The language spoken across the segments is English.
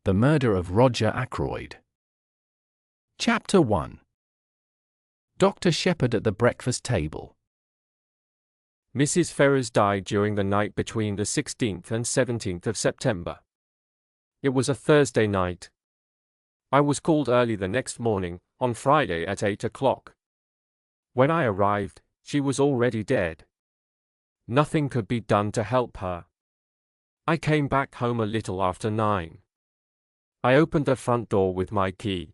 The Murder of Roger Ackroyd. Chapter 1. Dr. Shepherd at the breakfast table. Mrs. Ferrars died during the night between the 16th and 17th of September. It was a Thursday night. I was called early the next morning, on Friday at 8 o'clock. When I arrived, she was already dead. Nothing could be done to help her. I came back home a little after 9. I opened the front door with my key.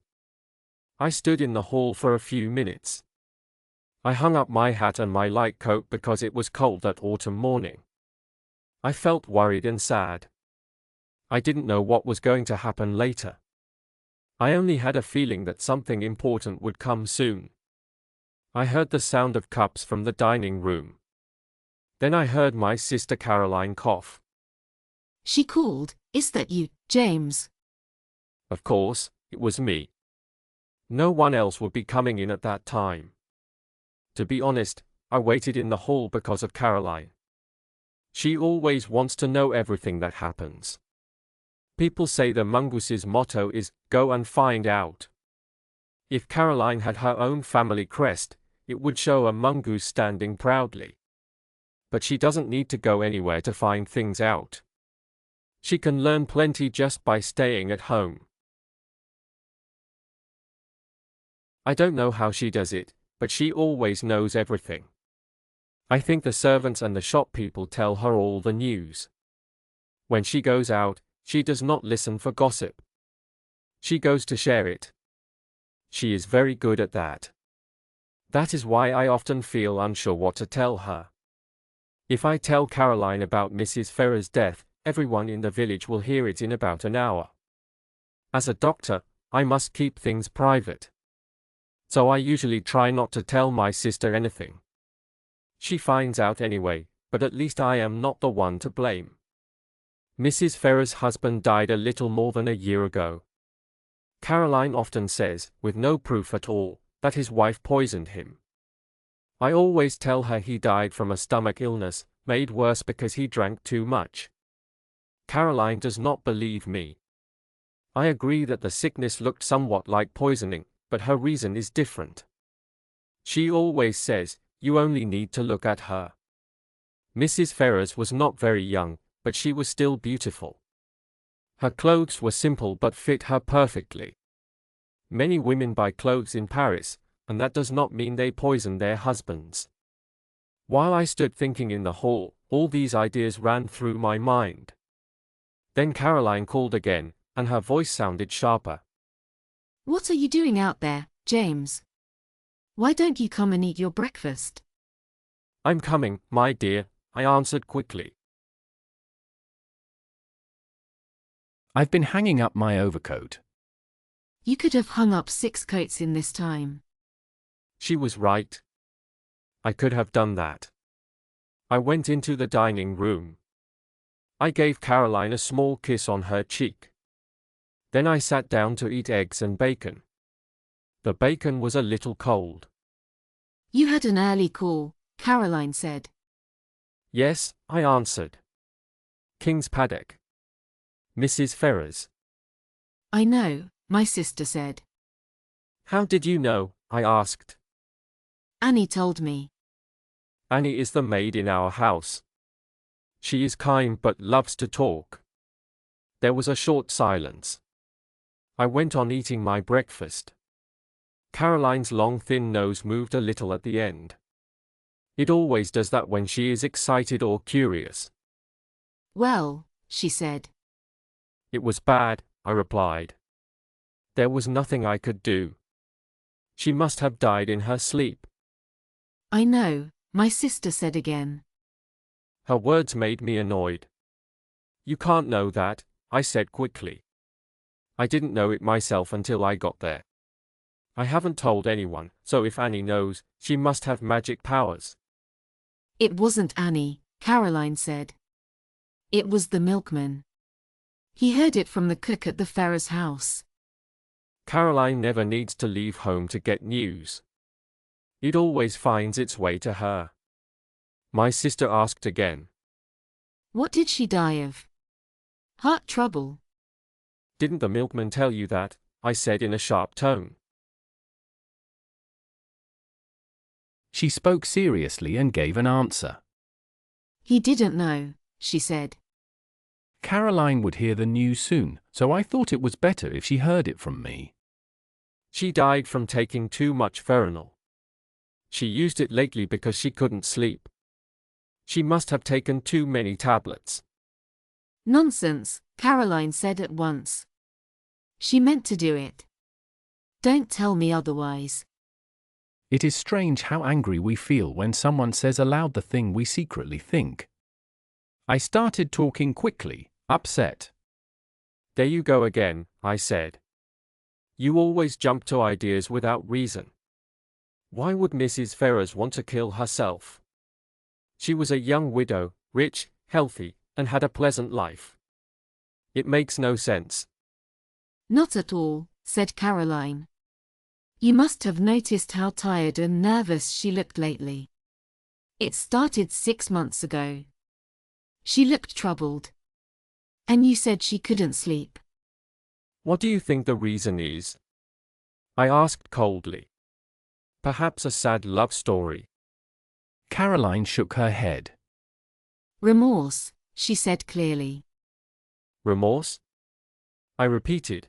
I stood in the hall for a few minutes. I hung up my hat and my light coat because it was cold that autumn morning. I felt worried and sad. I didn't know what was going to happen later. I only had a feeling that something important would come soon. I heard the sound of cups from the dining room. Then I heard my sister Caroline cough. She called, "Is that you, James?" Of course, it was me. No one else would be coming in at that time. To be honest, I waited in the hall because of Caroline. She always wants to know everything that happens. People say the mongoose's motto is, "Go and find out." If Caroline had her own family crest, it would show a mongoose standing proudly. But she doesn't need to go anywhere to find things out. She can learn plenty just by staying at home. I don't know how she does it, but she always knows everything. I think the servants and the shop people tell her all the news. When she goes out, she does not listen for gossip. She goes to share it. She is very good at that. That is why I often feel unsure what to tell her. If I tell Caroline about Mrs. Ferrars' death, everyone in the village will hear it in about an hour. As a doctor, I must keep things private. So I usually try not to tell my sister anything. She finds out anyway, but at least I am not the one to blame. Mrs. Ferrars' husband died a little more than a year ago. Caroline often says, with no proof at all, that his wife poisoned him. I always tell her he died from a stomach illness, made worse because he drank too much. Caroline does not believe me. I agree that the sickness looked somewhat like poisoning, but her reason is different. She always says, "You only need to look at her." Mrs. Ferrars was not very young, but she was still beautiful. Her clothes were simple but fit her perfectly. Many women buy clothes in Paris, and that does not mean they poison their husbands. While I stood thinking in the hall, all these ideas ran through my mind. Then Caroline called again, and her voice sounded sharper. "What are you doing out there, James? Why don't you come and eat your breakfast?" "I'm coming, my dear," I answered quickly. I've been hanging up my overcoat. "You could have hung up 6 coats in this time." She was right. I could have done that. I went into the dining room. I gave Caroline a small kiss on her cheek. Then I sat down to eat eggs and bacon. The bacon was a little cold. "You had an early call," Caroline said. "Yes," I answered. "King's Paddock. Mrs. Ferrars." "I know," my sister said. "How did you know?" I asked. "Annie told me." "Annie is the maid in our house. She is kind but loves to talk." There was a short silence. I went on eating my breakfast. Caroline's long thin nose moved a little at the end. It always does that when she is excited or curious. "Well," she said. "It was bad," I replied. "There was nothing I could do. She must have died in her sleep." "I know," my sister said again. Her words made me annoyed. "You can't know that," I said quickly. I didn't know it myself until I got there. I haven't told anyone, so if Annie knows, she must have magic powers. "It wasn't Annie," Caroline said. "It was the milkman. He heard it from the cook at the Ferrars' house." Caroline never needs to leave home to get news. It always finds its way to her. My sister asked again. "What did she die of?" "Heart trouble." Didn't the milkman tell you that? I said in a sharp tone. She spoke seriously and gave an answer. He didn't know, she said. Caroline would hear the news soon, so I thought it was better if she heard it from me. She died from taking too much Veronal. She used it lately because she couldn't sleep. She must have taken too many tablets. Nonsense, Caroline said at once. She meant to do it. Don't tell me otherwise. It is strange how angry we feel when someone says aloud the thing we secretly think. I started talking quickly, upset. There you go again, I said. You always jump to ideas without reason. Why would Mrs. Ferrars want to kill herself? She was a young widow, rich, healthy, and had a pleasant life. It makes no sense. Not at all, said Caroline. You must have noticed how tired and nervous she looked lately. It started 6 months ago. She looked troubled. And you said she couldn't sleep. What do you think the reason is? I asked coldly. Perhaps a sad love story. Caroline shook her head. Remorse, she said clearly. Remorse? I repeated.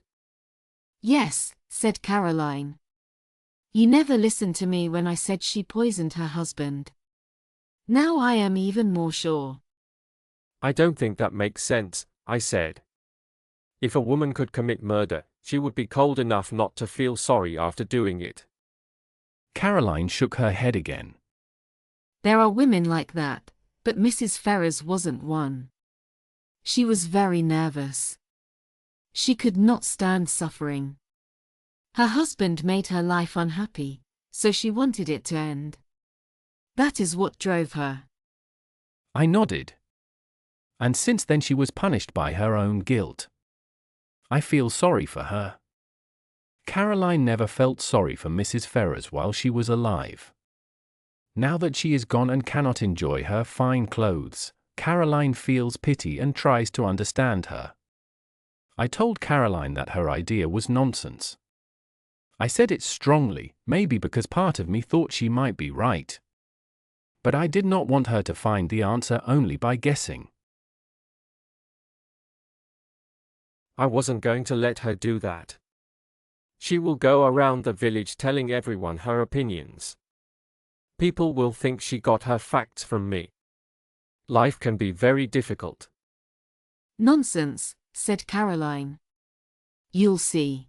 Yes, said Caroline. You never listened to me when I said she poisoned her husband. Now I am even more sure. I don't think that makes sense, I said. If a woman could commit murder, she would be cold enough not to feel sorry after doing it. Caroline shook her head again. There are women like that, but Mrs. Ferrars wasn't one. She was very nervous. She could not stand suffering. Her husband made her life unhappy, so she wanted it to end. That is what drove her. I nodded. And since then she was punished by her own guilt. I feel sorry for her. Caroline never felt sorry for Mrs. Ferrars while she was alive. Now that she is gone and cannot enjoy her fine clothes, Caroline feels pity and tries to understand her. I told Caroline that her idea was nonsense. I said it strongly, maybe because part of me thought she might be right. But I did not want her to find the answer only by guessing. I wasn't going to let her do that. She will go around the village telling everyone her opinions. People will think she got her facts from me. Life can be very difficult. Nonsense, said Caroline. You'll see.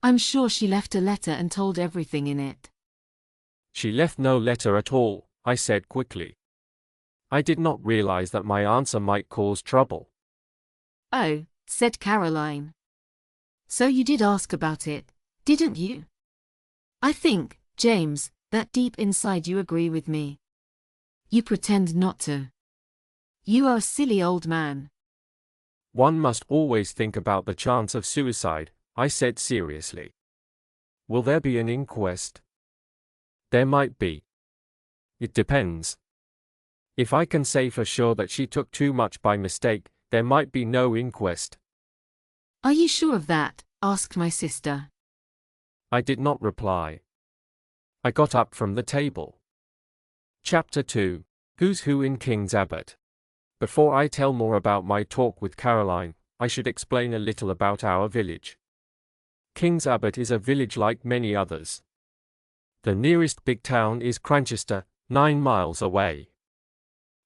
I'm sure she left a letter and told everything in it. She left no letter at all, I said quickly. I did not realize that my answer might cause trouble. Oh, said Caroline. So you did ask about it, didn't you? I think, James, that deep inside you agree with me. You pretend not to. You are a silly old man. One must always think about the chance of suicide, I said seriously. Will there be an inquest? There might be. It depends. If I can say for sure that she took too much by mistake, there might be no inquest. Are you sure of that? Asked my sister. I did not reply. I got up from the table. Chapter 2. Who's Who in King's Abbot. Before I tell more about my talk with Caroline, I should explain a little about our village. King's Abbot is a village like many others. The nearest big town is Cranchester, 9 miles away.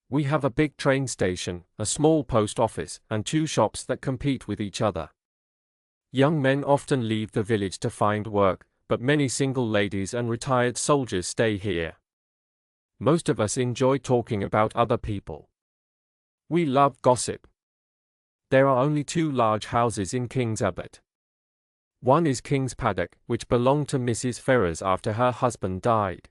We have a big train station, a small post office, and 2 shops that compete with each other. Young men often leave the village to find work, but many single ladies and retired soldiers stay here. Most of us enjoy talking about other people. We love gossip. There are only 2 large houses in King's Abbot. One is King's Paddock, which belonged to Mrs. Ferrars after her husband died.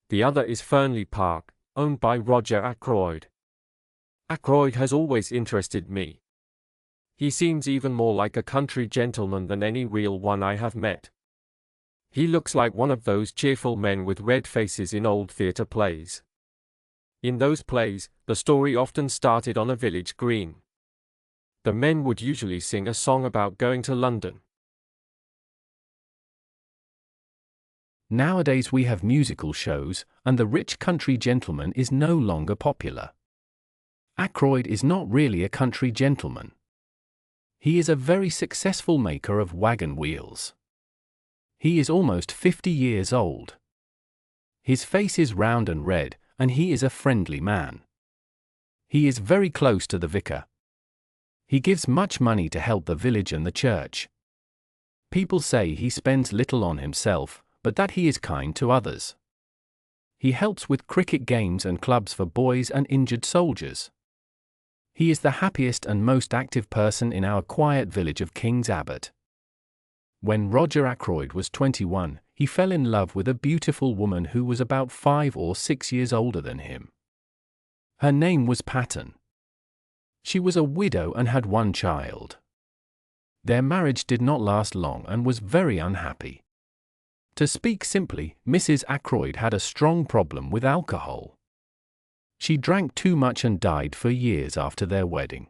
The other is Fernley Park, owned by Roger Ackroyd. Ackroyd has always interested me. He seems even more like a country gentleman than any real one I have met. He looks like one of those cheerful men with red faces in old theatre plays. In those plays, the story often started on a village green. The men would usually sing a song about going to London. Nowadays we have musical shows, and the rich country gentleman is no longer popular. Ackroyd is not really a country gentleman. He is a very successful maker of wagon wheels. He is almost 50 years old. His face is round and red, and he is a friendly man. He is very close to the vicar. He gives much money to help the village and the church. People say he spends little on himself, but that he is kind to others. He helps with cricket games and clubs for boys and injured soldiers. He is the happiest and most active person in our quiet village of King's Abbot. When Roger Ackroyd was 21, he fell in love with a beautiful woman who was about 5 or 6 years older than him. Her name was Patton. She was a widow and had one child. Their marriage did not last long and was very unhappy. To speak simply, Mrs. Ackroyd had a strong problem with alcohol. She drank too much and died for years after their wedding.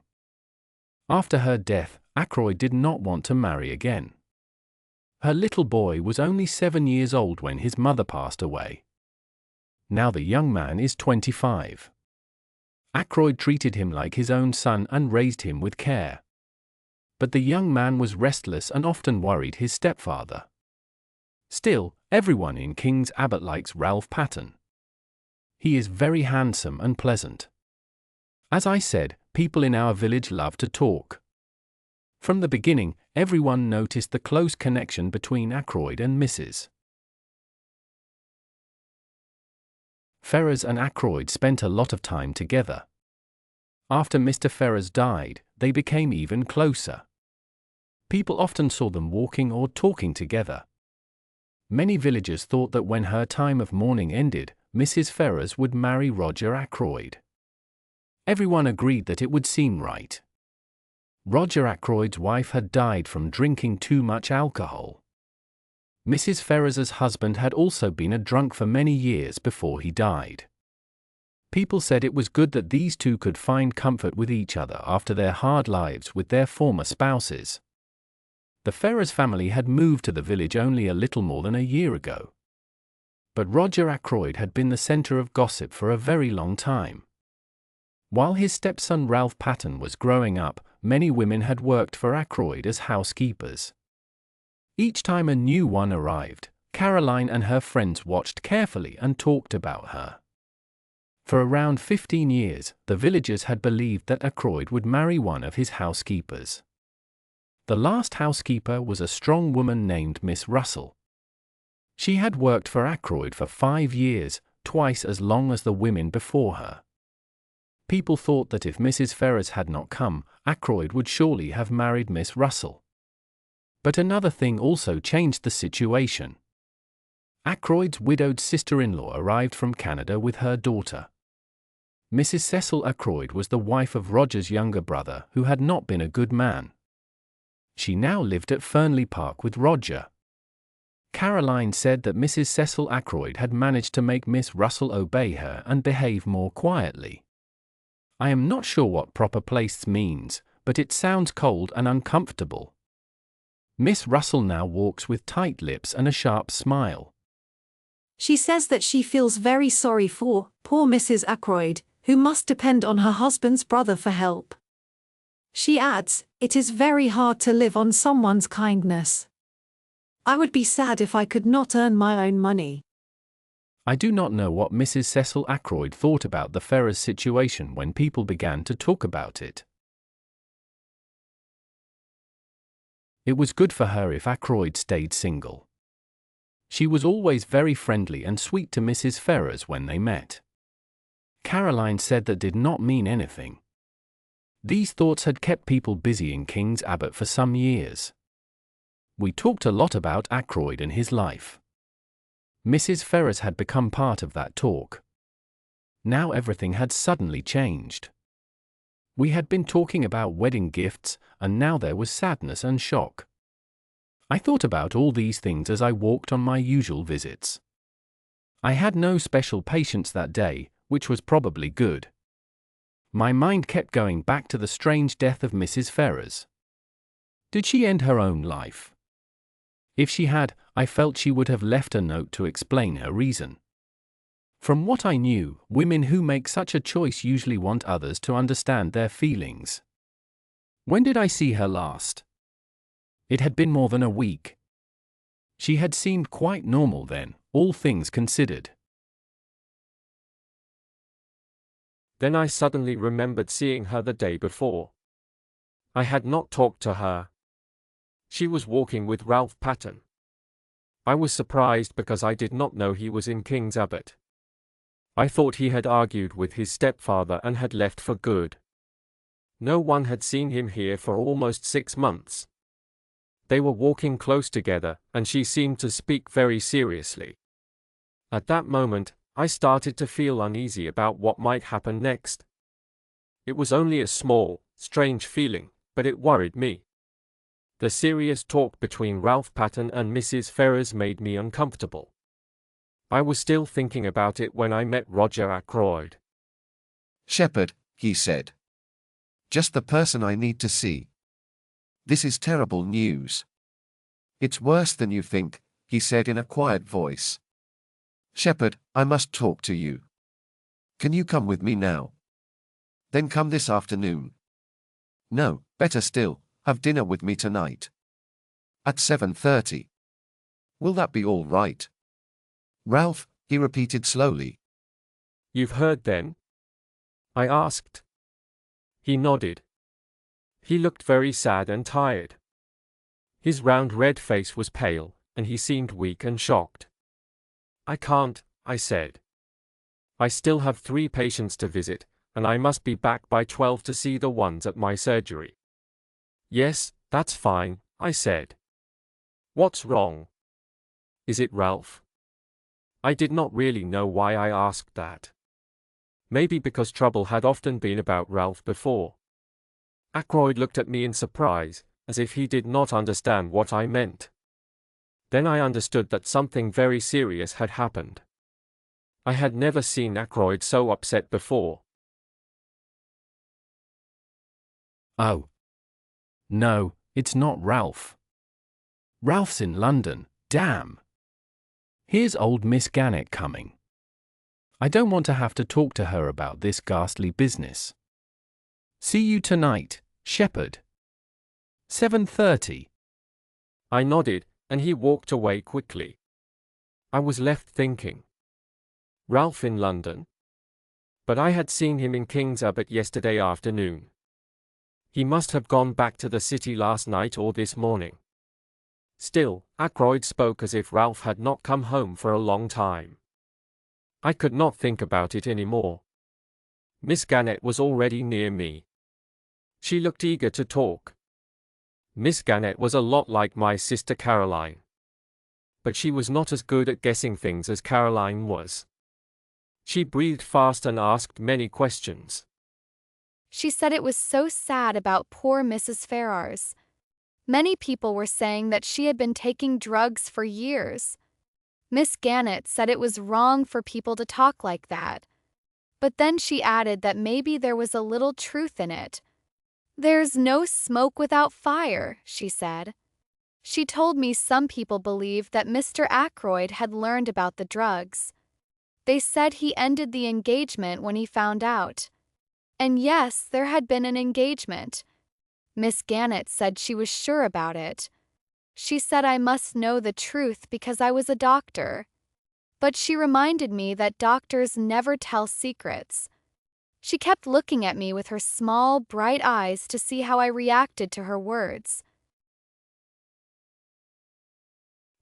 After her death, Ackroyd did not want to marry again. Her little boy was only 7 years old when his mother passed away. Now the young man is 25. Ackroyd treated him like his own son and raised him with care. But the young man was restless and often worried his stepfather. Still, everyone in King's Abbot likes Ralph Patton. He is very handsome and pleasant. As I said, people in our village love to talk. From the beginning, everyone noticed the close connection between Ackroyd and Mrs. Ferrers and Ackroyd spent a lot of time together. After Mr. Ferrers died, they became even closer. People often saw them walking or talking together. Many villagers thought that when her time of mourning ended, Mrs. Ferrers would marry Roger Ackroyd. Everyone agreed that it would seem right. Roger Ackroyd's wife had died from drinking too much alcohol. Mrs. Ferrers's husband had also been a drunk for many years before he died. People said it was good that these two could find comfort with each other after their hard lives with their former spouses. The Ferrers family had moved to the village only a little more than a year ago. But Roger Ackroyd had been the center of gossip for a very long time. While his stepson Ralph Patton was growing up, many women had worked for Ackroyd as housekeepers. Each time a new one arrived, Caroline and her friends watched carefully and talked about her. For around 15 years, the villagers had believed that Ackroyd would marry one of his housekeepers. The last housekeeper was a strong woman named Miss Russell. She had worked for Ackroyd for 5 years, twice as long as the women before her. People thought that if Mrs. Ferrers had not come, Ackroyd would surely have married Miss Russell. But another thing also changed the situation. Ackroyd's widowed sister-in-law arrived from Canada with her daughter. Mrs. Cecil Ackroyd was the wife of Roger's younger brother, who had not been a good man. She now lived at Fernley Park with Roger. Caroline said that Mrs. Cecil Ackroyd had managed to make Miss Russell obey her and behave more quietly. I am not sure what proper place means, but it sounds cold and uncomfortable. Miss Russell now walks with tight lips and a sharp smile. She says that she feels very sorry for poor Mrs. Ackroyd, who must depend on her husband's brother for help. She adds, "It is very hard to live on someone's kindness. I would be sad if I could not earn my own money." I do not know what Mrs. Cecil Ackroyd thought about the Ferrers situation when people began to talk about it. It was good for her if Ackroyd stayed single. She was always very friendly and sweet to Mrs. Ferrers when they met. Caroline said that did not mean anything. These thoughts had kept people busy in King's Abbot for some years. We talked a lot about Ackroyd and his life. Mrs. Ferrers had become part of that talk. Now everything had suddenly changed. We had been talking about wedding gifts, and now there was sadness and shock. I thought about all these things as I walked on my usual visits. I had no special patients that day, which was probably good. My mind kept going back to the strange death of Mrs. Ferrars. Did she end her own life? If she had, I felt she would have left a note to explain her reason. From what I knew, women who make such a choice usually want others to understand their feelings. When did I see her last? It had been more than a week. She had seemed quite normal then, all things considered. Then I suddenly remembered seeing her the day before. I had not talked to her. She was walking with Ralph Patten. I was surprised because I did not know he was in King's Abbot. I thought he had argued with his stepfather and had left for good. No one had seen him here for almost 6 months. They were walking close together, and she seemed to speak very seriously. At that moment, I started to feel uneasy about what might happen next. It was only a small, strange feeling, but it worried me. The serious talk between Ralph Patten and Mrs. Ferrars made me uncomfortable. I was still thinking about it when I met Roger Ackroyd. "Shepherd," he said. "Just the person I need to see. This is terrible news." "It's worse than you think," he said in a quiet voice. "Shepherd, I must talk to you. Can you come with me now? Then come this afternoon. No, better still, have dinner with me tonight. At 7:30. Will that be all right?" "Ralph," he repeated slowly. "You've heard then?" I asked. He nodded. He looked very sad and tired. His round red face was pale, and he seemed weak and shocked. "I can't," I said. "I still have 3 patients to visit, and I must be back by 12 to see the ones at my surgery." "Yes, that's fine," I said. "What's wrong? Is it Ralph?" I did not really know why I asked that. Maybe because trouble had often been about Ralph before. Ackroyd looked at me in surprise, as if he did not understand what I meant. Then I understood that something very serious had happened. I had never seen Ackroyd so upset before. Oh. No, it's not Ralph. Ralph's in London, damn. Here's old Miss Gannett coming. I don't want to have to talk to her about this ghastly business. See you tonight, Shepherd. 7:30. I nodded, and he walked away quickly. I was left thinking. Ralph in London? But I had seen him in King's Abbot yesterday afternoon. He must have gone back to the city last night or this morning. Still, Ackroyd spoke as if Ralph had not come home for a long time. I could not think about it anymore. Miss Gannett was already near me. She looked eager to talk. Miss Gannett was a lot like my sister Caroline. But she was not as good at guessing things as Caroline was. She breathed fast and asked many questions. She said it was so sad about poor Mrs. Ferrars. Many people were saying that she had been taking drugs for years. Miss Gannett said it was wrong for people to talk like that. But then she added that maybe there was a little truth in it. "There's no smoke without fire," she said. She told me some people believed that Mr. Ackroyd had learned about the drugs. They said he ended the engagement when he found out. And yes, there had been an engagement. Miss Gannett said she was sure about it. She said I must know the truth because I was a doctor. But she reminded me that doctors never tell secrets. She kept looking at me with her small, bright eyes to see how I reacted to her words.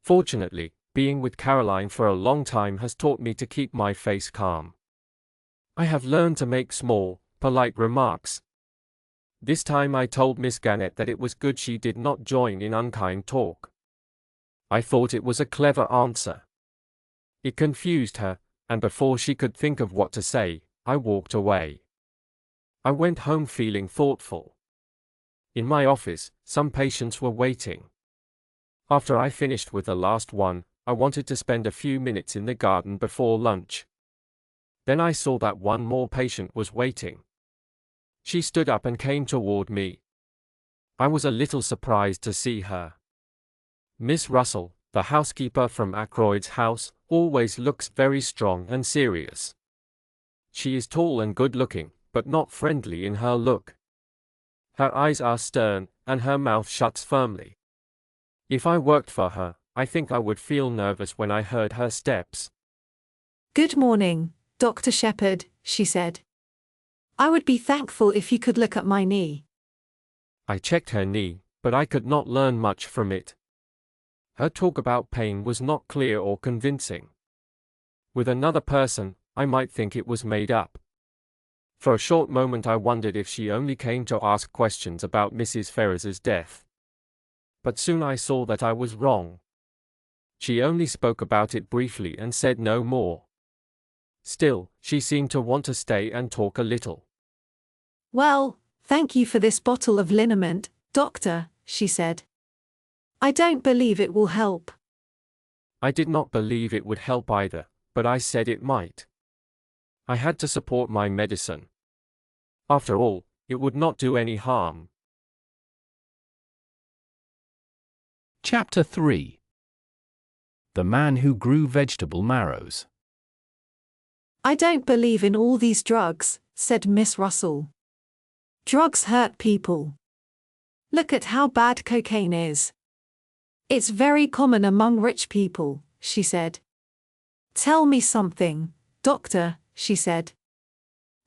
Fortunately, being with Caroline for a long time has taught me to keep my face calm. I have learned to make small, polite remarks. This time I told Miss Gannett that it was good she did not join in unkind talk. I thought it was a clever answer. It confused her, and before she could think of what to say, I walked away. I went home feeling thoughtful. In my office, some patients were waiting. After I finished with the last one, I wanted to spend a few minutes in the garden before lunch. Then I saw that one more patient was waiting. She stood up and came toward me. I was a little surprised to see her. Miss Russell, the housekeeper from Ackroyd's house, always looks very strong and serious. She is tall and good-looking, but not friendly in her look. Her eyes are stern, and her mouth shuts firmly. If I worked for her, I think I would feel nervous when I heard her steps. Good morning, Dr. Shepherd, she said. I would be thankful if you could look at my knee. I checked her knee, but I could not learn much from it. Her talk about pain was not clear or convincing. With another person, I might think it was made up. For a short moment I wondered if she only came to ask questions about Mrs. Ferrars's death. But soon I saw that I was wrong. She only spoke about it briefly and said no more. Still, she seemed to want to stay and talk a little. Well, thank you for this bottle of liniment, doctor, she said. I don't believe it will help. I did not believe it would help either, but I said it might. I had to support my medicine. After all, it would not do any harm. Chapter 3. The Man Who Grew Vegetable Marrows. I don't believe in all these drugs, said Miss Russell. Drugs hurt people. Look at how bad cocaine is. It's very common among rich people, she said. Tell me something, doctor, she said.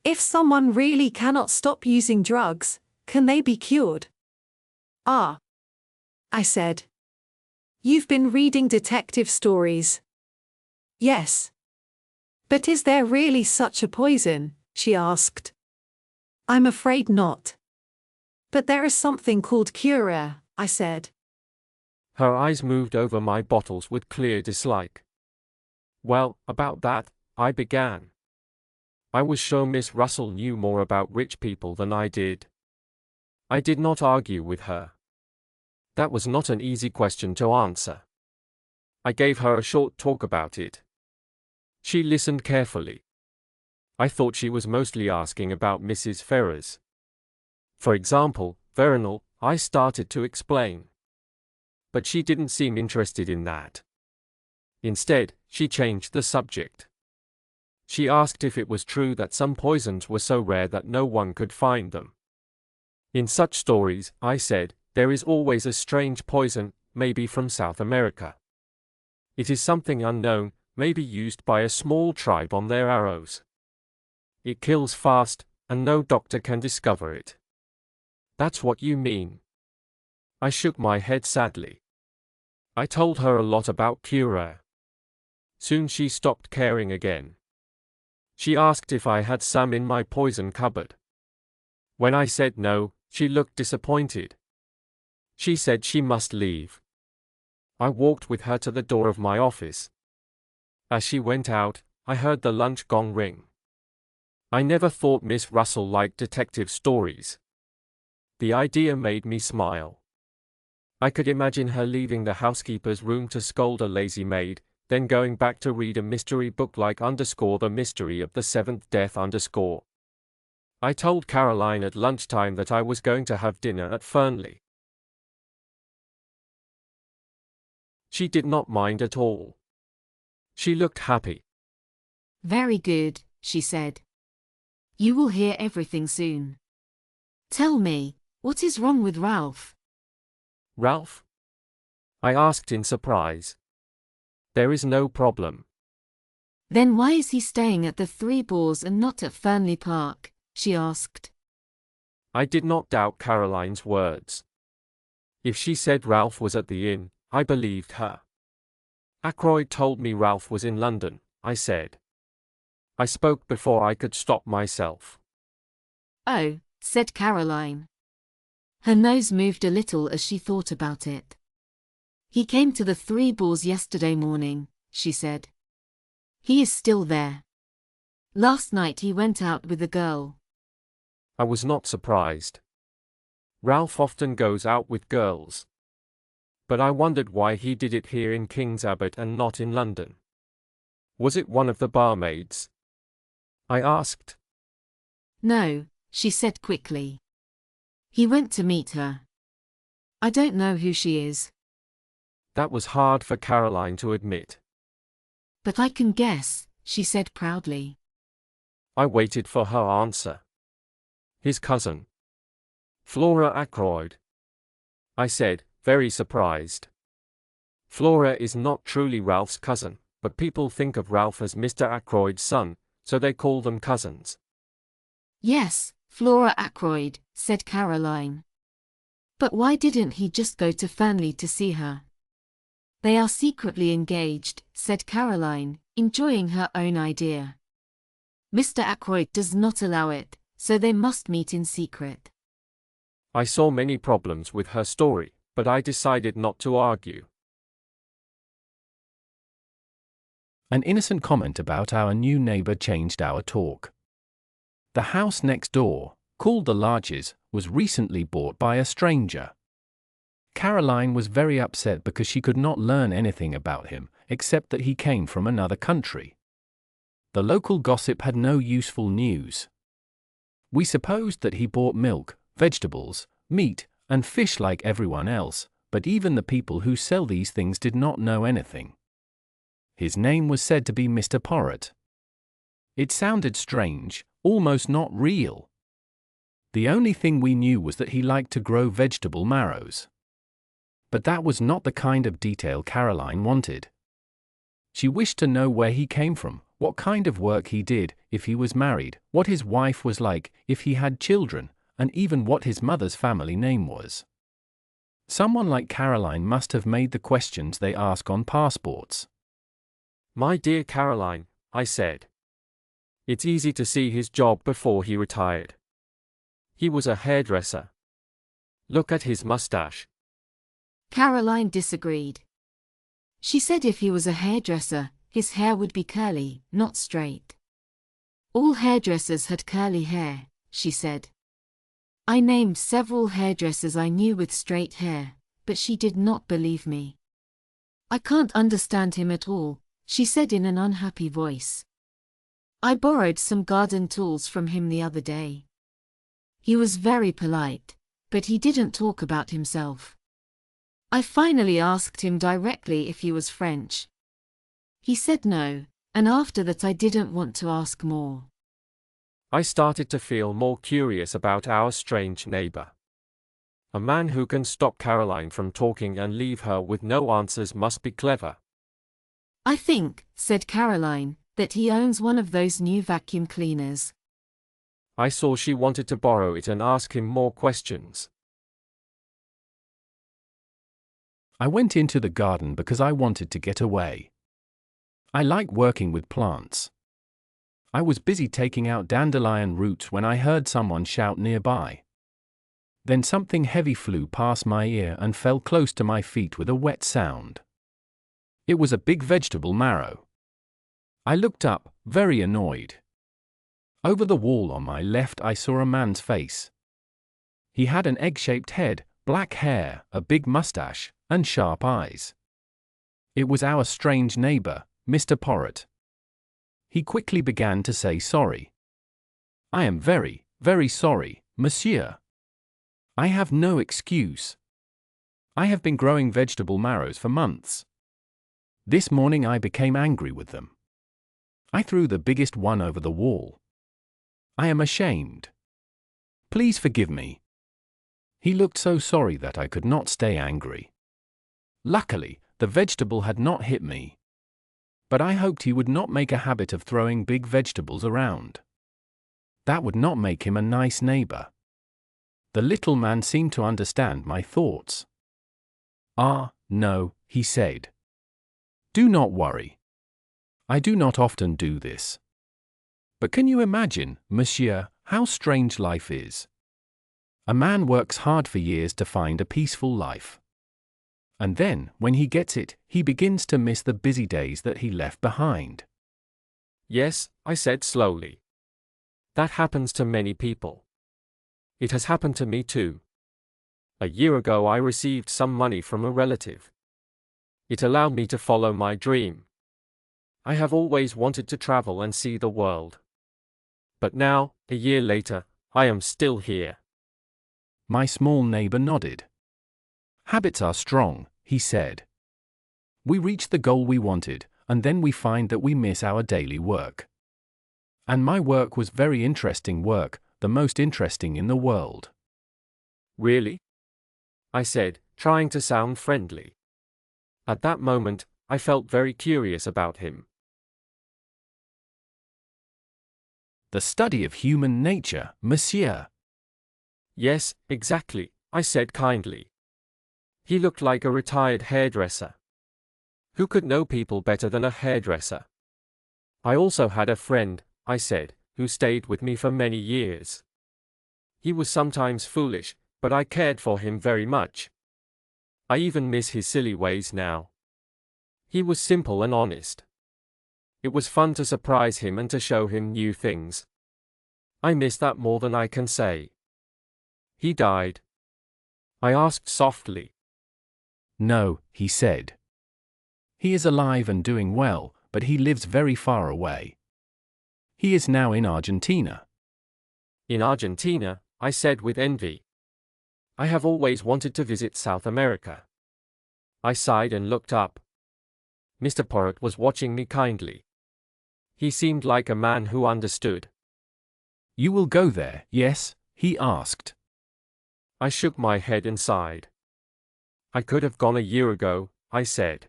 If someone really cannot stop using drugs, can they be cured? Ah, I said. You've been reading detective stories. Yes. But is there really such a poison? She asked. I'm afraid not. But there is something called cura, I said. Her eyes moved over my bottles with clear dislike. Well, about that, I began. I was sure Miss Russell knew more about rich people than I did. I did not argue with her. That was not an easy question to answer. I gave her a short talk about it. She listened carefully. I thought she was mostly asking about Mrs. Ferrars. For example, Vernal, I started to explain. But she didn't seem interested in that. Instead, she changed the subject. She asked if it was true that some poisons were so rare that no one could find them. In such stories, I said, there is always a strange poison, maybe from South America. It is something unknown, maybe used by a small tribe on their arrows. It kills fast, and no doctor can discover it. That's what you mean. I shook my head sadly. I told her a lot about cura. Soon she stopped caring again. She asked if I had some in my poison cupboard. When I said no, she looked disappointed. She said she must leave. I walked with her to the door of my office. As she went out, I heard the lunch gong ring. I never thought Miss Russell liked detective stories. The idea made me smile. I could imagine her leaving the housekeeper's room to scold a lazy maid, then going back to read a mystery book like _The Mystery of the Seventh Death _. I told Caroline at lunchtime that I was going to have dinner at Fernley. She did not mind at all. She looked happy. Very good, she said. You will hear everything soon. Tell me, what is wrong with Ralph? Ralph? I asked in surprise. There is no problem. Then why is he staying at the Three Boars and not at Fernley Park? She asked. I did not doubt Caroline's words. If she said Ralph was at the inn, I believed her. Ackroyd told me Ralph was in London, I said. I spoke before I could stop myself. Oh, said Caroline. Her nose moved a little as she thought about it. He came to the Three Boars yesterday morning, she said. He is still there. Last night he went out with a girl. I was not surprised. Ralph often goes out with girls. But I wondered why he did it here in King's Abbot and not in London. Was it one of the barmaids? I asked. No, she said quickly. He went to meet her. I don't know who she is. That was hard for Caroline to admit. But I can guess, she said proudly. I waited for her answer. His cousin. Flora Ackroyd. I said, very surprised. Flora is not truly Ralph's cousin, but people think of Ralph as Mr. Ackroyd's son, so they call them cousins. Yes, Flora Ackroyd, said Caroline. But why didn't he just go to Fernley to see her? They are secretly engaged, said Caroline, enjoying her own idea. Mr. Ackroyd does not allow it, so they must meet in secret. I saw many problems with her story, but I decided not to argue. An innocent comment about our new neighbor changed our talk. The house next door, called the Larches, was recently bought by a stranger. Caroline was very upset because she could not learn anything about him, except that he came from another country. The local gossip had no useful news. We supposed that he bought milk, vegetables, meat, and fish like everyone else, but even the people who sell these things did not know anything. His name was said to be Mr. Poirot. It sounded strange, almost not real. The only thing we knew was that he liked to grow vegetable marrows. But that was not the kind of detail Caroline wanted. She wished to know where he came from, what kind of work he did, if he was married, what his wife was like, if he had children, and even what his mother's family name was. Someone like Caroline must have made the questions they ask on passports. My dear Caroline, I said. It's easy to see his job before he retired. He was a hairdresser. Look at his mustache. Caroline disagreed. She said if he was a hairdresser, his hair would be curly, not straight. All hairdressers had curly hair, she said. I named several hairdressers I knew with straight hair, but she did not believe me. I can't understand him at all, she said in an unhappy voice. I borrowed some garden tools from him the other day. He was very polite, but he didn't talk about himself. I finally asked him directly if he was French. He said no, and after that I didn't want to ask more. I started to feel more curious about our strange neighbor. A man who can stop Caroline from talking and leave her with no answers must be clever. I think, said Caroline, that he owns one of those new vacuum cleaners. I saw she wanted to borrow it and ask him more questions. I went into the garden because I wanted to get away. I like working with plants. I was busy taking out dandelion roots when I heard someone shout nearby. Then something heavy flew past my ear and fell close to my feet with a wet sound. It was a big vegetable marrow. I looked up, very annoyed. Over the wall on my left I saw a man's face. He had an egg-shaped head, black hair, a big mustache, and sharp eyes. It was our strange neighbor, Mr. Poirot. He quickly began to say sorry. I am very, very sorry, monsieur. I have no excuse. I have been growing vegetable marrows for months. This morning I became angry with them. I threw the biggest one over the wall. I am ashamed. Please forgive me. He looked so sorry that I could not stay angry. Luckily, the vegetable had not hit me. But I hoped he would not make a habit of throwing big vegetables around. That would not make him a nice neighbor. The little man seemed to understand my thoughts. Ah, no, he said. Do not worry. I do not often do this. But can you imagine, monsieur, how strange life is? A man works hard for years to find a peaceful life. And then, when he gets it, he begins to miss the busy days that he left behind. Yes, I said slowly. That happens to many people. It has happened to me too. A year ago I received some money from a relative. It allowed me to follow my dream. I have always wanted to travel and see the world. But now, a year later, I am still here. My small neighbor nodded. Habits are strong, he said. We reach the goal we wanted, and then we find that we miss our daily work. And my work was very interesting work, the most interesting in the world. Really? I said, trying to sound friendly. At that moment, I felt very curious about him. The study of human nature, monsieur. Yes, exactly, I said kindly. He looked like a retired hairdresser. Who could know people better than a hairdresser? I also had a friend, I said, who stayed with me for many years. He was sometimes foolish, but I cared for him very much. I even miss his silly ways now. He was simple and honest. It was fun to surprise him and to show him new things. I miss that more than I can say. He died. I asked softly. No, he said. He is alive and doing well, but he lives very far away. He is now in Argentina. In Argentina, I said with envy. I have always wanted to visit South America. I sighed and looked up. Mr. Poirot was watching me kindly. He seemed like a man who understood. You will go there, yes? He asked. I shook my head and sighed. I could have gone a year ago, I said.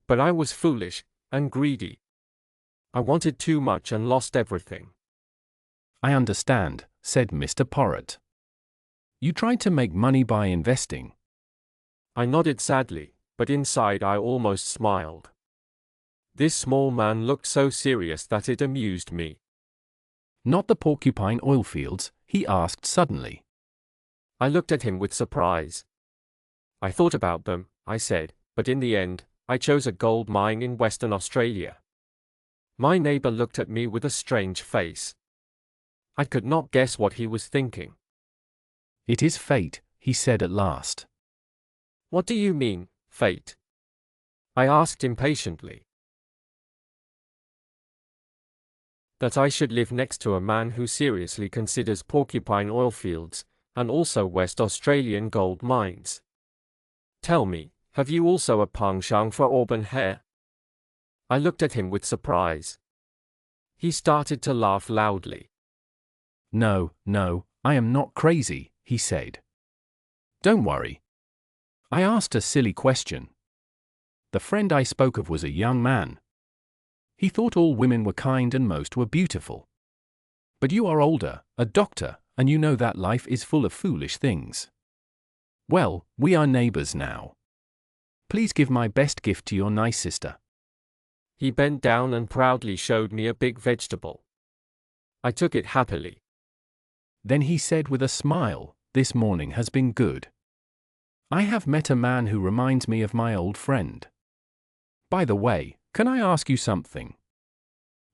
But I was foolish and greedy. I wanted too much and lost everything. I understand, said Mr. Poirot. You tried to make money by investing. I nodded sadly, but inside I almost smiled. This small man looked so serious that it amused me. Not the porcupine oil fields? He asked suddenly. I looked at him with surprise. I thought about them, I said, but in the end, I chose a gold mine in Western Australia. My neighbor looked at me with a strange face. I could not guess what he was thinking. It is fate, he said at last. What do you mean, fate? I asked impatiently. That I should live next to a man who seriously considers porcupine oil fields, and also West Australian gold mines. Tell me, have you also a penchant for auburn hair? I looked at him with surprise. He started to laugh loudly. No, I am not crazy, he said. Don't worry. I asked a silly question. The friend I spoke of was a young man. He thought all women were kind and most were beautiful. But you are older, a doctor, and you know that life is full of foolish things. Well, we are neighbors now. Please give my best gift to your nice sister. He bent down and proudly showed me a big vegetable. I took it happily. Then he said with a smile, "This morning has been good. I have met a man who reminds me of my old friend. By the way, can I ask you something?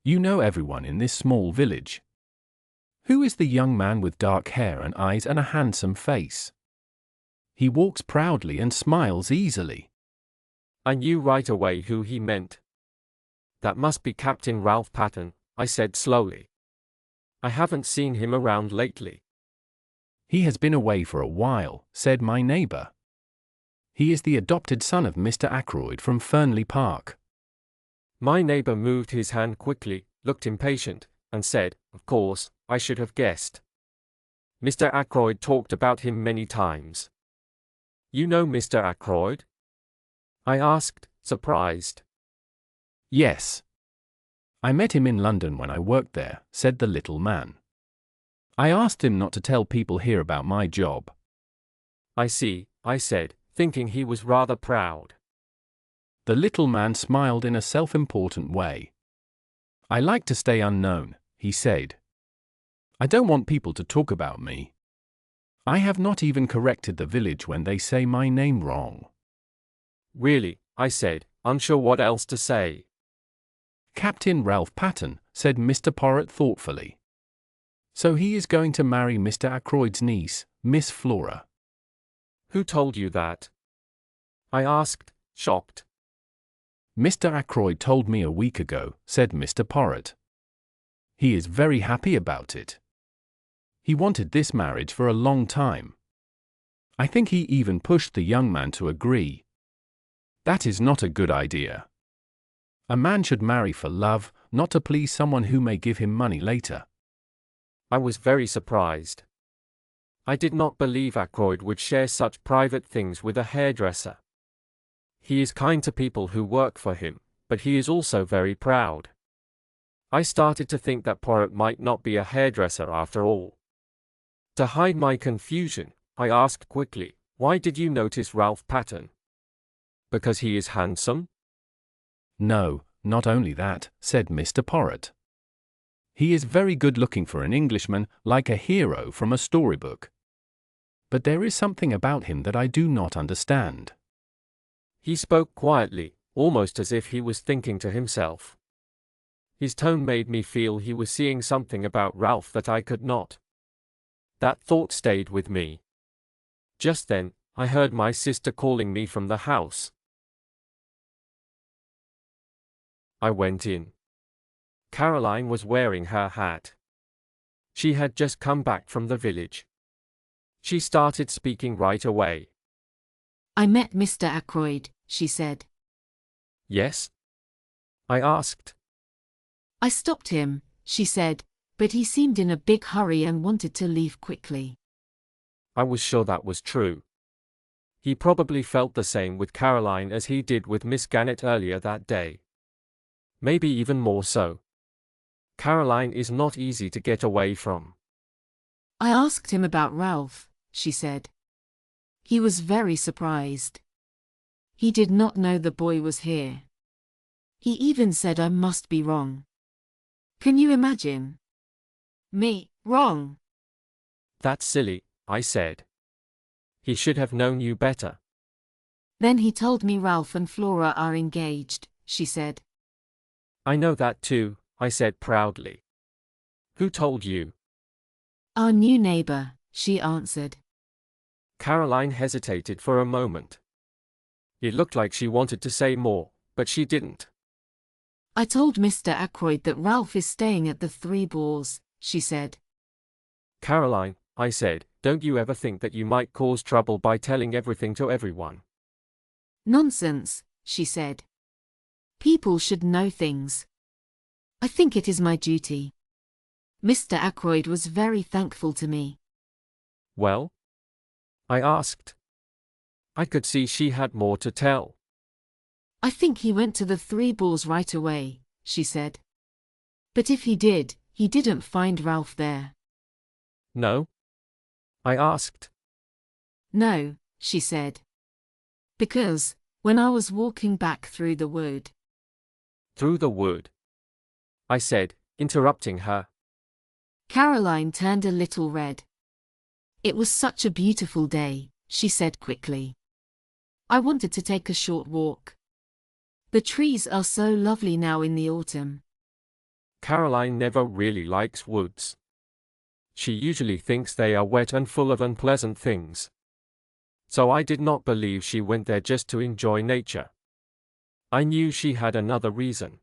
You know everyone in this small village. Who is the young man with dark hair and eyes and a handsome face? He walks proudly and smiles easily." I knew right away who he meant. That must be Captain Ralph Patten, I said slowly. I haven't seen him around lately. He has been away for a while, said my neighbor. He is the adopted son of Mr. Ackroyd from Fernley Park. My neighbor moved his hand quickly, looked impatient, and said, "Of course, I should have guessed. Mr. Ackroyd talked about him many times." You know Mr. Ackroyd? I asked, surprised. Yes. I met him in London when I worked there, said the little man. I asked him not to tell people here about my job. I see, I said, thinking he was rather proud. The little man smiled in a self-important way. I like to stay unknown, he said. I don't want people to talk about me. I have not even corrected the village when they say my name wrong. Really, I said, unsure what else to say. Captain Ralph Patten, said Mr. Poirot thoughtfully. So he is going to marry Mr. Ackroyd's niece, Miss Flora. Who told you that? I asked, shocked. Mr. Ackroyd told me a week ago, said Mr. Poirot. He is very happy about it. He wanted this marriage for a long time. I think he even pushed the young man to agree. That is not a good idea. A man should marry for love, not to please someone who may give him money later. I was very surprised. I did not believe Ackroyd would share such private things with a hairdresser. He is kind to people who work for him, but he is also very proud. I started to think that Poirot might not be a hairdresser after all. To hide my confusion, I asked quickly, "Why did you notice Ralph Pattern? Because he is handsome?" No, not only that, said Mr. Poirot. He is very good looking for an Englishman, like a hero from a storybook. But there is something about him that I do not understand. He spoke quietly, almost as if he was thinking to himself. His tone made me feel he was seeing something about Ralph that I could not. That thought stayed with me. Just then, I heard my sister calling me from the house. I went in. Caroline was wearing her hat. She had just come back from the village. She started speaking right away. I met Mr. Ackroyd, she said. Yes? I asked. I stopped him, she said, but he seemed in a big hurry and wanted to leave quickly. I was sure that was true. He probably felt the same with Caroline as he did with Miss Gannett earlier that day. Maybe even more so. Caroline is not easy to get away from. I asked him about Ralph, she said. He was very surprised. He did not know the boy was here. He even said I must be wrong. Can you imagine? Me, wrong? That's silly, I said. He should have known you better. Then he told me Ralph and Flora are engaged, she said. I know that too, I said proudly. Who told you? Our new neighbor, she answered. Caroline hesitated for a moment. It looked like she wanted to say more, but she didn't. I told Mr. Ackroyd that Ralph is staying at the Three Boars, she said. Caroline, I said, don't you ever think that you might cause trouble by telling everything to everyone? Nonsense, she said. People should know things. I think it is my duty. Mr. Ackroyd was very thankful to me. Well? I asked. I could see she had more to tell. I think he went to the Three Boars right away, she said. But if he did, he didn't find Ralph there. No? I asked. No, she said. Because, when I was walking back through the wood. Through the wood? I said, interrupting her. Caroline turned a little red. It was such a beautiful day, she said quickly. I wanted to take a short walk. The trees are so lovely now in the autumn. Caroline never really likes woods. She usually thinks they are wet and full of unpleasant things. So I did not believe she went there just to enjoy nature. I knew she had another reason.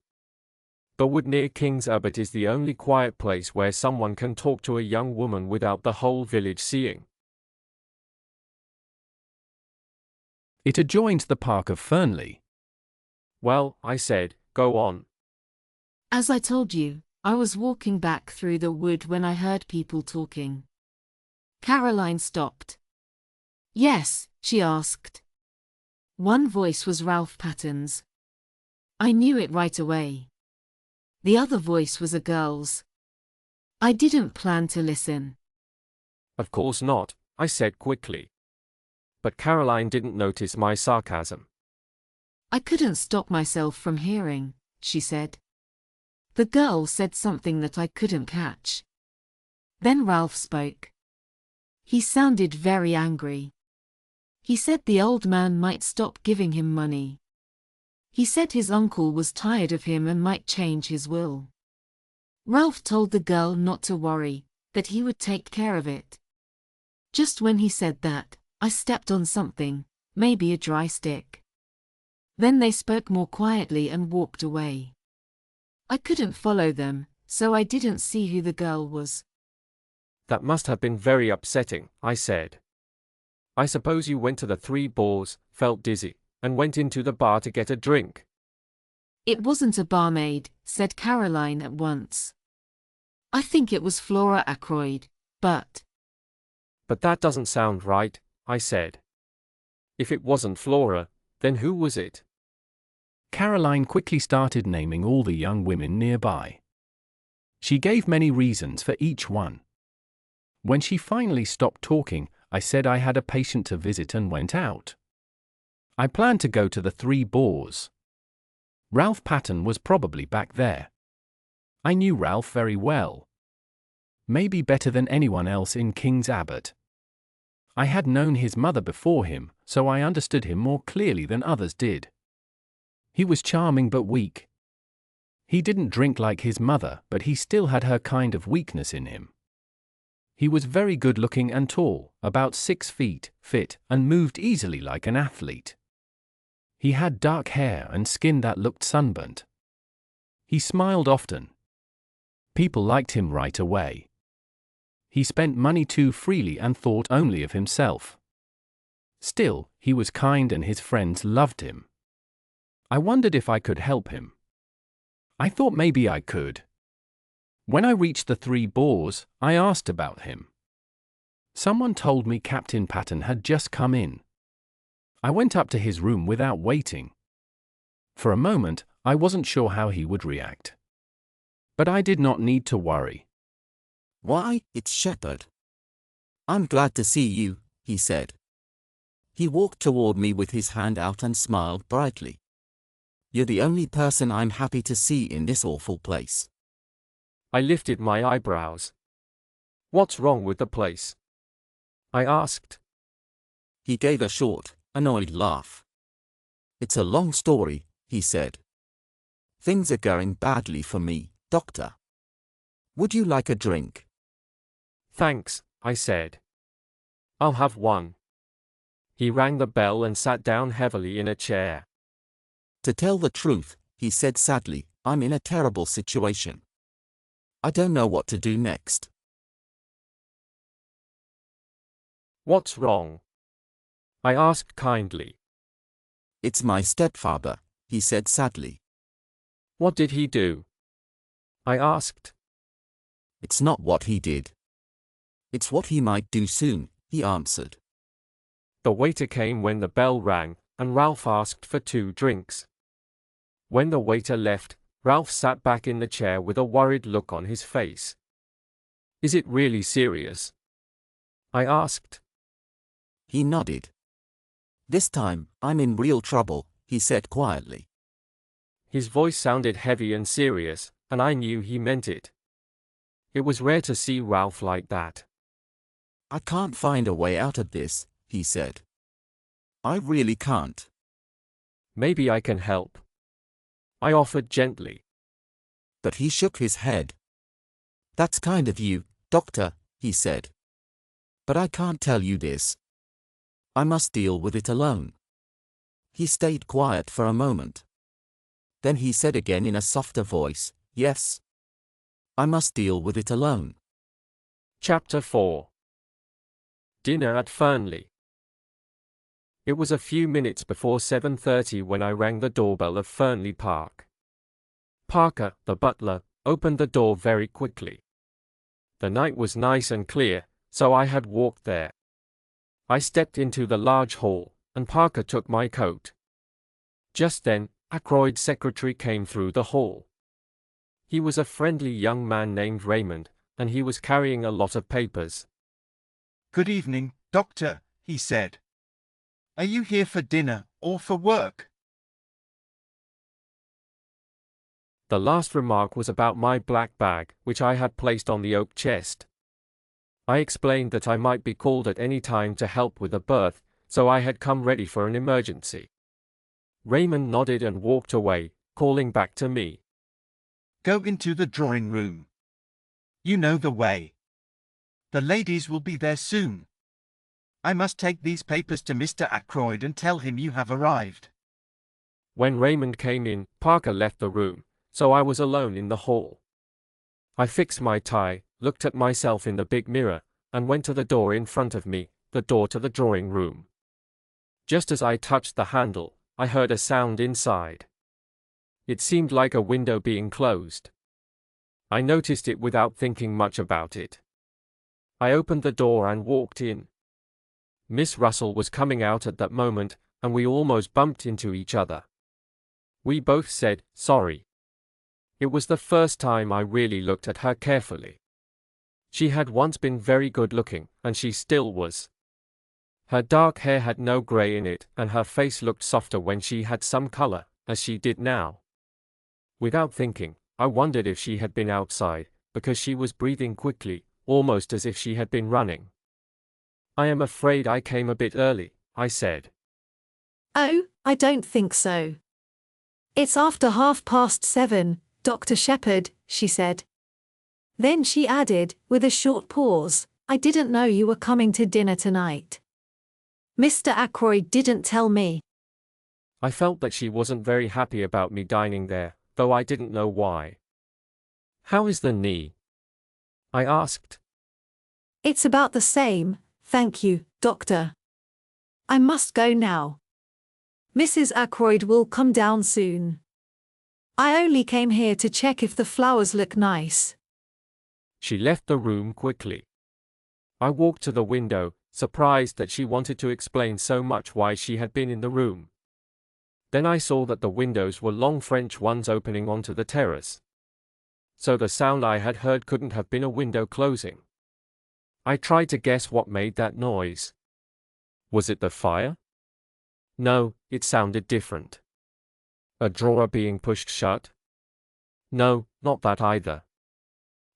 The wood near King's Abbot is the only quiet place where someone can talk to a young woman without the whole village seeing. It adjoins the park of Fernley. Well, I said, go on. As I told you, I was walking back through the wood when I heard people talking. Caroline stopped. Yes, she asked. One voice was Ralph Pattern's. I knew it right away. The other voice was a girl's. I didn't plan to listen. Of course not, I said quickly. But Caroline didn't notice my sarcasm. I couldn't stop myself from hearing, she said. The girl said something that I couldn't catch. Then Ralph spoke. He sounded very angry. He said the old man might stop giving him money. He said his uncle was tired of him and might change his will. Ralph told the girl not to worry, that he would take care of it. Just when he said that, I stepped on something, maybe a dry stick. Then they spoke more quietly and walked away. I couldn't follow them, so I didn't see who the girl was. That must have been very upsetting, I said. I suppose you went to the Three Boars, felt dizzy, and went into the bar to get a drink. It wasn't a barmaid, said Caroline at once. I think it was Flora Ackroyd, but that doesn't sound right, I said. If it wasn't Flora, then who was it? Caroline quickly started naming all the young women nearby. She gave many reasons for each one. When she finally stopped talking, I said I had a patient to visit and went out. I planned to go to the Three Boars. Ralph Patten was probably back there. I knew Ralph very well. Maybe better than anyone else in King's Abbot. I had known his mother before him, so I understood him more clearly than others did. He was charming but weak. He didn't drink like his mother, but he still had her kind of weakness in him. He was very good-looking and tall, about 6 feet, fit, and moved easily like an athlete. He had dark hair and skin that looked sunburnt. He smiled often. People liked him right away. He spent money too freely and thought only of himself. Still, he was kind and his friends loved him. I wondered if I could help him. I thought maybe I could. When I reached the Three Boars, I asked about him. Someone told me Captain Patten had just come in. I went up to his room without waiting. For a moment, I wasn't sure how he would react. But I did not need to worry. "Why, it's Shepherd. I'm glad to see you," he said. He walked toward me with his hand out and smiled brightly. "You're the only person I'm happy to see in this awful place." I lifted my eyebrows. "What's wrong with the place?" I asked. He gave a short, annoyed laugh. "It's a long story," he said. "Things are going badly for me, Doctor. Would you like a drink?" "Thanks," I said. "I'll have one." He rang the bell and sat down heavily in a chair. "To tell the truth," he said sadly, "I'm in a terrible situation. I don't know what to do next." "What's wrong?" I asked kindly. "It's my stepfather," he said sadly. "What did he do?" I asked. "It's not what he did. It's what he might do soon," he answered. The waiter came when the bell rang, and Ralph asked for 2 drinks. When the waiter left, Ralph sat back in the chair with a worried look on his face. "Is it really serious?" I asked. He nodded. "This time, I'm in real trouble," he said quietly. His voice sounded heavy and serious, and I knew he meant it. It was rare to see Ralph like that. "I can't find a way out of this," he said. "I really can't." "Maybe I can help," I offered gently. But he shook his head. "That's kind of you, Doctor," he said. "But I can't tell you this. I must deal with it alone." He stayed quiet for a moment. Then he said again in a softer voice, "Yes. I must deal with it alone." Chapter 4. Dinner at Fernley. It was a few minutes before 7:30 when I rang the doorbell of Fernley Park. Parker, the butler, opened the door very quickly. The night was nice and clear, so I had walked there. I stepped into the large hall, and Parker took my coat. Just then, Ackroyd's secretary came through the hall. He was a friendly young man named Raymond, and he was carrying a lot of papers. "Good evening, Doctor," he said. "Are you here for dinner or for work?" The last remark was about my black bag, which I had placed on the oak chest. I explained that I might be called at any time to help with a birth, so I had come ready for an emergency. Raymond nodded and walked away, calling back to me. "Go into the drawing room. You know the way. The ladies will be there soon. I must take these papers to Mr. Ackroyd and tell him you have arrived." When Raymond came in, Parker left the room, so I was alone in the hall. I fixed my tie, looked at myself in the big mirror, and went to the door in front of me, the door to the drawing room. Just as I touched the handle, I heard a sound inside. It seemed like a window being closed. I noticed it without thinking much about it. I opened the door and walked in. Miss Russell was coming out at that moment, and we almost bumped into each other. We both said, "Sorry." It was the first time I really looked at her carefully. She had once been very good looking, and she still was. Her dark hair had no grey in it, and her face looked softer when she had some color, as she did now. Without thinking, I wondered if she had been outside, because she was breathing quickly, almost as if she had been running. "I am afraid I came a bit early," I said. Oh, I don't think so. It's after 7:30, Dr. Shepherd, she said. Then she added, with a short pause, "I didn't know you were coming to dinner tonight. Mr. Ackroyd didn't tell me." I felt that she wasn't very happy about me dining there, though I didn't know why. "How is the knee?" I asked. "It's about the same, thank you, doctor. I must go now. Mrs. Ackroyd will come down soon. I only came here to check if the flowers look nice." She left the room quickly. I walked to the window, surprised that she wanted to explain so much why she had been in the room. Then I saw that the windows were long French ones opening onto the terrace. So the sound I had heard couldn't have been a window closing. I tried to guess what made that noise. Was it the fire? No, it sounded different. A drawer being pushed shut? No, not that either.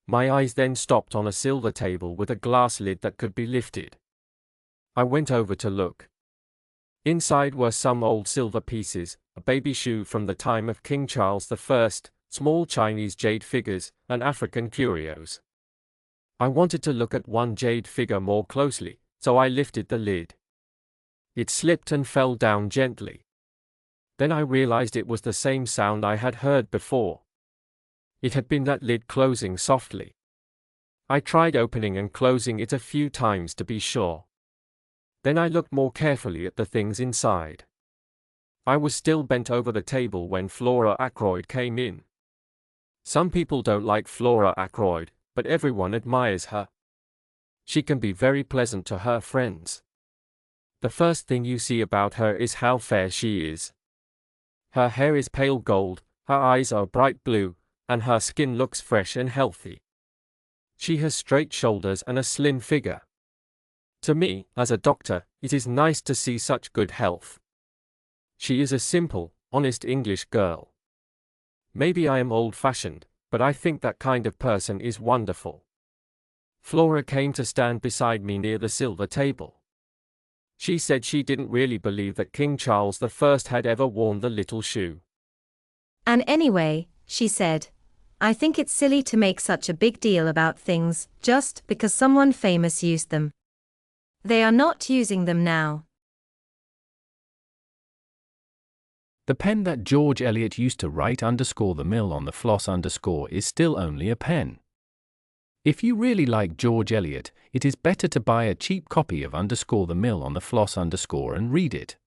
My eyes then stopped on a silver table with a glass lid that could be lifted. I went over to look. Inside were some old silver pieces, a baby shoe from the time of King Charles I, small Chinese jade figures, and African curios. I wanted to look at one jade figure more closely, so I lifted the lid. It slipped and fell down gently. Then I realized it was the same sound I had heard before. It had been that lid closing softly. I tried opening and closing it a few times to be sure. Then I looked more carefully at the things inside. I was still bent over the table when Flora Ackroyd came in. Some people don't like Flora Ackroyd, but everyone admires her. She can be very pleasant to her friends. The first thing you see about her is how fair she is. Her hair is pale gold, her eyes are bright blue, and her skin looks fresh and healthy. She has straight shoulders and a slim figure. To me, as a doctor, it is nice to see such good health. She is a simple, honest English girl. Maybe I am old-fashioned, but I think that kind of person is wonderful. Flora came to stand beside me near the silver table. She said she didn't really believe that King Charles I had ever worn the little shoe. "And anyway," she said, "I think it's silly to make such a big deal about things just because someone famous used them. They are not using them now." The pen that George Eliot used to write _the mill on the floss _ is still only a pen. If you really like George Eliot, it is better to buy a cheap copy of _the mill on the floss _ and read it.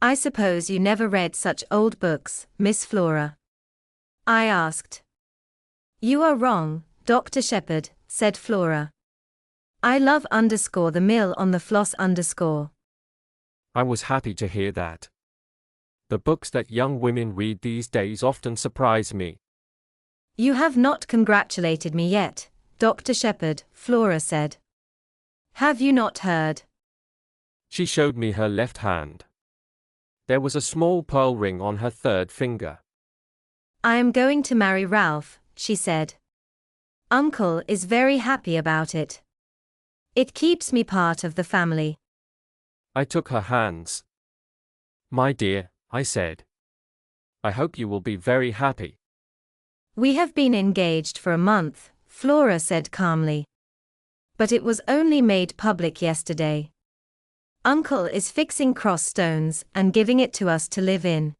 "I suppose you never read such old books, Miss Flora?" I asked. "You are wrong, Dr. Shepherd," said Flora. "I love _the mill on the floss _ I was happy to hear that. The books that young women read these days often surprise me. "You have not congratulated me yet, Dr. Shepherd," Flora said. "Have you not heard?" She showed me her left hand. There was a small pearl ring on her third finger. "I am going to marry Ralph," she said. "Uncle is very happy about it. It keeps me part of the family." I took her hands. "My dear," I said, "I hope you will be very happy." "We have been engaged for a month," Flora said calmly. "But it was only made public yesterday. Uncle is fixing cross stones and giving it to us to live in.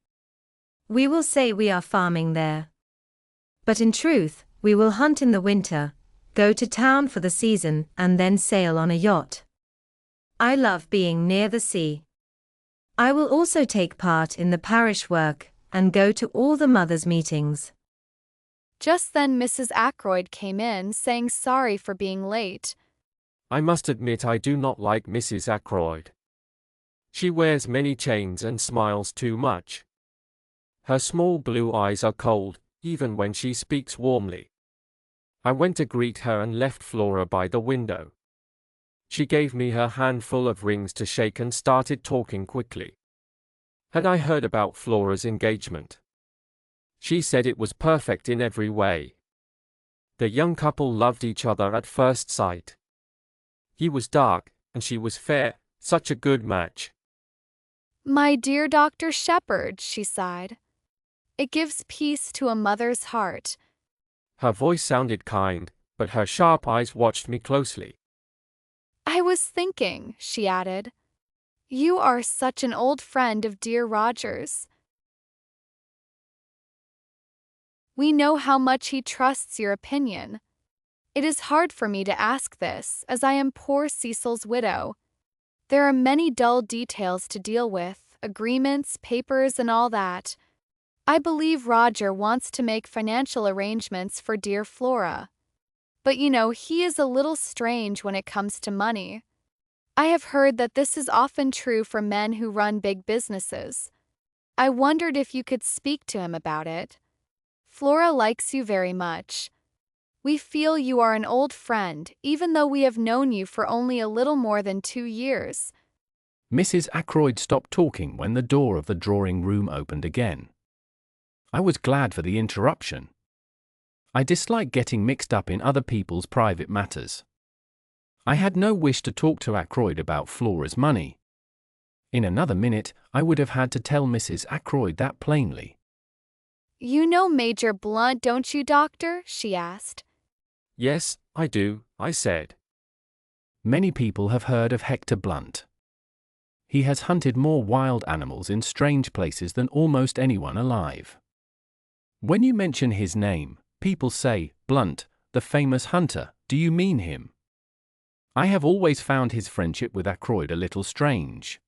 We will say we are farming there. But in truth, we will hunt in the winter, go to town for the season, and then sail on a yacht. I love being near the sea. I will also take part in the parish work and go to all the mothers' meetings. Just then Mrs. Ackroyd came in, saying sorry for being late. I must admit I do not like Mrs. Ackroyd. She wears many chains and smiles too much. Her small blue eyes are cold, even when she speaks warmly. I went to greet her and left Flora by the window. She gave me her handful of rings to shake and started talking quickly. Had I heard about Flora's engagement? She said it was perfect in every way. The young couple loved each other at first sight. He was dark, and she was fair, such a good match. My dear Dr. Shepherd, she sighed. It gives peace to a mother's heart. Her voice sounded kind, but her sharp eyes watched me closely. I was thinking, she added. You are such an old friend of dear Roger's. We know how much he trusts your opinion. It is hard for me to ask this, as I am poor Cecil's widow. There are many dull details to deal with, agreements, papers, and all that. I believe Roger wants to make financial arrangements for dear Flora. But you know, he is a little strange when it comes to money. I have heard that this is often true for men who run big businesses. I wondered if you could speak to him about it. Flora likes you very much. We feel you are an old friend, even though we have known you for only a little more than 2 years. Mrs. Ackroyd stopped talking when the door of the drawing room opened again. I was glad for the interruption. I dislike getting mixed up in other people's private matters. I had no wish to talk to Ackroyd about Flora's money. In another minute, I would have had to tell Mrs. Ackroyd that plainly. You know Major Blunt, don't you, Doctor? She asked. Yes, I do, I said. Many people have heard of Hector Blunt. He has hunted more wild animals in strange places than almost anyone alive. When you mention his name, people say, Blunt, the famous hunter, do you mean him? I have always found his friendship with Ackroyd a little strange.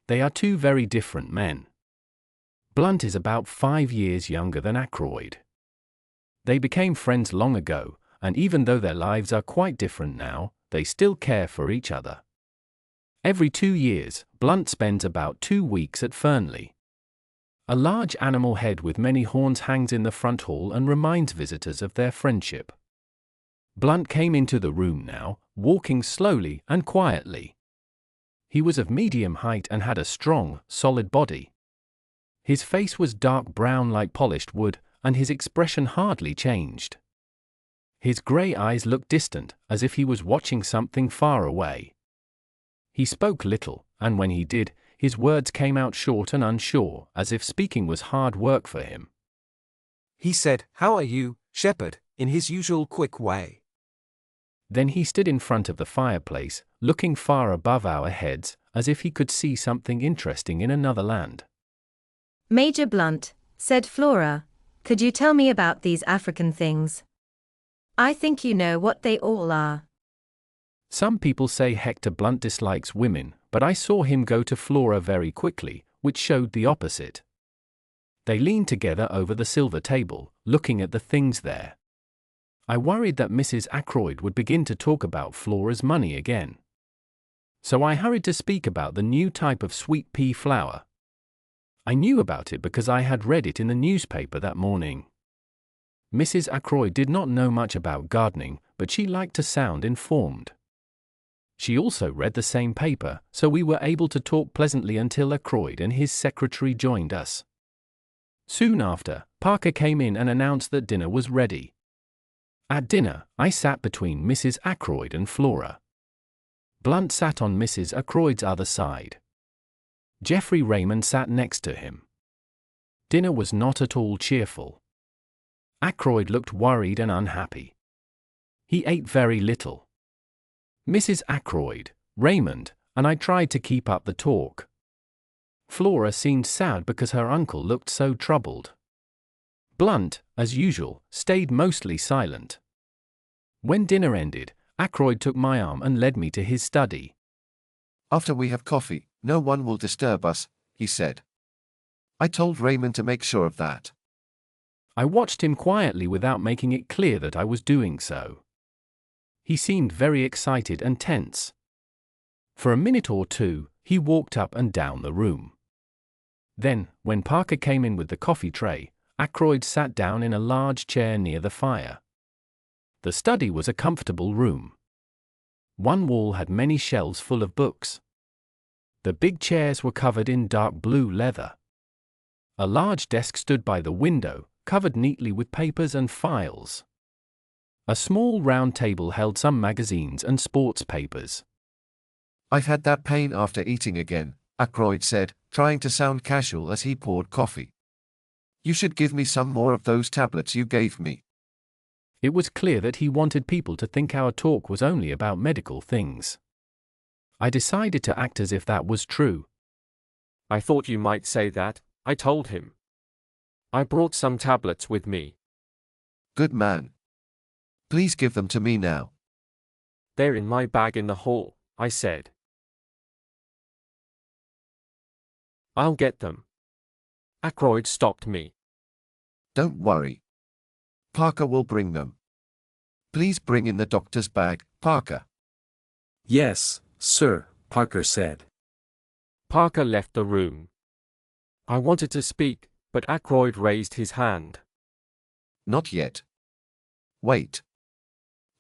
They are two very different men. Blunt is about 5 years younger than Ackroyd. They became friends long ago, and even though their lives are quite different now, they still care for each other. Every 2 years, Blunt spends about 2 weeks at Fernley. A large animal head with many horns hangs in the front hall and reminds visitors of their friendship. Blunt came into the room now, walking slowly and quietly. He was of medium height and had a strong, solid body. His face was dark brown like polished wood, and his expression hardly changed. His grey eyes looked distant, as if he was watching something far away. He spoke little, and when he did, his words came out short and unsure, as if speaking was hard work for him. He said, "How are you, Shepherd?" in his usual quick way. Then he stood in front of the fireplace, looking far above our heads, as if he could see something interesting in another land. Major Blunt, said Flora, could you tell me about these African things? I think you know what they all are. Some people say Hector Blunt dislikes women, but I saw him go to Flora very quickly, which showed the opposite. They leaned together over the silver table, looking at the things there. I worried that Mrs. Ackroyd would begin to talk about Flora's money again. So I hurried to speak about the new type of sweet pea flower. I knew about it because I had read it in the newspaper that morning. Mrs. Ackroyd did not know much about gardening, but she liked to sound informed. She also read the same paper, so we were able to talk pleasantly until Ackroyd and his secretary joined us. Soon after, Parker came in and announced that dinner was ready. At dinner, I sat between Mrs. Ackroyd and Flora. Blunt sat on Mrs. Ackroyd's other side. Geoffrey Raymond sat next to him. Dinner was not at all cheerful. Ackroyd looked worried and unhappy. He ate very little. Mrs. Ackroyd, Raymond, and I tried to keep up the talk. Flora seemed sad because her uncle looked so troubled. Blunt, as usual, stayed mostly silent. When dinner ended, Ackroyd took my arm and led me to his study. After we have coffee, no one will disturb us, he said. I told Raymond to make sure of that. I watched him quietly without making it clear that I was doing so. He seemed very excited and tense. For a minute or two, he walked up and down the room. Then, when Parker came in with the coffee tray, Ackroyd sat down in a large chair near the fire. The study was a comfortable room. One wall had many shelves full of books. The big chairs were covered in dark blue leather. A large desk stood by the window, covered neatly with papers and files. A small round table held some magazines and sports papers. I've had that pain after eating again, Ackroyd said, trying to sound casual as he poured coffee. You should give me some more of those tablets you gave me. It was clear that he wanted people to think our talk was only about medical things. I decided to act as if that was true. I thought you might say that, I told him. I brought some tablets with me. Good man. Please give them to me now. They're in my bag in the hall, I said. I'll get them. Ackroyd stopped me. Don't worry. Parker will bring them. Please bring in the doctor's bag, Parker. Yes, sir, Parker said. Parker left the room. I wanted to speak, but Ackroyd raised his hand. Not yet. Wait.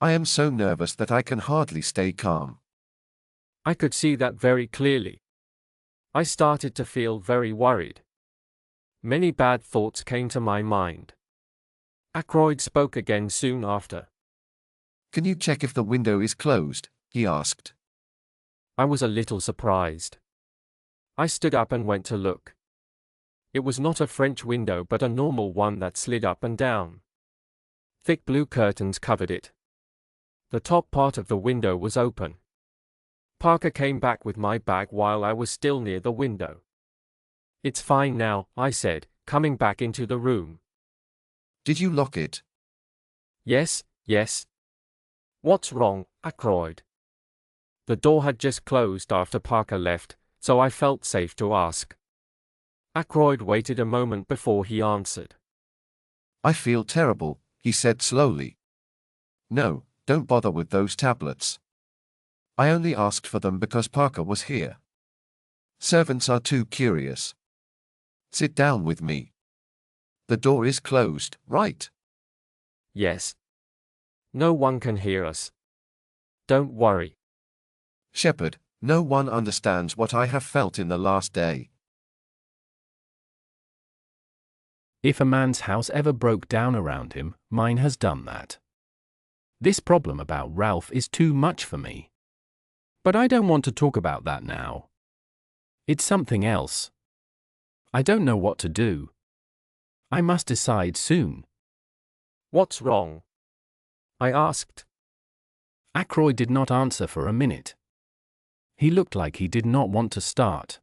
I am so nervous that I can hardly stay calm. I could see that very clearly. I started to feel very worried. Many bad thoughts came to my mind. Ackroyd spoke again soon after. Can you check if the window is closed? He asked. I was a little surprised. I stood up and went to look. It was not a French window but a normal one that slid up and down. Thick blue curtains covered it. The top part of the window was open. Parker came back with my bag while I was still near the window. It's fine now, I said, coming back into the room. Did you lock it? Yes. What's wrong, Ackroyd? The door had just closed after Parker left, so I felt safe to ask. Ackroyd waited a moment before he answered. I feel terrible, he said slowly. No, don't bother with those tablets. I only asked for them because Parker was here. Servants are too curious. Sit down with me. The door is closed, right? Yes. No one can hear us. Don't worry. Shepard, no one understands what I have felt in the last day. If a man's house ever broke down around him, mine has done that. This problem about Ralph is too much for me. But I don't want to talk about that now. It's something else. I don't know what to do. I must decide soon. What's wrong? I asked. Ackroyd did not answer for a minute. He looked like he did not want to start.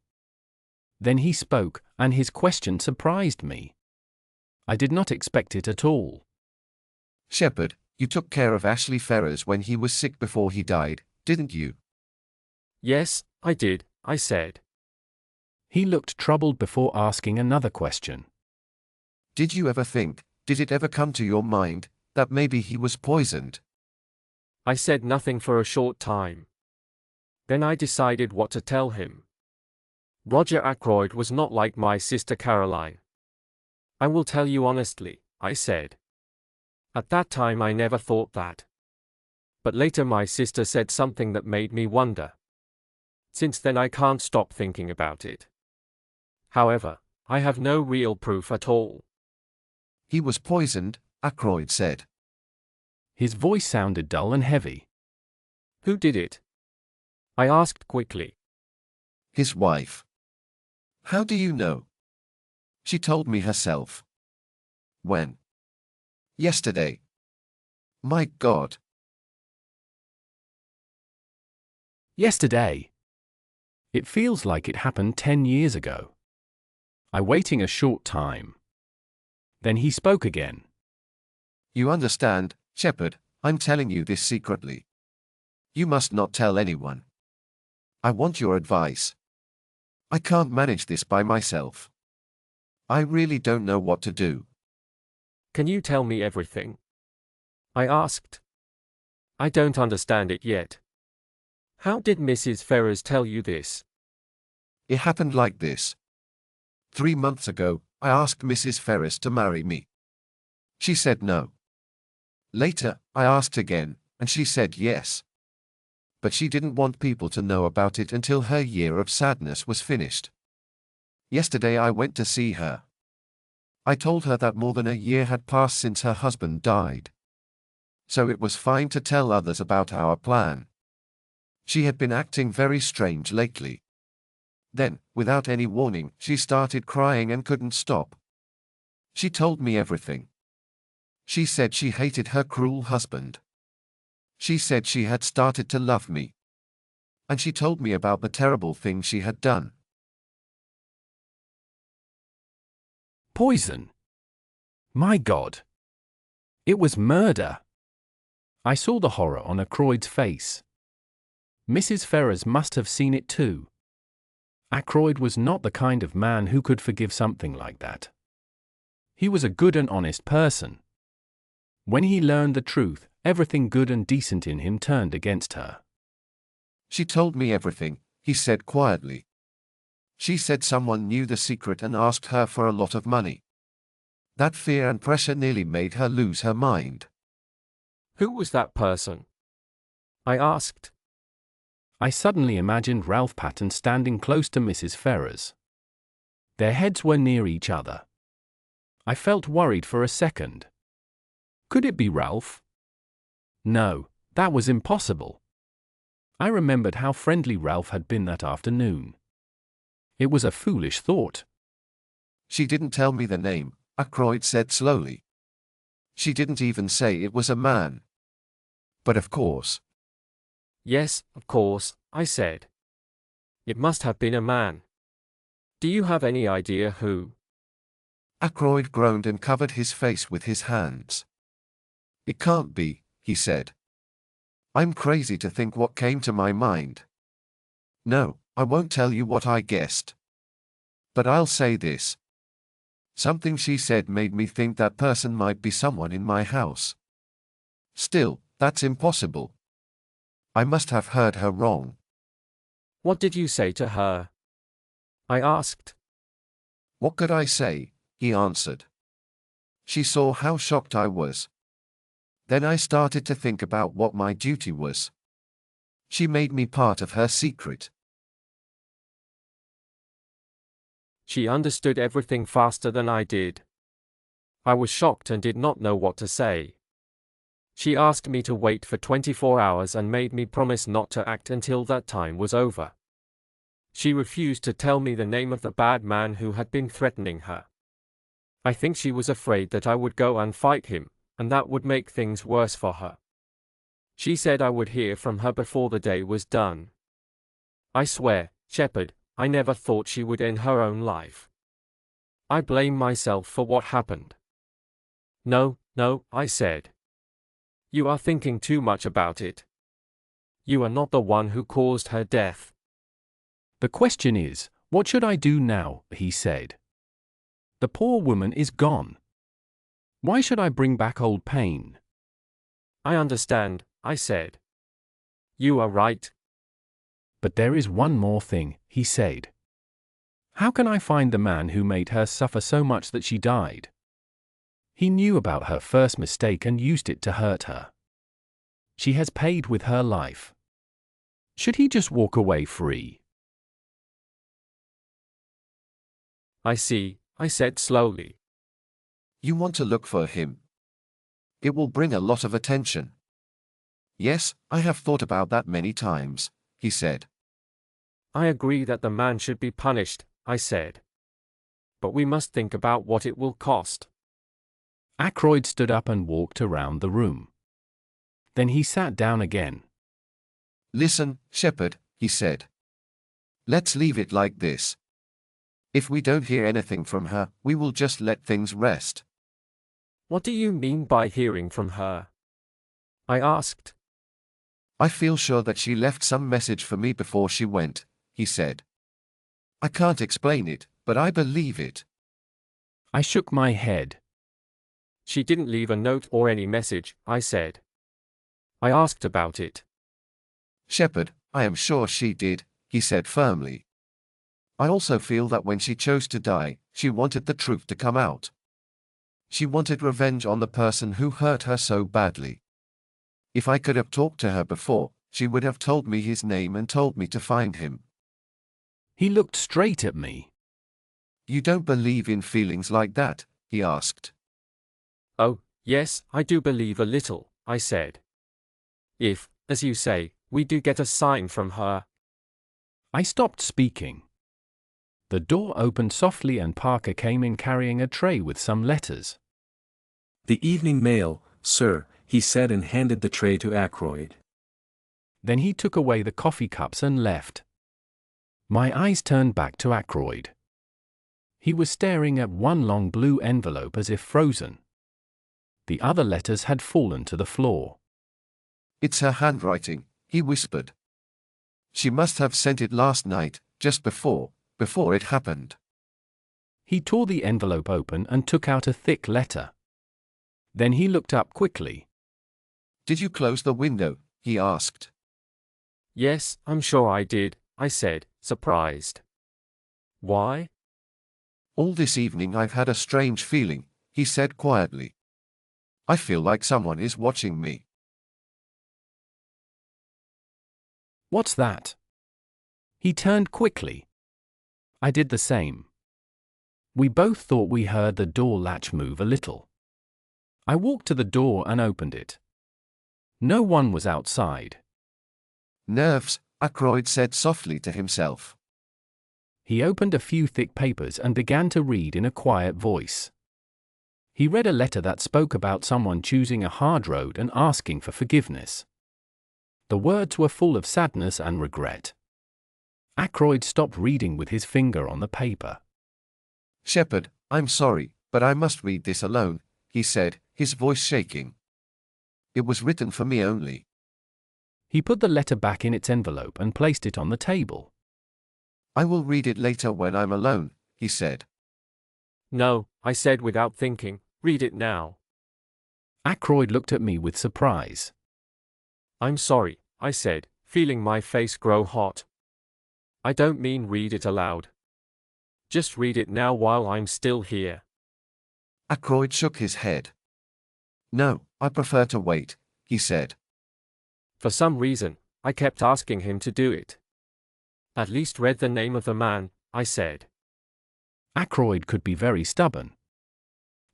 Then he spoke, and his question surprised me. I did not expect it at all. Shepard, you took care of Ashley Ferrers when he was sick before he died, didn't you? Yes, I did, I said. He looked troubled before asking another question. Did you ever think, did it ever come to your mind, that maybe he was poisoned? I said nothing for a short time. Then I decided what to tell him. Roger Ackroyd was not like my sister Caroline. I will tell you honestly, I said. At that time I never thought that. But later my sister said something that made me wonder. Since then I can't stop thinking about it. However, I have no real proof at all. He was poisoned, Ackroyd said. His voice sounded dull and heavy. Who did it? I asked quickly. His wife. How do you know? She told me herself. When? Yesterday. My God. Yesterday. It feels like it happened 10 years ago. I waiting a short time. Then he spoke again. You understand, Shepard, I'm telling you this secretly. You must not tell anyone. I want your advice. I can't manage this by myself. I really don't know what to do. Can you tell me everything? I asked. I don't understand it yet. How did Mrs. Ferrars tell you this? It happened like this. 3 months ago, I asked Mrs. Ferrars to marry me. She said no. Later, I asked again, and she said yes. But she didn't want people to know about it until her year of sadness was finished. Yesterday I went to see her. I told her that more than a year had passed since her husband died. So it was fine to tell others about our plan. She had been acting very strange lately. Then, without any warning, she started crying and couldn't stop. She told me everything. She said she hated her cruel husband. She said she had started to love me. And she told me about the terrible thing she had done. Poison. My God. It was murder. I saw the horror on Ackroyd's face. Mrs. Ferrars must have seen it too. Ackroyd was not the kind of man who could forgive something like that. He was a good and honest person. When he learned the truth, everything good and decent in him turned against her. She told me everything, he said quietly. She said someone knew the secret and asked her for a lot of money. That fear and pressure nearly made her lose her mind. Who was that person? I asked. I suddenly imagined Ralph Patten standing close to Mrs. Ferrars. Their heads were near each other. I felt worried for a second. Could it be Ralph? No, that was impossible. I remembered how friendly Ralph had been that afternoon. It was a foolish thought. She didn't tell me the name, Ackroyd said slowly. She didn't even say it was a man. But of course. Yes, of course, I said. It must have been a man. Do you have any idea who? Ackroyd groaned and covered his face with his hands. It can't be, he said. I'm crazy to think what came to my mind. No, I won't tell you what I guessed. But I'll say this. Something she said made me think that person might be someone in my house. Still, that's impossible. I must have heard her wrong. What did you say to her? I asked. What could I say? He answered. She saw how shocked I was. Then I started to think about what my duty was. She made me part of her secret. She understood everything faster than I did. I was shocked and did not know what to say. She asked me to wait for 24 hours and made me promise not to act until that time was over. She refused to tell me the name of the bad man who had been threatening her. I think she was afraid that I would go and fight him, and that would make things worse for her. She said I would hear from her before the day was done. I swear, Shepherd, I never thought she would end her own life. I blame myself for what happened. No, I said. You are thinking too much about it. You are not the one who caused her death. The question is, what should I do now? He said. The poor woman is gone. Why should I bring back old pain? I understand, I said. You are right. But there is one more thing, he said. How can I find the man who made her suffer so much that she died? He knew about her first mistake and used it to hurt her. She has paid with her life. Should he just walk away free? I see, I said slowly. You want to look for him. It will bring a lot of attention. Yes, I have thought about that many times, he said. I agree that the man should be punished, I said. But we must think about what it will cost. Ackroyd stood up and walked around the room. Then he sat down again. Listen, Shepherd, he said. Let's leave it like this. If we don't hear anything from her, we will just let things rest. What do you mean by hearing from her? I asked. I feel sure that she left some message for me before she went, he said. I can't explain it, but I believe it. I shook my head. She didn't leave a note or any message, I said. I asked about it. Shepherd, I am sure she did, he said firmly. I also feel that when she chose to die, she wanted the truth to come out. She wanted revenge on the person who hurt her so badly. If I could have talked to her before, she would have told me his name and told me to find him. He looked straight at me. You don't believe in feelings like that? He asked. Oh, yes, I do believe a little, I said. If, as you say, we do get a sign from her. I stopped speaking. The door opened softly and Parker came in carrying a tray with some letters. The evening mail, sir, he said and handed the tray to Ackroyd. Then he took away the coffee cups and left. My eyes turned back to Ackroyd. He was staring at one long blue envelope as if frozen. The other letters had fallen to the floor. It's her handwriting, he whispered. She must have sent it last night, just before it happened. He tore the envelope open and took out a thick letter. Then he looked up quickly. Did you close the window? He asked. Yes, I'm sure I did, I said, surprised. Why? All this evening I've had a strange feeling, he said quietly. I feel like someone is watching me. What's that? He turned quickly. I did the same. We both thought we heard the door latch move a little. I walked to the door and opened it. No one was outside. Nerves, Ackroyd said softly to himself. He opened a few thick papers and began to read in a quiet voice. He read a letter that spoke about someone choosing a hard road and asking for forgiveness. The words were full of sadness and regret. Ackroyd stopped reading with his finger on the paper. Shepherd, I'm sorry, but I must read this alone, he said, his voice shaking. It was written for me only. He put the letter back in its envelope and placed it on the table. I will read it later when I'm alone, he said. No, I said without thinking, read it now. Ackroyd looked at me with surprise. I'm sorry, I said, feeling my face grow hot. I don't mean read it aloud. Just read it now while I'm still here. Ackroyd shook his head. No, I prefer to wait, he said. For some reason, I kept asking him to do it. At least read the name of the man, I said. Ackroyd could be very stubborn.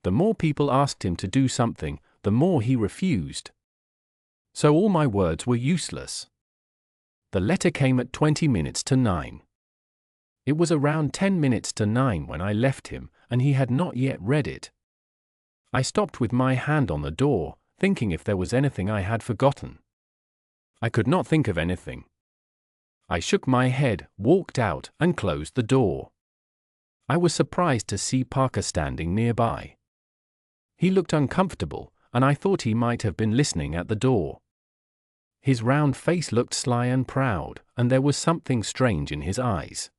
The more people asked him to do something, the more he refused. So all my words were useless. The letter came at 20 minutes to 9. It was around 10 minutes to 9 when I left him, and he had not yet read it. I stopped with my hand on the door, thinking if there was anything I had forgotten. I could not think of anything. I shook my head, walked out, and closed the door. I was surprised to see Parker standing nearby. He looked uncomfortable, and I thought he might have been listening at the door. His round face looked sly and proud, and there was something strange in his eyes.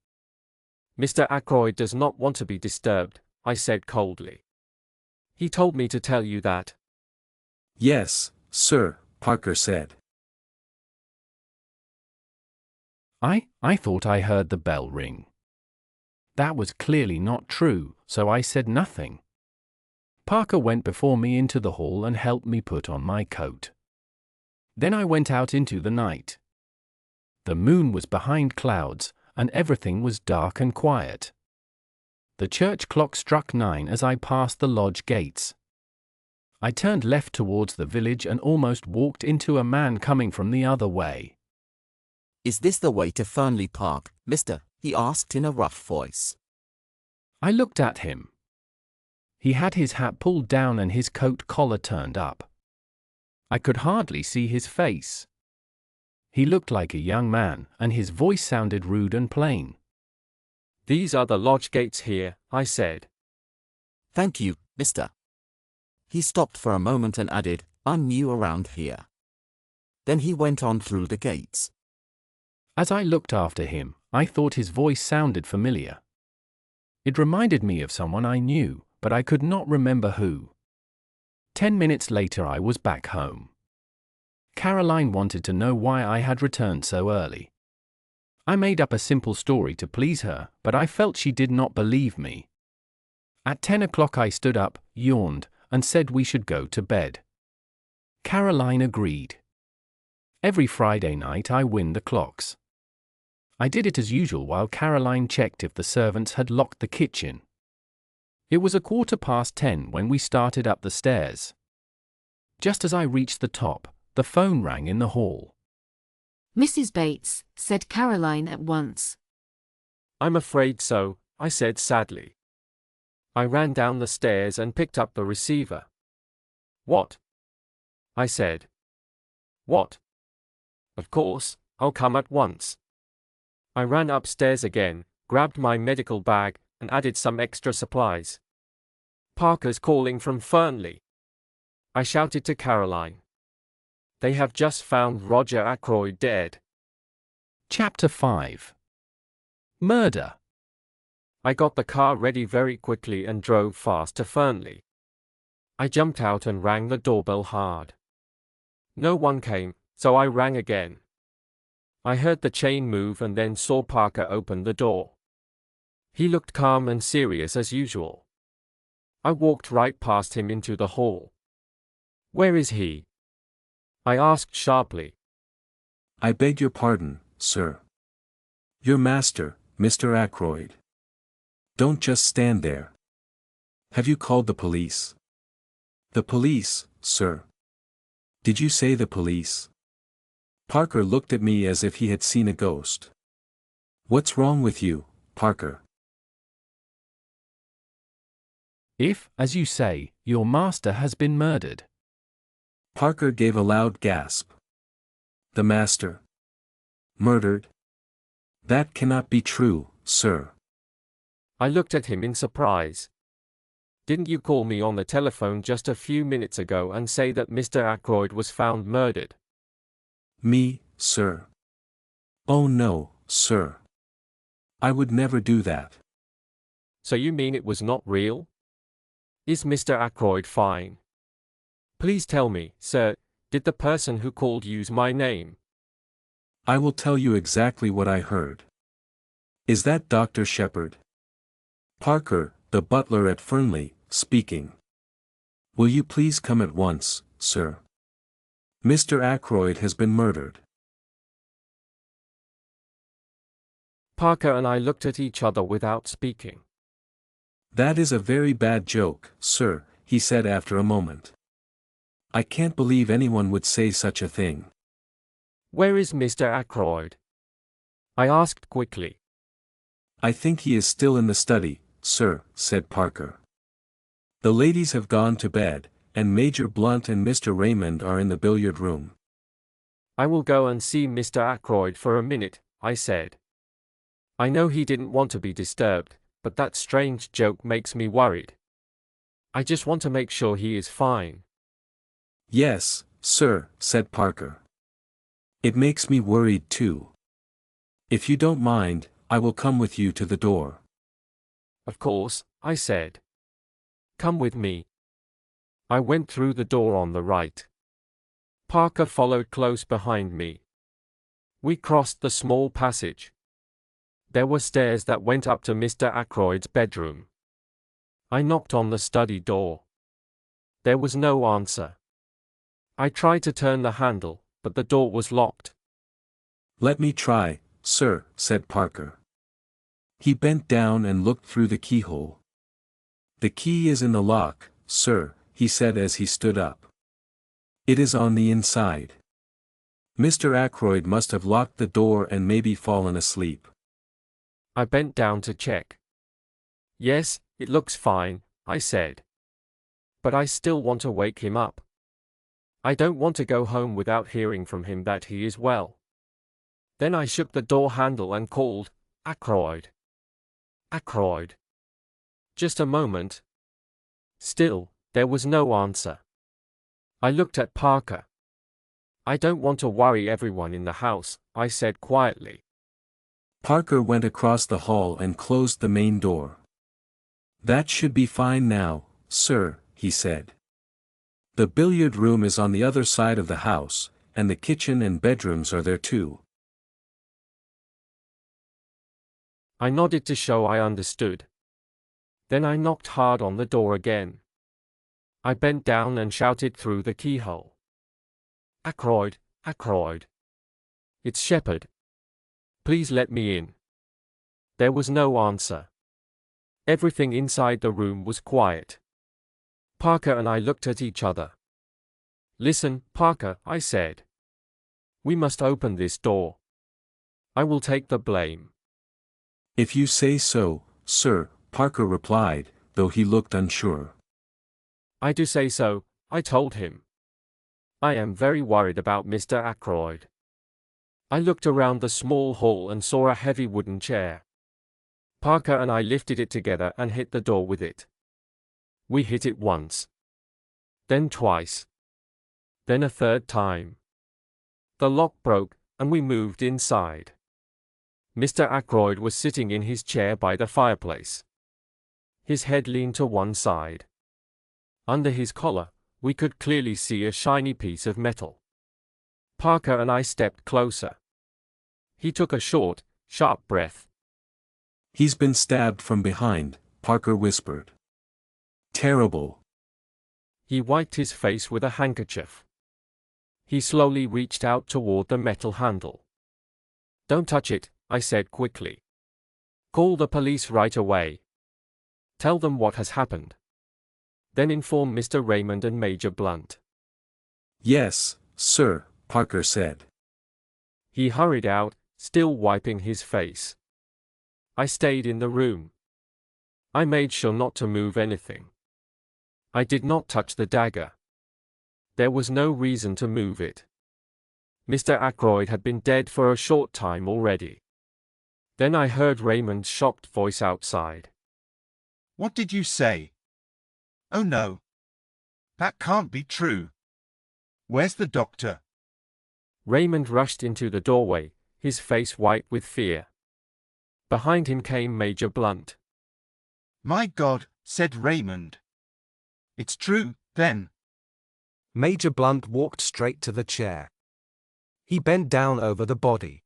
Mr. Ackroyd does not want to be disturbed, I said coldly. He told me to tell you that. Yes, sir, Parker said. I thought I heard the bell ring. That was clearly not true, so I said nothing. Parker went before me into the hall and helped me put on my coat. Then I went out into the night. The moon was behind clouds, and everything was dark and quiet. The church clock struck 9 as I passed the lodge gates. I turned left towards the village and almost walked into a man coming from the other way. Is this the way to Fernley Park, mister? He asked in a rough voice. I looked at him. He had his hat pulled down and his coat collar turned up. I could hardly see his face. He looked like a young man, and his voice sounded rude and plain. These are the lodge gates here, I said. Thank you, mister. He stopped for a moment and added, I'm new around here. Then he went on through the gates. As I looked after him, I thought his voice sounded familiar. It reminded me of someone I knew, but I could not remember who. 10 minutes later I was back home. Caroline wanted to know why I had returned so early. I made up a simple story to please her, but I felt she did not believe me. At 10 o'clock I stood up, yawned, and said we should go to bed. Caroline agreed. Every Friday night I wind the clocks. I did it as usual while Caroline checked if the servants had locked the kitchen. It was 10:15 when we started up the stairs. Just as I reached the top, the phone rang in the hall. Mrs. Bates, said Caroline at once. I'm afraid so, I said sadly. I ran down the stairs and picked up the receiver. What? I said. What? Of course, I'll come at once. I ran upstairs again, grabbed my medical bag, and added some extra supplies. Parker's calling from Fernley. I shouted to Caroline. They have just found Roger Ackroyd dead. Chapter 5. Murder. I got the car ready very quickly and drove fast to Fernley. I jumped out and rang the doorbell hard. No one came, so I rang again. I heard the chain move and then saw Parker open the door. He looked calm and serious as usual. I walked right past him into the hall. Where is he? I asked sharply. I beg your pardon, sir. Your master, Mr. Ackroyd. Don't just stand there. Have you called the police? The police, sir. Did you say the police? Parker looked at me as if he had seen a ghost. What's wrong with you, Parker? If, as you say, your master has been murdered. Parker gave a loud gasp. The master? Murdered? That cannot be true, sir. I looked at him in surprise. Didn't you call me on the telephone just a few minutes ago and say that Mr. Ackroyd was found murdered? Me, sir? Oh no, sir. I would never do that. So you mean it was not real? Is Mr. Ackroyd fine? Please tell me, sir, did the person who called use my name? I will tell you exactly what I heard. Is that Dr. Shepard? Parker, the butler at Fernley, speaking. Will you please come at once, sir? Mr. Ackroyd has been murdered. Parker and I looked at each other without speaking. That is a very bad joke, sir, he said after a moment. I can't believe anyone would say such a thing. Where is Mr. Ackroyd? I asked quickly. I think he is still in the study, sir, said Parker. The ladies have gone to bed, and Major Blunt and Mr. Raymond are in the billiard room. I will go and see Mr. Ackroyd for a minute, I said. I know he didn't want to be disturbed, but that strange joke makes me worried. I just want to make sure he is fine. Yes, sir, said Parker. It makes me worried too. If you don't mind, I will come with you to the door. Of course, I said. Come with me. I went through the door on the right. Parker followed close behind me. We crossed the small passage. There were stairs that went up to Mr. Ackroyd's bedroom. I knocked on the study door. There was no answer. I tried to turn the handle, but the door was locked. Let me try, sir, said Parker. He bent down and looked through the keyhole. The key is in the lock, sir, he said as he stood up. It is on the inside. Mr. Ackroyd must have locked the door and maybe fallen asleep. I bent down to check. Yes, it looks fine, I said. But I still want to wake him up. I don't want to go home without hearing from him that he is well. Then I shook the door handle and called, Ackroyd. Ackroyd. Just a moment. Still, there was no answer. I looked at Parker. I don't want to worry everyone in the house, I said quietly. Parker went across the hall and closed the main door. That should be fine now, sir, he said. The billiard room is on the other side of the house, and the kitchen and bedrooms are there too. I nodded to show I understood. Then I knocked hard on the door again. I bent down and shouted through the keyhole. Ackroyd, Ackroyd. It's Shepherd. Please let me in. There was no answer. Everything inside the room was quiet. Parker and I looked at each other. Listen, Parker, I said. We must open this door. I will take the blame. If you say so, sir, Parker replied, though he looked unsure. I do say so, I told him. I am very worried about Mr. Ackroyd. I looked around the small hall and saw a heavy wooden chair. Parker and I lifted it together and hit the door with it. We hit it once. Then twice. Then a third time. The lock broke, and we moved inside. Mr. Ackroyd was sitting in his chair by the fireplace. His head leaned to one side. Under his collar, we could clearly see a shiny piece of metal. Parker and I stepped closer. He took a short, sharp breath. He's been stabbed from behind, Parker whispered. Terrible. He wiped his face with a handkerchief. He slowly reached out toward the metal handle. Don't touch it, I said quickly. Call the police right away. Tell them what has happened. Then inform Mr. Raymond and Major Blunt. Yes, sir, Parker said. He hurried out, still wiping his face. I stayed in the room. I made sure not to move anything. I did not touch the dagger. There was no reason to move it. Mr. Ackroyd had been dead for a short time already. Then I heard Raymond's shocked voice outside. What did you say? Oh no. That can't be true. Where's the doctor? Raymond rushed into the doorway, his face white with fear. Behind him came Major Blunt. My God, said Raymond. It's true, then. Major Blunt walked straight to the chair. He bent down over the body.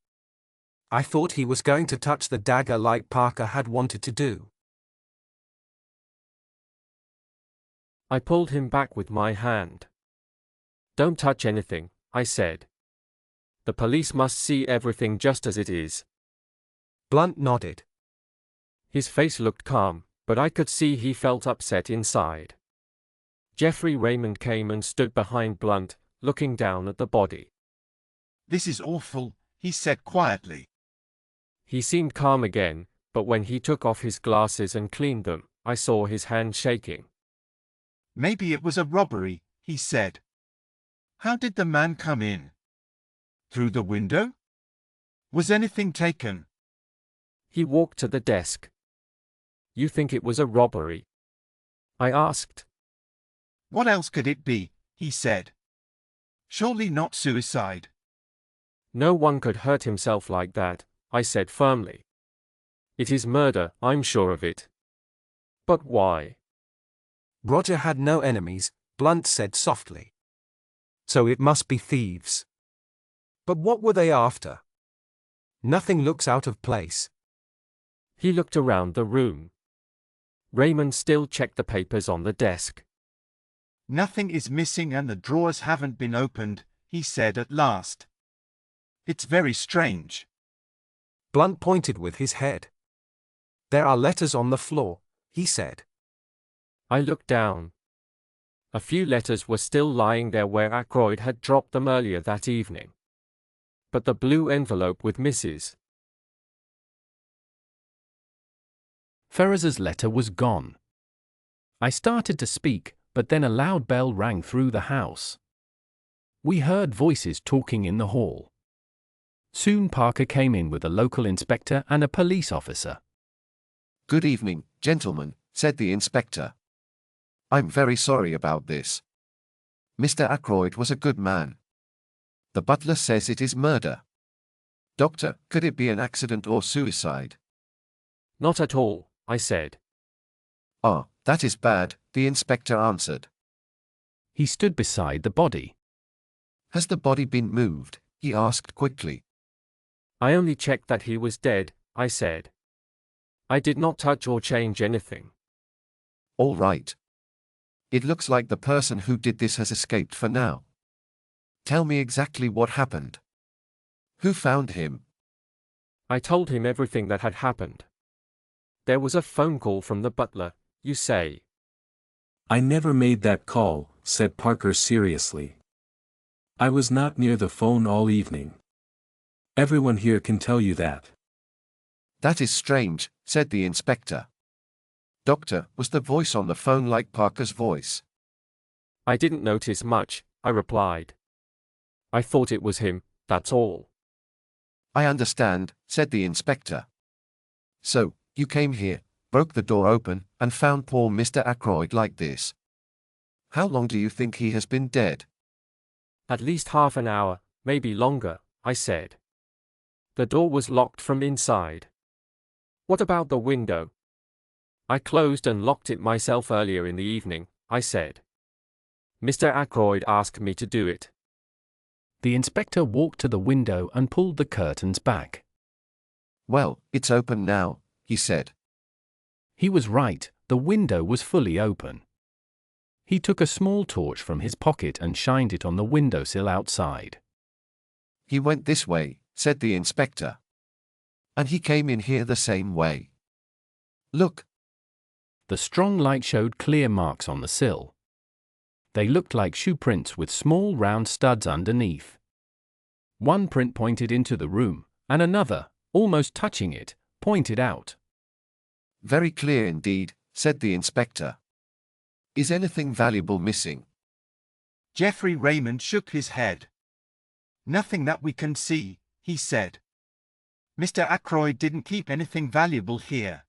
I thought he was going to touch the dagger like Parker had wanted to do. I pulled him back with my hand. Don't touch anything, I said. The police must see everything just as it is. Blunt nodded. His face looked calm, but I could see he felt upset inside. Geoffrey Raymond came and stood behind Blunt, looking down at the body. This is awful, he said quietly. He seemed calm again, but when he took off his glasses and cleaned them, I saw his hand shaking. Maybe it was a robbery, he said. How did the man come in? Through the window? Was anything taken? He walked to the desk. You think it was a robbery? I asked. What else could it be? He said. Surely not suicide. No one could hurt himself like that, I said firmly. It is murder, I'm sure of it. But why? Roger had no enemies, Blunt said softly. So it must be thieves. But what were they after? Nothing looks out of place. He looked around the room. Raymond still checked the papers on the desk. Nothing is missing and the drawers haven't been opened, he said at last. It's very strange. Blunt pointed with his head. There are letters on the floor, he said. I looked down. A few letters were still lying there where Ackroyd had dropped them earlier that evening. But the blue envelope with Mrs. Ferrers's letter was gone. I started to speak, but then a loud bell rang through the house. We heard voices talking in the hall. Soon Parker came in with a local inspector and a police officer. Good evening, gentlemen, said the inspector. I'm very sorry about this. Mr. Ackroyd was a good man. The butler says it is murder. Doctor, could it be an accident or suicide? Not at all, I said. Ah, that is bad, the inspector answered. He stood beside the body. Has the body been moved? He asked quickly. I only checked that he was dead, I said. I did not touch or change anything. All right. It looks like the person who did this has escaped for now. Tell me exactly what happened. Who found him? I told him everything that had happened. There was a phone call from the butler, you say. I never made that call, said Parker seriously. I was not near the phone all evening. Everyone here can tell you that. That is strange, said the inspector. Doctor, was the voice on the phone like Parker's voice? I didn't notice much, I replied. I thought it was him, that's all. I understand, said the inspector. So, you came here, broke the door open, and found poor Mr. Ackroyd like this. How long do you think he has been dead? At least half an hour, maybe longer, I said. The door was locked from inside. What about the window? I closed and locked it myself earlier in the evening, I said. Mr. Ackroyd asked me to do it. The inspector walked to the window and pulled the curtains back. Well, it's open now, he said. He was right, the window was fully open. He took a small torch from his pocket and shined it on the windowsill outside. He went this way, said the inspector. And he came in here the same way. Look. The strong light showed clear marks on the sill. They looked like shoe prints with small round studs underneath. One print pointed into the room, and another, almost touching it, pointed out. Very clear indeed, said the inspector. Is anything valuable missing? Geoffrey Raymond shook his head. Nothing that we can see, he said. Mr. Ackroyd didn't keep anything valuable here.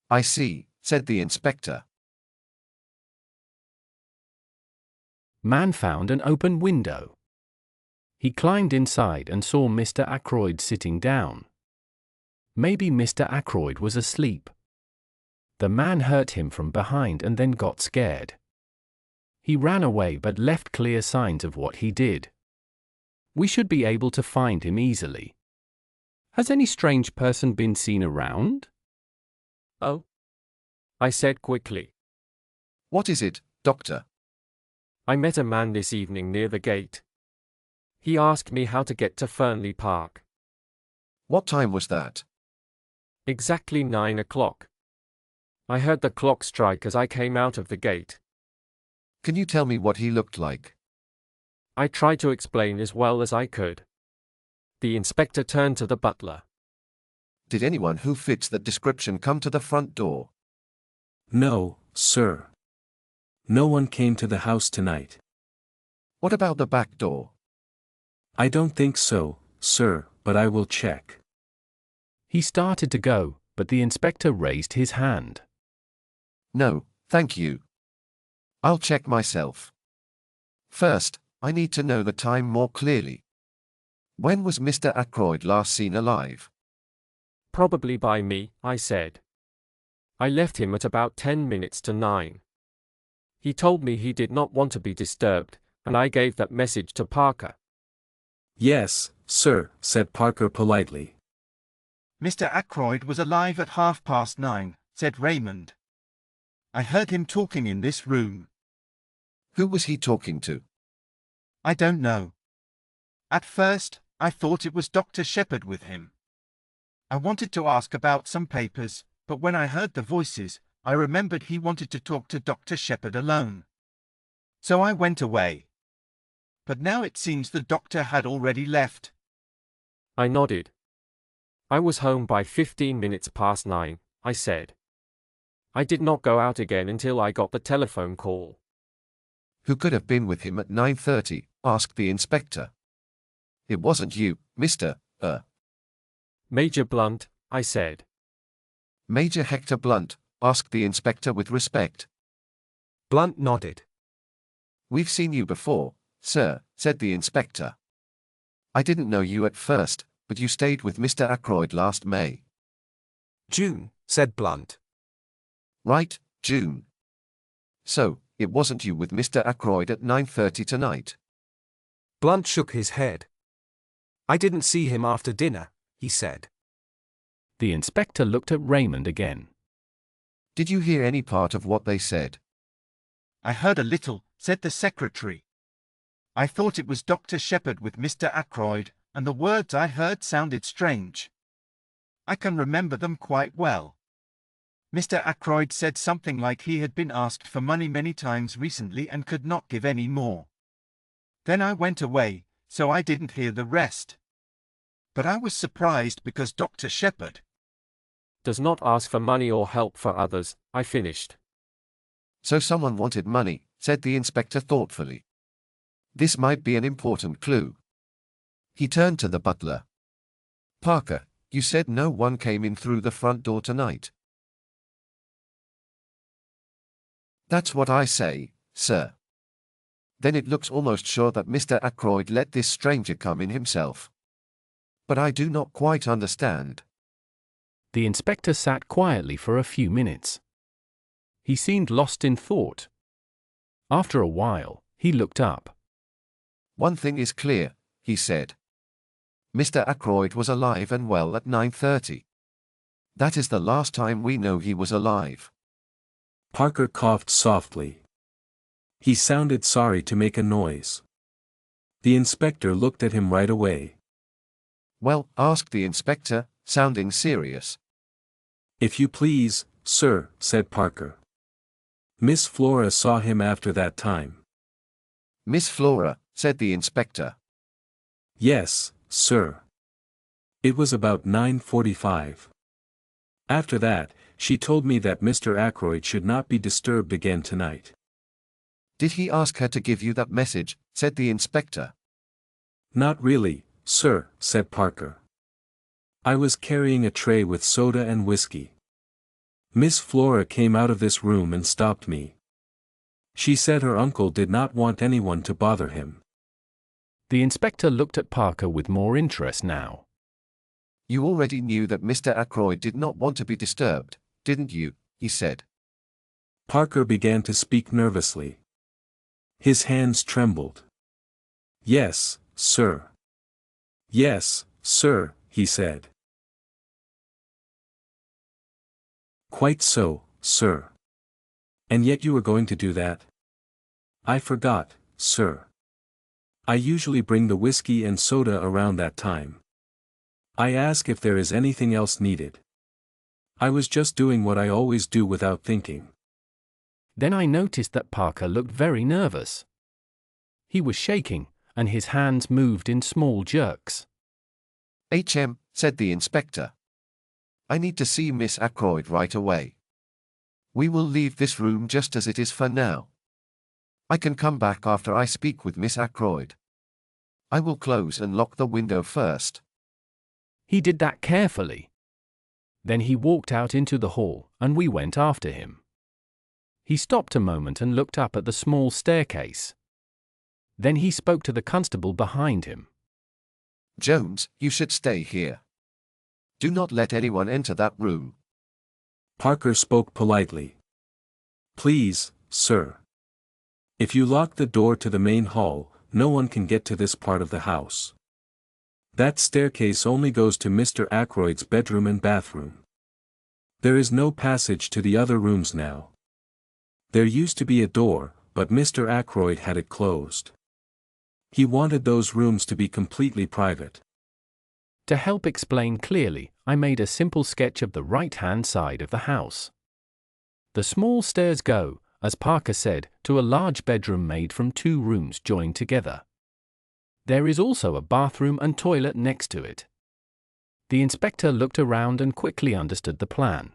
I see, said the inspector. Man found an open window. He climbed inside and saw Mr. Ackroyd sitting down. Maybe Mr. Ackroyd was asleep. The man hurt him from behind and then got scared. He ran away but left clear signs of what he did. We should be able to find him easily. Has any strange person been seen around? Oh, I said quickly. What is it, doctor? I met a man this evening near the gate. He asked me how to get to Fernley Park. What time was that? Exactly 9 o'clock. I heard the clock strike as I came out of the gate. Can you tell me what he looked like? I tried to explain as well as I could. The inspector turned to the butler. Did anyone who fits that description come to the front door? No, sir. No one came to the house tonight. What about the back door? I don't think so, sir, but I will check. He started to go, but the inspector raised his hand. No, thank you. I'll check myself. First, I need to know the time more clearly. When was Mr. Ackroyd last seen alive? Probably by me, I said. I left him at about 10 minutes to 9. He told me he did not want to be disturbed, and I gave that message to Parker. Yes, sir, said Parker politely. Mr. Ackroyd was alive at 9:30, said Raymond. I heard him talking in this room. Who was he talking to? I don't know. At first, I thought it was Dr. Shepherd with him. I wanted to ask about some papers, but when I heard the voices, I remembered he wanted to talk to Dr. Shepherd alone. So I went away. But now it seems the doctor had already left. I nodded. I was home by 15 minutes past 9, I said. I did not go out again until I got the telephone call. Who could have been with him at 9:30? Asked the inspector. It wasn't you, Mr. Major Blunt, I said. Major Hector Blunt? Asked the inspector with respect. Blunt nodded. We've seen you before, sir, said the inspector. I didn't know you at first, but you stayed with Mr. Ackroyd last May. June, said Blunt. Right, June. So, it wasn't you with Mr. Ackroyd at 9:30 tonight. Blunt shook his head. I didn't see him after dinner, he said. The inspector looked at Raymond again. Did you hear any part of what they said? I heard a little, said the secretary. I thought it was Dr. Shepherd with Mr. Ackroyd, and the words I heard sounded strange. I can remember them quite well. Mr. Ackroyd said something like he had been asked for money many times recently and could not give any more. Then I went away, so I didn't hear the rest. But I was surprised because Dr. Shepherd does not ask for money or help for others, I finished. So someone wanted money, said the inspector thoughtfully. This might be an important clue. He turned to the butler. Parker, you said no one came in through the front door tonight. That's what I say, sir. Then it looks almost sure that Mr. Ackroyd let this stranger come in himself. But I do not quite understand. The inspector sat quietly for a few minutes. He seemed lost in thought. After a while, he looked up. One thing is clear, he said. Mr. Ackroyd was alive and well at 9:30. That is the last time we know he was alive. Parker coughed softly. He sounded sorry to make a noise. The inspector looked at him right away. Well, asked the inspector, sounding serious. If you please, sir, said Parker. Miss Flora saw him after that time. Miss Flora, said the inspector. Yes, sir. It was about 9:45. After that, she told me that Mr. Ackroyd should not be disturbed again tonight. Did he ask her to give you that message, said the inspector. Not really, sir, said Parker. I was carrying a tray with soda and whiskey. Miss Flora came out of this room and stopped me. She said her uncle did not want anyone to bother him. The inspector looked at Parker with more interest now. You already knew that Mr. Ackroyd did not want to be disturbed, didn't you? He said. Parker began to speak nervously. His hands trembled. Yes, sir. Yes, sir, he said. Quite so, sir. And yet you were going to do that? I forgot, sir. I usually bring the whiskey and soda around that time. I ask if there is anything else needed. I was just doing what I always do without thinking. Then I noticed that Parker looked very nervous. He was shaking, and his hands moved in small jerks. HM, said the inspector. I need to see Miss Ackroyd right away. We will leave this room just as it is for now. I can come back after I speak with Miss Ackroyd. I will close and lock the window first. He did that carefully. Then he walked out into the hall, and we went after him. He stopped a moment and looked up at the small staircase. Then he spoke to the constable behind him. Jones, you should stay here. Do not let anyone enter that room. Parker spoke politely. Please, sir. If you lock the door to the main hall, no one can get to this part of the house. That staircase only goes to Mr. Ackroyd's bedroom and bathroom. There is no passage to the other rooms now. There used to be a door, but Mr. Ackroyd had it closed. He wanted those rooms to be completely private. To help explain clearly, I made a simple sketch of the right-hand side of the house. The small stairs go, as Parker said, to a large bedroom made from 2 rooms joined together. There is also a bathroom and toilet next to it. The inspector looked around and quickly understood the plan.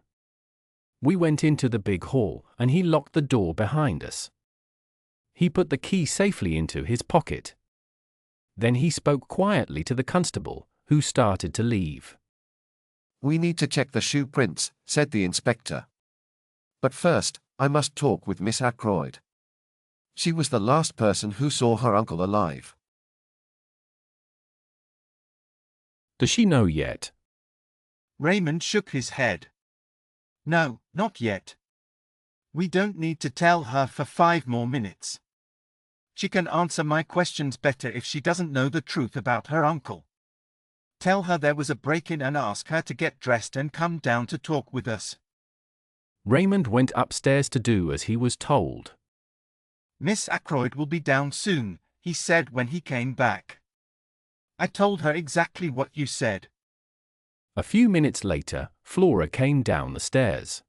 We went into the big hall, and he locked the door behind us. He put the key safely into his pocket. Then he spoke quietly to the constable, who started to leave. We need to check the shoe prints, said the inspector. But first, I must talk with Miss Ackroyd. She was the last person who saw her uncle alive. Does she know yet? Raymond shook his head. No, not yet. We don't need to tell her for 5 more minutes. She can answer my questions better if she doesn't know the truth about her uncle. Tell her there was a break-in and ask her to get dressed and come down to talk with us. Raymond went upstairs to do as he was told. Miss Ackroyd will be down soon, he said when he came back. I told her exactly what you said. A few minutes later, Flora came down the stairs.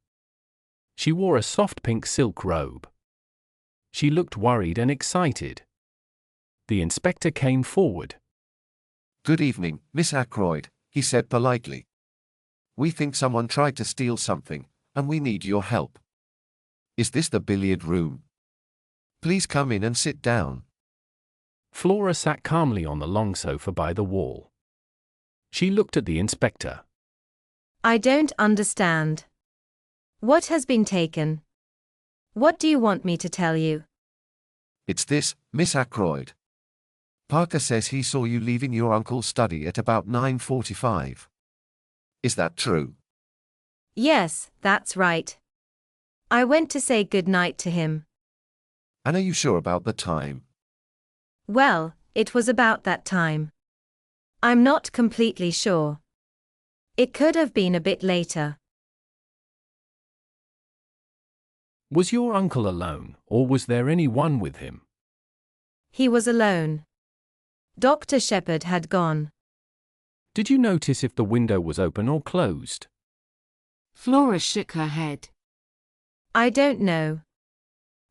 She wore a soft pink silk robe. She looked worried and excited. The inspector came forward. Good evening, Miss Ackroyd, he said politely. We think someone tried to steal something, and we need your help. Is this the billiard room? Please come in and sit down. Flora sat calmly on the long sofa by the wall. She looked at the inspector. I don't understand. What has been taken? What do you want me to tell you? It's this, Miss Ackroyd. Parker says he saw you leaving your uncle's study at about 9:45. Is that true? Yes, that's right. I went to say good night to him. And are you sure about the time? Well, it was about that time. I'm not completely sure. It could have been a bit later. Was your uncle alone, or was there anyone with him? He was alone. Dr. Shepherd had gone. Did you notice if the window was open or closed? Flora shook her head. I don't know.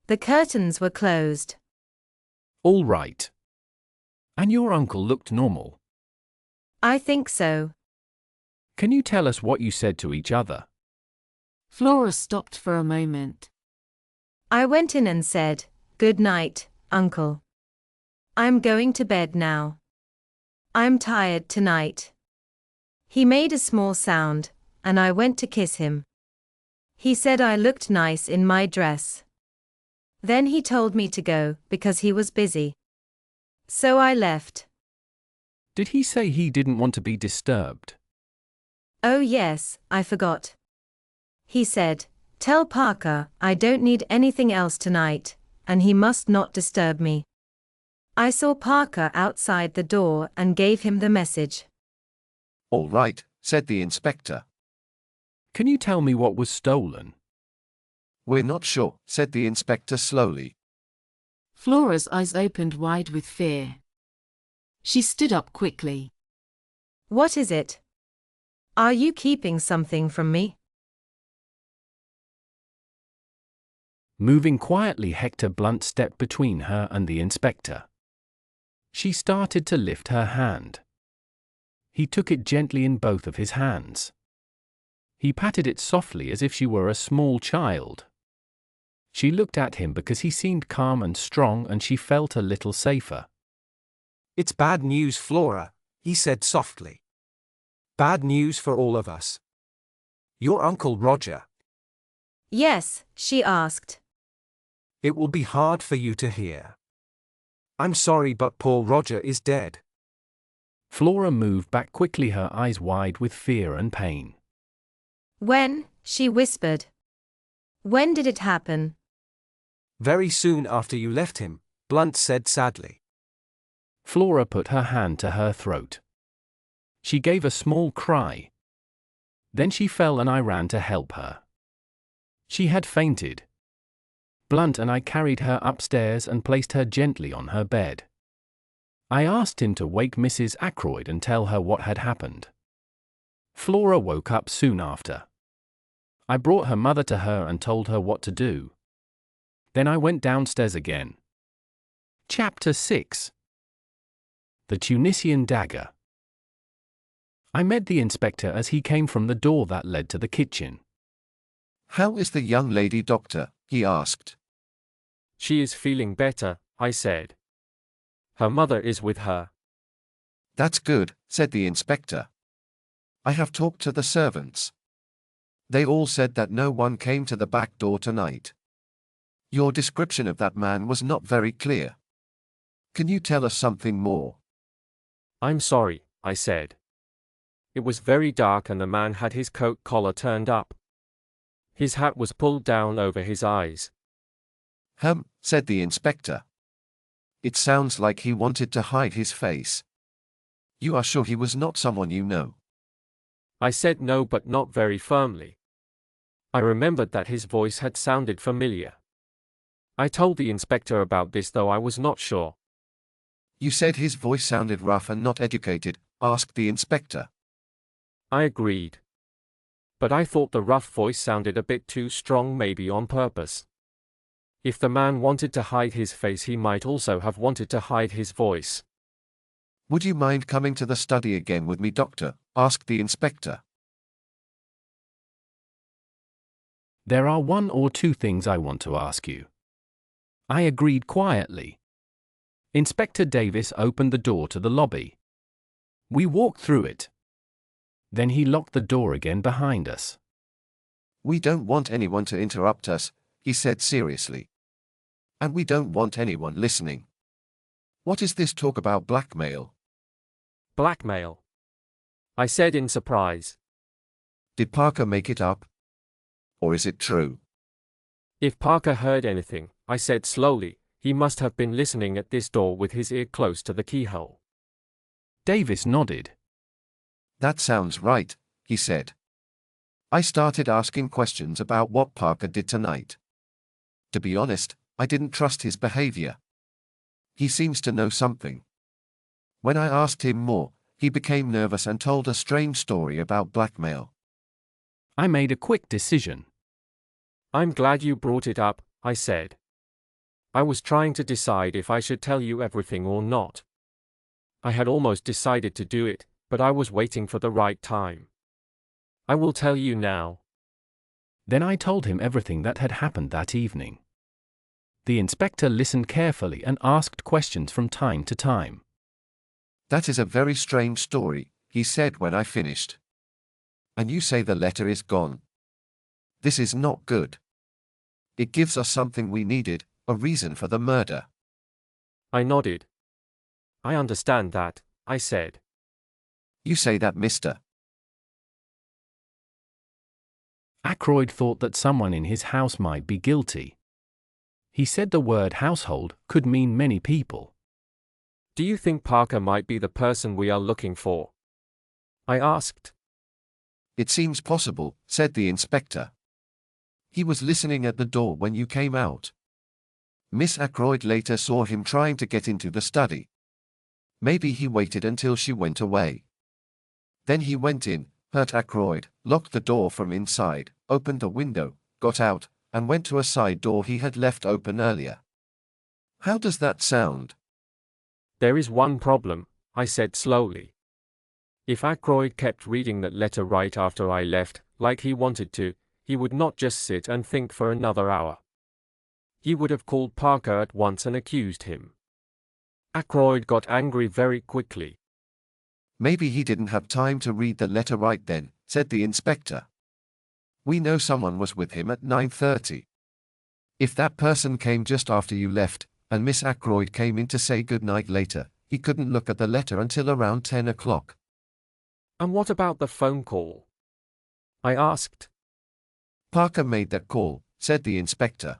The curtains were closed. All right. And your uncle looked normal. I think so. Can you tell us what you said to each other? Flora stopped for a moment. I went in and said, "Good night, Uncle. I'm going to bed now. I'm tired tonight." He made a small sound, and I went to kiss him. He said I looked nice in my dress. Then he told me to go because he was busy. So I left. Did he say he didn't want to be disturbed? Oh yes, I forgot. He said, "Tell Parker I don't need anything else tonight, and he must not disturb me." I saw Parker outside the door and gave him the message. All right, said the inspector. Can you tell me what was stolen? We're not sure, said the inspector slowly. Flora's eyes opened wide with fear. She stood up quickly. What is it? Are you keeping something from me? Moving quietly, Hector Blunt stepped between her and the inspector. She started to lift her hand. He took it gently in both of his hands. He patted it softly as if she were a small child. She looked at him because he seemed calm and strong, and she felt a little safer. It's bad news, Flora, he said softly. Bad news for all of us. Your Uncle Roger. Yes, she asked. It will be hard for you to hear. I'm sorry, but poor Roger is dead. Flora moved back quickly, her eyes wide with fear and pain. When? She whispered. When did it happen? Very soon after you left him, Blunt said sadly. Flora put her hand to her throat. She gave a small cry. Then she fell and I ran to help her. She had fainted. Blunt and I carried her upstairs and placed her gently on her bed. I asked him to wake Mrs. Ackroyd and tell her what had happened. Flora woke up soon after. I brought her mother to her and told her what to do. Then I went downstairs again. Chapter 6. The Tunisian Dagger. I met the inspector as he came from the door that led to the kitchen. How is the young lady, doctor? He asked. She is feeling better, I said. Her mother is with her. That's good, said the inspector. I have talked to the servants. They all said that no one came to the back door tonight. Your description of that man was not very clear. Can you tell us something more? I'm sorry, I said. It was very dark and the man had his coat collar turned up. His hat was pulled down over his eyes. Said the inspector. It sounds like he wanted to hide his face. You are sure he was not someone you know? I said no, but not very firmly. I remembered that his voice had sounded familiar. I told the inspector about this, though I was not sure. You said his voice sounded rough and not educated, asked the inspector. I agreed. But I thought the rough voice sounded a bit too strong, maybe on purpose. If the man wanted to hide his face, he might also have wanted to hide his voice. Would you mind coming to the study again with me, doctor? Asked the inspector. There are one or two things I want to ask you. I agreed quietly. Inspector Davis opened the door to the lobby. We walked through it. Then he locked the door again behind us. We don't want anyone to interrupt us, he said seriously. And we don't want anyone listening. What is this talk about blackmail? Blackmail? I said in surprise. Did Parker make it up? Or is it true? If Parker heard anything, I said slowly, he must have been listening at this door with his ear close to the keyhole. Davis nodded. That sounds right, he said. I started asking questions about what Parker did tonight. To be honest, I didn't trust his behavior. He seems to know something. When I asked him more, he became nervous and told a strange story about blackmail. I made a quick decision. I'm glad you brought it up, I said. I was trying to decide if I should tell you everything or not. I had almost decided to do it, but I was waiting for the right time. I will tell you now. Then I told him everything that had happened that evening. The inspector listened carefully and asked questions from time to time. That is a very strange story, he said when I finished. And you say the letter is gone. This is not good. It gives us something we needed, a reason for the murder. I nodded. I understand that, I said. You say that, Mr. Ackroyd thought that someone in his house might be guilty. He said the word household could mean many people. Do you think Parker might be the person we are looking for? I asked. It seems possible, said the inspector. He was listening at the door when you came out. Miss Ackroyd later saw him trying to get into the study. Maybe he waited until she went away. Then he went in, hurt Ackroyd, locked the door from inside, opened the window, got out, and went to a side door he had left open earlier. How does that sound? There is one problem, I said slowly. If Ackroyd kept reading that letter right after I left, like he wanted to, he would not just sit and think for another hour. He would have called Parker at once and accused him. Ackroyd got angry very quickly. Maybe he didn't have time to read the letter right then, said the inspector. We know someone was with him at 9:30. If that person came just after you left, and Miss Ackroyd came in to say goodnight later, he couldn't look at the letter until around 10 o'clock. And what about the phone call? I asked. Parker made that call, said the inspector.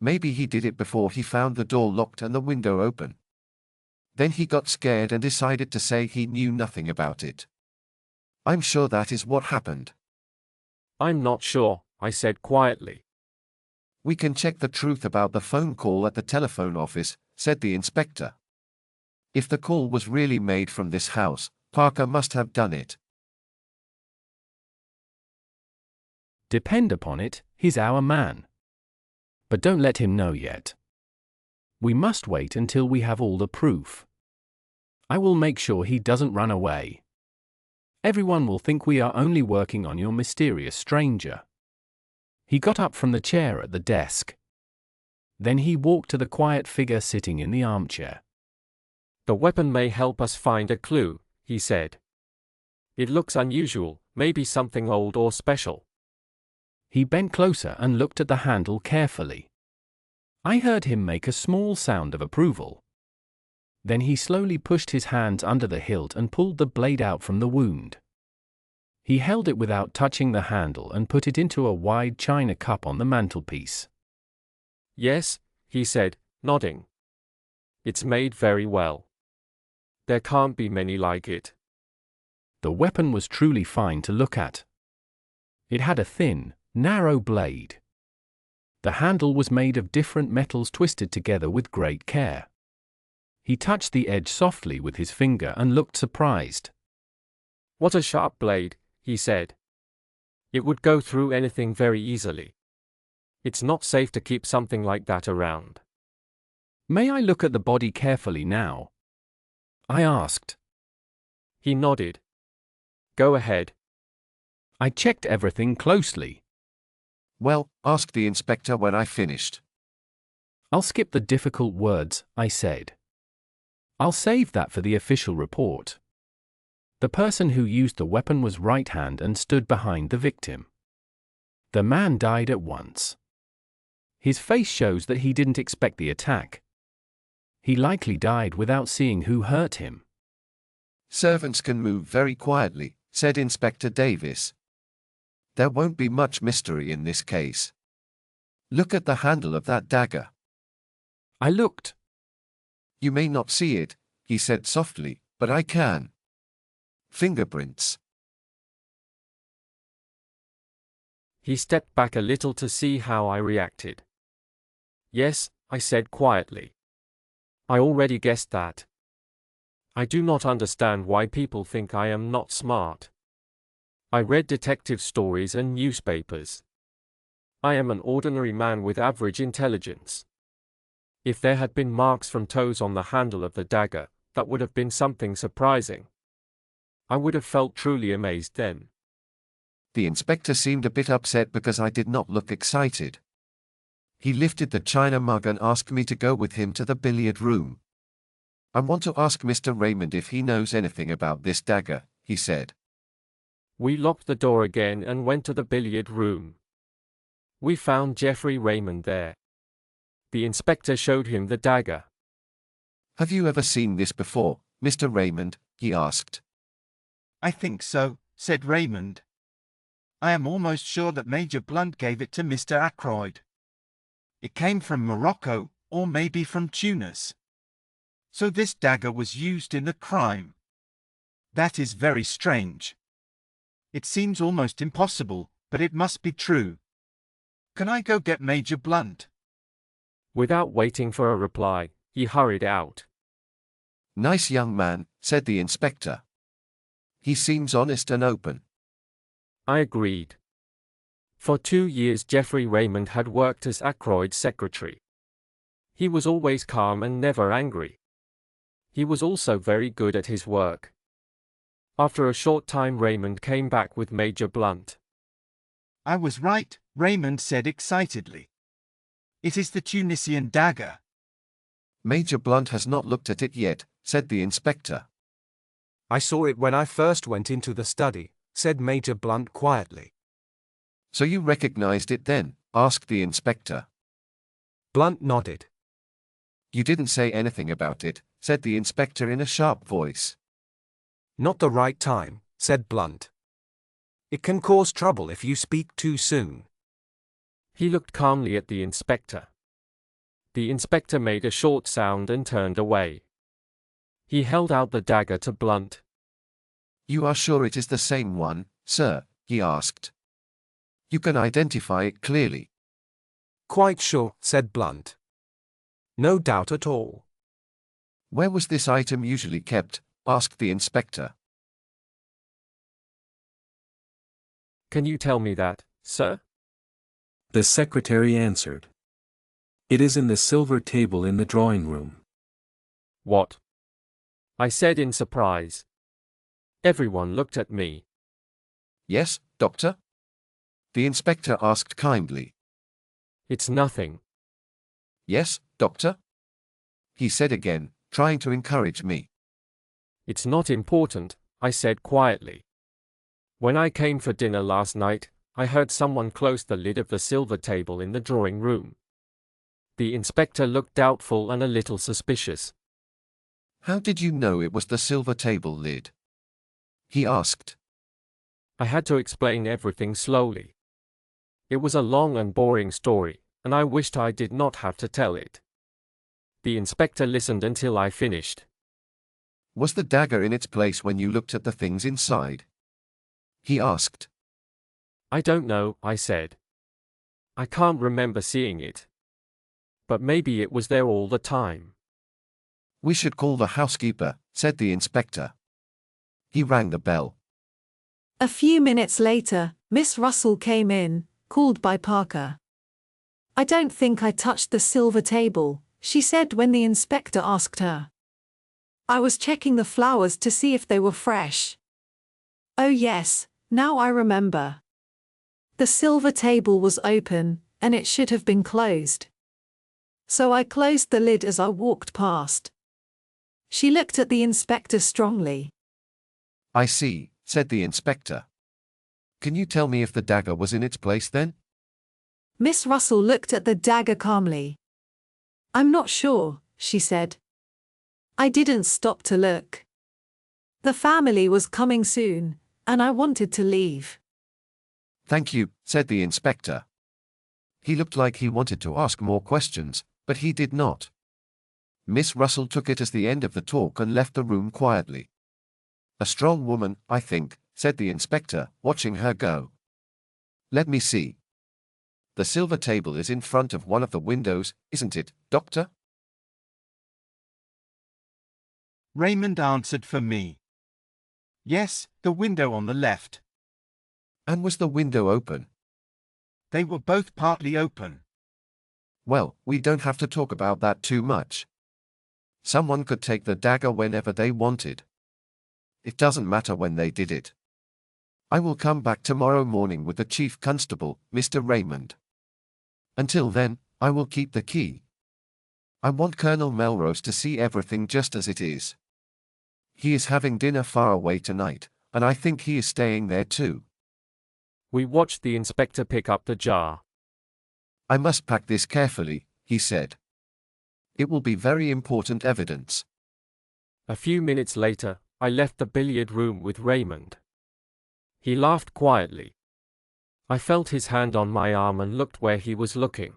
Maybe he did it before he found the door locked and the window open. Then he got scared and decided to say he knew nothing about it. I'm sure that is what happened. I'm not sure, I said quietly. We can check the truth about the phone call at the telephone office, said the inspector. If the call was really made from this house, Parker must have done it. Depend upon it, he's our man. But don't let him know yet. We must wait until we have all the proof. I will make sure he doesn't run away. Everyone will think we are only working on your mysterious stranger. He got up from the chair at the desk. Then he walked to the quiet figure sitting in the armchair. The weapon may help us find a clue, he said. It looks unusual, maybe something old or special. He bent closer and looked at the handle carefully. I heard him make a small sound of approval. Then he slowly pushed his hands under the hilt and pulled the blade out from the wound. He held it without touching the handle and put it into a wide china cup on the mantelpiece. Yes, he said, nodding. It's made very well. There can't be many like it. The weapon was truly fine to look at. It had a thin, narrow blade. The handle was made of different metals twisted together with great care. He touched the edge softly with his finger and looked surprised. What a sharp blade, he said. It would go through anything very easily. It's not safe to keep something like that around. May I look at the body carefully now? I asked. He nodded. Go ahead. I checked everything closely. Well, asked the inspector when I finished. I'll skip the difficult words, I said. I'll save that for the official report. The person who used the weapon was right-hand and stood behind the victim. The man died at once. His face shows that he didn't expect the attack. He likely died without seeing who hurt him. Servants can move very quietly, said Inspector Davis. There won't be much mystery in this case. Look at the handle of that dagger. I looked. You may not see it, he said softly, but I can. Fingerprints. He stepped back a little to see how I reacted. Yes, I said quietly. I already guessed that. I do not understand why people think I am not smart. I read detective stories and newspapers. I am an ordinary man with average intelligence. If there had been marks from toes on the handle of the dagger, that would have been something surprising. I would have felt truly amazed then. The inspector seemed a bit upset because I did not look excited. He lifted the china mug and asked me to go with him to the billiard room. I want to ask Mr. Raymond if he knows anything about this dagger, he said. We locked the door again and went to the billiard room. We found Geoffrey Raymond there. The inspector showed him the dagger. Have you ever seen this before, Mr. Raymond? He asked. I think so, said Raymond. I am almost sure that Major Blunt gave it to Mr. Ackroyd. It came from Morocco, or maybe from Tunis. So this dagger was used in the crime. That is very strange. It seems almost impossible, but it must be true. Can I go get Major Blunt? Without waiting for a reply, he hurried out. Nice young man, said the inspector. He seems honest and open. I agreed. For 2 years Geoffrey Raymond had worked as Ackroyd's secretary. He was always calm and never angry. He was also very good at his work. After a short time Raymond came back with Major Blunt. I was right, Raymond said excitedly. It is the Tunisian dagger. Major Blunt has not looked at it yet, said the inspector. I saw it when I first went into the study, said Major Blunt quietly. So you recognized it then? Asked the inspector. Blunt nodded. You didn't say anything about it, said the inspector in a sharp voice. Not the right time, said Blunt. It can cause trouble if you speak too soon. He looked calmly at the inspector. The inspector made a short sound and turned away. He held out the dagger to Blunt. You are sure it is the same one, sir? He asked. You can identify it clearly. Quite sure, said Blunt. No doubt at all. Where was this item usually kept? Asked the inspector. Can you tell me that, sir? The secretary answered. It is in the silver table in the drawing room. What? I said in surprise. Everyone looked at me. Yes, doctor? The inspector asked kindly. It's nothing. Yes, doctor? He said again, trying to encourage me. It's not important, I said quietly. When I came for dinner last night, I heard someone close the lid of the silver table in the drawing room. The inspector looked doubtful and a little suspicious. How did you know it was the silver table lid? He asked. I had to explain everything slowly. It was a long and boring story, and I wished I did not have to tell it. The inspector listened until I finished. Was the dagger in its place when you looked at the things inside? He asked. I don't know, I said. I can't remember seeing it. But maybe it was there all the time. We should call the housekeeper, said the inspector. He rang the bell. A few minutes later, Miss Russell came in, called by Parker. I don't think I touched the silver table, she said when the inspector asked her. I was checking the flowers to see if they were fresh. Oh yes, now I remember. The silver table was open, and it should have been closed. So I closed the lid as I walked past. She looked at the inspector strongly. I see, said the inspector. Can you tell me if the dagger was in its place then? Miss Russell looked at the dagger calmly. I'm not sure, she said. I didn't stop to look. The family was coming soon, and I wanted to leave. Thank you, said the inspector. He looked like he wanted to ask more questions, but he did not. Miss Russell took it as the end of the talk and left the room quietly. A strong woman, I think, said the inspector, watching her go. Let me see. The silver table is in front of one of the windows, isn't it, Doctor? Raymond answered for me. Yes, the window on the left. And was the window open? They were both partly open. Well, we don't have to talk about that too much. Someone could take the dagger whenever they wanted. It doesn't matter when they did it. I will come back tomorrow morning with the chief constable, Mr. Raymond. Until then, I will keep the key. I want Colonel Melrose to see everything just as it is. He is having dinner far away tonight, and I think he is staying there too. We watched the inspector pick up the jar. I must pack this carefully, he said. It will be very important evidence. A few minutes later, I left the billiard room with Raymond. He laughed quietly. I felt his hand on my arm and looked where he was looking.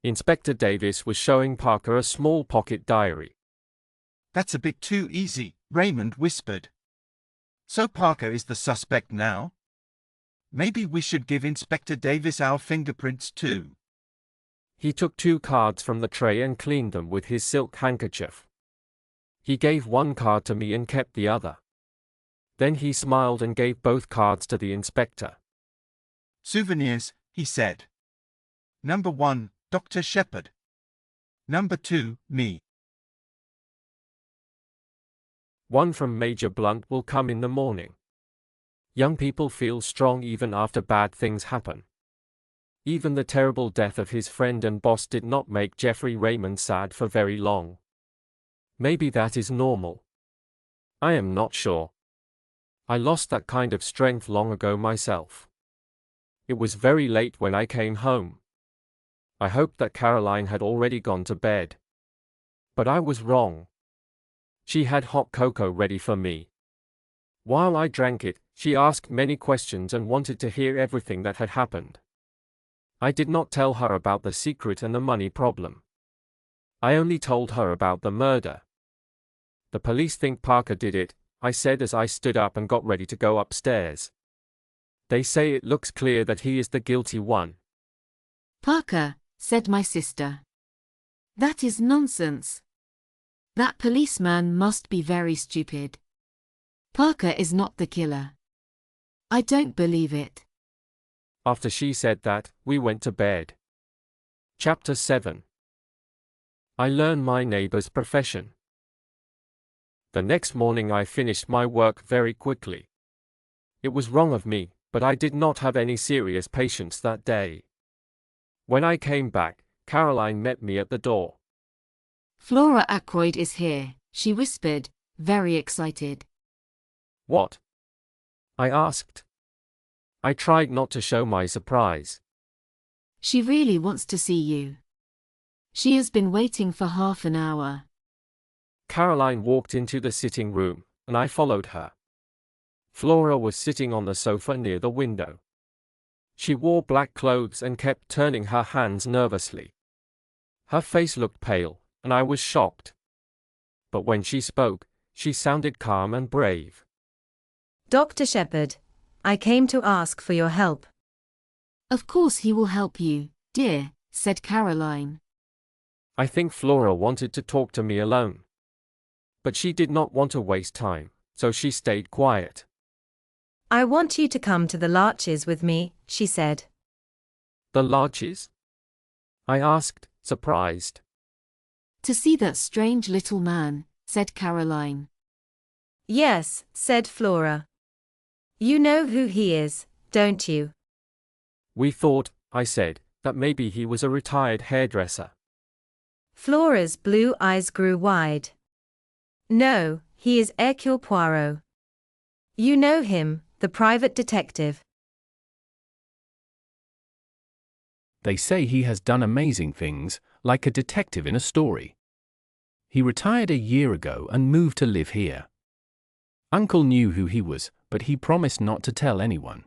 Inspector Davis was showing Parker a small pocket diary. That's a bit too easy, Raymond whispered. So Parker is the suspect now? Maybe we should give Inspector Davis our fingerprints too. He took 2 cards from the tray and cleaned them with his silk handkerchief. He gave one card to me and kept the other. Then he smiled and gave both cards to the inspector. Souvenirs, he said. Number 1, Dr. Shepherd. Number 2, me. One from Major Blunt will come in the morning. Young people feel strong even after bad things happen. Even the terrible death of his friend and boss did not make Geoffrey Raymond sad for very long. Maybe that is normal. I am not sure. I lost that kind of strength long ago myself. It was very late when I came home. I hoped that Caroline had already gone to bed. But I was wrong. She had hot cocoa ready for me. While I drank it, she asked many questions and wanted to hear everything that had happened. I did not tell her about the secret and the money problem. I only told her about the murder. The police think Parker did it, I said as I stood up and got ready to go upstairs. They say it looks clear that he is the guilty one. Parker, said my sister. That is nonsense. That policeman must be very stupid. Parker is not the killer. I don't believe it. After she said that, we went to bed. Chapter 7. I learn my neighbor's profession. The next morning I finished my work very quickly. It was wrong of me, but I did not have any serious patients that day. When I came back, Caroline met me at the door. Flora Ackroyd is here, she whispered, very excited. What? I asked. I tried not to show my surprise. She really wants to see you. She has been waiting for half an hour. Caroline walked into the sitting room, and I followed her. Flora was sitting on the sofa near the window. She wore black clothes and kept turning her hands nervously. Her face looked pale, and I was shocked. But when she spoke, she sounded calm and brave. Dr. Shepherd, I came to ask for your help. Of course he will help you, dear, said Caroline. I think Flora wanted to talk to me alone. But she did not want to waste time, so she stayed quiet. I want you to come to the Larches with me, she said. The Larches? I asked, surprised. To see that strange little man, said Caroline. Yes, said Flora. You know who he is, don't you? We thought, I said, that maybe he was a retired hairdresser. Flora's blue eyes grew wide. No, he is Hercule Poirot. You know him, the private detective. They say he has done amazing things, like a detective in a story. He retired a year ago and moved to live here. Uncle knew who he was, but he promised not to tell anyone.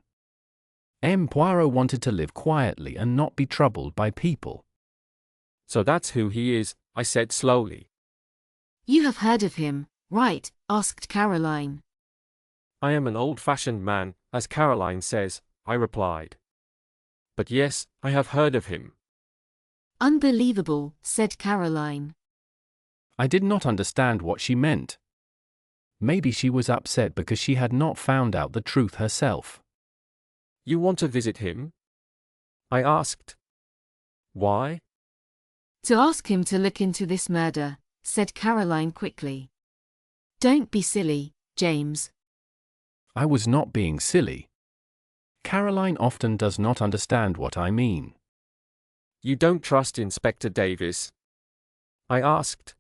Poirot wanted to live quietly and not be troubled by people. So that's who he is, I said slowly. You have heard of him, right? Asked Caroline. I am an old-fashioned man, as Caroline says, I replied. But yes, I have heard of him. Unbelievable, said Caroline. I did not understand what she meant. Maybe she was upset because she had not found out the truth herself. You want to visit him? I asked. Why? To ask him to look into this murder, said Caroline quickly. Don't be silly, James. I was not being silly. Caroline often does not understand what I mean. You don't trust Inspector Davis? I asked.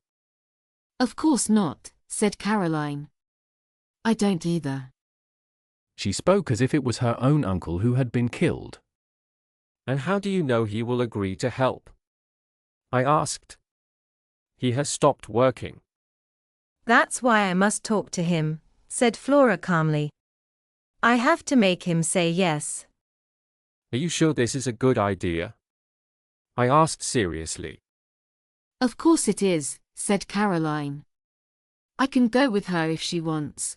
Of course not, said Caroline. I don't either. She spoke as if it was her own uncle who had been killed. And how do you know he will agree to help? I asked. He has stopped working. That's why I must talk to him, said Flora calmly. I have to make him say yes. Are you sure this is a good idea? I asked seriously. Of course it is, said Caroline. I can go with her if she wants.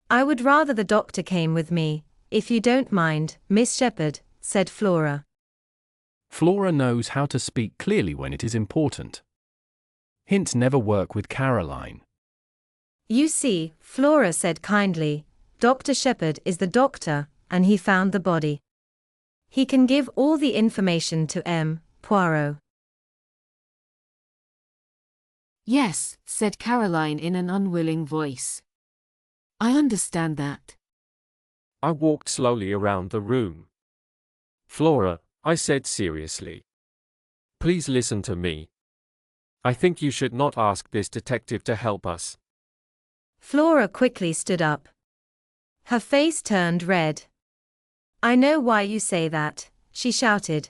I would rather the doctor came with me, if you don't mind, Miss Shepherd, said Flora. Flora knows how to speak clearly when it is important. Hints never work with Caroline. You see, Flora said kindly, Dr. Shepherd is the doctor, and he found the body. He can give all the information to Poirot. Yes, said Caroline in an unwilling voice. I understand that. I walked slowly around the room. Flora, I said seriously. Please listen to me. I think you should not ask this detective to help us. Flora quickly stood up. Her face turned red. I know why you say that, she shouted.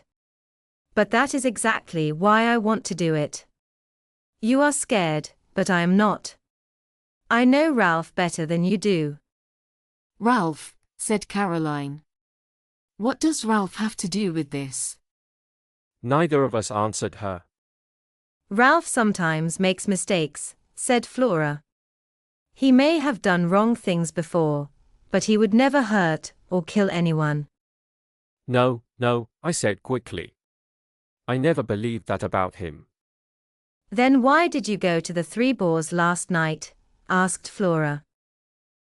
But that is exactly why I want to do it. You are scared, but I am not. I know Ralph better than you do. Ralph, said Caroline. What does Ralph have to do with this? Neither of us answered her. Ralph sometimes makes mistakes, said Flora. He may have done wrong things before, but he would never hurt or kill anyone. No, I said quickly. I never believed that about him. Then why did you go to the Three Boars last night? Asked Flora.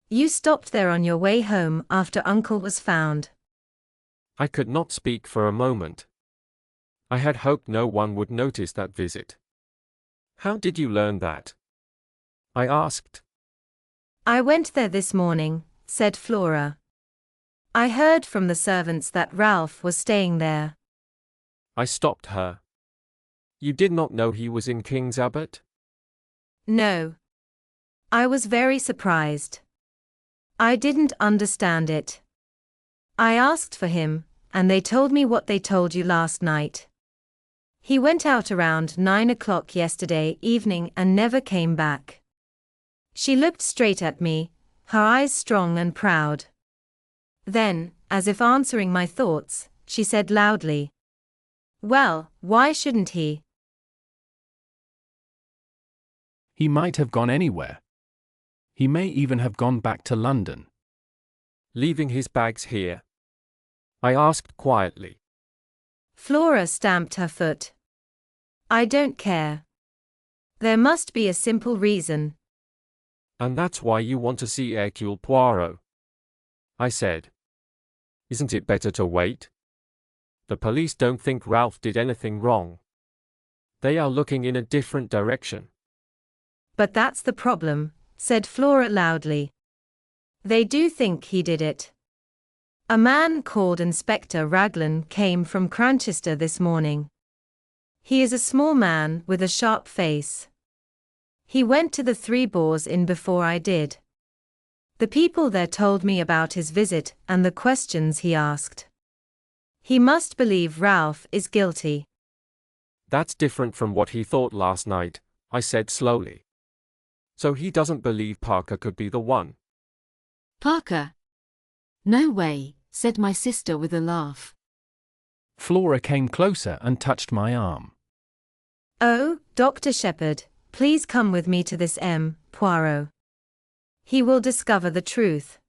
You stopped there on your way home after Uncle was found. I could not speak for a moment. I had hoped no one would notice that visit. How did you learn that? I asked. I went there this morning, said Flora. I heard from the servants that Ralph was staying there. I stopped her. You did not know he was in King's Abbot? No. I was very surprised. I didn't understand it. I asked for him, and they told me what they told you last night. He went out around 9 o'clock yesterday evening and never came back. She looked straight at me, her eyes strong and proud. Then, as if answering my thoughts, she said loudly, "Well, why shouldn't he?" He might have gone anywhere. He may even have gone back to London. Leaving his bags here? I asked quietly. Flora stamped her foot. "I don't care. There must be a simple reason." "And that's why you want to see Hercule Poirot?" I said. "Isn't it better to wait? The police don't think Ralph did anything wrong. They are looking in a different direction." "But that's the problem," said Flora loudly. "They do think he did it. A man called Inspector Raglan came from Cranchester this morning. He is a small man with a sharp face. He went to the Three Boars Inn before I did. The people there told me about his visit and the questions he asked. He must believe Ralph is guilty." "That's different from what he thought last night," I said slowly. "So he doesn't believe Parker could be the one?" Parker? No way, said my sister with a laugh. Flora came closer and touched my arm. "Oh, Dr. Shepherd, please come with me to this Poirot. He will discover the truth."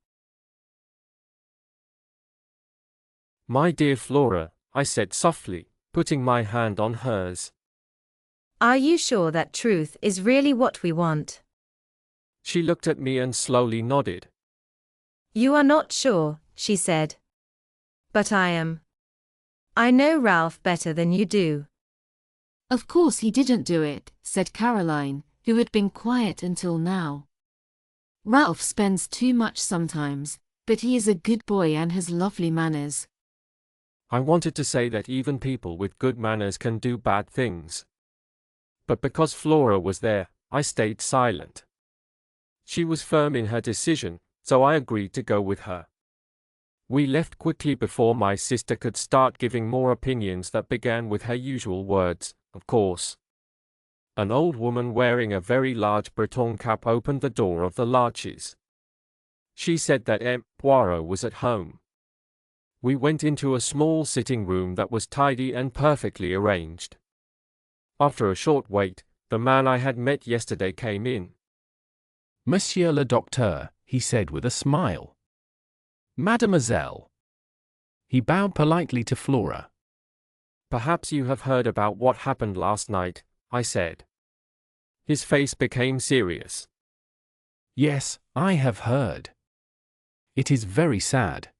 "My dear Flora," I said softly, putting my hand on hers. "Are you sure that truth is really what we want?" She looked at me and slowly nodded. "You are not sure," she said. "But I am. I know Ralph better than you do." Of course he didn't do it, said Caroline, who had been quiet until now. Ralph spends too much sometimes, but he is a good boy and has lovely manners. I wanted to say that even people with good manners can do bad things. But because Flora was there, I stayed silent. She was firm in her decision, so I agreed to go with her. We left quickly before my sister could start giving more opinions that began with her usual words, "Of course." An old woman wearing a very large Breton cap opened the door of the Larches. She said that Poirot was at home. We went into a small sitting room that was tidy and perfectly arranged. After a short wait, the man I had met yesterday came in. "Monsieur le Docteur," he said with a smile. "Mademoiselle." He bowed politely to Flora. "Perhaps you have heard about what happened last night," I said. His face became serious. "Yes, I have heard. It is very sad.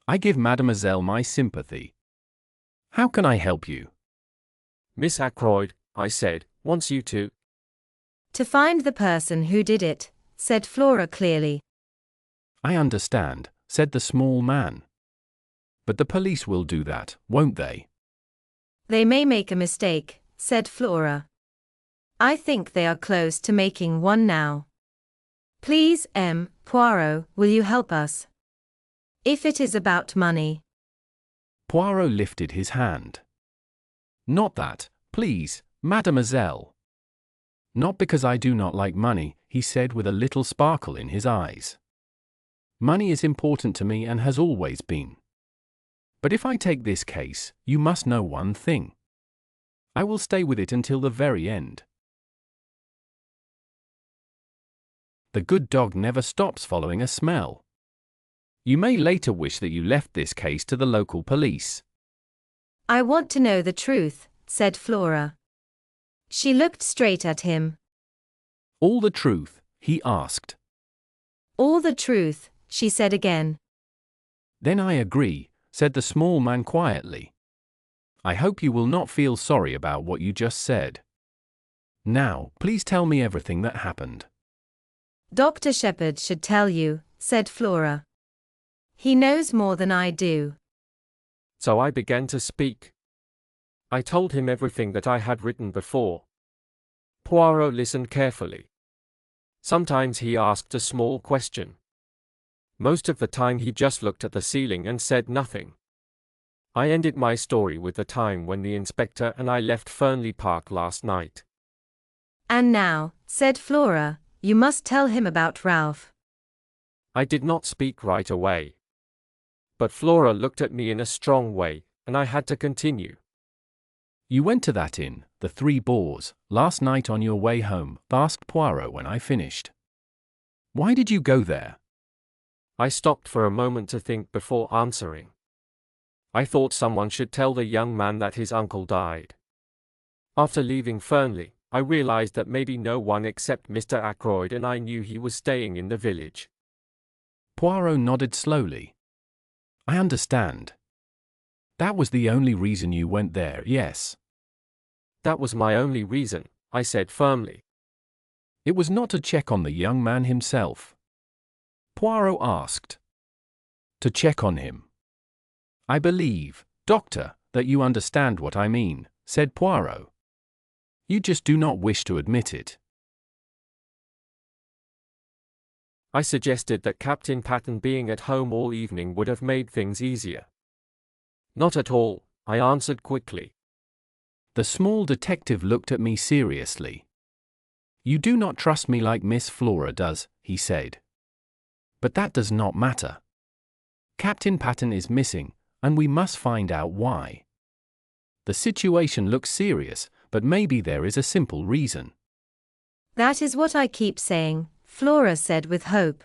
I give Mademoiselle my sympathy. How can I help you?" "Miss Ackroyd," I said, "wants you to—" "To find the person who did it," said Flora clearly. "I understand," said the small man. "But the police will do that, won't they?" "They may make a mistake," said Flora. "I think they are close to making one now. Please, Poirot, will you help us? If it is about money." Poirot lifted his hand. "Not that, please, mademoiselle. Not because I do not like money," he said with a little sparkle in his eyes. "Money is important to me and has always been. But if I take this case, you must know one thing. I will stay with it until the very end. The good dog never stops following a smell. You may later wish that you left this case to the local police." "I want to know the truth," said Flora. She looked straight at him. "All the truth?" he asked. "All the truth," she said again. "Then I agree," said the small man quietly. "I hope you will not feel sorry about what you just said. Now, please tell me everything that happened." "Dr. Shepherd should tell you," said Flora. "He knows more than I do." So I began to speak. I told him everything that I had written before. Poirot listened carefully. Sometimes he asked a small question. Most of the time he just looked at the ceiling and said nothing. I ended my story with the time when the inspector and I left Fernley Park last night. "And now," said Flora, "you must tell him about Ralph." I did not speak right away. But Flora looked at me in a strong way, and I had to continue. You went to that inn, the Three Boars, last night on your way home, asked Poirot when I finished. Why did you go there? I stopped for a moment to think before answering. I thought someone should tell the young man that his uncle died. After leaving Fernley, I realized that maybe no one except Mr. Ackroyd and I knew he was staying in the village. Poirot nodded slowly. I understand. That was the only reason you went there, yes? That was my only reason, I said firmly. It was not to check on the young man himself? Poirot asked. To check on him. I believe, Doctor, that you understand what I mean, said Poirot. You just do not wish to admit it. I suggested that Captain Patten being at home all evening would have made things easier. Not at all, I answered quickly. The small detective looked at me seriously. You do not trust me like Miss Flora does, he said. But that does not matter. Captain Patten is missing, and we must find out why. The situation looks serious, but maybe there is a simple reason. That is what I keep saying, Flora said with hope.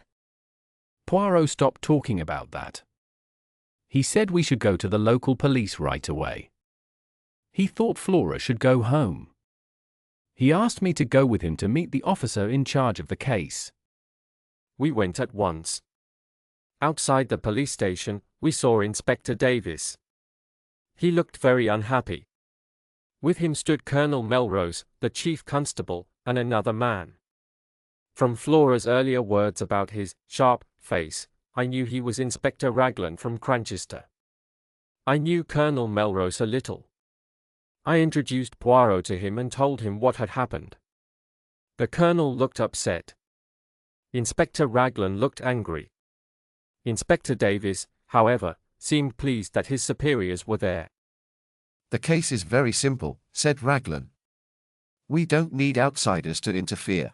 Poirot stopped talking about that. He said we should go to the local police right away. He thought Flora should go home. He asked me to go with him to meet the officer in charge of the case. We went at once. Outside the police station, we saw Inspector Davis. He looked very unhappy. With him stood Colonel Melrose, the chief constable, and another man. From Flora's earlier words about his sharp face, I knew he was Inspector Raglan from Cranchester. I knew Colonel Melrose a little. I introduced Poirot to him and told him what had happened. The colonel looked upset. Inspector Raglan looked angry. Inspector Davis, however, seemed pleased that his superiors were there. The case is very simple, said Raglan. We don't need outsiders to interfere.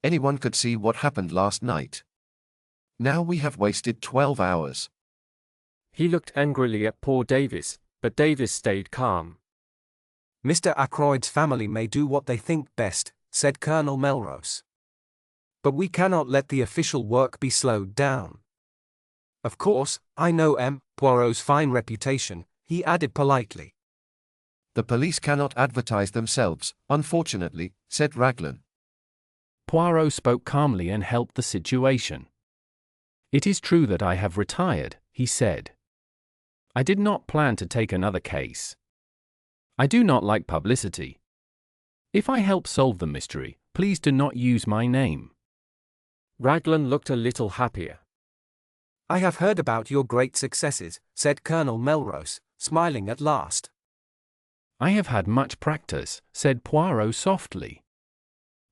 Anyone could see what happened last night. Now we have wasted 12 hours. He looked angrily at poor Davis, but Davis stayed calm. Mr. Ackroyd's family may do what they think best, said Colonel Melrose. But we cannot let the official work be slowed down. Of course, I know M. Poirot's fine reputation, he added politely. The police cannot advertise themselves, unfortunately, said Raglan. Poirot spoke calmly and helped the situation. It is true that I have retired, he said. I did not plan to take another case. I do not like publicity. If I help solve the mystery, please do not use my name. Raglan looked a little happier. I have heard about your great successes, said Colonel Melrose, smiling at last. I have had much practice, said Poirot softly.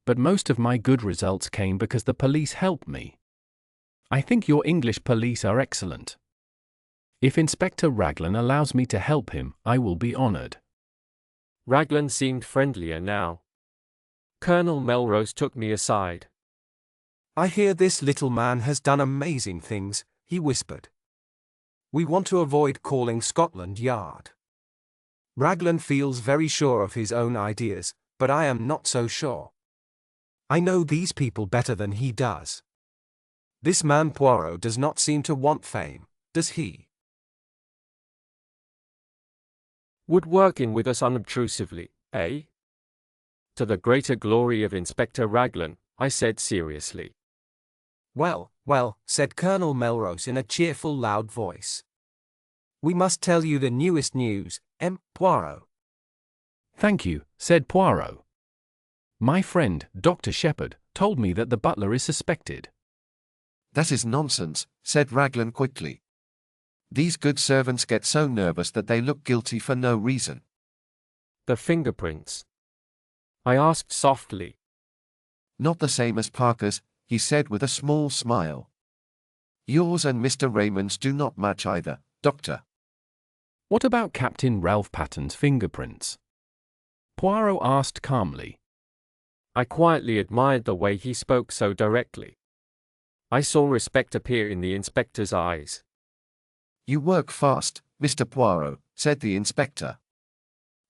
But most of my good results came because the police helped me. I think your English police are excellent. If Inspector Raglan allows me to help him, I will be honored. Raglan seemed friendlier now. Colonel Melrose took me aside. I hear this little man has done amazing things, he whispered. We want to avoid calling Scotland Yard. Raglan feels very sure of his own ideas, but I am not so sure. I know these people better than he does. This man Poirot does not seem to want fame, does he? Would work in with us unobtrusively, eh? To the greater glory of Inspector Raglan, I said seriously. Well, well, said Colonel Melrose in a cheerful loud voice. We must tell you the newest news, M. Poirot. Thank you, said Poirot. My friend, Dr. Shepherd, told me that the butler is suspected. That is nonsense, said Raglan quickly. These good servants get so nervous that they look guilty for no reason. The fingerprints? I asked softly. Not the same as Parker's, he said with a small smile. Yours and Mr. Raymond's do not match either, Doctor. What about Captain Ralph Patten's fingerprints? Poirot asked calmly. I quietly admired the way he spoke so directly. I saw respect appear in the inspector's eyes. You work fast, Mr. Poirot, said the inspector.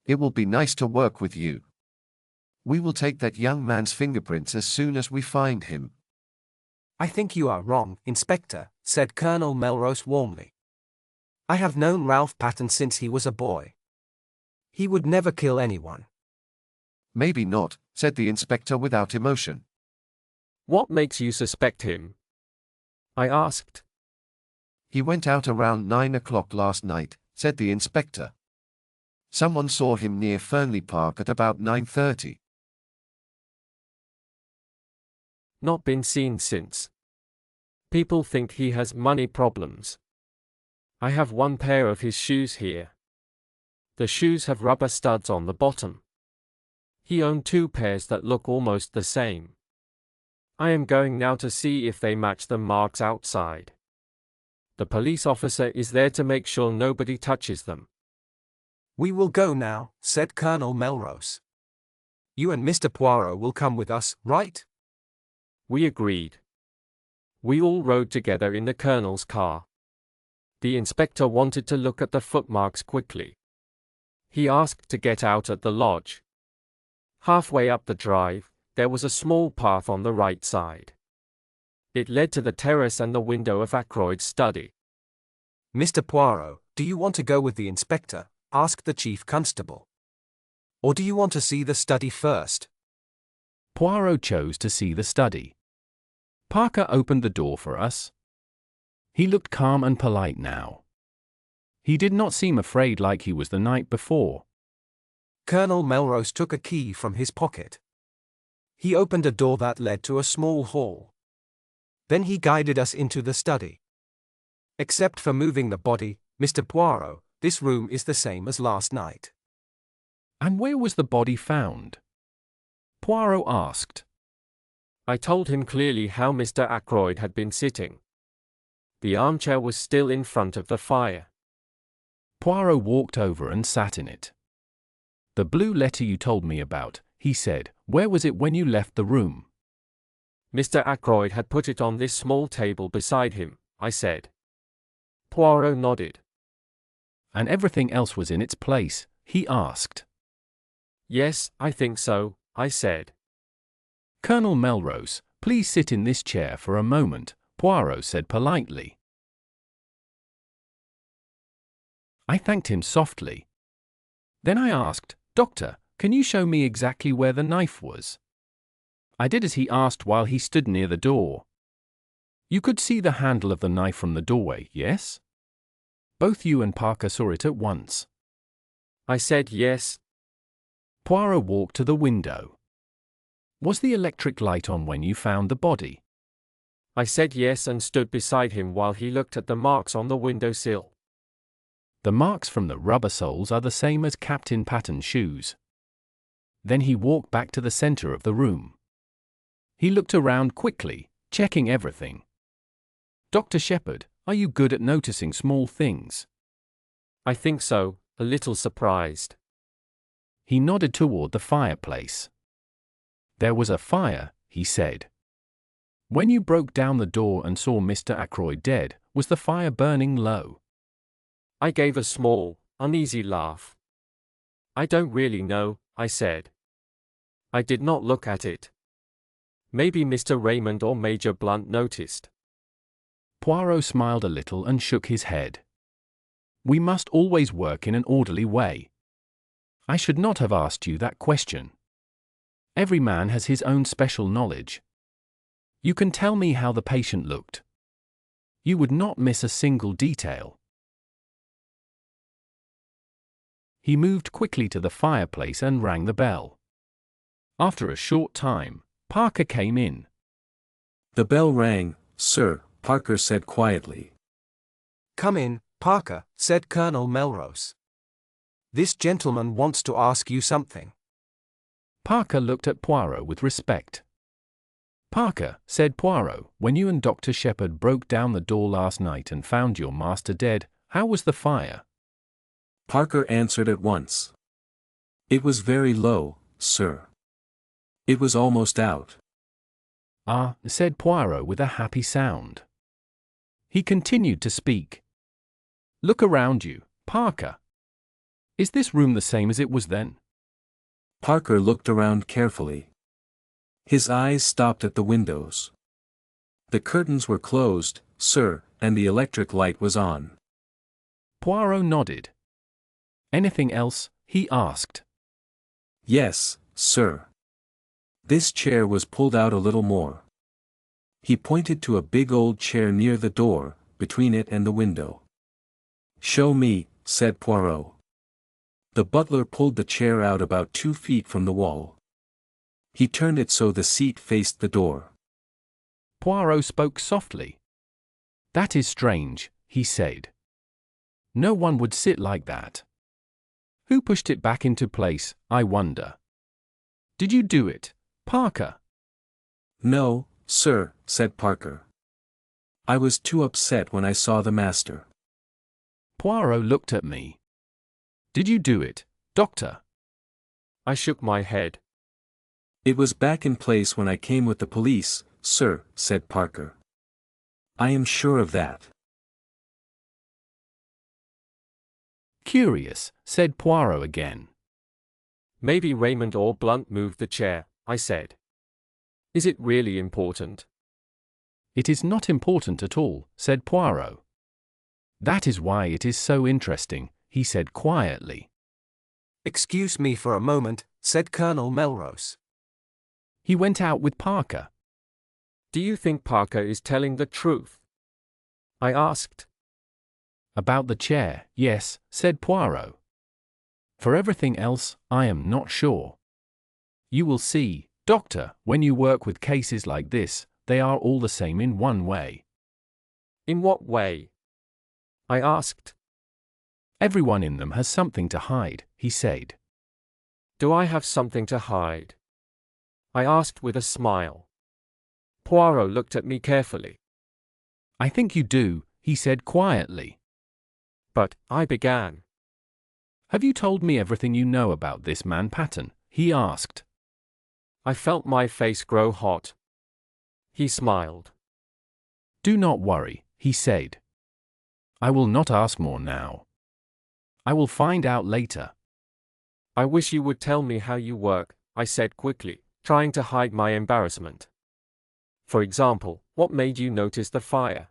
It will be nice to work with you. We will take that young man's fingerprints as soon as we find him. I think you are wrong, Inspector, said Colonel Melrose warmly. I have known Ralph Patten since he was a boy. He would never kill anyone. Maybe not, said the inspector without emotion. What makes you suspect him? I asked. He went out around 9 o'clock last night, said the inspector. Someone saw him near Fernley Park at about 9:30. Not been seen since. People think he has money problems. I have one pair of his shoes here. The shoes have rubber studs on the bottom. He owned 2 pairs that look almost the same. I am going now to see if they match the marks outside. The police officer is there to make sure nobody touches them. We will go now, said Colonel Melrose. You and Mr. Poirot will come with us, right? We agreed. We all rode together in the colonel's car. The inspector wanted to look at the footmarks quickly. He asked to get out at the lodge. Halfway up the drive, there was a small path on the right side. It led to the terrace and the window of Ackroyd's study. Mr. Poirot, do you want to go with the inspector? Asked the chief constable. Or do you want to see the study first? Poirot chose to see the study. Parker opened the door for us. He looked calm and polite now. He did not seem afraid like he was the night before. Colonel Melrose took a key from his pocket. He opened a door that led to a small hall. Then he guided us into the study. Except for moving the body, Mr. Poirot, this room is the same as last night. And where was the body found? Poirot asked. I told him clearly how Mr. Ackroyd had been sitting. The armchair was still in front of the fire. Poirot walked over and sat in it. The blue letter you told me about, he said, where was it when you left the room? Mr. Ackroyd had put it on this small table beside him, I said. Poirot nodded. And everything else was in its place, he asked. Yes, I think so, I said. Colonel Melrose, please sit in this chair for a moment, Poirot said politely. I thanked him softly. Then I asked, Doctor, can you show me exactly where the knife was? I did as he asked while he stood near the door. You could see the handle of the knife from the doorway, yes? Both you and Parker saw it at once. I said yes. Poirot walked to the window. Was the electric light on when you found the body? I said yes and stood beside him while he looked at the marks on the windowsill. The marks from the rubber soles are the same as Captain Patten's shoes. Then he walked back to the center of the room. He looked around quickly, checking everything. Dr. Shepherd, are you good at noticing small things? I think so, a little surprised. He nodded toward the fireplace. There was a fire, he said. When you broke down the door and saw Mr. Ackroyd dead, was the fire burning low? I gave a small, uneasy laugh. I don't really know, I said. I did not look at it. Maybe Mr. Raymond or Major Blunt noticed. Poirot smiled a little and shook his head. We must always work in an orderly way. I should not have asked you that question. Every man has his own special knowledge. You can tell me how the patient looked. You would not miss a single detail. He moved quickly to the fireplace and rang the bell. After a short time, Parker came in. The bell rang, sir, Parker said quietly. Come in, Parker, said Colonel Melrose. This gentleman wants to ask you something. Parker looked at Poirot with respect. Parker, said Poirot, when you and Dr. Shepherd broke down the door last night and found your master dead, how was the fire? Parker answered at once. It was very low, sir. It was almost out. Ah, said Poirot with a happy sound. He continued to speak. Look around you, Parker. Is this room the same as it was then? Parker looked around carefully. His eyes stopped at the windows. The curtains were closed, sir, and the electric light was on. Poirot nodded. Anything else? He asked. Yes, sir. This chair was pulled out a little more. He pointed to a big old chair near the door, between it and the window. Show me, said Poirot. The butler pulled the chair out about 2 feet from the wall. He turned it so the seat faced the door. Poirot spoke softly. That is strange, he said. No one would sit like that. Who pushed it back into place, I wonder? Did you do it, Parker? No, sir, said Parker. I was too upset when I saw the master. Poirot looked at me. Did you do it, Doctor? I shook my head. It was back in place when I came with the police, sir, said Parker. I am sure of that. Curious, said Poirot again. Maybe Raymond or Blunt moved the chair, I said. Is it really important? It is not important at all, said Poirot. That is why it is so interesting, he said quietly. Excuse me for a moment, said Colonel Melrose. He went out with Parker. Do you think Parker is telling the truth? I asked. About the chair, yes, said Poirot. For everything else, I am not sure. You will see, Doctor, when you work with cases like this, they are all the same in one way. In what way? I asked. Everyone in them has something to hide, he said. Do I have something to hide? I asked with a smile. Poirot looked at me carefully. I think you do, he said quietly. But, I began. Have you told me everything you know about this man Patton? He asked. I felt my face grow hot. He smiled. Do not worry, he said. I will not ask more now. I will find out later. I wish you would tell me how you work, I said quickly, trying to hide my embarrassment. For example, what made you notice the fire?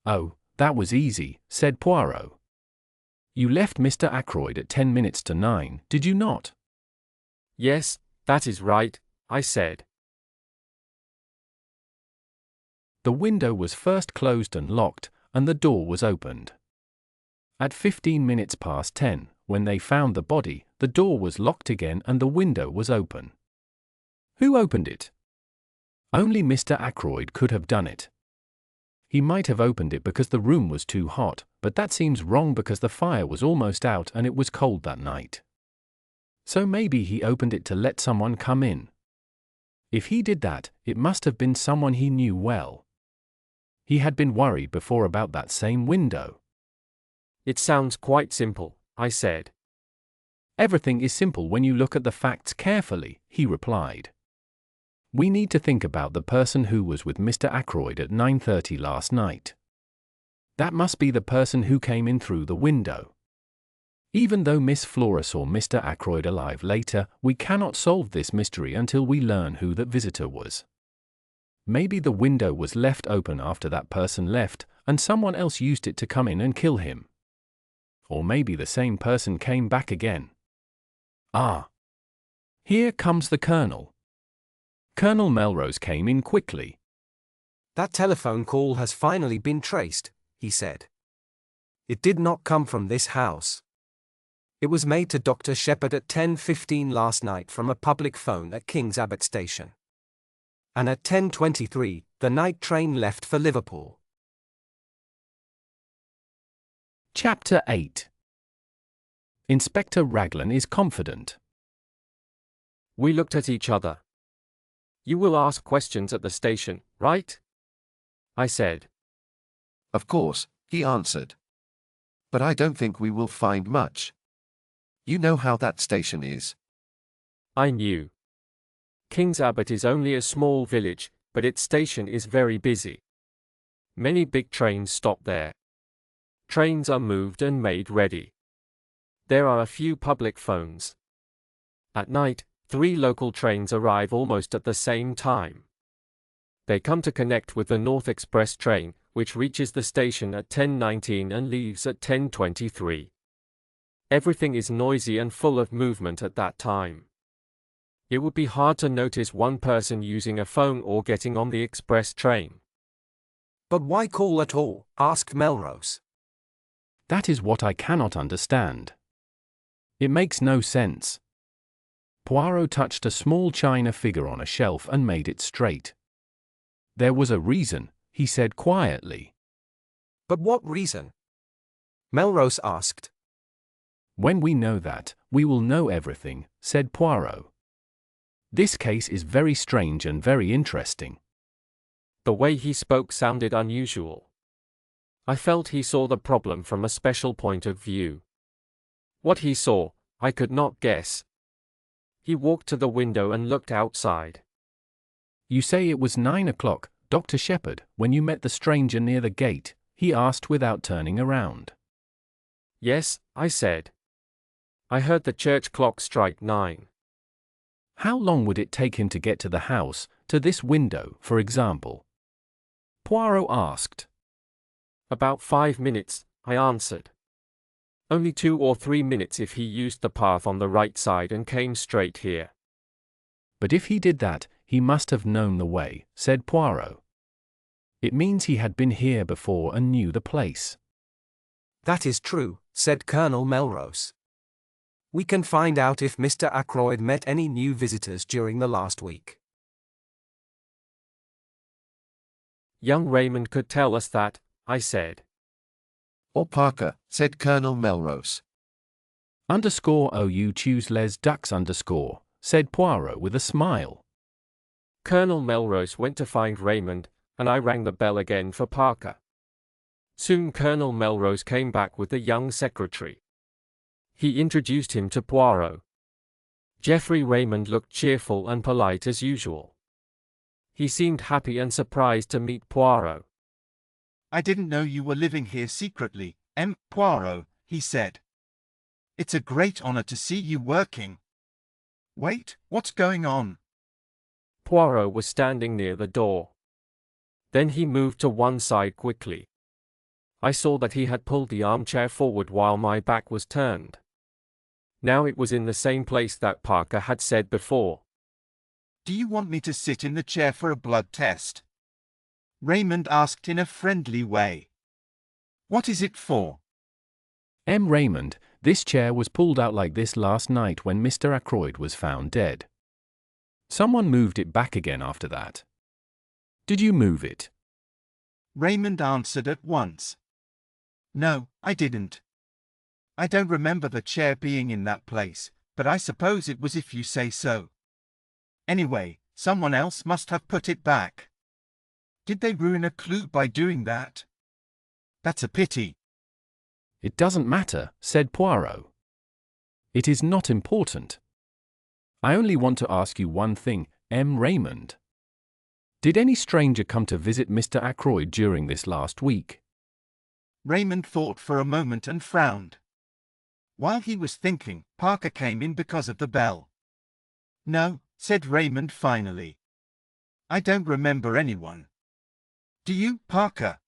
Oh, that was easy, said Poirot. You left Mr. Ackroyd at 10 minutes to 9, did you not? Yes, that is right, I said. The window was first closed and locked, and the door was opened. At 15 minutes past 10, when they found the body, the door was locked again and the window was open. Who opened it? Only Mr. Ackroyd could have done it. He might have opened it because the room was too hot, but that seems wrong because the fire was almost out and it was cold that night. So maybe he opened it to let someone come in. If he did that, it must have been someone he knew well. He had been worried before about that same window. It sounds quite simple, I said. Everything is simple when you look at the facts carefully, he replied. We need to think about the person who was with Mr. Ackroyd at 9:30 last night. That must be the person who came in through the window. Even though Miss Flora saw Mr. Ackroyd alive later, we cannot solve this mystery until we learn who that visitor was. Maybe the window was left open after that person left, and someone else used it to come in and kill him. Or maybe the same person came back again. Ah! Here comes the Colonel. Colonel Melrose came in quickly. That telephone call has finally been traced, he said. It did not come from this house. It was made to Dr. Shepherd at 10:15 last night from a public phone at King's Abbot Station. And at 10:23, the night train left for Liverpool. Chapter 8. Inspector Raglan is confident. We looked at each other. You will ask questions at the station, right? I said. Of course, he answered. But I don't think we will find much. You know how that station is. I knew. King's Abbot is only a small village, but its station is very busy. Many big trains stop there. Trains are moved and made ready. There are a few public phones. At night, 3 local trains arrive almost at the same time. They come to connect with the North Express train, which reaches the station at 10:19 and leaves at 10:23. Everything is noisy and full of movement at that time. It would be hard to notice one person using a phone or getting on the express train. But why call at all? Asked Melrose. That is what I cannot understand. It makes no sense. Poirot touched a small china figure on a shelf and made it straight. There was a reason, he said quietly. But what reason? Melrose asked. When we know that, we will know everything, said Poirot. This case is very strange and very interesting. The way he spoke sounded unusual. I felt he saw the problem from a special point of view. What he saw, I could not guess. He walked to the window and looked outside. You say it was 9 o'clock, Dr. Shepherd, when you met the stranger near the gate, he asked without turning around. Yes, I said. I heard the church clock strike 9. How long would it take him to get to the house, to this window, for example? Poirot asked. About 5 minutes, I answered. Only 2 or 3 minutes if he used the path on the right side and came straight here. But if he did that, he must have known the way, said Poirot. It means he had been here before and knew the place. That is true, said Colonel Melrose. We can find out if Mr. Ackroyd met any new visitors during the last week. Young Raymond could tell us that, I said. Or Parker, said Colonel Melrose. _OU choose les ducks _ said Poirot with a smile. Colonel Melrose went to find Raymond, and I rang the bell again for Parker. Soon Colonel Melrose came back with the young secretary. He introduced him to Poirot. Geoffrey Raymond looked cheerful and polite as usual. He seemed happy and surprised to meet Poirot. I didn't know you were living here secretly, M. Poirot, he said. It's a great honor to see you working. Wait, what's going on? Poirot was standing near the door. Then he moved to one side quickly. I saw that he had pulled the armchair forward while my back was turned. Now it was in the same place that Parker had said before. Do you want me to sit in the chair for a blood test? Raymond asked in a friendly way. What is it for? M. Raymond, this chair was pulled out like this last night when Mr. Ackroyd was found dead. Someone moved it back again after that. Did you move it? Raymond answered at once. No, I didn't. I don't remember the chair being in that place, but I suppose it was if you say so. Anyway, someone else must have put it back. Did they ruin a clue by doing that? That's a pity. It doesn't matter, said Poirot. It is not important. I only want to ask you one thing, M. Raymond. Did any stranger come to visit Mr. Ackroyd during this last week? Raymond thought for a moment and frowned. While he was thinking, Parker came in because of the bell. No, said Raymond finally. I don't remember anyone. Do you, Parker?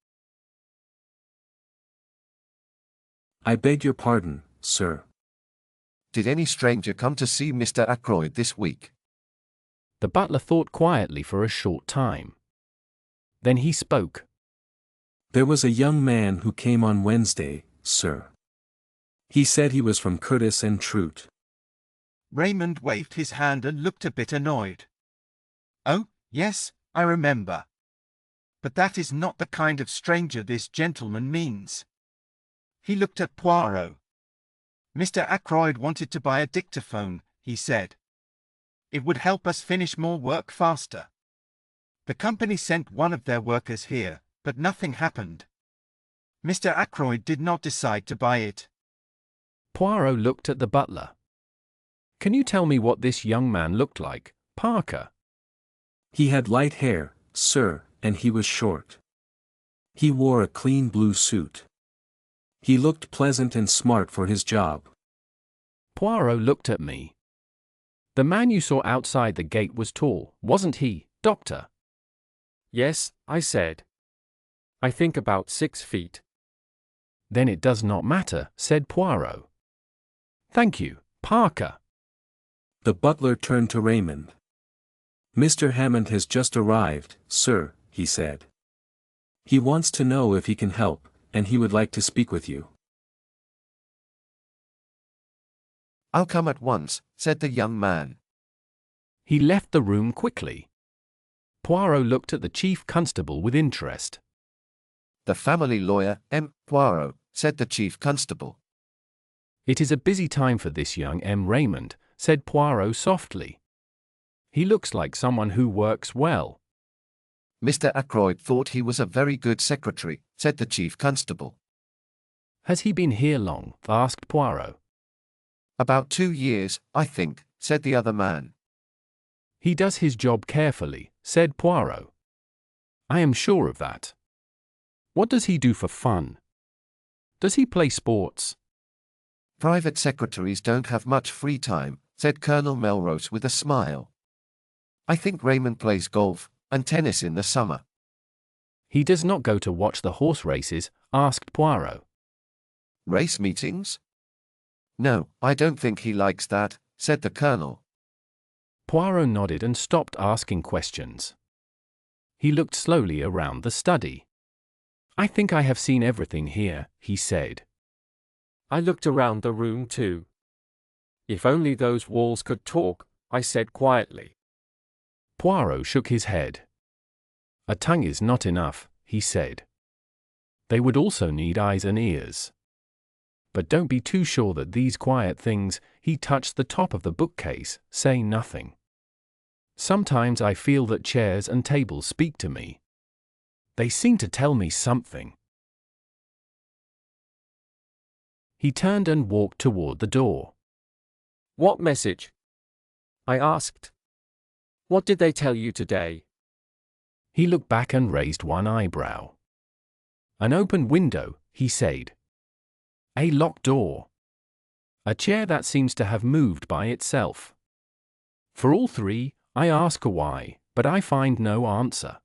I beg your pardon, sir. Did any stranger come to see Mr. Ackroyd this week? The butler thought quietly for a short time. Then he spoke. There was a young man who came on Wednesday, sir. He said he was from Curtis and Trout. Raymond waved his hand and looked a bit annoyed. Oh, yes, I remember. But that is not the kind of stranger this gentleman means. He looked at Poirot. Mr. Ackroyd wanted to buy a dictaphone, he said. It would help us finish more work faster. The company sent one of their workers here, but nothing happened. Mr. Ackroyd did not decide to buy it. Poirot looked at the butler. Can you tell me what this young man looked like, Parker? He had light hair, sir, and he was short. He wore a clean blue suit. He looked pleasant and smart for his job. Poirot looked at me. The man you saw outside the gate was tall, wasn't he, Doctor? Yes, I said. I think about 6 feet. Then it does not matter, said Poirot. Thank you, Parker. The butler turned to Raymond. Mr. Hammond has just arrived, sir, he said. He wants to know if he can help, and he would like to speak with you. I'll come at once, said the young man. He left the room quickly. Poirot looked at the chief constable with interest. The family lawyer, M. Poirot, said the chief constable. It is a busy time for this young M. Raymond, said Poirot softly. He looks like someone who works well. Mr. Ackroyd thought he was a very good secretary, said the chief constable. Has he been here long? Asked Poirot. About 2 years, I think, said the other man. He does his job carefully, said Poirot. I am sure of that. What does he do for fun? Does he play sports? Private secretaries don't have much free time, said Colonel Melrose with a smile. I think Raymond plays golf and tennis in the summer. He does not go to watch the horse races, asked Poirot. Race meetings? No, I don't think he likes that, said the colonel. Poirot nodded and stopped asking questions. He looked slowly around the study. I think I have seen everything here, he said. I looked around the room too. If only those walls could talk, I said quietly. Poirot shook his head. A tongue is not enough, he said. They would also need eyes and ears. But don't be too sure that these quiet things, he touched the top of the bookcase, say nothing. Sometimes I feel that chairs and tables speak to me. They seem to tell me something. He turned and walked toward the door. What message? I asked. What did they tell you today? He looked back and raised one eyebrow. An open window, he said. A locked door. A chair that seems to have moved by itself. For all three, I ask why, but I find no answer.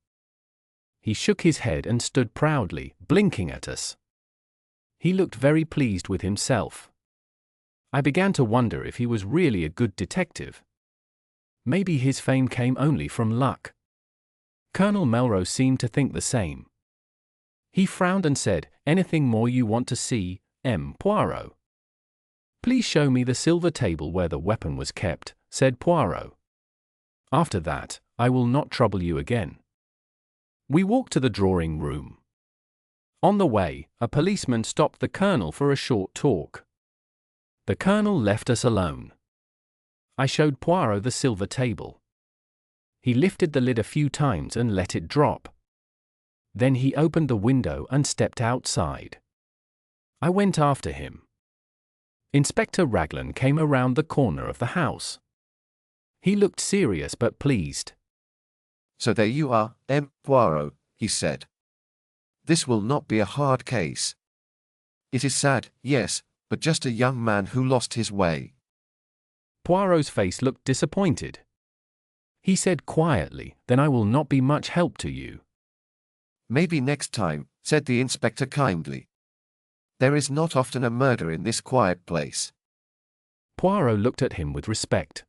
He shook his head and stood proudly, blinking at us. He looked very pleased with himself. I began to wonder if he was really a good detective. Maybe his fame came only from luck. Colonel Melrose seemed to think the same. He frowned and said, "Anything more you want to see, M. Poirot?" "Please show me the silver table where the weapon was kept," said Poirot. "After that, I will not trouble you again." We walked to the drawing room. On the way, a policeman stopped the colonel for a short talk. The colonel left us alone. I showed Poirot the silver table. He lifted the lid a few times and let it drop. Then he opened the window and stepped outside. I went after him. Inspector Raglan came around the corner of the house. He looked serious but pleased. "So there you are, M. Poirot," he said. "This will not be a hard case. It is sad, yes, but just a young man who lost his way." Poirot's face looked disappointed. He said quietly, "Then I will not be much help to you." "Maybe next time," said the inspector kindly. "There is not often a murder in this quiet place." Poirot looked at him with respect.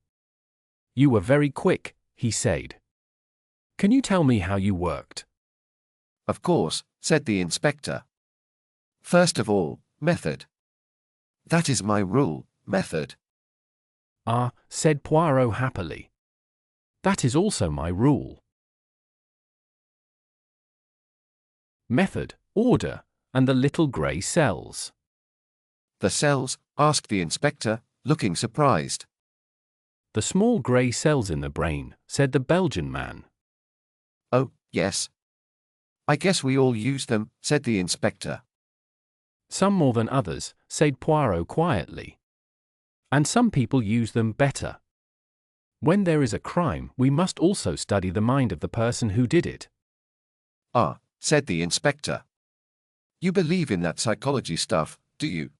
"You were very quick," he said. "Can you tell me how you worked?" "Of course," said the inspector. "First of all, method. That is my rule, method." "Ah," said Poirot happily. "That is also my rule." Method, order, and the little grey cells. "The cells?" asked the inspector, looking surprised. "The small grey cells in the brain," said the Belgian man. "Oh, yes. I guess we all use them," said the inspector. "Some more than others," said Poirot quietly. "And some people use them better. When there is a crime, we must also study the mind of the person who did it." Ah, said the inspector. You believe in that psychology stuff, do you?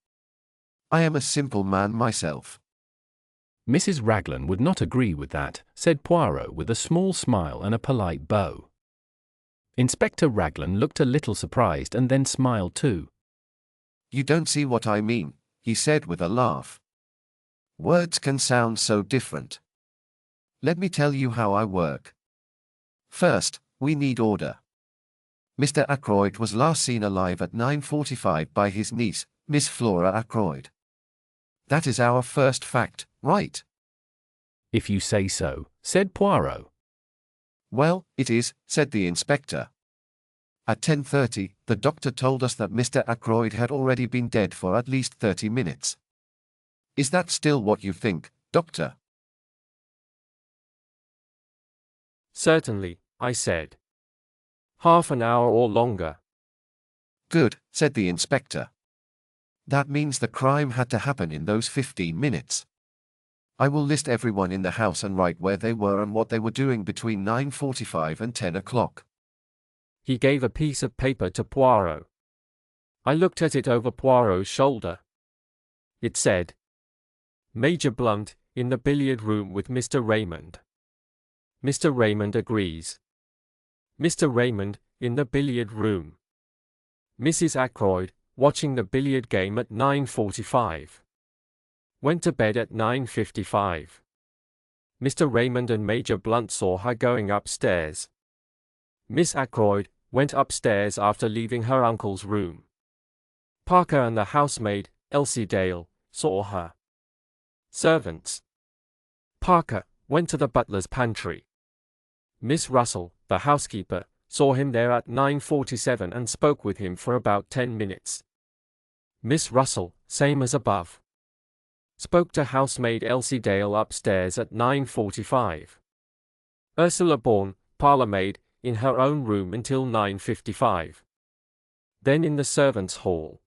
I am a simple man myself. Mrs. Raglan would not agree with that, said Poirot with a small smile and a polite bow. Inspector Raglan looked a little surprised and then smiled too. You don't see what I mean, he said with a laugh. Words can sound so different. Let me tell you how I work. First, we need order. Mr. Ackroyd was last seen alive at 9:45 by his niece, Miss Flora Ackroyd. That is our first fact, right? If you say so, said Poirot. Well, it is, said the inspector. At 10:30, the doctor told us that Mr. Ackroyd had already been dead for at least 30 minutes. Is that still what you think, doctor? Certainly, I said. Half an hour or longer. Good, said the inspector. That means the crime had to happen in those 15 minutes. I will list everyone in the house and write where they were and what they were doing between 9:45 and 10 o'clock. He gave a piece of paper to Poirot. I looked at it over Poirot's shoulder. It said, Major Blunt, in the billiard room with Mr. Raymond. Mr. Raymond agrees. Mr. Raymond, in the billiard room. Mrs. Ackroyd, watching the billiard game at 9:45. Went to bed at 9:55. Mr. Raymond and Major Blunt saw her going upstairs. Miss Ackroyd went upstairs after leaving her uncle's room. Parker and the housemaid, Elsie Dale, saw her. Servants. Parker went to the butler's pantry. Miss Russell, the housekeeper, saw him there at 9:47 and spoke with him for about 10 minutes. Miss Russell, same as above. Spoke to housemaid Elsie Dale upstairs at 9:45. Ursula Bourne, parlourmaid, in her own room until 9:55. Then in the servants' hall.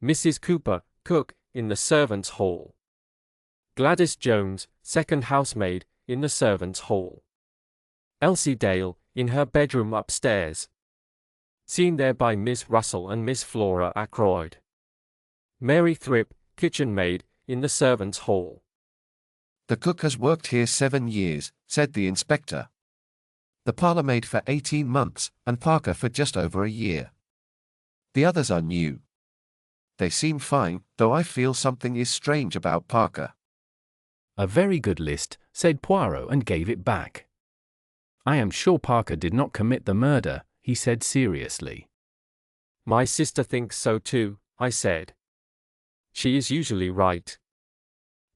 Mrs. Cooper, cook, in the servants' hall. Gladys Jones, second housemaid, in the servants' hall. Elsie Dale, in her bedroom upstairs. Seen there by Miss Russell and Miss Flora Ackroyd. Mary Thripp, kitchen maid, in the servants' hall. The cook has worked here 7 years, said the inspector. The parlourmaid for 18 months, and Parker for just over a year. The others are new. They seem fine, though I feel something is strange about Parker. A very good list, said Poirot and gave it back. I am sure Parker did not commit the murder, he said seriously. My sister thinks so too, I said. She is usually right.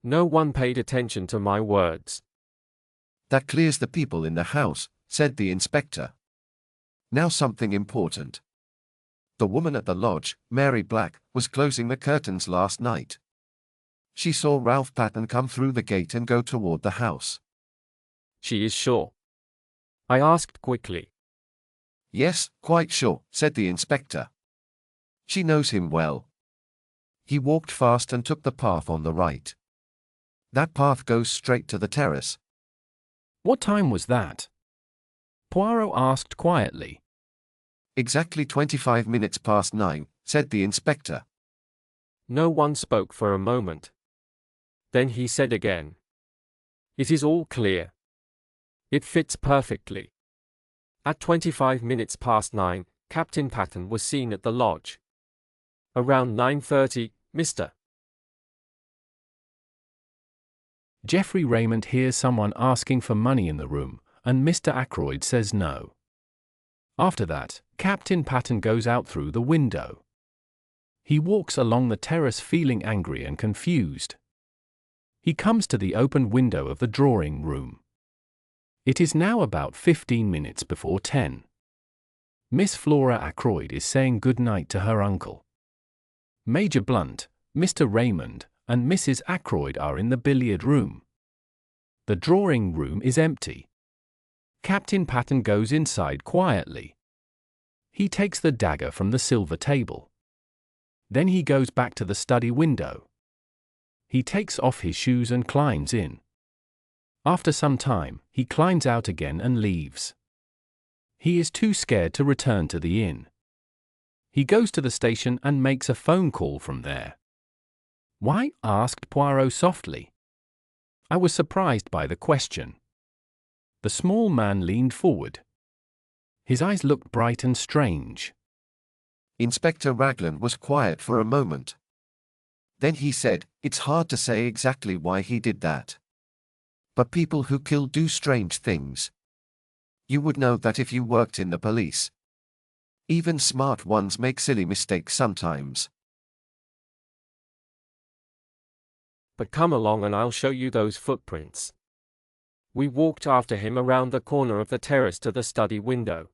No one paid attention to my words. That clears the people in the house, said the inspector. Now something important. The woman at the lodge, Mary Black, was closing the curtains last night. She saw Ralph Patten come through the gate and go toward the house. She is sure? I asked quickly. Yes, quite sure, said the inspector. She knows him well. He walked fast and took the path on the right. That path goes straight to the terrace. What time was that? Poirot asked quietly. Exactly 25 minutes past 9, said the inspector. No one spoke for a moment. Then he said again. It is all clear. It fits perfectly. At 25 minutes past 9, Captain Patten was seen at the lodge. Around 9:30, Mr. Geoffrey Raymond hears someone asking for money in the room, and Mr. Ackroyd says no. After that, Captain Patten goes out through the window. He walks along the terrace feeling angry and confused. He comes to the open window of the drawing room. It is now about 15 minutes before 10. Miss Flora Ackroyd is saying good night to her uncle. Major Blunt, Mr. Raymond, and Mrs. Ackroyd are in the billiard room. The drawing room is empty. Captain Patten goes inside quietly. He takes the dagger from the silver table. Then he goes back to the study window. He takes off his shoes and climbs in. After some time, he climbs out again and leaves. He is too scared to return to the inn. He goes to the station and makes a phone call from there. Why? Asked Poirot softly. I was surprised by the question. The small man leaned forward. His eyes looked bright and strange. Inspector Raglan was quiet for a moment. Then he said, "It's hard to say exactly why he did that. But people who kill do strange things. You would know that if you worked in the police. Even smart ones make silly mistakes sometimes." But come along and I'll show you those footprints. We walked after him around the corner of the terrace to the study window.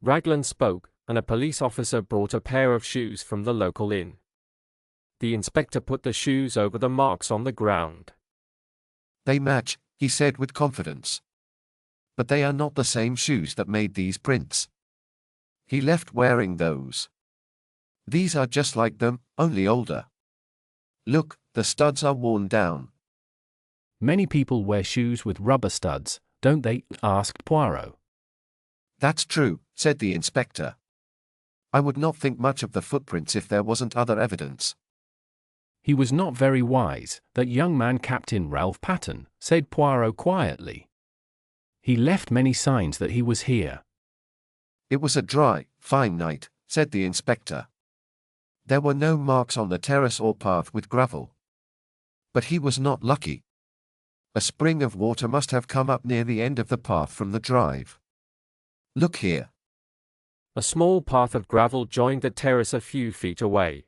Raglan spoke, and a police officer brought a pair of shoes from the local inn. The inspector put the shoes over the marks on the ground. "They match," he said with confidence. "But they are not the same shoes that made these prints. He left wearing those. These are just like them, only older. Look, the studs are worn down." Many people wear shoes with rubber studs, don't they? Asked Poirot. "That's true," said the inspector. "I would not think much of the footprints if there wasn't other evidence." He was not very wise, that young man, Captain Ralph Patten, said Poirot quietly. He left many signs that he was here. "It was a dry, fine night," said the inspector. "There were no marks on the terrace or path with gravel. But he was not lucky. A spring of water must have come up near the end of the path from the drive. Look here." A small path of gravel joined the terrace a few feet away.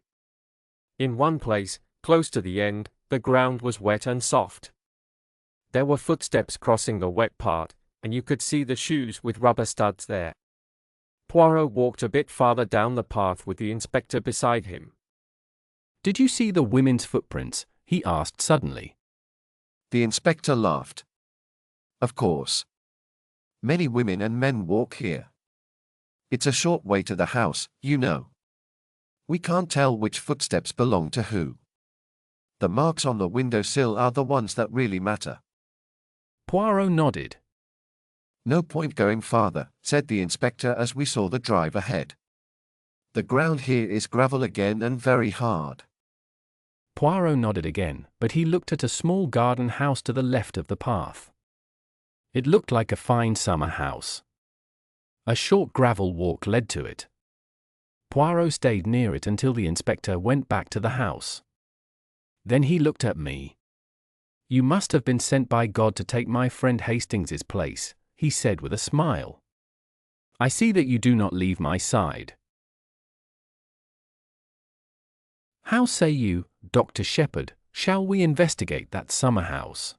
In one place, close to the end, the ground was wet and soft. There were footsteps crossing the wet part, and you could see the shoes with rubber studs there. Poirot walked a bit farther down the path with the inspector beside him. "Did you see the women's footprints?" he asked suddenly. The inspector laughed. "Of course. Many women and men walk here. It's a short way to the house, you know. We can't tell which footsteps belong to who. The marks on the windowsill are the ones that really matter." Poirot nodded. "No point going farther," said the inspector as we saw the drive ahead. "The ground here is gravel again and very hard." Poirot nodded again, but he looked at a small garden house to the left of the path. It looked like a fine summer house. A short gravel walk led to it. Poirot stayed near it until the inspector went back to the house. Then he looked at me. "You must have been sent by God to take my friend Hastings's place," he said with a smile. "I see that you do not leave my side. How say you, Dr. Shepherd, shall we investigate that summer house?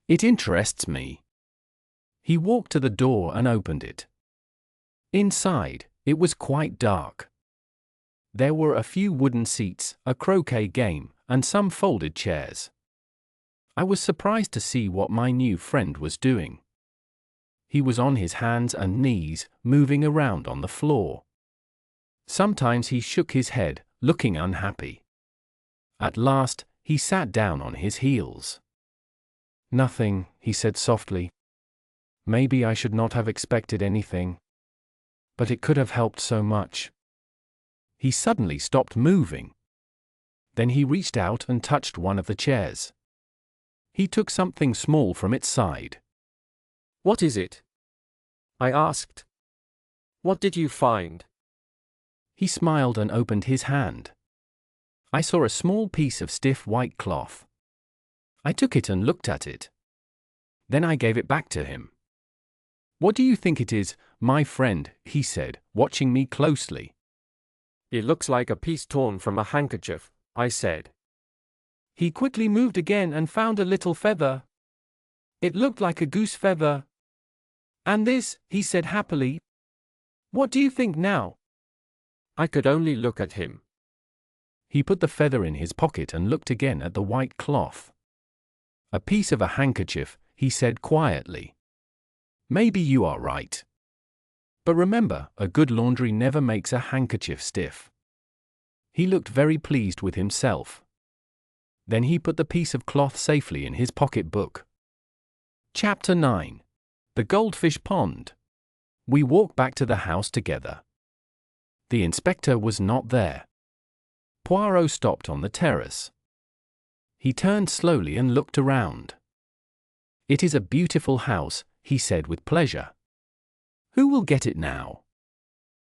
It interests me." He walked to the door and opened it. Inside, it was quite dark. There were a few wooden seats, a croquet game, and some folded chairs. I was surprised to see what my new friend was doing. He was on his hands and knees, moving around on the floor. Sometimes he shook his head, looking unhappy. At last, he sat down on his heels. "Nothing," he said softly. "Maybe I should not have expected anything. But it could have helped so much." He suddenly stopped moving. Then he reached out and touched one of the chairs. He took something small from its side. "What is it?" I asked. "What did you find?" He smiled and opened his hand. I saw a small piece of stiff white cloth. I took it and looked at it. Then I gave it back to him. "What do you think it is, my friend?" he said, watching me closely. "It looks like a piece torn from a handkerchief," I said. He quickly moved again and found a little feather. It looked like a goose feather. "And this," he said happily. "What do you think now?" I could only look at him. He put the feather in his pocket and looked again at the white cloth. "A piece of a handkerchief," he said quietly. "Maybe you are right. But remember, a good laundry never makes a handkerchief stiff." He looked very pleased with himself. Then he put the piece of cloth safely in his pocket-book. Chapter 9. The Goldfish Pond. We walked back to the house together. The inspector was not there. Poirot stopped on the terrace. He turned slowly and looked around. "It is a beautiful house," he said with pleasure. "Who will get it now?"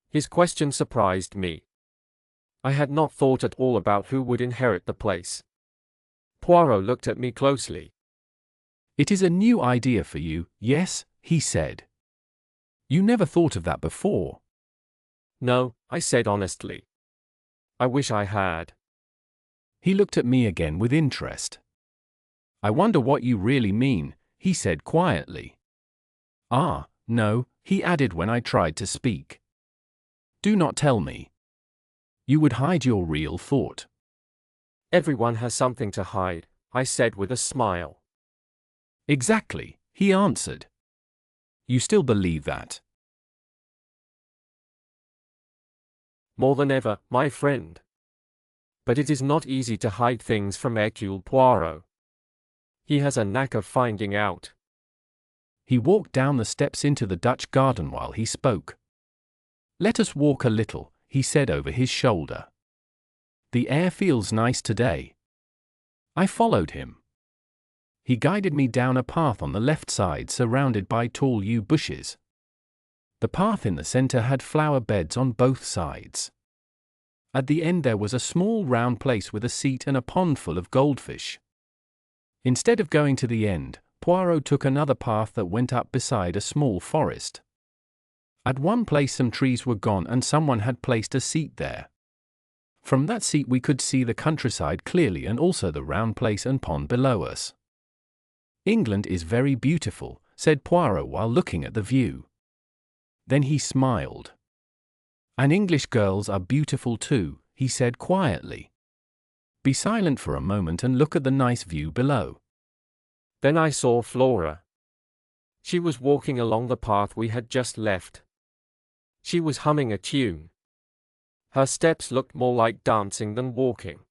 His question surprised me. I had not thought at all about who would inherit the place. Poirot looked at me closely. "It is a new idea for you, yes?" he said. "You never thought of that before." "No," I said honestly. "I wish I had." He looked at me again with interest. "I wonder what you really mean," he said quietly. "Ah, no," he added when I tried to speak. "Do not tell me. You would hide your real thought." "Everyone has something to hide," I said with a smile. "Exactly," he answered. "You still believe that?" "More than ever, my friend. But it is not easy to hide things from Hercule Poirot. He has a knack of finding out." He walked down the steps into the Dutch garden while he spoke. "Let us walk a little," he said over his shoulder. "The air feels nice today." I followed him. He guided me down a path on the left side surrounded by tall yew bushes. The path in the center had flower beds on both sides. At the end there was a small round place with a seat and a pond full of goldfish. Instead of going to the end, Poirot took another path that went up beside a small forest. At one place some trees were gone and someone had placed a seat there. From that seat we could see the countryside clearly and also the round place and pond below us. "England is very beautiful," said Poirot while looking at the view. Then he smiled. "And English girls are beautiful too," he said quietly. "Be silent for a moment and look at the nice view below." Then I saw Flora. She was walking along the path we had just left. She was humming a tune. Her steps looked more like dancing than walking.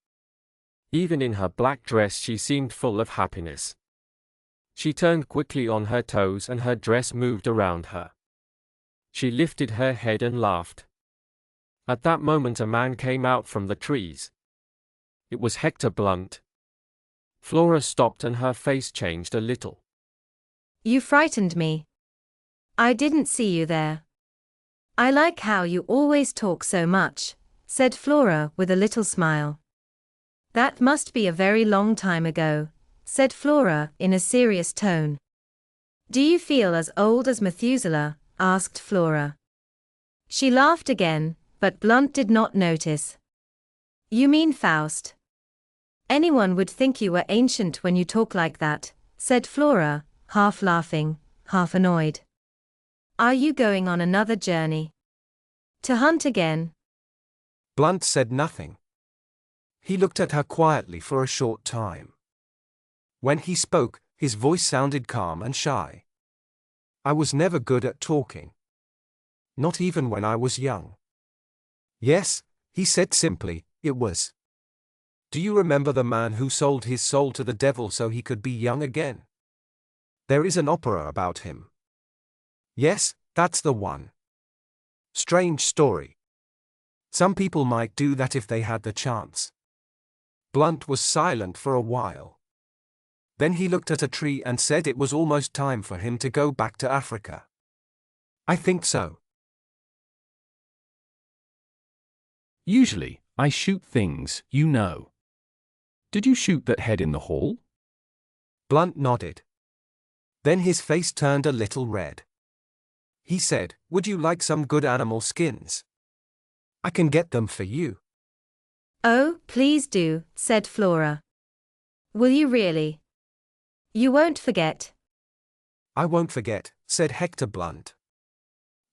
Even in her black dress she seemed full of happiness. She turned quickly on her toes and her dress moved around her. She lifted her head and laughed. At that moment a man came out from the trees. It was Hector Blunt. Flora stopped and her face changed a little. "You frightened me. I didn't see you there." "I like how you always talk so much," said Flora with a little smile. "That must be a very long time ago," said Flora in a serious tone. "Do you feel as old as Methuselah?" asked Flora. She laughed again, but Blunt did not notice. "You mean Faust? Anyone would think you were ancient when you talk like that," said Flora, half laughing, half annoyed. "Are you going on another journey? To hunt again?" Blunt said nothing. He looked at her quietly for a short time. When he spoke, his voice sounded calm and shy. "I was never good at talking. Not even when I was young." "Yes," he said simply, "it was. Do you remember the man who sold his soul to the devil so he could be young again? There is an opera about him." "Yes, that's the one. Strange story. Some people might do that if they had the chance." Blunt was silent for a while. Then he looked at a tree and said it was almost time for him to go back to Africa. "I think so. "Usually, I shoot things, you know. Did you shoot that head in the hall?" Blunt nodded. Then his face turned a little red. He said, "Would you like some good animal skins? I can get them for you." "Oh, please do," said Flora. "Will you really? You won't forget?" "I won't forget," said Hector Blunt.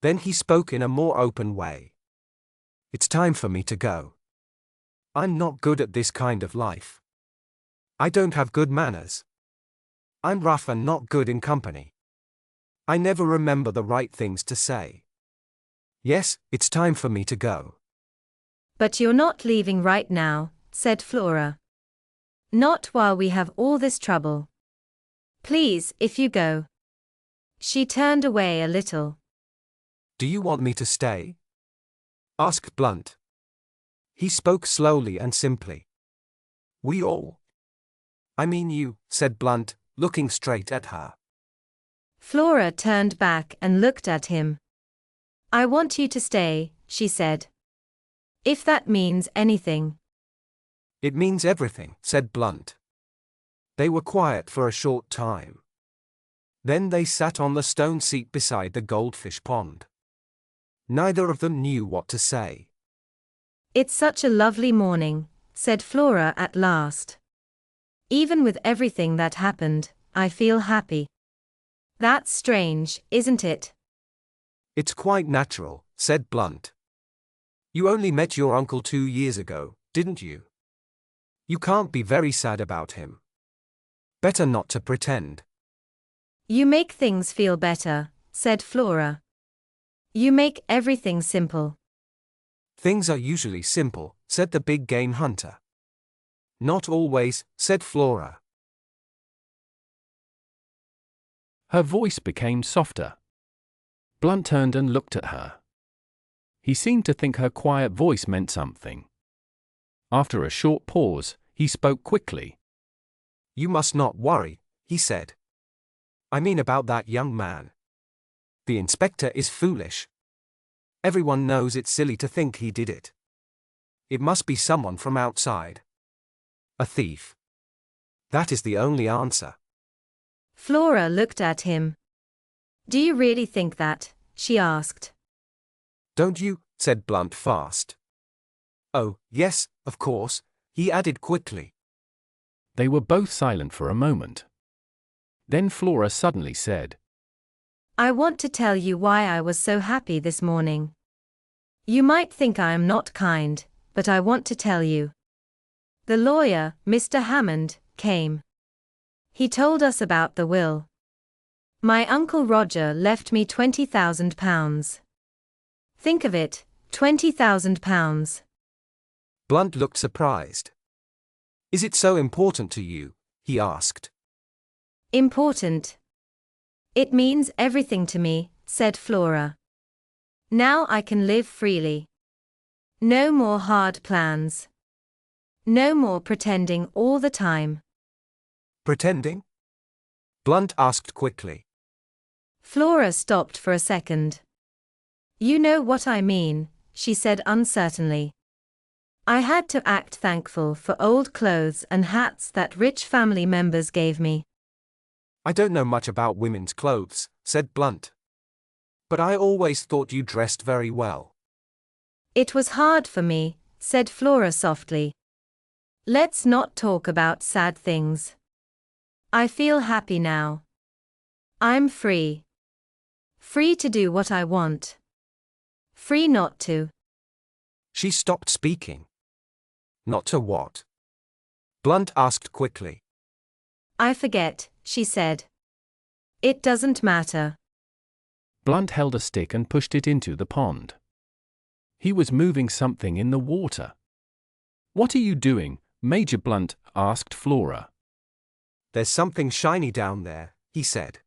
Then he spoke in a more open way. "It's time for me to go. I'm not good at this kind of life. I don't have good manners. I'm rough and not good in company. I never remember the right things to say. Yes, it's time for me to go." "But you're not leaving right now," said Flora. "Not while we have all this trouble. Please, if you go." She turned away a little. Do you want me to stay? Asked Blunt. He spoke slowly and simply. We all. I mean you, said Blunt, looking straight at her. Flora turned back and looked at him. I want you to stay, she said. If that means anything. It means everything, said Blunt. They were quiet for a short time. Then they sat on the stone seat beside the goldfish pond. Neither of them knew what to say. It's such a lovely morning, said Flora at last. Even with everything that happened, I feel happy. That's strange, isn't it? It's quite natural, said Blunt. You only met your uncle 2 years ago, didn't you? You can't be very sad about him. Better not to pretend. You make things feel better, said Flora. You make everything simple. Things are usually simple, said the big game hunter. Not always, said Flora. Her voice became softer. Blunt turned and looked at her. He seemed to think her quiet voice meant something. After a short pause, he spoke quickly. You must not worry, he said. I mean about that young man. The inspector is foolish. Everyone knows it's silly to think he did it. It must be someone from outside. A thief. That is the only answer. Flora looked at him. Do you really think that? She asked. Don't you? Said Blunt fast. Oh, yes, of course, he added quickly. They were both silent for a moment. Then Flora suddenly said, I want to tell you why I was so happy this morning. You might think I am not kind, but I want to tell you. The lawyer, Mr. Hammond, came. He told us about the will. My Uncle Roger left me £20,000. Think of it, £20,000. Blunt looked surprised. Is it so important to you? He asked. Important. It means everything to me, said Flora. Now I can live freely. No more hard plans. No more pretending all the time. Pretending? Blunt asked quickly. Flora stopped for a second. You know what I mean, she said uncertainly. I had to act thankful for old clothes and hats that rich family members gave me. I don't know much about women's clothes, said Blunt. But I always thought you dressed very well. It was hard for me, said Flora softly. Let's not talk about sad things. I feel happy now. I'm free. Free to do what I want. Free not to. She stopped speaking. Not to what? Blunt asked quickly. I forget, she said. It doesn't matter. Blunt held a stick and pushed it into the pond. He was moving something in the water. What are you doing? Major Blunt asked Flora. There's something shiny down there, he said.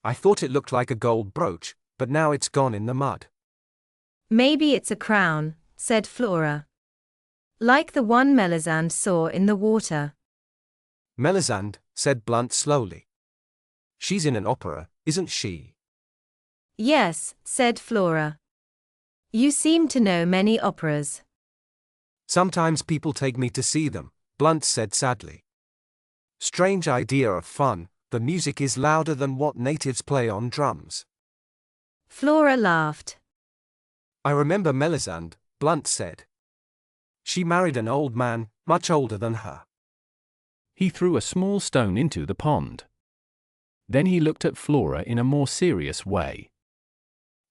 I thought it looked like a gold brooch, but now it's gone in the mud. Maybe it's a crown, said Flora. Like the one Melisande saw in the water. Melisande, said Blunt slowly. She's in an opera, isn't she? Yes, said Flora. You seem to know many operas. Sometimes people take me to see them, Blunt said sadly. Strange idea of fun, the music is louder than what natives play on drums. Flora laughed. I remember Melisande, Blunt said. She married an old man, much older than her. He threw a small stone into the pond. Then he looked at Flora in a more serious way.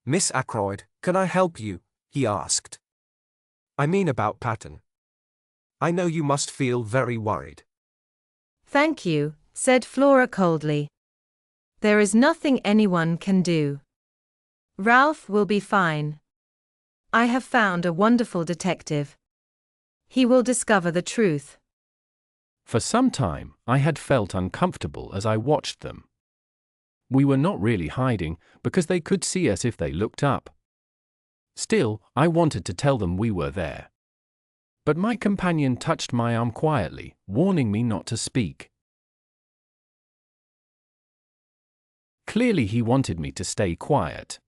Miss Ackroyd, can I help you? He asked. I mean about Patton. I know you must feel very worried. Thank you, said Flora coldly. There is nothing anyone can do. Ralph will be fine. I have found a wonderful detective. He will discover the truth. For some time, I had felt uncomfortable as I watched them. We were not really hiding, because they could see us if they looked up. Still, I wanted to tell them we were there. But my companion touched my arm quietly, warning me not to speak. Clearly he wanted me to stay quiet.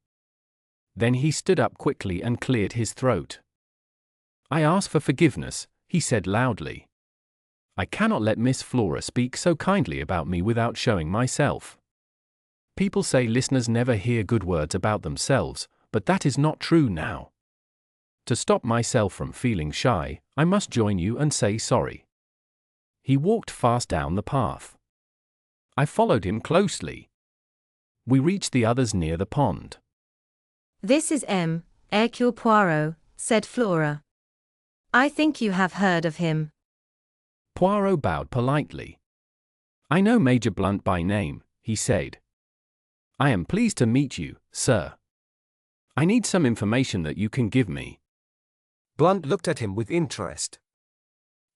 Then he stood up quickly and cleared his throat. I ask for forgiveness, he said loudly. I cannot let Miss Flora speak so kindly about me without showing myself. People say listeners never hear good words about themselves, but that is not true now. To stop myself from feeling shy, I must join you and say sorry. He walked fast down the path. I followed him closely. We reached the others near the pond. This is Hercule Poirot, said Flora. I think you have heard of him. Poirot bowed politely. I know Major Blunt by name, he said. I am pleased to meet you, sir. I need some information that you can give me. Blunt looked at him with interest.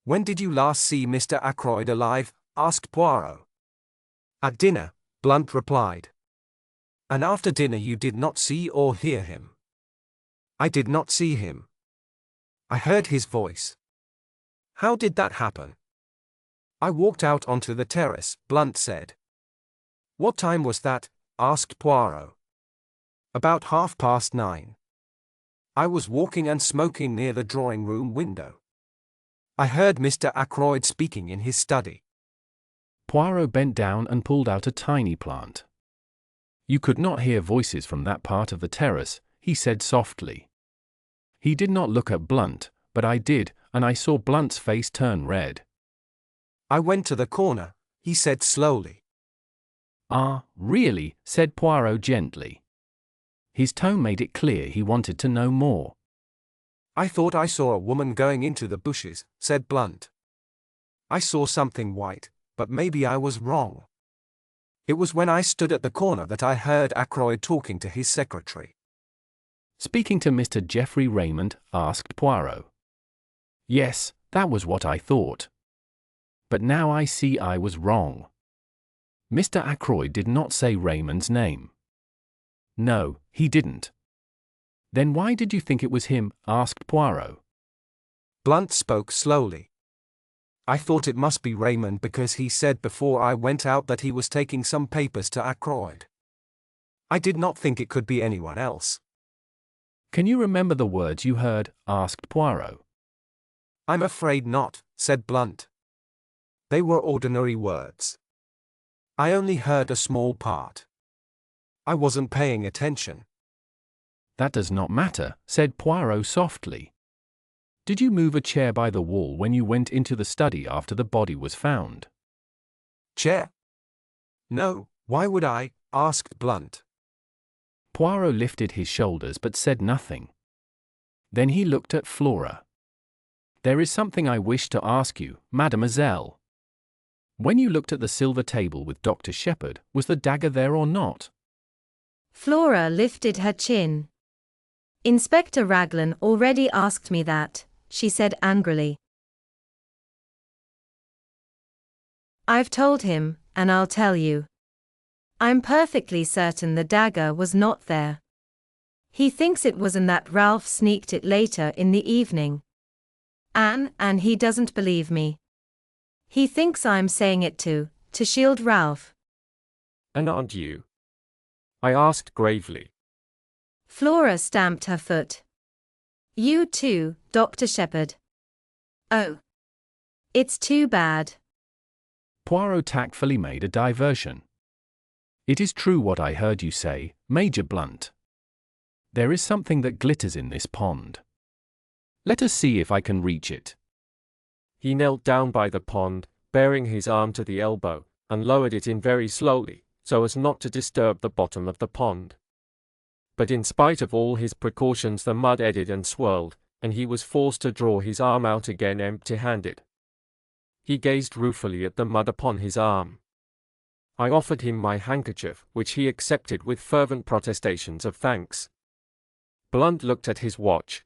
When did you last see Mr. Ackroyd alive? Asked Poirot. At dinner, Blunt replied. And after dinner you did not see or hear him? I did not see him. I heard his voice. How did that happen? I walked out onto the terrace, Blunt said. What time was that? Asked Poirot. About 9:30. I was walking and smoking near the drawing-room window. I heard Mr. Ackroyd speaking in his study. Poirot bent down and pulled out a tiny plant. You could not hear voices from that part of the terrace, he said softly. He did not look at Blunt, but I did, and I saw Blunt's face turn red. I went to the corner, he said slowly. Ah, really? Said Poirot gently. His tone made it clear he wanted to know more. I thought I saw a woman going into the bushes, said Blunt. I saw something white, but maybe I was wrong. It was when I stood at the corner that I heard Ackroyd talking to his secretary. Speaking to Mr. Geoffrey Raymond? Asked Poirot. Yes, that was what I thought. But now I see I was wrong. Mr. Ackroyd did not say Raymond's name. No, he didn't. Then why did you think it was him? Asked Poirot. Blunt spoke slowly. I thought it must be Raymond because he said before I went out that he was taking some papers to Ackroyd. I did not think it could be anyone else. Can you remember the words you heard? Asked Poirot. I'm afraid not, said Blunt. They were ordinary words. I only heard a small part. I wasn't paying attention. That does not matter, said Poirot softly. Did you move a chair by the wall when you went into the study after the body was found? Chair? No, why would I? Asked Blunt. Poirot lifted his shoulders but said nothing. Then he looked at Flora. There is something I wish to ask you, mademoiselle. When you looked at the silver table with Dr. Shepherd, was the dagger there or not? Flora lifted her chin. Inspector Raglan already asked me that, she said angrily. I've told him, and I'll tell you. I'm perfectly certain the dagger was not there. He thinks it was and that Ralph sneaked it later in the evening. And he doesn't believe me. He thinks I'm saying it to shield Ralph. And aren't you? I asked gravely. Flora stamped her foot. You too, Dr. Shepherd. Oh. It's too bad. Poirot tactfully made a diversion. It is true what I heard you say, Major Blunt. There is something that glitters in this pond. Let us see if I can reach it. He knelt down by the pond, bearing his arm to the elbow, and lowered it in very slowly, so as not to disturb the bottom of the pond. But in spite of all his precautions the mud eddied and swirled, and he was forced to draw his arm out again empty-handed. He gazed ruefully at the mud upon his arm. I offered him my handkerchief, which he accepted with fervent protestations of thanks. Blunt looked at his watch.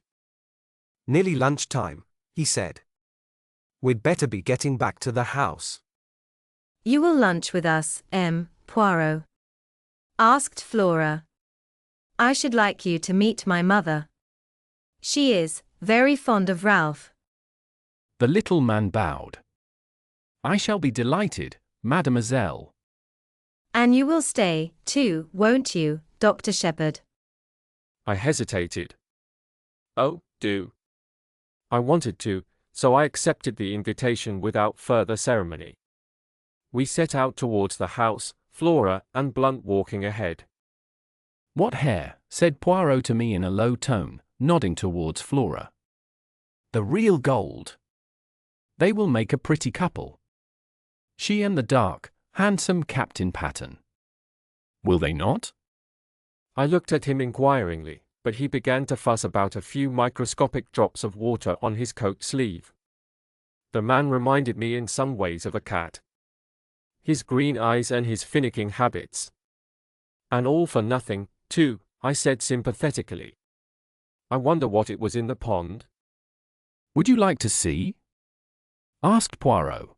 Nearly lunchtime, he said. We'd better be getting back to the house. You will lunch with us, Poirot. asked Flora. I should like you to meet my mother. She is very fond of Ralph. The little man bowed. I shall be delighted, mademoiselle. And you will stay, too, won't you, Dr. Shepherd? I hesitated. Oh, do. I wanted to, so I accepted the invitation without further ceremony. We set out towards the house, Flora and Blunt walking ahead. What hair, said Poirot to me in a low tone, nodding towards Flora. The real gold. They will make a pretty couple. She and the dark, handsome Captain Pattern. Will they not? I looked at him inquiringly, but he began to fuss about a few microscopic drops of water on his coat sleeve. The man reminded me in some ways of a cat. His green eyes and his finicking habits. And all for nothing, too, I said sympathetically. I wonder what it was in the pond. Would you like to see? Asked Poirot.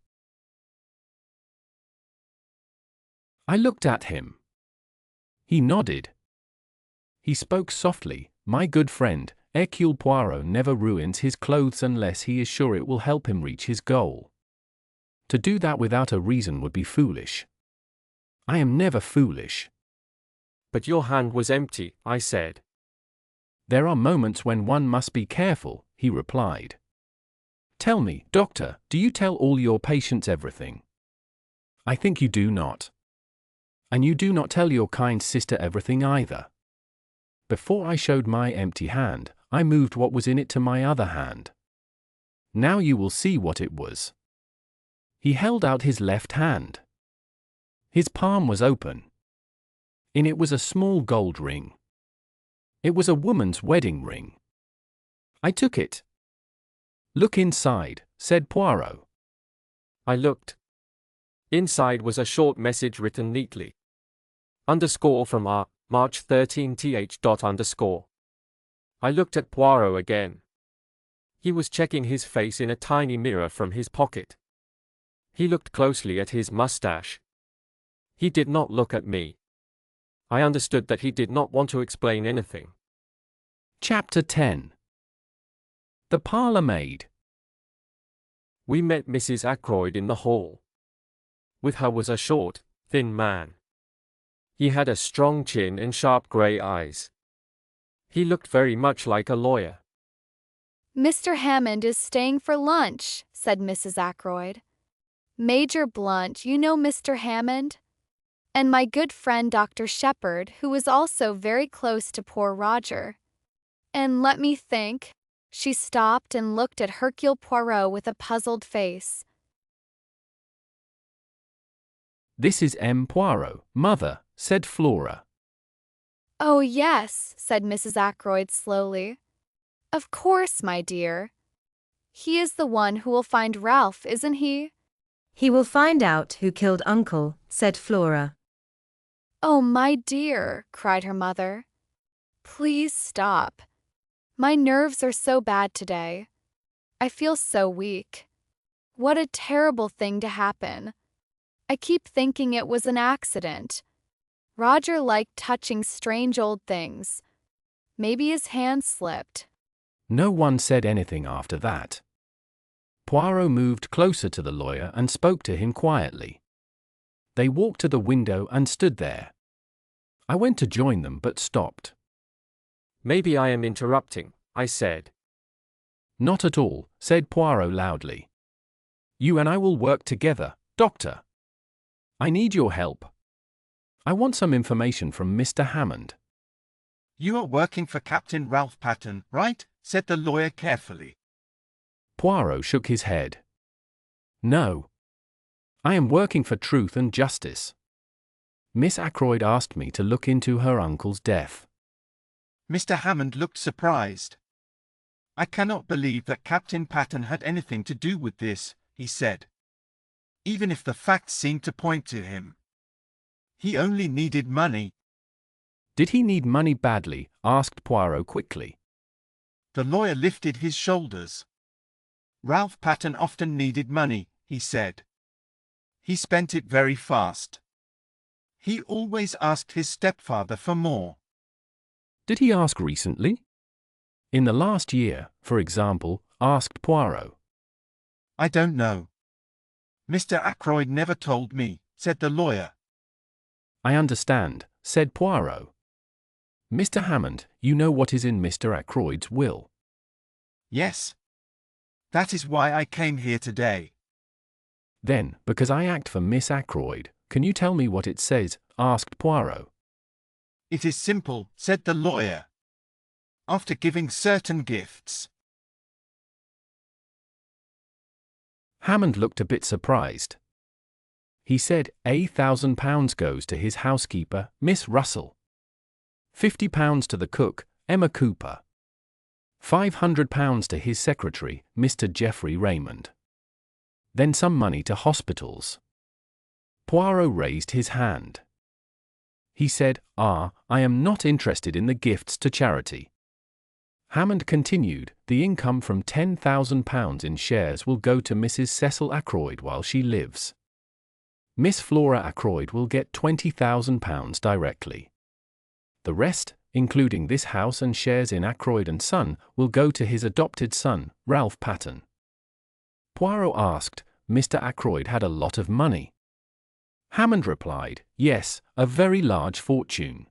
I looked at him. He nodded. He spoke softly. My good friend, Hercule Poirot never ruins his clothes unless he is sure it will help him reach his goal. To do that without a reason would be foolish. I am never foolish. But your hand was empty, I said. There are moments when one must be careful, he replied. Tell me, doctor, do you tell all your patients everything? I think you do not. And you do not tell your kind sister everything either. Before I showed my empty hand, I moved what was in it to my other hand. Now you will see what it was. He held out his left hand. His palm was open. In it was a small gold ring. It was a woman's wedding ring. I took it. Look inside, said Poirot. I looked. Inside was a short message written neatly. Underscore from R, March 13 th. Underscore. I looked at Poirot again. He was checking his face in a tiny mirror from his pocket. He looked closely at his mustache. He did not look at me. I understood that he did not want to explain anything. Chapter 10. The parlour maid. We met Mrs. Ackroyd in the hall. With her was a short, thin man. He had a strong chin and sharp grey eyes. He looked very much like a lawyer. Mr. Hammond is staying for lunch, said Mrs. Ackroyd. Major Blunt, you know Mr. Hammond? And my good friend Dr. Shepherd, who was also very close to poor Roger. And let me think. She stopped and looked at Hercule Poirot with a puzzled face. This is M. Poirot, mother, said Flora. Oh yes, said Mrs. Ackroyd slowly. Of course, my dear. He is the one who will find Ralph, isn't he? He will find out who killed Uncle, said Flora. Oh, my dear, cried her mother. Please stop. My nerves are so bad today. I feel so weak. What a terrible thing to happen. I keep thinking it was an accident. Roger liked touching strange old things. Maybe his hand slipped. No one said anything after that. Poirot moved closer to the lawyer and spoke to him quietly. They walked to the window and stood there. I went to join them but stopped. Maybe I am interrupting, I said. Not at all, said Poirot loudly. You and I will work together, doctor. I need your help. I want some information from Mr. Hammond. You are working for Captain Ralph Pattern, right? Said the lawyer carefully. Poirot shook his head. No. I am working for truth and justice. Miss Ackroyd asked me to look into her uncle's death. Mr. Hammond looked surprised. I cannot believe that Captain Pattern had anything to do with this, he said. Even if the facts seemed to point to him. He only needed money. Did he need money badly? Asked Poirot quickly. The lawyer lifted his shoulders. Ralph Pattern often needed money, he said. He spent it very fast. He always asked his stepfather for more. Did he ask recently? In the last year, for example, asked Poirot. I don't know. Mr. Ackroyd never told me, said the lawyer. I understand, said Poirot. Mr. Hammond, you know what is in Mr. Ackroyd's will. Yes. That is why I came here today. Then, because I act for Miss Ackroyd, can you tell me what it says? Asked Poirot. It is simple, said the lawyer. After giving certain gifts. Hammond looked a bit surprised. He said, £1,000 goes to his housekeeper, Miss Russell. £50 to the cook, Emma Cooper. £500 to his secretary, Mr. Geoffrey Raymond. Then some money to hospitals. Poirot raised his hand. He said, I am not interested in the gifts to charity. Hammond continued, the income from £10,000 in shares will go to Mrs. Cecil Ackroyd while she lives. Miss Flora Ackroyd will get £20,000 directly. The rest, including this house and shares in Ackroyd & Son, will go to his adopted son, Ralph Patten. Poirot asked, Mr. Ackroyd had a lot of money. Hammond replied, yes, a very large fortune.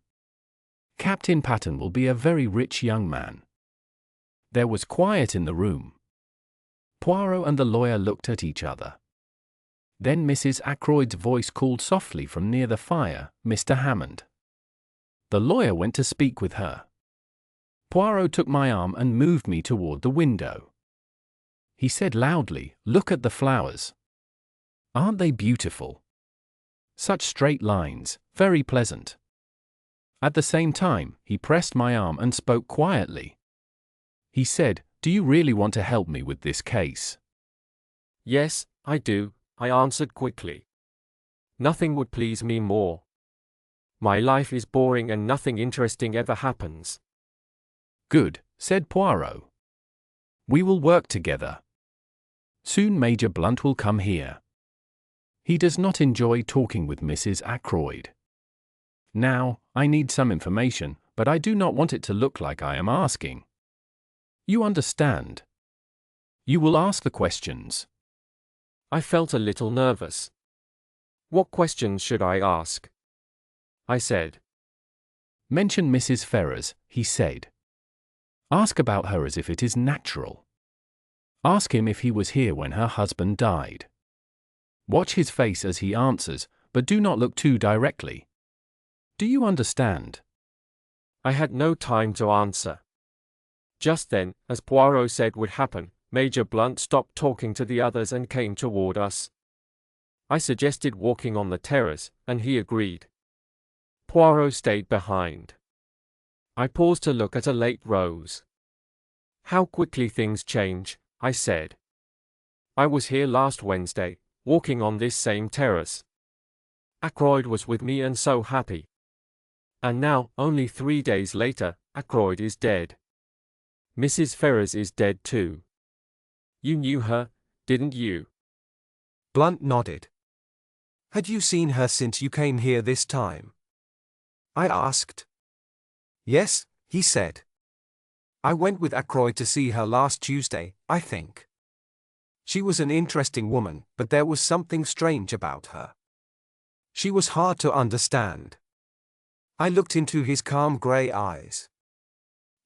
Captain Patten will be a very rich young man. There was quiet in the room. Poirot and the lawyer looked at each other. Then Mrs. Ackroyd's voice called softly from near the fire, Mr. Hammond. The lawyer went to speak with her. Poirot took my arm and moved me toward the window. He said loudly, look at the flowers. Aren't they beautiful? Such straight lines, very pleasant. At the same time, he pressed my arm and spoke quietly. He said, do you really want to help me with this case? Yes, I do, I answered quickly. Nothing would please me more. My life is boring and nothing interesting ever happens. Good, said Poirot. We will work together. Soon Major Blunt will come here. He does not enjoy talking with Mrs. Ackroyd. Now, I need some information, but I do not want it to look like I am asking. You understand. You will ask the questions. I felt a little nervous. What questions should I ask? I said. Mention Mrs. Ferrars, he said. Ask about her as if it is natural. Ask him if he was here when her husband died. Watch his face as he answers, but do not look too directly. Do you understand? I had no time to answer. Just then, as Poirot said would happen, Major Blunt stopped talking to the others and came toward us. I suggested walking on the terrace, and he agreed. Poirot stayed behind. I paused to look at a late rose. How quickly things change, I said. I was here last Wednesday, walking on this same terrace. Ackroyd was with me and so happy. And now, only 3 days later, Ackroyd is dead. Mrs. Ferrars is dead too. You knew her, didn't you? Blunt nodded. Had you seen her since you came here this time? I asked. Yes, he said. I went with Ackroyd to see her last Tuesday, I think. She was an interesting woman, but there was something strange about her. She was hard to understand. I looked into his calm grey eyes.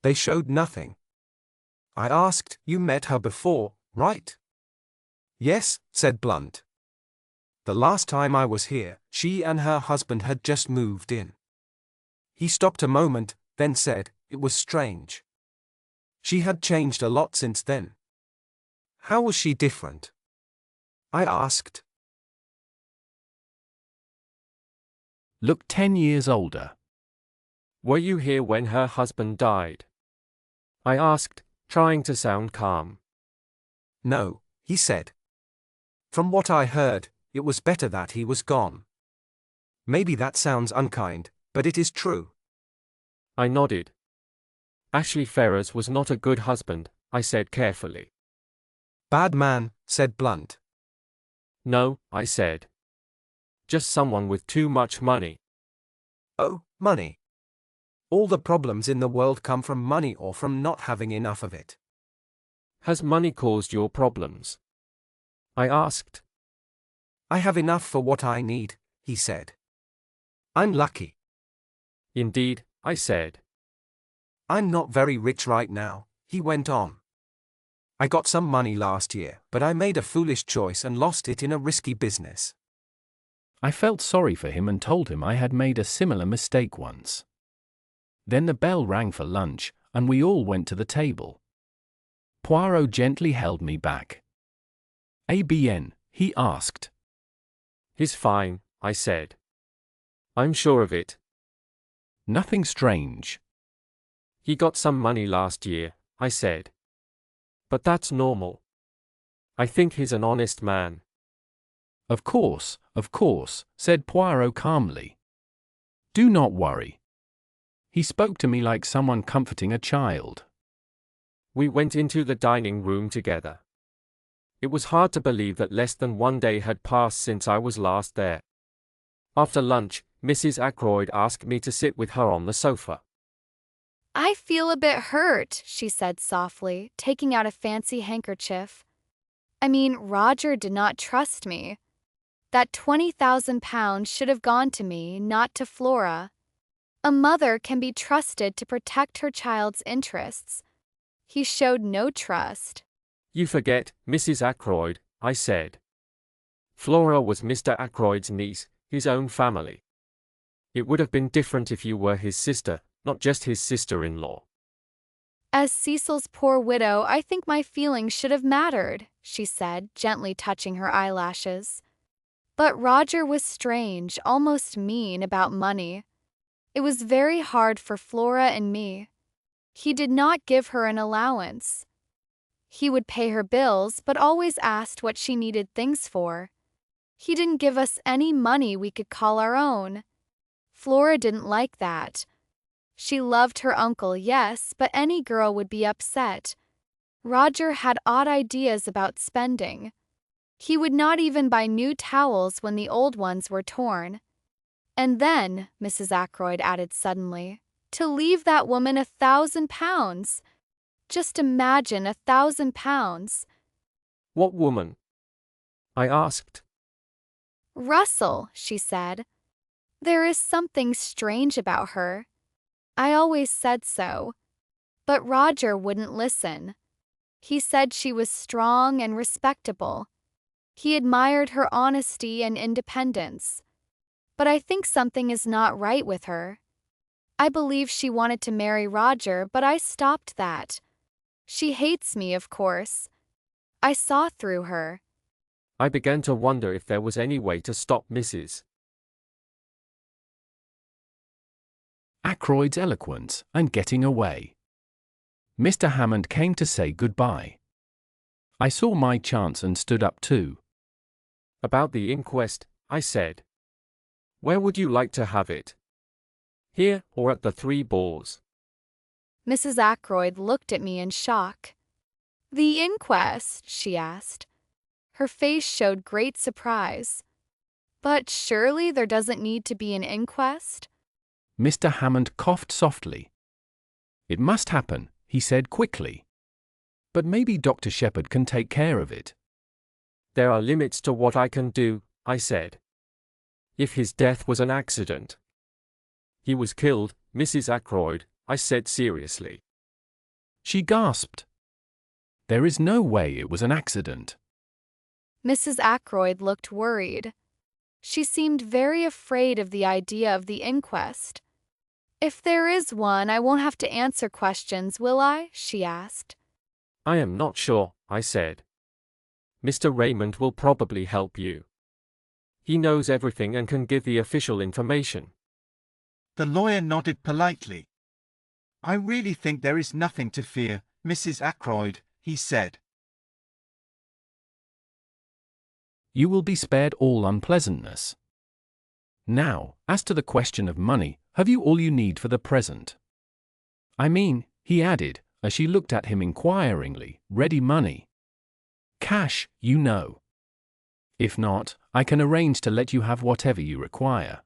They showed nothing. I asked, you met her before, right? Yes, said Blunt. The last time I was here, she and her husband had just moved in. He stopped a moment, then said, it was strange. She had changed a lot since then. How was she different? I asked. Looked 10 years older. Were you here when her husband died? I asked, trying to sound calm. No, he said. From what I heard, it was better that he was gone. Maybe that sounds unkind, but it is true. I nodded. Ashley Ferrars was not a good husband, I said carefully. Bad man, said Blunt. No, I said. Just someone with too much money. Oh, money. All the problems in the world come from money or from not having enough of it. Has money caused your problems? I asked. I have enough for what I need, he said. I'm lucky. Indeed, I said. I'm not very rich right now, he went on. I got some money last year, but I made a foolish choice and lost it in a risky business. I felt sorry for him and told him I had made a similar mistake once. Then the bell rang for lunch, and we all went to the table. Poirot gently held me back. ABN, he asked. He's fine, I said. I'm sure of it. Nothing strange. He got some money last year, I said. But that's normal. I think he's an honest man. Of course, said Poirot calmly. Do not worry. He spoke to me like someone comforting a child. We went into the dining room together. It was hard to believe that less than 1 day had passed since I was last there. After lunch, Mrs. Ackroyd asked me to sit with her on the sofa. I feel a bit hurt, she said softly, taking out a fancy handkerchief. I mean, Roger did not trust me. That £20,000 should have gone to me, not to Flora. A mother can be trusted to protect her child's interests. He showed no trust. You forget, Mrs. Ackroyd, I said. Flora was Mr. Ackroyd's niece, his own family. It would have been different if you were his sister, not just his sister-in-law. As Cecil's poor widow, I think my feelings should have mattered, she said, gently touching her eyelashes. But Roger was strange, almost mean about money. It was very hard for Flora and me. He did not give her an allowance. He would pay her bills, but always asked what she needed things for. He didn't give us any money we could call our own. Flora didn't like that. She loved her uncle, yes, but any girl would be upset. Roger had odd ideas about spending. He would not even buy new towels when the old ones were torn. And then, Mrs. Ackroyd added suddenly, to leave that woman £1,000. Just imagine £1,000. What woman? I asked. Russell, she said. There is something strange about her. I always said so. But Roger wouldn't listen. He said she was strong and respectable. He admired her honesty and independence. But I think something is not right with her. I believe she wanted to marry Roger, but I stopped that. She hates me, of course. I saw through her. I began to wonder if there was any way to stop Mrs. Ackroyd's eloquence and getting away. Mr. Hammond came to say goodbye. I saw my chance and stood up too. About the inquest, I said. Where would you like to have it? Here or at the Three Boars? Mrs. Ackroyd looked at me in shock. The inquest? She asked. Her face showed great surprise. But surely there doesn't need to be an inquest? Mr. Hammond coughed softly. It must happen, he said quickly. But maybe Dr. Shepherd can take care of it. There are limits to what I can do, I said. If his death was an accident. He was killed, Mrs. Ackroyd, I said seriously. She gasped. There is no way it was an accident. Mrs. Ackroyd looked worried. She seemed very afraid of the idea of the inquest. If there is one, I won't have to answer questions, will I? She asked. I am not sure, I said. Mr. Raymond will probably help you. He knows everything and can give the official information. The lawyer nodded politely. I really think there is nothing to fear, Mrs. Ackroyd, he said. You will be spared all unpleasantness. Now, as to the question of money, have you all you need for the present? I mean, he added, as she looked at him inquiringly, ready money. Cash, you know. If not, I can arrange to let you have whatever you require.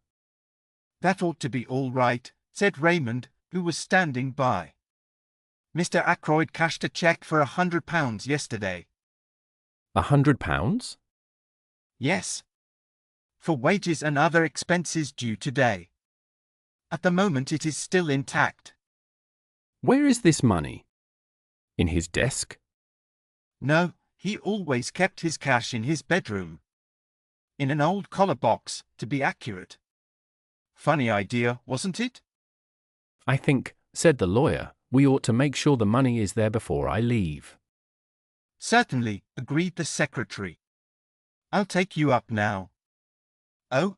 That ought to be all right, said Raymond, who was standing by. Mr. Ackroyd cashed a cheque for £100 yesterday. £100? Yes. For wages and other expenses due today. At the moment it is still intact. Where is this money? In his desk? No, he always kept his cash in his bedroom. In an old collar box, to be accurate. Funny idea, wasn't it? I think, said the lawyer, we ought to make sure the money is there before I leave. Certainly, agreed the secretary. I'll take you up now. Oh?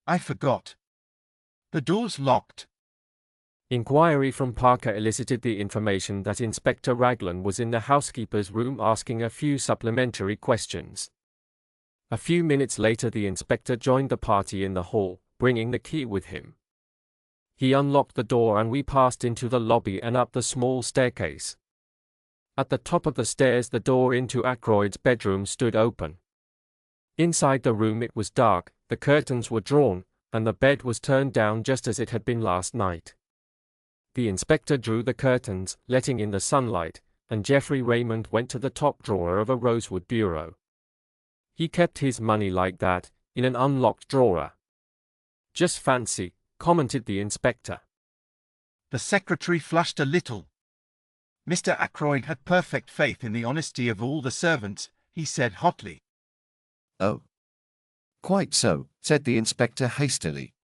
I forgot. The door's locked. Inquiry from Parker elicited the information that Inspector Raglan was in the housekeeper's room asking a few supplementary questions. A few minutes later the inspector joined the party in the hall, bringing the key with him. He unlocked the door and we passed into the lobby and up the small staircase. At the top of the stairs the door into Ackroyd's bedroom stood open. Inside the room it was dark, the curtains were drawn, and the bed was turned down just as it had been last night. The inspector drew the curtains, letting in the sunlight, and Geoffrey Raymond went to the top drawer of a rosewood bureau. He kept his money like that, in an unlocked drawer. Just fancy, commented the inspector. The secretary flushed a little. Mr. Ackroyd had perfect faith in the honesty of all the servants, he said hotly. Oh. Quite so, said the inspector hastily.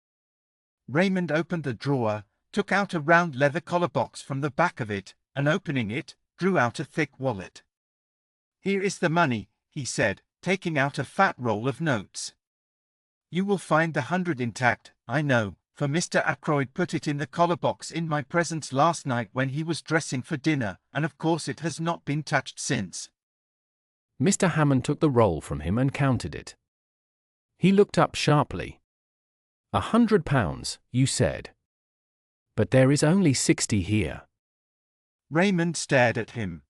Raymond opened the drawer, took out a round leather collar box from the back of it, and opening it, drew out a thick wallet. Here is the money, he said, taking out a fat roll of notes. You will find the 100 intact, I know, for Mr. Ackroyd put it in the collar box in my presence last night when he was dressing for dinner, and of course it has not been touched since. Mr. Hammond took the roll from him and counted it. He looked up sharply. £100, you said. But there is only 60 here. Raymond stared at him.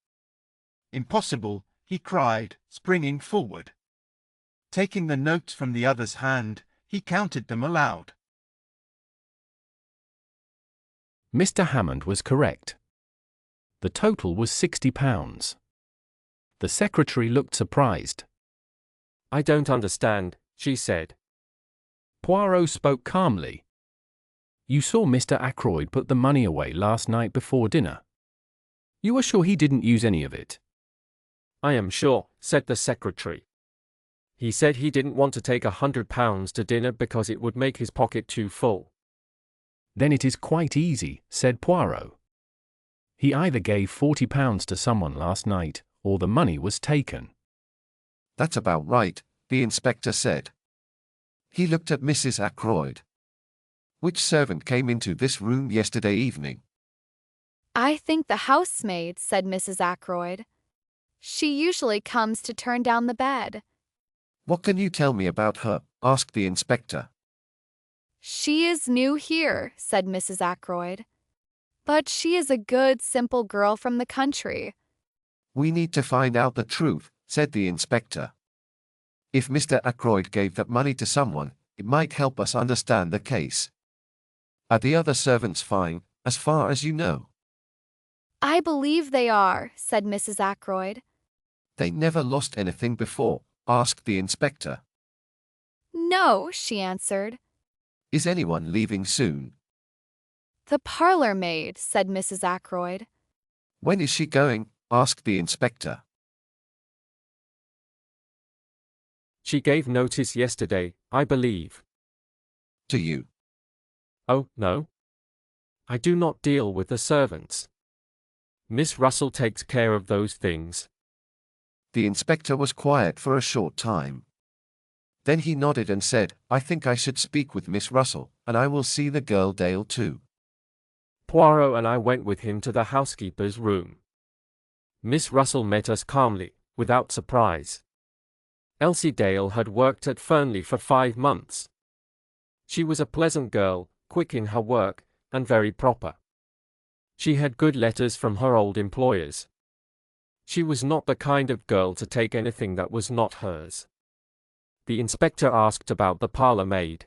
Impossible, he cried, springing forward. Taking the notes from the other's hand, he counted them aloud. Mr. Hammond was correct. The total was £60. The secretary looked surprised. I don't understand, she said. Poirot spoke calmly. You saw Mr. Ackroyd put the money away last night before dinner. You are sure he didn't use any of it? I am sure, said the secretary. He said he didn't want to take £100 to dinner because it would make his pocket too full. Then it is quite easy, said Poirot. He either gave £40 to someone last night, or the money was taken. That's about right, the inspector said. He looked at Mrs. Ackroyd. Which servant came into this room yesterday evening? I think the housemaid, said Mrs. Ackroyd. She usually comes to turn down the bed. What can you tell me about her? Asked the inspector. She is new here, said Mrs. Ackroyd. But she is a good, simple girl from the country. We need to find out the truth, said the inspector. If Mr. Ackroyd gave that money to someone, it might help us understand the case. Are the other servants fine, as far as you know? I believe they are, said Mrs. Ackroyd. They never lost anything before, asked the inspector. No, she answered. Is anyone leaving soon? The parlor maid, said Mrs. Ackroyd. When is she going? Asked the inspector. She gave notice yesterday, I believe. To you? Oh, no. I do not deal with the servants. Miss Russell takes care of those things. The inspector was quiet for a short time. Then he nodded and said, I think I should speak with Miss Russell, and I will see the girl Dale too. Poirot and I went with him to the housekeeper's room. Miss Russell met us calmly, without surprise. Elsie Dale had worked at Fernley for 5 months. She was a pleasant girl, quick in her work, and very proper. She had good letters from her old employers. She was not the kind of girl to take anything that was not hers. The inspector asked about the parlour maid.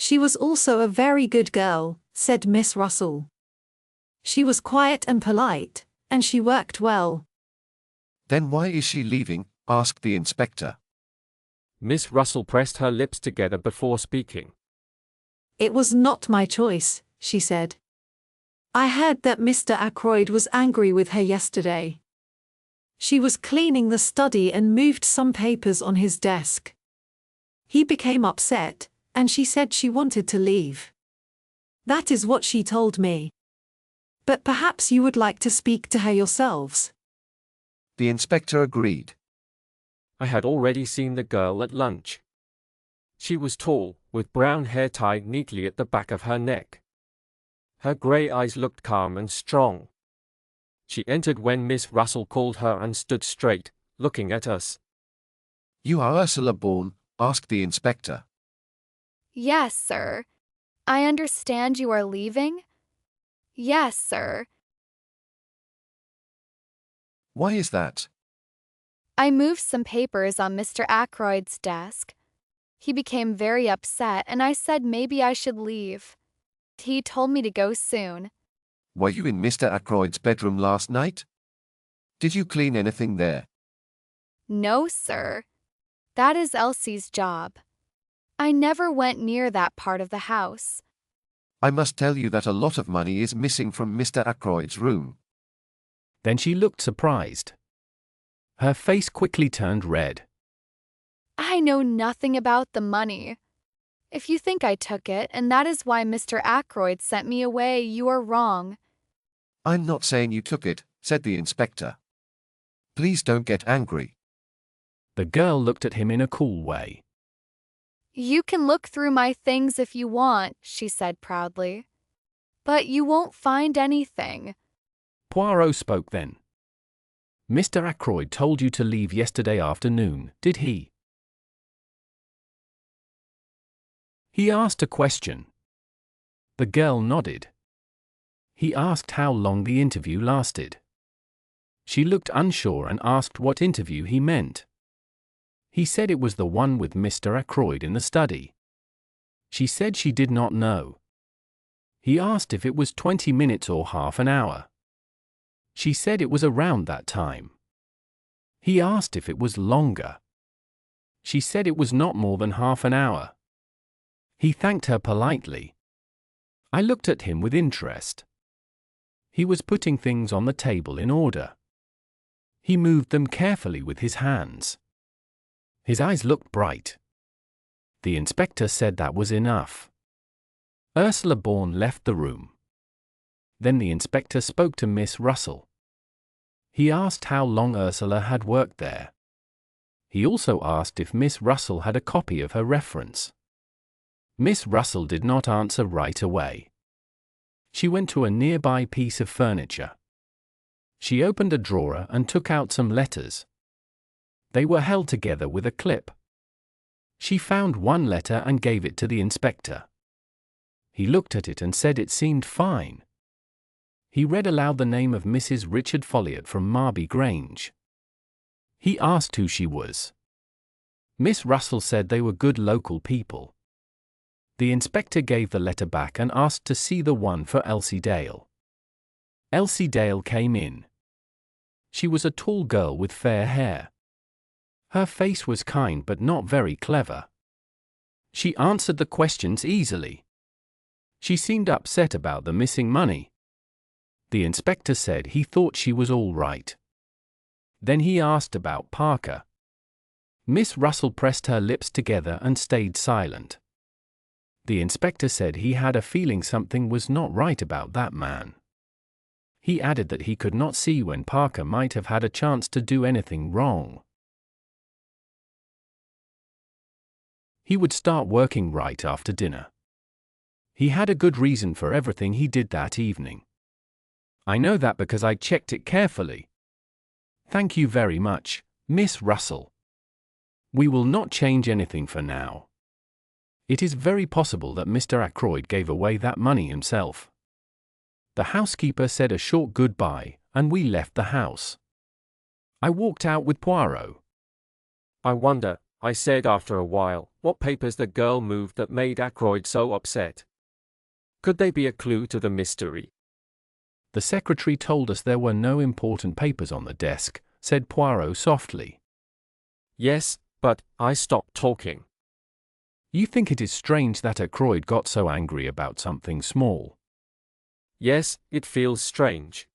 She was also a very good girl, said Miss Russell. She was quiet and polite, and she worked well. Then why is she leaving? Asked the inspector. Miss Russell pressed her lips together before speaking. It was not my choice, she said. I heard that Mr. Ackroyd was angry with her yesterday. She was cleaning the study and moved some papers on his desk. He became upset, and she said she wanted to leave. That is what she told me. But perhaps you would like to speak to her yourselves. The inspector agreed. I had already seen the girl at lunch. She was tall, with brown hair tied neatly at the back of her neck. Her grey eyes looked calm and strong. She entered when Miss Russell called her and stood straight, looking at us. You are Ursula Bourne? Asked the inspector. Yes, sir. I understand you are leaving? Yes, sir. Why is that? I moved some papers on Mr. Ackroyd's desk. He became very upset, and I said maybe I should leave. He told me to go soon. Were you in Mr. Ackroyd's bedroom last night? Did you clean anything there? No, sir. That is Elsie's job. I never went near that part of the house. I must tell you that a lot of money is missing from Mr. Ackroyd's room. Then she looked surprised. Her face quickly turned red. I know nothing about the money. If you think I took it, and that is why Mr. Ackroyd sent me away, you are wrong. I'm not saying you took it, said the inspector. Please don't get angry. The girl looked at him in a cool way. You can look through my things if you want, she said proudly. But you won't find anything. Poirot spoke then. Mr. Ackroyd told you to leave yesterday afternoon, did he? He asked a question. The girl nodded. He asked how long the interview lasted. She looked unsure and asked what interview he meant. He said it was the one with Mr. Ackroyd in the study. She said she did not know. He asked if it was 20 minutes or half an hour. She said it was around that time. He asked if it was longer. She said it was not more than half an hour. He thanked her politely. I looked at him with interest. He was putting things on the table in order. He moved them carefully with his hands. His eyes looked bright. The inspector said that was enough. Ursula Bourne left the room. Then the inspector spoke to Miss Russell. He asked how long Ursula had worked there. He also asked if Miss Russell had a copy of her reference. Miss Russell did not answer right away. She went to a nearby piece of furniture. She opened a drawer and took out some letters. They were held together with a clip. She found one letter and gave it to the inspector. He looked at it and said it seemed fine. He read aloud the name of Mrs. Richard Folliot from Marby Grange. He asked who she was. Miss Russell said they were good local people. The inspector gave the letter back and asked to see the one for Elsie Dale. Elsie Dale came in. She was a tall girl with fair hair. Her face was kind but not very clever. She answered the questions easily. She seemed upset about the missing money. The inspector said he thought she was all right. Then he asked about Parker. Miss Russell pressed her lips together and stayed silent. The inspector said he had a feeling something was not right about that man. He added that he could not see when Parker might have had a chance to do anything wrong. He would start working right after dinner. He had a good reason for everything he did that evening. I know that because I checked it carefully. Thank you very much, Miss Russell. We will not change anything for now. It is very possible that Mr. Ackroyd gave away that money himself. The housekeeper said a short goodbye, and we left the house. I walked out with Poirot. I wonder, I said after a while. What papers the girl moved that made Ackroyd so upset? Could they be a clue to the mystery? The secretary told us there were no important papers on the desk, said Poirot softly. Yes, but I stopped talking. You think it is strange that Ackroyd got so angry about something small. Yes, it feels strange.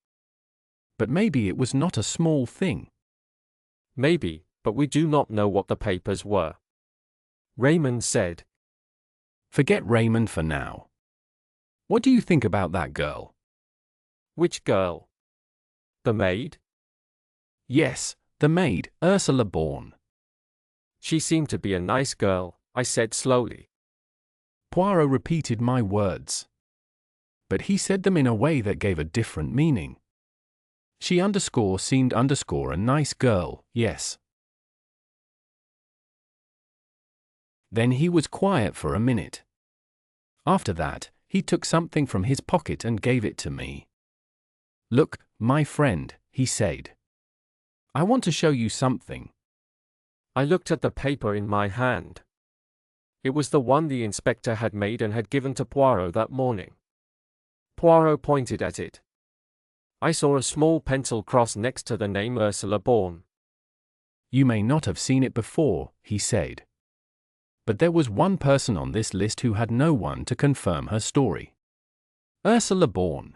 But maybe it was not a small thing. Maybe, but we do not know what the papers were. Raymond said. Forget Raymond for now. What do you think about that girl? Which girl? The maid? Yes, the maid, Ursula Bourne. She seemed to be a nice girl, I said slowly. Poirot repeated my words. But he said them in a way that gave a different meaning. She seemed a nice girl, yes. Then he was quiet for a minute. After that, he took something from his pocket and gave it to me. Look, my friend, he said. I want to show you something. I looked at the paper in my hand. It was the one the inspector had made and had given to Poirot that morning. Poirot pointed at it. I saw a small pencil cross next to the name Ursula Bourne. You may not have seen it before, he said. But there was one person on this list who had no one to confirm her story. Ursula Bourne.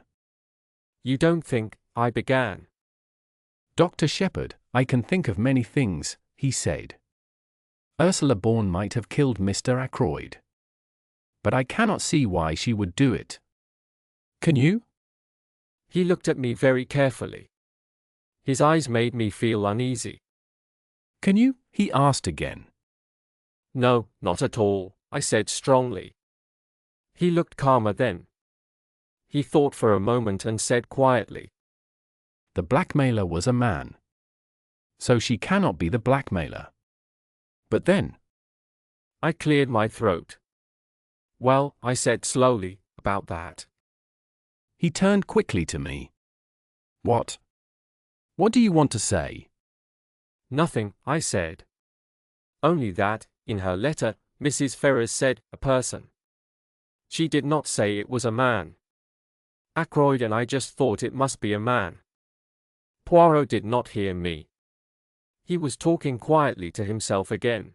You don't think, I began. Dr. Shepherd, I can think of many things, he said. Ursula Bourne might have killed Mr. Ackroyd. But I cannot see why she would do it. Can you? He looked at me very carefully. His eyes made me feel uneasy. Can you? He asked again. No, not at all, I said strongly. He looked calmer then. He thought for a moment and said quietly. The blackmailer was a man. So she cannot be the blackmailer. But then? I cleared my throat. Well, I said slowly, about that. He turned quickly to me. What? What do you want to say? Nothing, I said. Only that, in her letter, Mrs. Ferrars said, a person. She did not say it was a man. Ackroyd and I just thought it must be a man. Poirot did not hear me. He was talking quietly to himself again.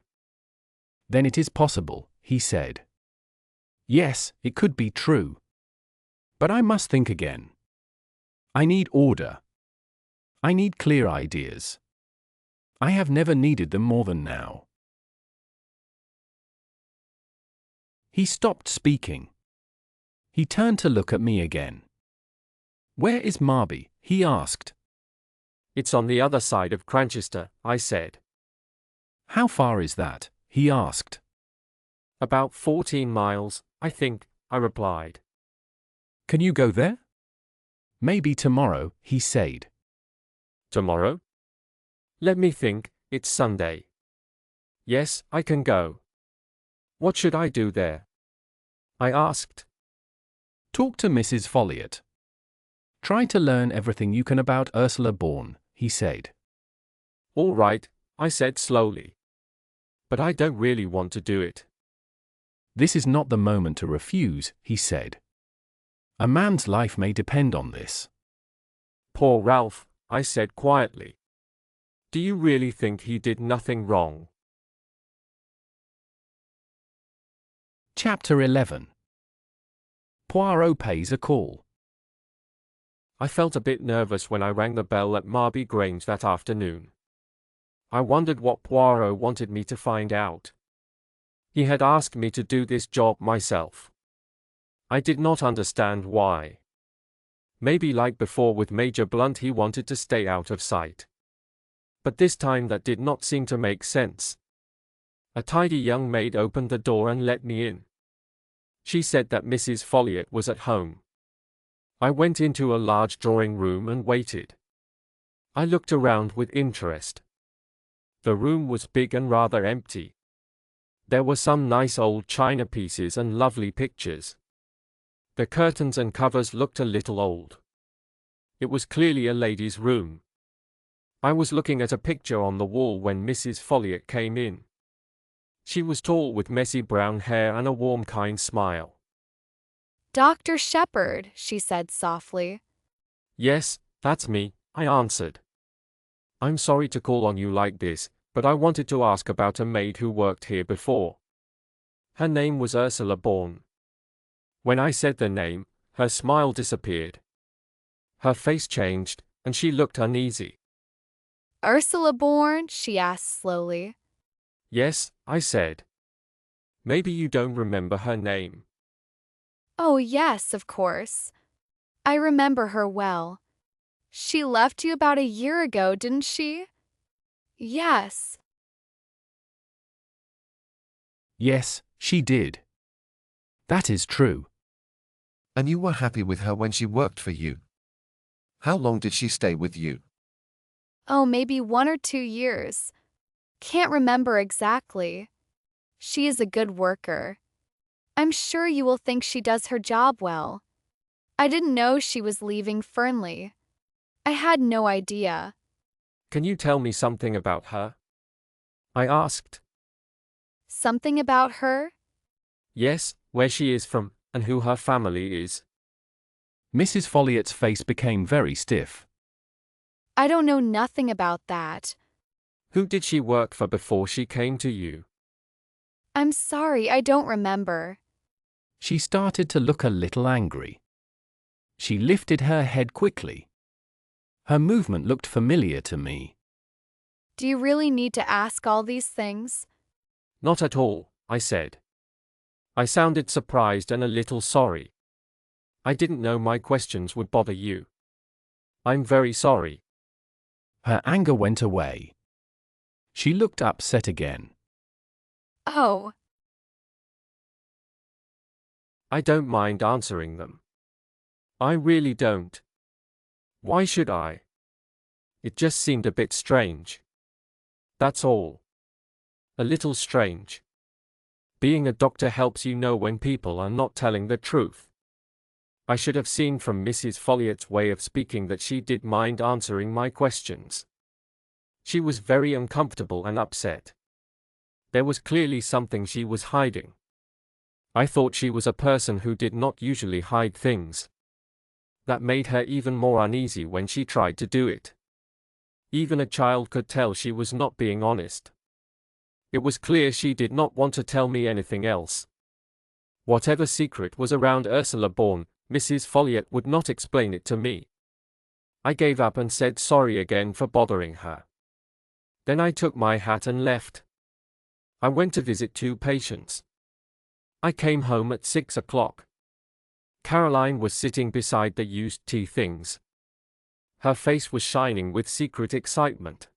Then it is possible, he said. Yes, it could be true. But I must think again. I need order. I need clear ideas. I have never needed them more than now. He stopped speaking. He turned to look at me again. Where is Marby? He asked. It's on the other side of Cranchester, I said. How far is that? He asked. About 14 miles, I think, I replied. Can you go there? Maybe tomorrow, he said. Tomorrow? Let me think, it's Sunday. Yes, I can go. What should I do there? I asked. Talk to Mrs. Folliot. Try to learn everything you can about Ursula Bourne, he said. All right, I said slowly. But I don't really want to do it. This is not the moment to refuse, he said. A man's life may depend on this. Poor Ralph, I said quietly. Do you really think he did nothing wrong? Chapter 11. Poirot pays a call. I felt a bit nervous when I rang the bell at Marby Grange that afternoon. I wondered what Poirot wanted me to find out. He had asked me to do this job myself. I did not understand why. Maybe like before with Major Blunt he wanted to stay out of sight. But this time that did not seem to make sense. A tidy young maid opened the door and let me in. She said that Mrs. Folliot was at home. I went into a large drawing room and waited. I looked around with interest. The room was big and rather empty. There were some nice old china pieces and lovely pictures. The curtains and covers looked a little old. It was clearly a lady's room. I was looking at a picture on the wall when Mrs. Folliot came in. She was tall with messy brown hair and a warm, kind smile. Dr. Shepherd, she said softly. Yes, that's me, I answered. I'm sorry to call on you like this, but I wanted to ask about a maid who worked here before. Her name was Ursula Bourne. When I said the name, her smile disappeared. Her face changed, and she looked uneasy. Ursula Bourne? She asked slowly. Yes, I said. Maybe you don't remember her name. Oh, yes, of course. I remember her well. She left you about a year ago, didn't she? Yes. Yes, she did. That is true. And you were happy with her when she worked for you? How long did she stay with you? Oh, maybe 1 or 2 years. Can't remember exactly. She is a good worker. I'm sure you will think she does her job well. I didn't know she was leaving Fernley. I had no idea. Can you tell me something about her? I asked. Something about her? Yes, where she is from, and who her family is. Mrs. Folliot's face became very stiff. I don't know nothing about that. Who did she work for before she came to you? I'm sorry, I don't remember. She started to look a little angry. She lifted her head quickly. Her movement looked familiar to me. Do you really need to ask all these things? Not at all, I said. I sounded surprised and a little sorry. I didn't know my questions would bother you. I'm very sorry. Her anger went away. She looked upset again. Oh. I don't mind answering them. I really don't. Why should I? It just seemed a bit strange. That's all. A little strange. Being a doctor helps you know when people are not telling the truth. I should have seen from Mrs. Folliot's way of speaking that she did mind answering my questions. She was very uncomfortable and upset. There was clearly something she was hiding. I thought she was a person who did not usually hide things. That made her even more uneasy when she tried to do it. Even a child could tell she was not being honest. It was clear she did not want to tell me anything else. Whatever secret was around Ursula Bourne, Mrs. Folliot would not explain it to me. I gave up and said sorry again for bothering her. Then I took my hat and left. I went to visit 2 patients. I came home at 6 o'clock. Caroline was sitting beside the used tea things. Her face was shining with secret excitement.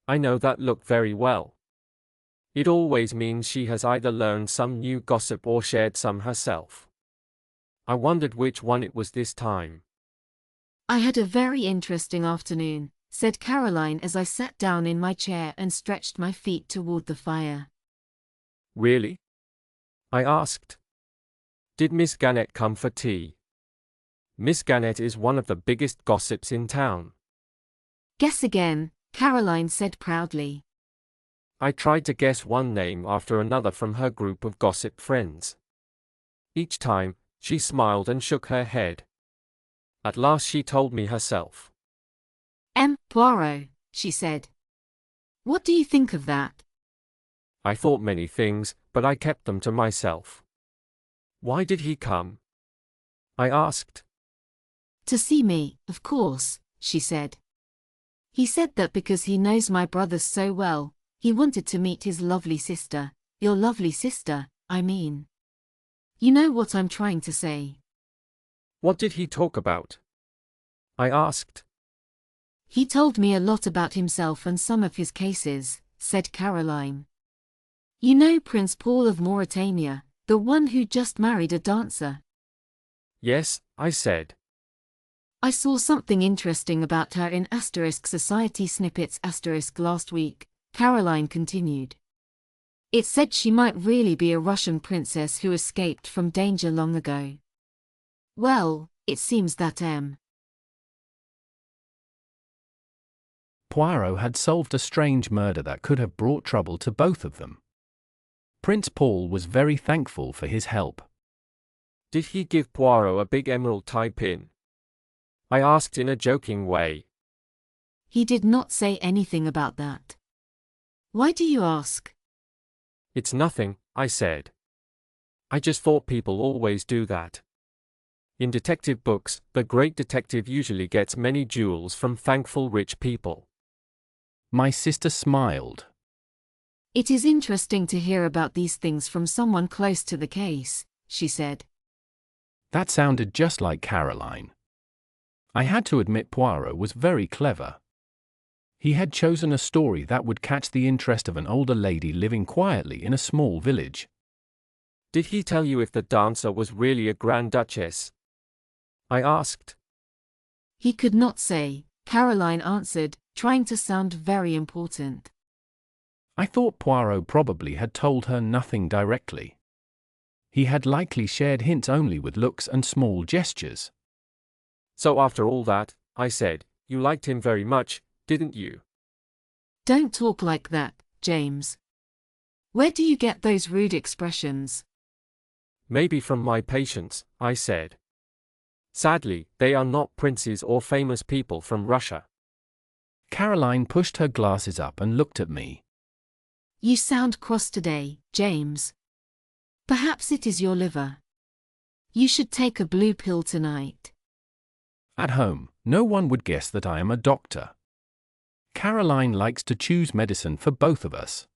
I know that look very well. It always means she has either learned some new gossip or shared some herself. I wondered which one it was this time. I had a very interesting afternoon, said Caroline as I sat down in my chair and stretched my feet toward the fire. Really? I asked. Did Miss Gannett come for tea? Miss Gannett is one of the biggest gossips in town. Guess again, Caroline said proudly. I tried to guess one name after another from her group of gossip friends. Each time, she smiled and shook her head. At last she told me herself. Poirot, she said. What do you think of that? I thought many things, but I kept them to myself. Why did he come? I asked. To see me, of course, she said. He said that because he knows my brother so well, he wanted to meet his lovely sister, your lovely sister, I mean. You know what I'm trying to say. What did he talk about? I asked. He told me a lot about himself and some of his cases, said Caroline. You know Prince Paul of Mauritania, the one who just married a dancer? Yes, I said. I saw something interesting about her in Society Snippets last week, Caroline continued. It said she might really be a Russian princess who escaped from danger long ago. Well, it seems that Poirot had solved a strange murder that could have brought trouble to both of them. Prince Paul was very thankful for his help. Did he give Poirot a big emerald tie-pin? I asked in a joking way. He did not say anything about that. Why do you ask? It's nothing, I said. I just thought people always do that. In detective books, the great detective usually gets many jewels from thankful rich people. My sister smiled. It is interesting to hear about these things from someone close to the case, she said. That sounded just like Caroline. I had to admit Poirot was very clever. He had chosen a story that would catch the interest of an older lady living quietly in a small village. Did he tell you if the dancer was really a Grand Duchess? I asked. He could not say, Caroline answered, trying to sound very important. I thought Poirot probably had told her nothing directly. He had likely shared hints only with looks and small gestures. So after all that, I said, you liked him very much, didn't you? Don't talk like that, James. Where do you get those rude expressions? Maybe from my patients, I said. Sadly, they are not princes or famous people from Russia. Caroline pushed her glasses up and looked at me. You sound cross today, James. Perhaps it is your liver. You should take a blue pill tonight. At home, no one would guess that I am a doctor. Caroline likes to choose medicine for both of us.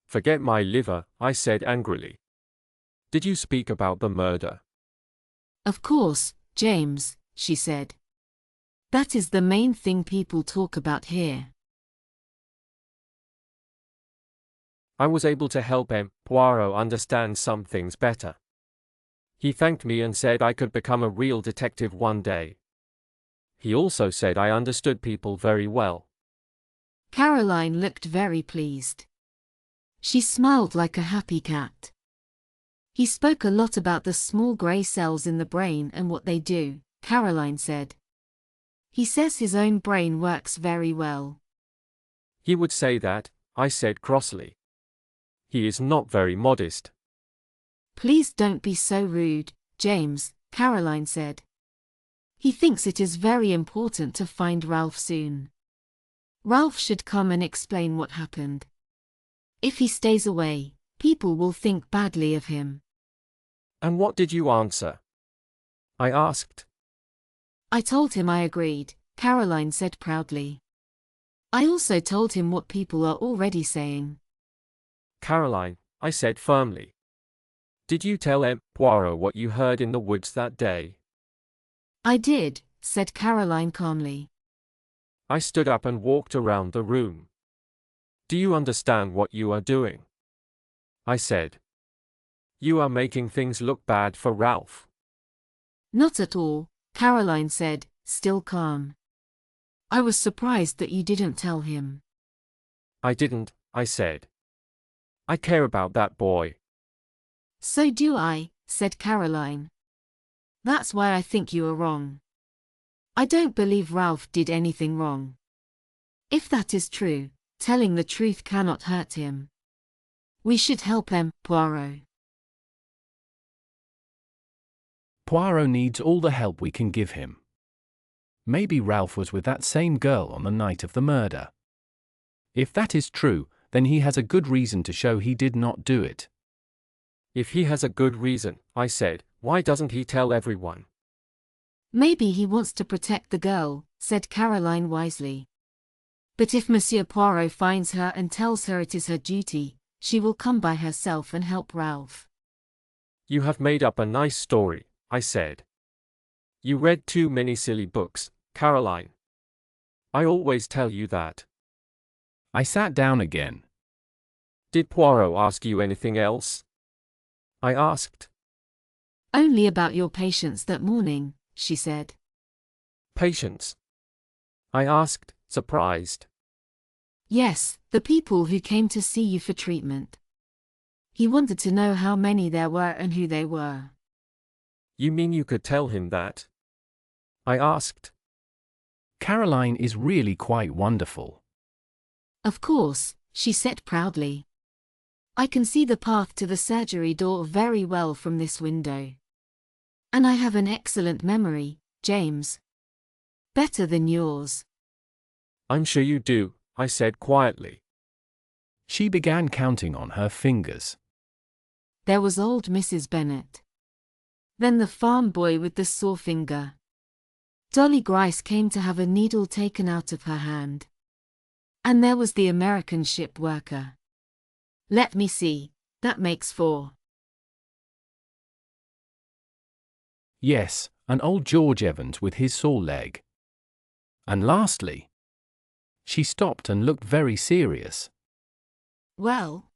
Forget my liver, I said angrily. Did you speak about the murder? Of course, James, she said. That is the main thing people talk about here. I was able to help Poirot understand some things better. He thanked me and said I could become a real detective one day. He also said I understood people very well. Caroline looked very pleased. She smiled like a happy cat. He spoke a lot about the small grey cells in the brain and what they do, Caroline said. He says his own brain works very well. He would say that, I said crossly. He is not very modest. Please don't be so rude, James, Caroline said. He thinks it is very important to find Ralph soon. Ralph should come and explain what happened. If he stays away, people will think badly of him. And what did you answer? I asked. I told him I agreed, Caroline said proudly. I also told him what people are already saying. Caroline, I said firmly. Did you tell Poirot what you heard in the woods that day? I did, said Caroline calmly. I stood up and walked around the room. Do you understand what you are doing? I said. You are making things look bad for Ralph. Not at all, Caroline said, still calm. I was surprised that you didn't tell him. I didn't, I said. I care about that boy. So do I, said Caroline. That's why I think you are wrong. I don't believe Ralph did anything wrong. If that is true, telling the truth cannot hurt him. We should help him, Poirot. Poirot needs all the help we can give him. Maybe Ralph was with that same girl on the night of the murder. If that is true, then he has a good reason to show he did not do it. If he has a good reason, I said, why doesn't he tell everyone? Maybe he wants to protect the girl, said Caroline wisely. But if Monsieur Poirot finds her and tells her it is her duty, she will come by herself and help Ralph. You have made up a nice story, I said. You read too many silly books, Caroline. I always tell you that. I sat down again. Did Poirot ask you anything else? I asked. Only about your patients that morning, she said. Patients? I asked, surprised. Yes, the people who came to see you for treatment. He wanted to know how many there were and who they were. You mean you could tell him that? I asked. Caroline is really quite wonderful. Of course, she said proudly. I can see the path to the surgery door very well from this window. And I have an excellent memory, James. Better than yours. I'm sure you do, I said quietly. She began counting on her fingers. There was old Mrs. Bennet. Then the farm boy with the sore finger. Dolly Grice came to have a needle taken out of her hand. And there was the American ship worker. Let me see, that makes 4. Yes, and old George Evans with his sore leg. And lastly, she stopped and looked very serious. Well?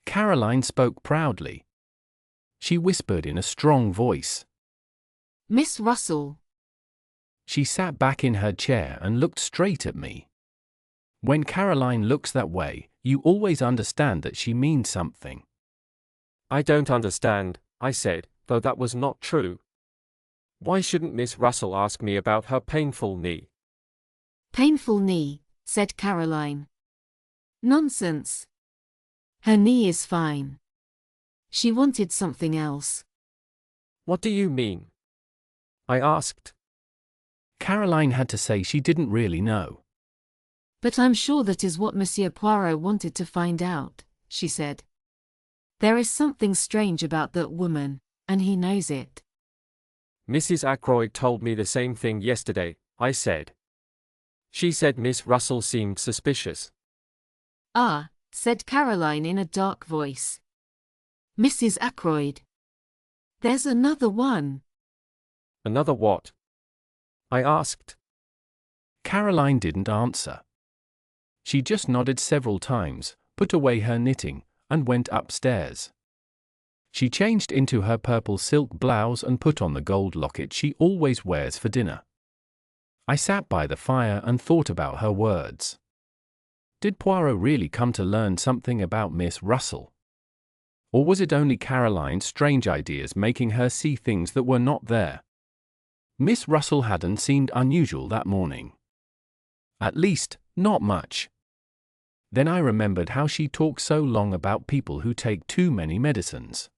Caroline spoke proudly. She whispered in a strong voice. Miss Russell. She sat back in her chair and looked straight at me. When Caroline looks that way, you always understand that she means something. I don't understand, I said, though that was not true. Why shouldn't Miss Russell ask me about her painful knee? Painful knee, said Caroline. Nonsense. Her knee is fine. She wanted something else. What do you mean? I asked. Caroline had to say she didn't really know. But I'm sure that is what Monsieur Poirot wanted to find out, she said. There is something strange about that woman, and he knows it. Mrs. Ackroyd told me the same thing yesterday, I said. She said Miss Russell seemed suspicious. Ah, said Caroline in a dark voice. Mrs. Ackroyd. There's another one. Another what? I asked. Caroline didn't answer. She just nodded several times, put away her knitting, and went upstairs. She changed into her purple silk blouse and put on the gold locket she always wears for dinner. I sat by the fire and thought about her words. Did Poirot really come to learn something about Miss Russell? Or was it only Caroline's strange ideas making her see things that were not there? Miss Russell hadn't seemed unusual that morning. At least, not much. Then I remembered how she talked so long about people who take too many medicines.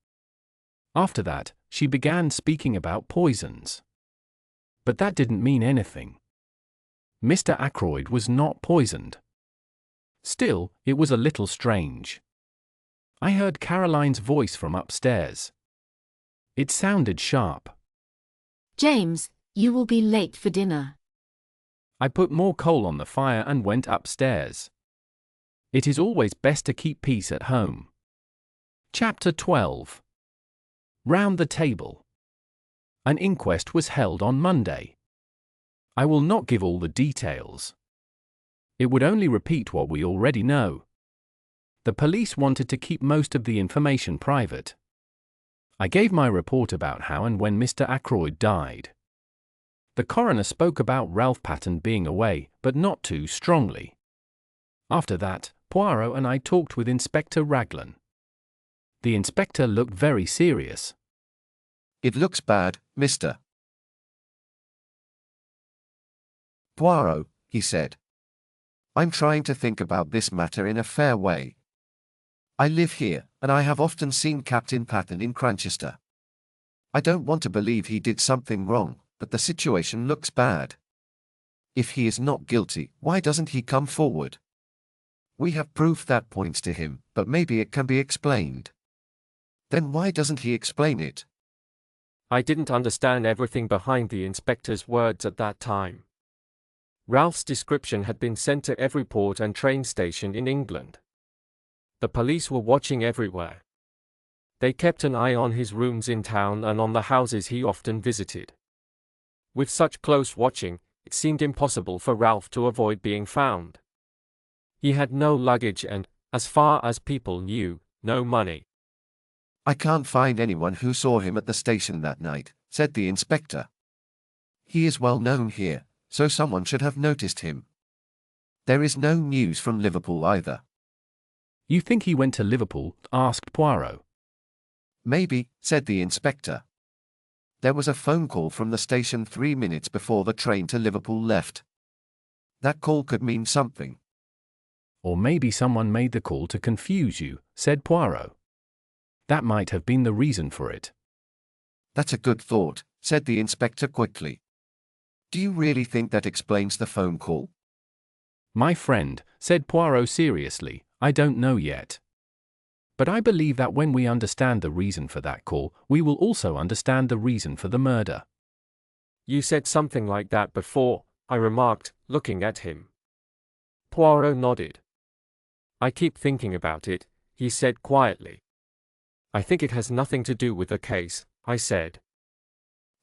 After that, she began speaking about poisons. But that didn't mean anything. Mr. Ackroyd was not poisoned. Still, it was a little strange. I heard Caroline's voice from upstairs. It sounded sharp. James, you will be late for dinner. I put more coal on the fire and went upstairs. It is always best to keep peace at home. Chapter 12. Round the table. An inquest was held on Monday. I will not give all the details. It would only repeat what we already know. The police wanted to keep most of the information private. I gave my report about how and when Mr. Ackroyd died. The coroner spoke about Ralph Patten being away, but not too strongly. After that, Poirot and I talked with Inspector Raglan. The inspector looked very serious. It looks bad, Mr. Poirot, he said. I'm trying to think about this matter in a fair way. I live here, and I have often seen Captain Patten in Cranchester. I don't want to believe he did something wrong, but the situation looks bad. If he is not guilty, why doesn't he come forward? We have proof that points to him, but maybe it can be explained. Then why doesn't he explain it? I didn't understand everything behind the inspector's words at that time. Ralph's description had been sent to every port and train station in England. The police were watching everywhere. They kept an eye on his rooms in town and on the houses he often visited. With such close watching, it seemed impossible for Ralph to avoid being found. He had no luggage and, as far as people knew, no money. I can't find anyone who saw him at the station that night, said the inspector. He is well known here, so someone should have noticed him. There is no news from Liverpool either. You think he went to Liverpool? Asked Poirot. Maybe, said the inspector. There was a phone call from the station 3 minutes before the train to Liverpool left. That call could mean something. Or maybe someone made the call to confuse you, said Poirot. That might have been the reason for it. That's a good thought, said the inspector quickly. Do you really think that explains the phone call? My friend, said Poirot seriously, I don't know yet. But I believe that when we understand the reason for that call, we will also understand the reason for the murder. You said something like that before, I remarked, looking at him. Poirot nodded. I keep thinking about it, he said quietly. I think it has nothing to do with the case, I said.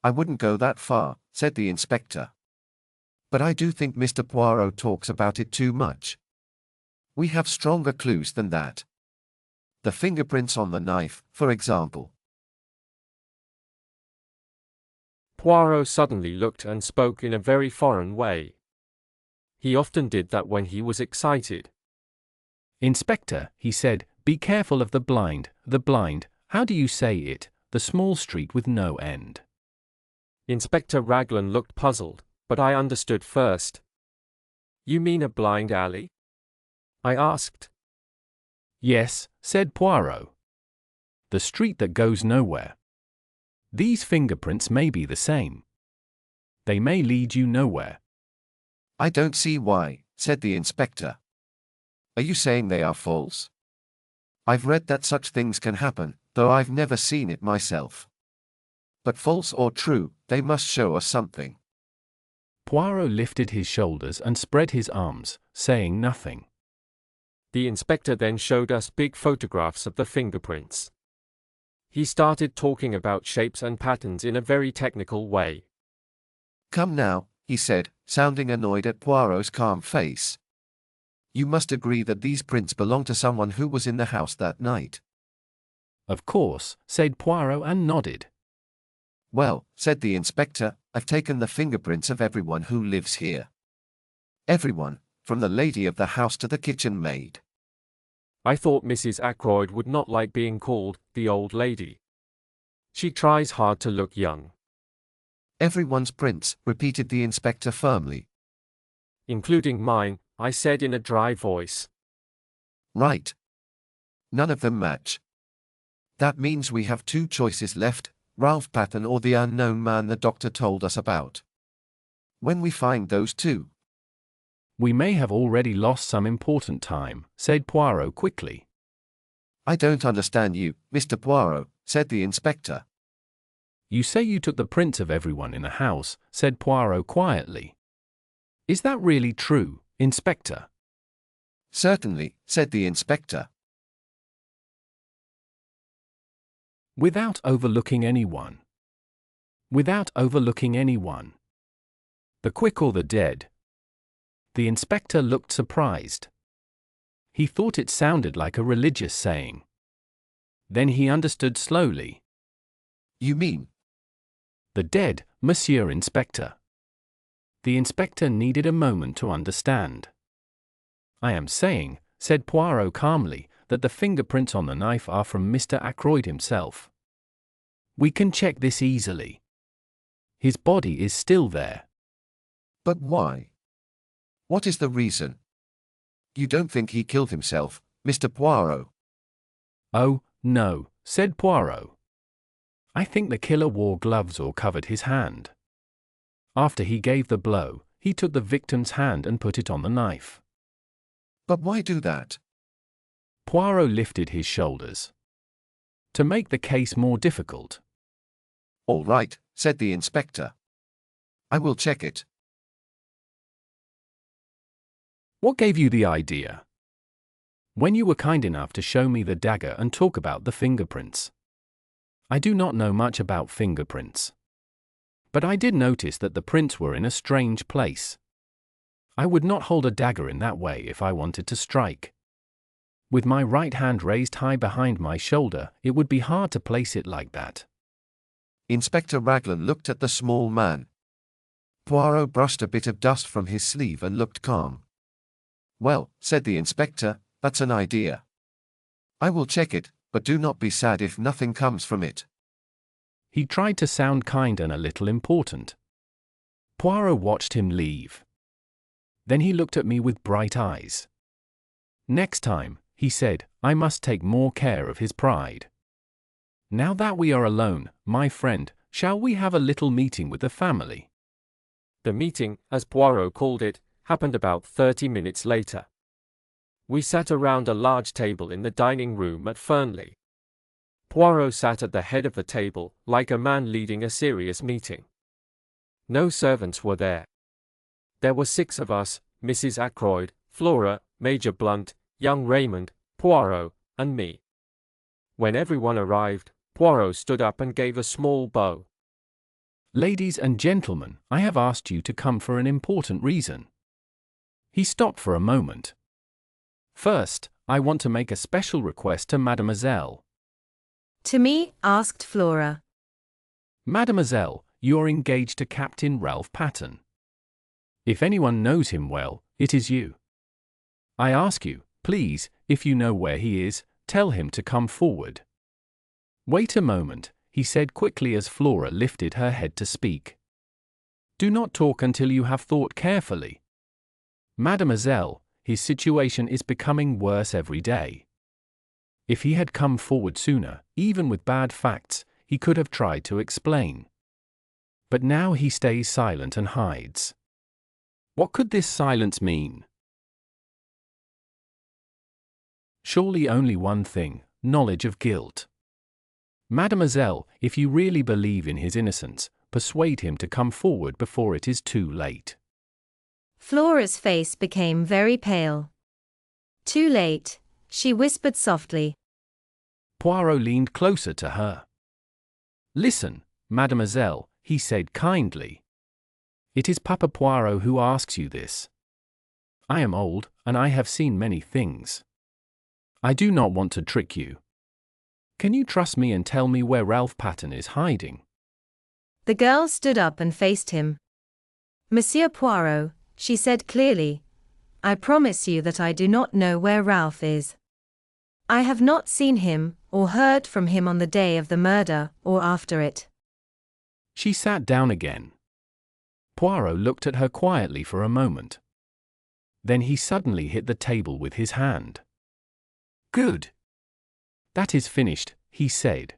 I wouldn't go that far, said the inspector. But I do think Mr. Poirot talks about it too much. We have stronger clues than that. The fingerprints on the knife, for example. Poirot suddenly looked and spoke in a very foreign way. He often did that when he was excited. Inspector, he said, be careful of the blind, how do you say it, the small street with no end. Inspector Raglan looked puzzled, but I understood first. You mean a blind alley? I asked. Yes, said Poirot. The street that goes nowhere. These fingerprints may be the same. They may lead you nowhere. I don't see why, said the inspector. Are you saying they are false? I've read that such things can happen, though I've never seen it myself. But false or true, they must show us something. Poirot lifted his shoulders and spread his arms, saying nothing. The inspector then showed us big photographs of the fingerprints. He started talking about shapes and patterns in a very technical way. Come now, he said, sounding annoyed at Poirot's calm face. You must agree that these prints belong to someone who was in the house that night. Of course, said Poirot and nodded. Well, said the inspector, I've taken the fingerprints of everyone who lives here. Everyone, from the lady of the house to the kitchen maid. I thought Mrs. Ackroyd would not like being called the old lady. She tries hard to look young. Everyone's prints, repeated the inspector firmly. Including mine, I said in a dry voice. Right. None of them match. That means we have two choices left, Ralph Patton or the unknown man the doctor told us about. When we find those two, we may have already lost some important time, said Poirot quickly. I don't understand you, Mr. Poirot, said the inspector. You say you took the prints of everyone in the house, said Poirot quietly. Is that really true, Inspector? Certainly, said the inspector. Without overlooking anyone. Without overlooking anyone. The quick or the dead. The inspector looked surprised. He thought it sounded like a religious saying. Then he understood slowly. You mean? The dead, Monsieur Inspector. The inspector needed a moment to understand. I am saying, said Poirot calmly, that the fingerprints on the knife are from Mr. Ackroyd himself. We can check this easily. His body is still there. But why? What is the reason? You don't think he killed himself, Mr. Poirot? Oh, no, said Poirot. I think the killer wore gloves or covered his hand. After he gave the blow, he took the victim's hand and put it on the knife. But why do that? Poirot lifted his shoulders. To make the case more difficult. All right, said the inspector. I will check it. What gave you the idea? When you were kind enough to show me the dagger and talk about the fingerprints. I do not know much about fingerprints. But I did notice that the prints were in a strange place. I would not hold a dagger in that way if I wanted to strike. With my right hand raised high behind my shoulder, it would be hard to place it like that. Inspector Raglan looked at the small man. Poirot brushed a bit of dust from his sleeve and looked calm. Well, said the inspector, that's an idea. I will check it, but do not be sad if nothing comes from it. He tried to sound kind and a little important. Poirot watched him leave. Then he looked at me with bright eyes. Next time, he said, I must take more care of his pride. Now that we are alone, my friend, shall we have a little meeting with the family? The meeting, as Poirot called it, happened about 30 minutes later. We sat around a large table in the dining room at Fernley. Poirot sat at the head of the table, like a man leading a serious meeting. No servants were there. There were 6 of us, Mrs. Ackroyd, Flora, Major Blunt, young Raymond, Poirot, and me. When everyone arrived, Poirot stood up and gave a small bow. Ladies and gentlemen, I have asked you to come for an important reason. He stopped for a moment. First, I want to make a special request to Mademoiselle. To me? Asked Flora. Mademoiselle, you are engaged to Captain Ralph Patten. If anyone knows him well, it is you. I ask you, please, if you know where he is, tell him to come forward. Wait a moment, he said quickly as Flora lifted her head to speak. Do not talk until you have thought carefully. Mademoiselle, his situation is becoming worse every day. If he had come forward sooner, even with bad facts, he could have tried to explain. But now he stays silent and hides. What could this silence mean? Surely only one thing, knowledge of guilt. Mademoiselle, if you really believe in his innocence, persuade him to come forward before it is too late. Flora's face became very pale. Too late, she whispered softly. Poirot leaned closer to her. Listen, Mademoiselle, he said kindly. It is Papa Poirot who asks you this. I am old, and I have seen many things. I do not want to trick you. Can you trust me and tell me where Ralph Patten is hiding? The girl stood up and faced him. Monsieur Poirot, she said clearly, I promise you that I do not know where Ralph is. I have not seen him, or heard from him on the day of the murder, or after it. She sat down again. Poirot looked at her quietly for a moment. Then he suddenly hit the table with his hand. Good. That is finished, he said.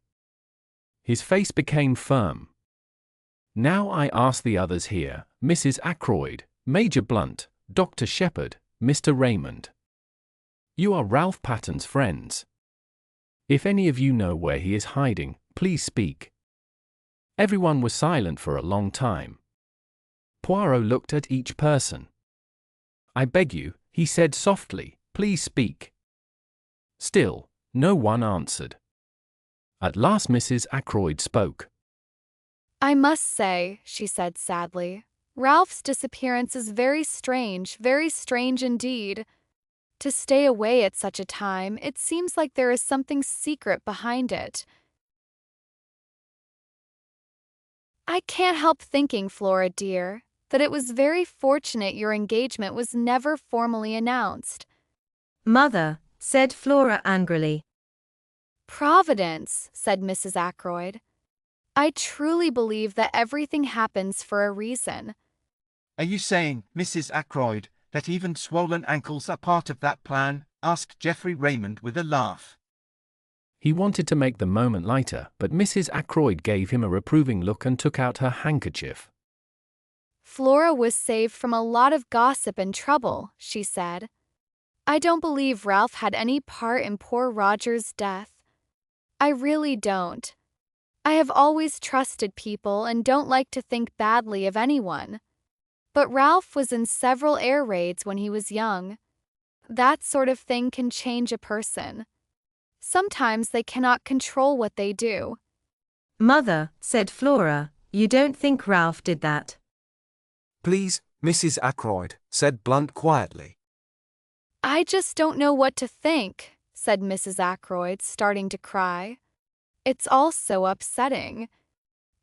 His face became firm. Now I ask the others here, Mrs. Ackroyd, Major Blunt, Dr. Shepherd, Mr. Raymond. You are Ralph Patten's friends. If any of you know where he is hiding, please speak. Everyone was silent for a long time. Poirot looked at each person. I beg you, he said softly, please speak. Still, no one answered. At last Mrs. Ackroyd spoke. I must say, she said sadly, Ralph's disappearance is very strange indeed. To stay away at such a time, it seems like there is something secret behind it. I can't help thinking, Flora dear, that it was very fortunate your engagement was never formally announced. Mother, said Flora angrily. Providence, said Mrs. Ackroyd. I truly believe that everything happens for a reason. Are you saying, Mrs. Ackroyd, that even swollen ankles are part of that plan? Asked Geoffrey Raymond with a laugh. He wanted to make the moment lighter, but Mrs. Ackroyd gave him a reproving look and took out her handkerchief. Flora was saved from a lot of gossip and trouble, she said. I don't believe Ralph had any part in poor Roger's death. I really don't. I have always trusted people and don't like to think badly of anyone. But Ralph was in several air raids when he was young. That sort of thing can change a person. Sometimes they cannot control what they do. Mother, said Flora, you don't think Ralph did that? Please, Mrs. Ackroyd, said Blunt quietly. I just don't know what to think, said Mrs. Ackroyd, starting to cry. It's all so upsetting.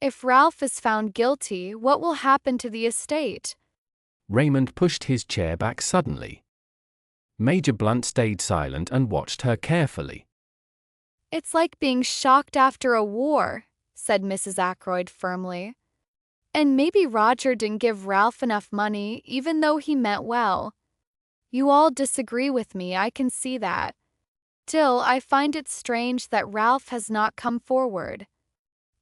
If Ralph is found guilty, what will happen to the estate? Raymond pushed his chair back suddenly. Major Blunt stayed silent and watched her carefully. It's like being shocked after a war, said Mrs. Ackroyd firmly. And maybe Roger didn't give Ralph enough money, even though he meant well. You all disagree with me, I can see that. Still, I find it strange that Ralph has not come forward.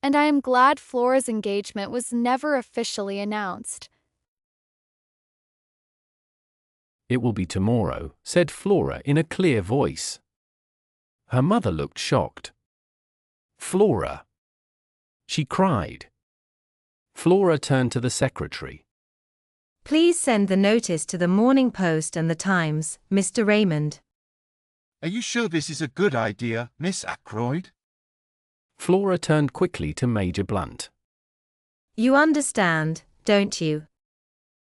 And I am glad Flora's engagement was never officially announced. It will be tomorrow, said Flora in a clear voice. Her mother looked shocked. Flora! She cried. Flora turned to the secretary. Please send the notice to the Morning Post and the Times, Mr. Raymond. Are you sure this is a good idea, Miss Ackroyd? Flora turned quickly to Major Blunt. You understand, don't you?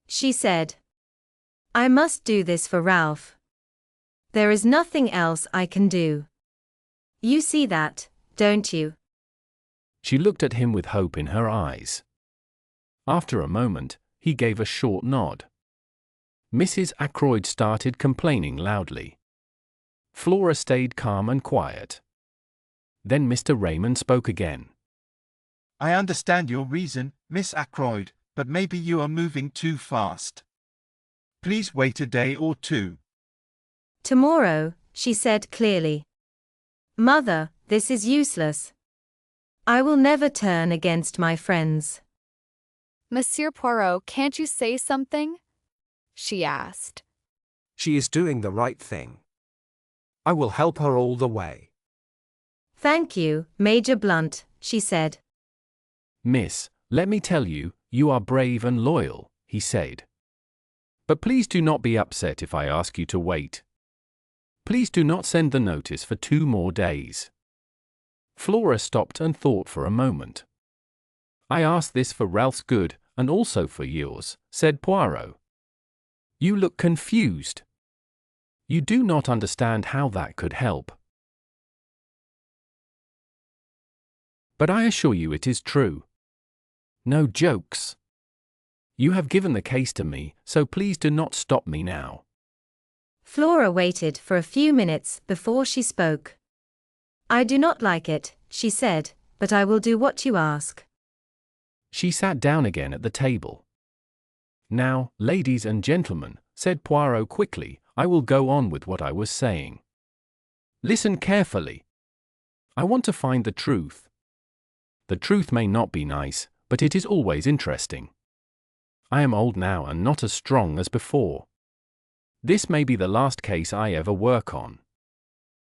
She said. I must do this for Ralph. There is nothing else I can do. You see that, don't you? She looked at him with hope in her eyes. After a moment, he gave a short nod. Mrs. Ackroyd started complaining loudly. Flora stayed calm and quiet. Then Mr. Raymond spoke again. I understand your reason, Miss Ackroyd, but maybe you are moving too fast. Please wait a day or two. Tomorrow, she said clearly. Mother, this is useless. I will never turn against my friends. Monsieur Poirot, can't you say something? She asked. She is doing the right thing. I will help her all the way. Thank you, Major Blunt, she said. Miss, let me tell you, you are brave and loyal, he said. But please do not be upset if I ask you to wait. Please do not send the notice for 2 more days. Flora stopped and thought for a moment. I ask this for Ralph's good, and also for yours, said Poirot. You look confused. You do not understand how that could help. But I assure you it is true. No jokes. You have given the case to me, so please do not stop me now. Flora waited for a few minutes before she spoke. I do not like it, she said, but I will do what you ask. She sat down again at the table. Now, ladies and gentlemen, said Poirot quickly, I will go on with what I was saying. Listen carefully. I want to find the truth. The truth may not be nice, but it is always interesting. I am old now and not as strong as before. This may be the last case I ever work on.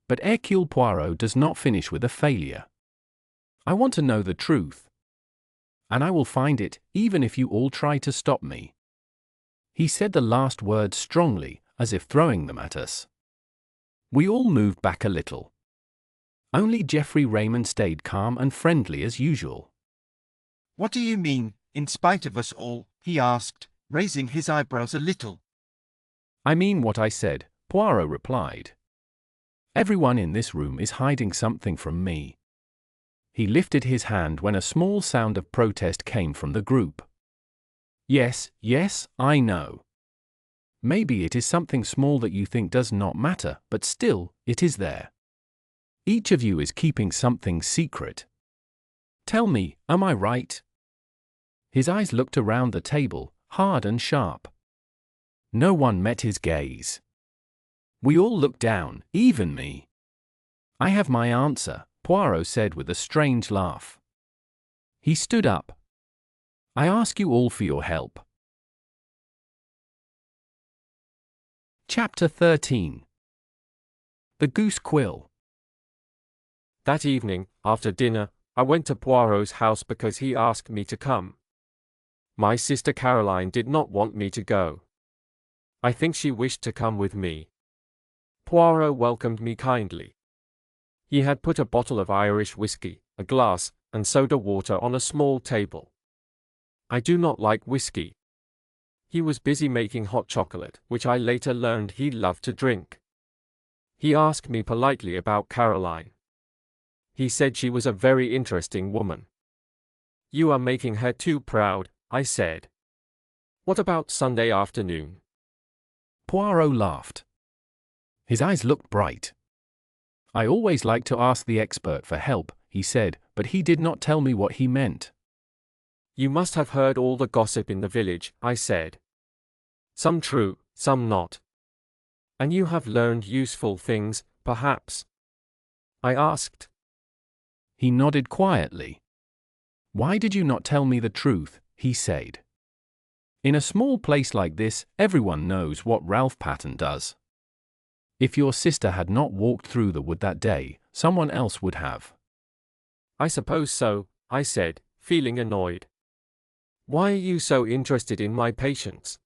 But Hercule Poirot does not finish with a failure. I want to know the truth. And I will find it, even if you all try to stop me. He said the last words strongly, as if throwing them at us. We all moved back a little. Only Geoffrey Raymond stayed calm and friendly as usual. What do you mean, in spite of us all? He asked, raising his eyebrows a little. I mean what I said, Poirot replied. Everyone in this room is hiding something from me. He lifted his hand when a small sound of protest came from the group. Yes, yes, I know. Maybe it is something small that you think does not matter, but still, it is there. Each of you is keeping something secret. Tell me, am I right? His eyes looked around the table, hard and sharp. No one met his gaze. We all looked down, even me. I have my answer, Poirot said with a strange laugh. He stood up. I ask you all for your help. Chapter 13. The Goose Quill. That evening, after dinner, I went to Poirot's house because he asked me to come. My sister Caroline did not want me to go. I think she wished to come with me. Poirot welcomed me kindly. He had put a bottle of Irish whiskey, a glass, and soda water on a small table. I do not like whiskey. He was busy making hot chocolate, which I later learned he loved to drink. He asked me politely about Caroline. He said she was a very interesting woman. You are making her too proud, I said. What about Sunday afternoon? Poirot laughed. His eyes looked bright. I always like to ask the expert for help, he said, but he did not tell me what he meant. You must have heard all the gossip in the village, I said. Some true, some not. And you have learned useful things, perhaps? I asked. He nodded quietly. Why did you not tell me the truth? He said. In a small place like this, everyone knows what Ralph Patten does. If your sister had not walked through the wood that day, someone else would have. I suppose so, I said, feeling annoyed. Why are you so interested in my patients?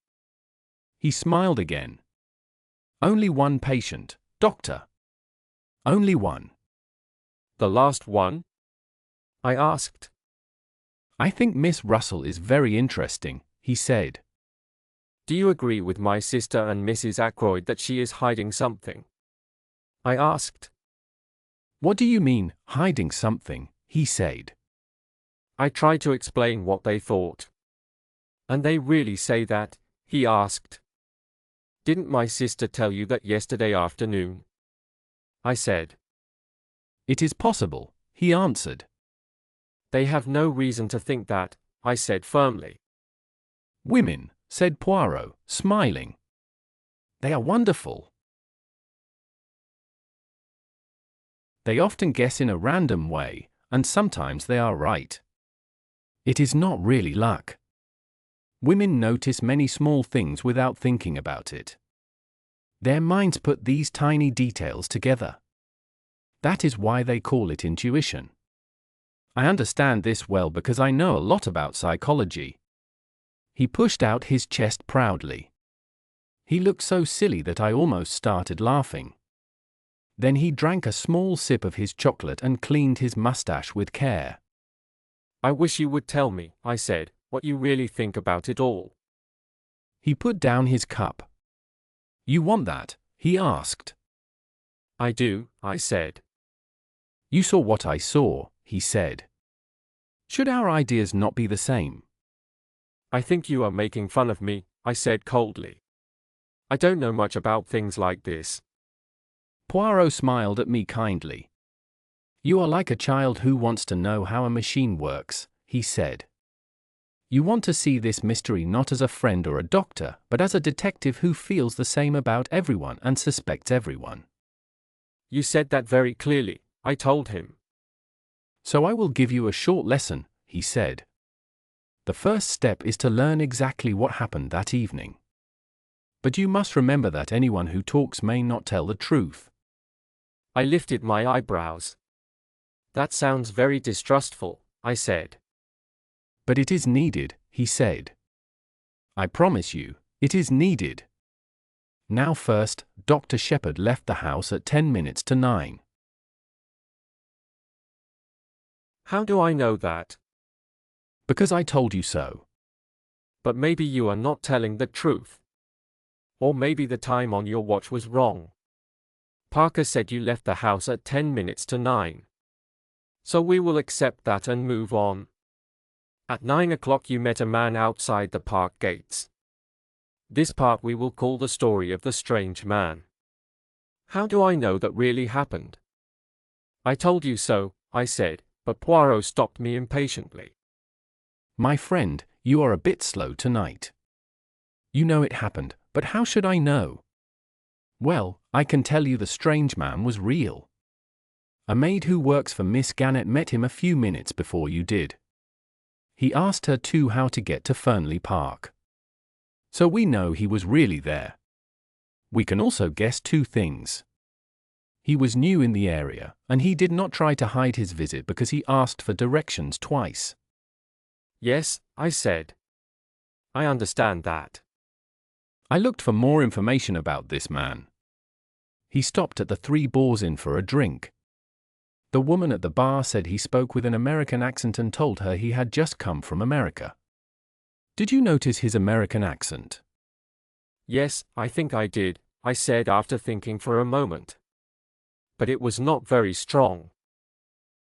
He smiled again. Only one patient, doctor. Only one. The last one? I asked. I think Miss Russell is very interesting, he said. Do you agree with my sister and Mrs. Ackroyd that she is hiding something? I asked. What do you mean, hiding something? He said. I tried to explain what they thought. And they really say that? He asked. Didn't my sister tell you that yesterday afternoon? I said. It is possible, he answered. They have no reason to think that, I said firmly. Women, said Poirot, smiling. They are wonderful. They often guess in a random way, and sometimes they are right. It is not really luck. Women notice many small things without thinking about it. Their minds put these tiny details together. That is why they call it intuition. I understand this well because I know a lot about psychology. He pushed out his chest proudly. He looked so silly that I almost started laughing. Then he drank a small sip of his chocolate and cleaned his mustache with care. I wish you would tell me, I said, what you really think about it all. He put down his cup. You want that? He asked. I do, I said. You saw what I saw, he said. Should our ideas not be the same? I think you are making fun of me, I said coldly. I don't know much about things like this. Poirot smiled at me kindly. You are like a child who wants to know how a machine works, he said. You want to see this mystery not as a friend or a doctor, but as a detective who feels the same about everyone and suspects everyone. You said that very clearly, I told him. So I will give you a short lesson, he said. The first step is to learn exactly what happened that evening. But you must remember that anyone who talks may not tell the truth. I lifted my eyebrows. That sounds very distrustful, I said. But it is needed, he said. I promise you, it is needed. Now first, Dr. Shepherd left the house at 10 minutes to 9. How do I know that? Because I told you so. But maybe you are not telling the truth. Or maybe the time on your watch was wrong. Parker said you left the house at 10 minutes to 9. So we will accept that and move on. At 9 o'clock you met a man outside the park gates. This part we will call the story of the strange man. How do I know that really happened? I told you so, I said, but Poirot stopped me impatiently. My friend, you are a bit slow tonight. You know it happened, but how should I know? Well, I can tell you the strange man was real. A maid who works for Miss Gannett met him a few minutes before you did. He asked her too how to get to Fernley Park. So we know he was really there. We can also guess two things. He was new in the area, and he did not try to hide his visit because he asked for directions twice. Yes, I said. I understand that. I looked for more information about this man. He stopped at the Three Boars Inn for a drink. The woman at the bar said he spoke with an American accent and told her he had just come from America. Did you notice his American accent? Yes, I think I did, I said after thinking for a moment. But it was not very strong.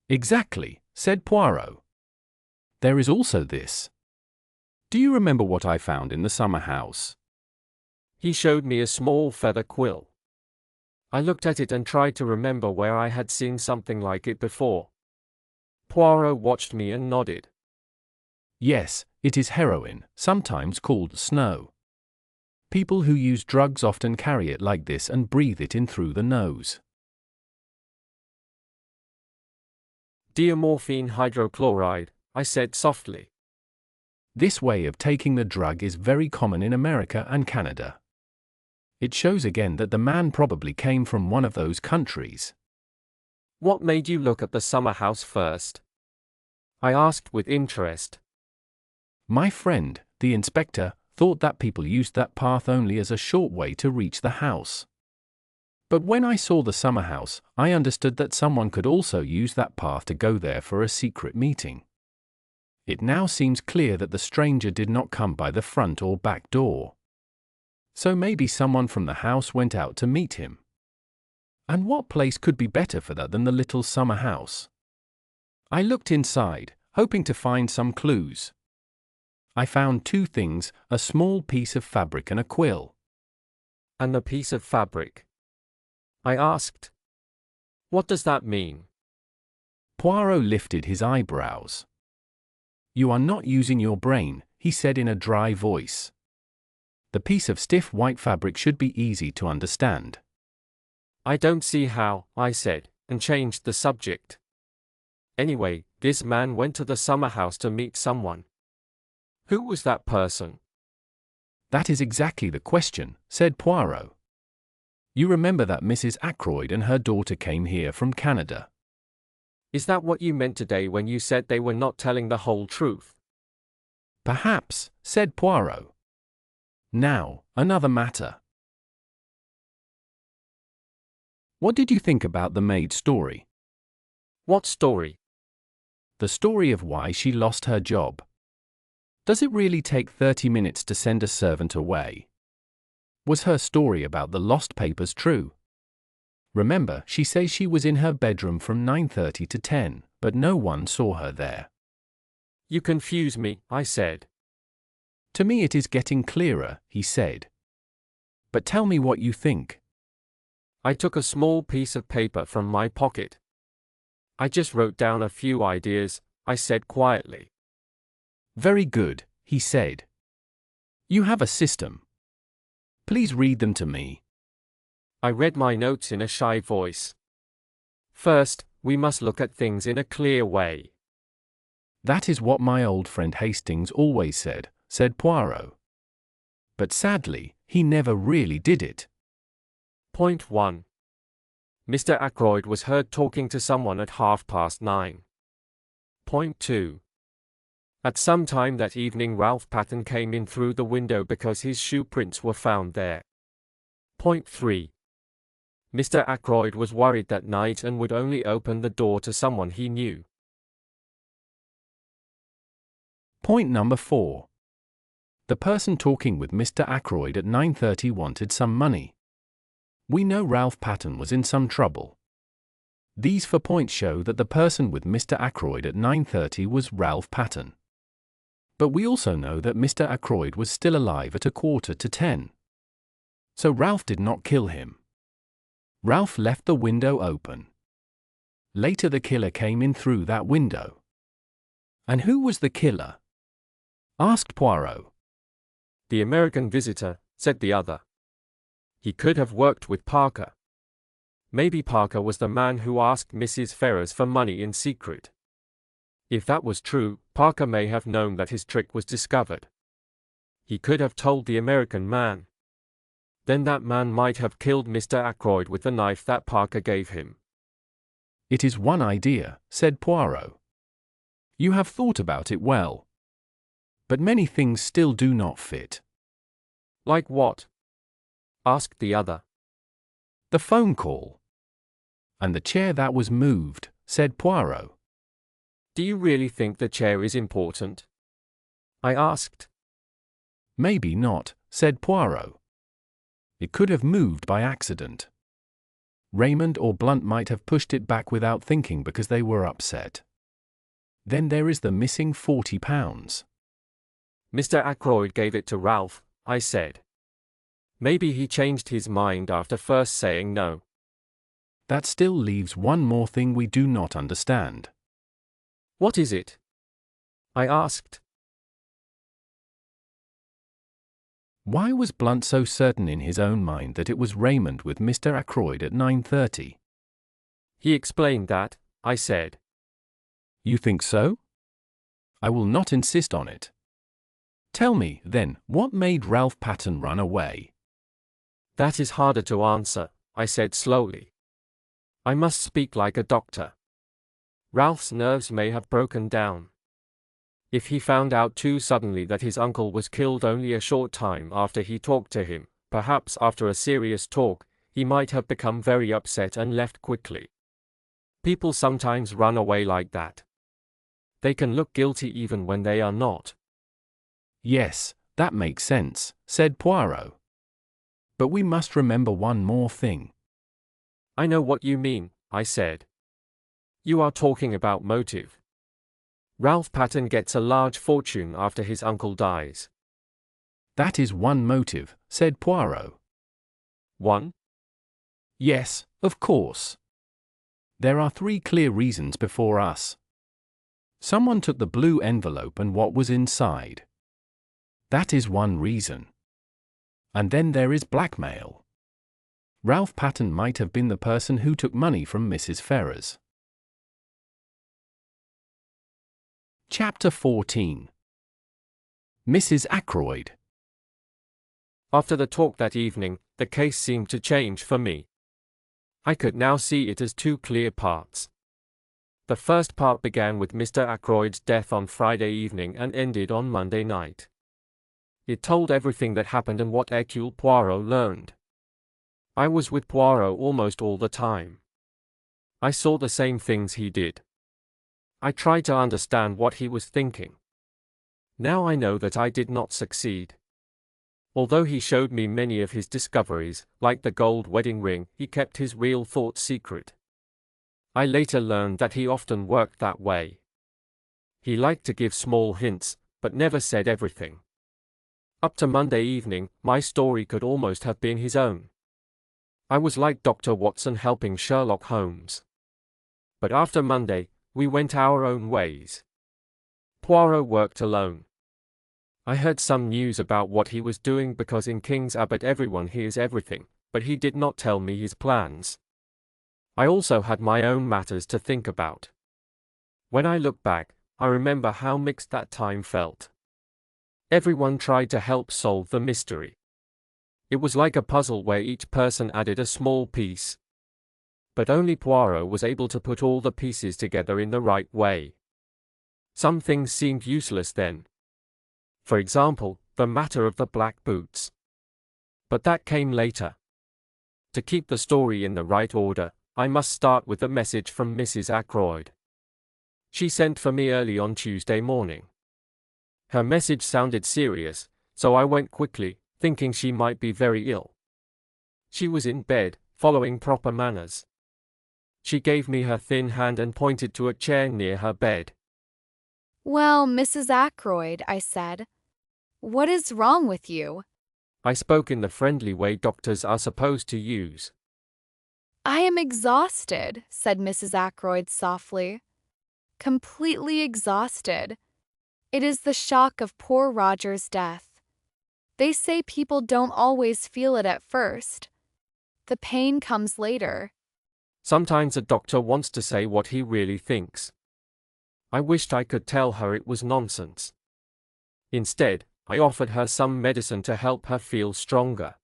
Exactly, said Poirot. There is also this. Do you remember what I found in the summer house? He showed me a small feather quill. I looked at it and tried to remember where I had seen something like it before. Poirot watched me and nodded. Yes, it is heroin, sometimes called snow. People who use drugs often carry it like this and breathe it in through the nose. Dear morphine hydrochloride, I said softly. This way of taking the drug is very common in America and Canada. It shows again that the man probably came from one of those countries. What made you look at the summer house first? I asked with interest. My friend, the inspector, thought that people used that path only as a short way to reach the house. But when I saw the summer house, I understood that someone could also use that path to go there for a secret meeting. It now seems clear that the stranger did not come by the front or back door. So maybe someone from the house went out to meet him. And what place could be better for that than the little summer house? I looked inside, hoping to find some clues. I found two things, a small piece of fabric and a quill. And the piece of fabric? I asked. What does that mean? Poirot lifted his eyebrows. You are not using your brain, he said in a dry voice. The piece of stiff white fabric should be easy to understand. I don't see how, I said, and changed the subject. Anyway, this man went to the summer house to meet someone. Who was that person? That is exactly the question, said Poirot. You remember that Mrs. Ackroyd and her daughter came here from Canada. Is that what you meant today when you said they were not telling the whole truth? Perhaps, said Poirot. Now, another matter. What did you think about the maid's story? What story? The story of why she lost her job. Does it really take 30 minutes to send a servant away? Was her story about the lost papers true? Remember, she says she was in her bedroom from 9:30 to 10, but no one saw her there. You confuse me, I said. To me it is getting clearer, he said. But tell me what you think. I took a small piece of paper from my pocket. I just wrote down a few ideas, I said quietly. Very good, he said. You have a system. Please read them to me. I read my notes in a shy voice. First, we must look at things in a clear way. That is what my old friend Hastings always said Poirot. But sadly, he never really did it. Point 1. Mr. Ackroyd was heard talking to someone at 9:30. Point 2. At some time that evening Ralph Patten came in through the window because his shoe prints were found there. Point 3. Mr. Ackroyd was worried that night and would only open the door to someone he knew. Point number 4. The person talking with Mr. Ackroyd at 9:30 wanted some money. We know Ralph Patten was in some trouble. These 4 points show that the person with Mr. Ackroyd at 9:30 was Ralph Patten. But we also know that Mr. Ackroyd was still alive at 9:45. So Ralph did not kill him. Ralph left the window open. Later the killer came in through that window. And who was the killer? Asked Poirot. The American visitor, said the other. He could have worked with Parker. Maybe Parker was the man who asked Mrs. Ferrars for money in secret. If that was true, Parker may have known that his trick was discovered. He could have told the American man. Then that man might have killed Mr. Ackroyd with the knife that Parker gave him. It is one idea, said Poirot. You have thought about it well. But many things still do not fit. Like what? Asked the other. The phone call. And the chair that was moved, said Poirot. Do you really think the chair is important? I asked. Maybe not, said Poirot. It could have moved by accident. Raymond or Blunt might have pushed it back without thinking because they were upset. Then there is the missing £40. Mr. Ackroyd gave it to Ralph, I said. Maybe he changed his mind after first saying no. That still leaves one more thing we do not understand. What is it? I asked. Why was Blunt so certain in his own mind that it was Raymond with Mr. Ackroyd at 9:30? He explained that, I said. You think so? I will not insist on it. Tell me, then, what made Ralph Patten run away? That is harder to answer, I said slowly. I must speak like a doctor. Ralph's nerves may have broken down. If he found out too suddenly that his uncle was killed only a short time after he talked to him, perhaps after a serious talk, he might have become very upset and left quickly. People sometimes run away like that. They can look guilty even when they are not. Yes, that makes sense, said Poirot. But we must remember one more thing. I know what you mean, I said. You are talking about motive. Ralph Patten gets a large fortune after his uncle dies. That is one motive, said Poirot. One? Yes, of course. There are 3 clear reasons before us. Someone took the blue envelope and what was inside. That is one reason. And then there is blackmail. Ralph Patten might have been the person who took money from Mrs. Ferrars. Chapter 14. Mrs. Ackroyd. After the talk that evening, the case seemed to change for me. I could now see it as 2 clear parts. The first part began with Mr. Ackroyd's death on Friday evening and ended on Monday night. It told everything that happened and what Hercule Poirot learned. I was with Poirot almost all the time. I saw the same things he did. I tried to understand what he was thinking. Now I know that I did not succeed. Although he showed me many of his discoveries, like the gold wedding ring, he kept his real thoughts secret. I later learned that he often worked that way. He liked to give small hints, but never said everything. Up to Monday evening, my story could almost have been his own. I was like Dr. Watson helping Sherlock Holmes. But after Monday, we went our own ways. Poirot worked alone. I heard some news about what he was doing because in King's Abbot everyone hears everything, but he did not tell me his plans. I also had my own matters to think about. When I look back, I remember how mixed that time felt. Everyone tried to help solve the mystery. It was like a puzzle where each person added a small piece. But only Poirot was able to put all the pieces together in the right way. Some things seemed useless then. For example, the matter of the black boots. But that came later. To keep the story in the right order, I must start with the message from Mrs. Ackroyd. She sent for me early on Tuesday morning. Her message sounded serious, so I went quickly, thinking she might be very ill. She was in bed, following proper manners. She gave me her thin hand and pointed to a chair near her bed. Well, Mrs. Ackroyd, I said, what is wrong with you? I spoke in the friendly way doctors are supposed to use. I am exhausted, said Mrs. Ackroyd softly. Completely exhausted. It is the shock of poor Roger's death. They say people don't always feel it at first. The pain comes later. Sometimes a doctor wants to say what he really thinks. I wished I could tell her it was nonsense. Instead, I offered her some medicine to help her feel stronger.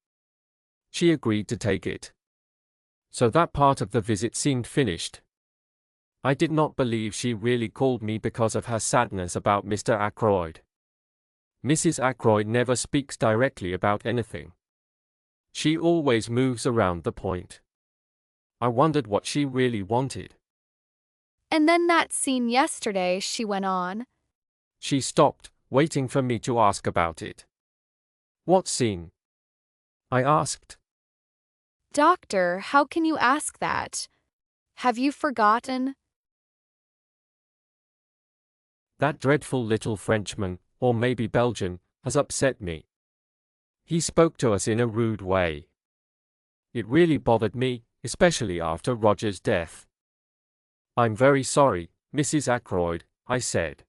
She agreed to take it. So that part of the visit seemed finished. I did not believe she really called me because of her sadness about Mr. Ackroyd. Mrs. Ackroyd never speaks directly about anything. She always moves around the point. I wondered what she really wanted. And then that scene yesterday, she went on. She stopped, waiting for me to ask about it. What scene? I asked. Doctor, how can you ask that? Have you forgotten? That dreadful little Frenchman, or maybe Belgian, has upset me. He spoke to us in a rude way. It really bothered me, especially after Roger's death. I'm very sorry, Mrs. Ackroyd, I said.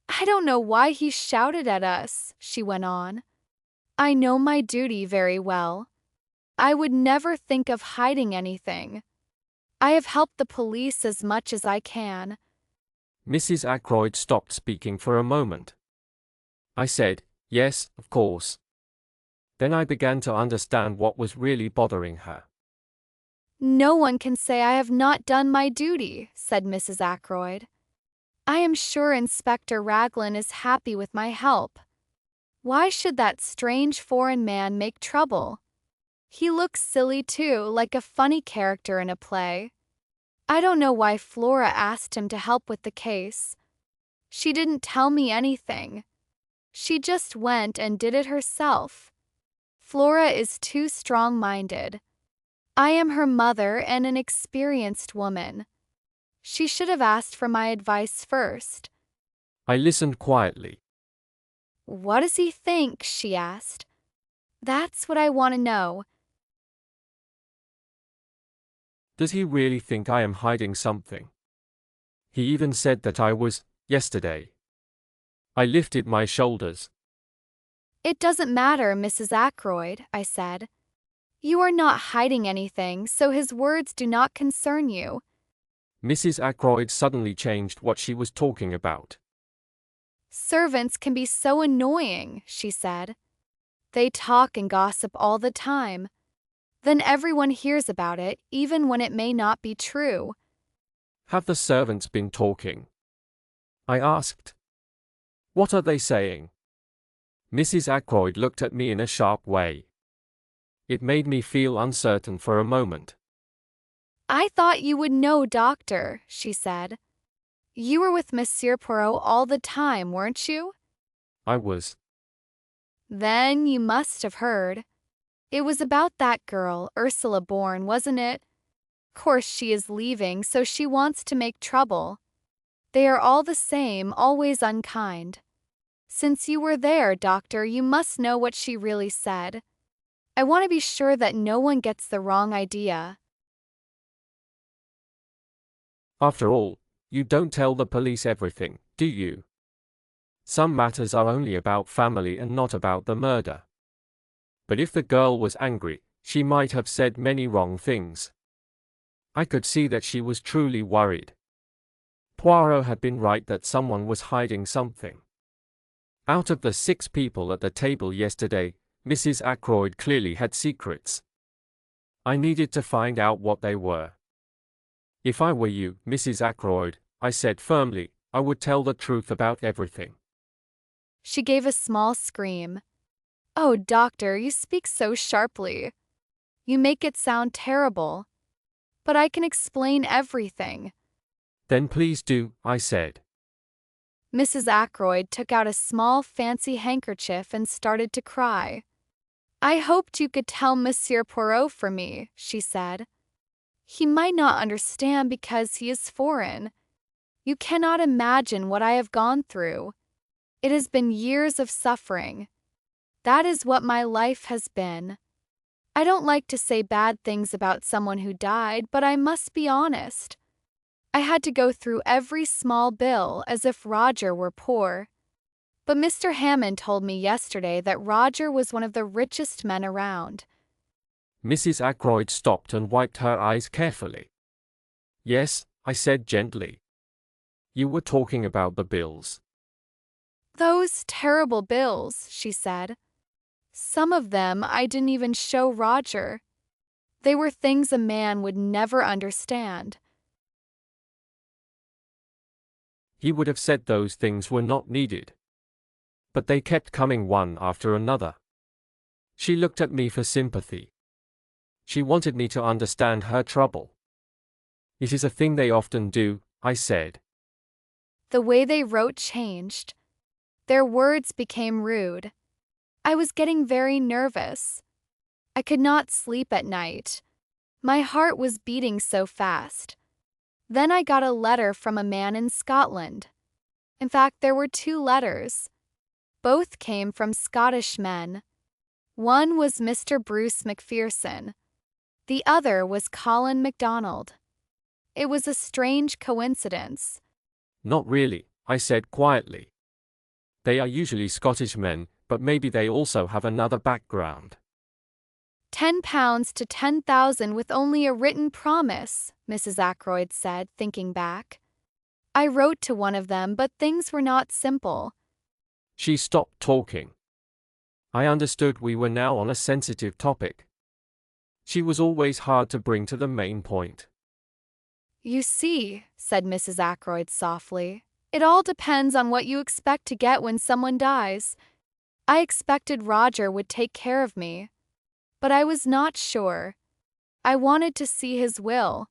I don't know why he shouted at us, she went on. I know my duty very well. I would never think of hiding anything. I have helped the police as much as I can. Mrs. Ackroyd stopped speaking for a moment. I said, yes, of course. Then I began to understand what was really bothering her. No one can say I have not done my duty, said Mrs. Ackroyd. I am sure Inspector Raglan is happy with my help. Why should that strange foreign man make trouble? He looks silly too, like a funny character in a play. I don't know why Flora asked him to help with the case. She didn't tell me anything. She just went and did it herself. Flora is too strong-minded. I am her mother and an experienced woman. She should have asked for my advice first. I listened quietly. What does he think? She asked. That's what I want to know. Does he really think I am hiding something? He even said that I was, yesterday. I lifted my shoulders. It doesn't matter, Mrs. Ackroyd, I said. You are not hiding anything, so his words do not concern you. Mrs. Ackroyd suddenly changed what she was talking about. Servants can be so annoying, she said. They talk and gossip all the time. Then everyone hears about it, even when it may not be true. Have the servants been talking? I asked. What are they saying? Mrs. Ackroyd looked at me in a sharp way. It made me feel uncertain for a moment. I thought you would know, Doctor, she said. You were with Monsieur Poirot all the time, weren't you? I was. Then you must have heard. It was about that girl, Ursula Bourne, wasn't it? Course she is leaving, so she wants to make trouble. They are all the same, always unkind. Since you were there, Doctor, you must know what she really said. I want to be sure that no one gets the wrong idea. After all, you don't tell the police everything, do you? Some matters are only about family and not about the murder. But if the girl was angry, she might have said many wrong things. I could see that she was truly worried. Poirot had been right that someone was hiding something. Out of the 6 people at the table yesterday, Mrs. Ackroyd clearly had secrets. I needed to find out what they were. If I were you, Mrs. Ackroyd, I said firmly, I would tell the truth about everything. She gave a small scream. Oh, Doctor, you speak so sharply. You make it sound terrible. But I can explain everything. Then please do, I said. Mrs. Ackroyd took out a small fancy handkerchief and started to cry. I hoped you could tell Monsieur Poirot for me, she said. He might not understand because he is foreign. You cannot imagine what I have gone through. It has been years of suffering. That is what my life has been. I don't like to say bad things about someone who died, but I must be honest. I had to go through every small bill as if Roger were poor. But Mr. Hammond told me yesterday that Roger was one of the richest men around. Mrs. Ackroyd stopped and wiped her eyes carefully. Yes, I said gently. You were talking about the bills. Those terrible bills, she said. Some of them I didn't even show Roger. They were things a man would never understand. He would have said those things were not needed. But they kept coming one after another. She looked at me for sympathy. She wanted me to understand her trouble. It is a thing they often do, I said. The way they wrote changed. Their words became rude. I was getting very nervous. I could not sleep at night. My heart was beating so fast. Then I got a letter from a man in Scotland. In fact, there were 2 letters. Both came from Scottish men. One was Mr. Bruce Macpherson. The other was Colin MacDonald. It was a strange coincidence. Not really, I said quietly. They are usually Scottish men, but maybe they also have another background. £10 to 10,000 with only a written promise, Mrs. Ackroyd said, thinking back. I wrote to one of them, but things were not simple. She stopped talking. I understood we were now on a sensitive topic. She was always hard to bring to the main point. You see, said Mrs. Ackroyd softly, it all depends on what you expect to get when someone dies. I expected Roger would take care of me, but I was not sure. I wanted to see his will.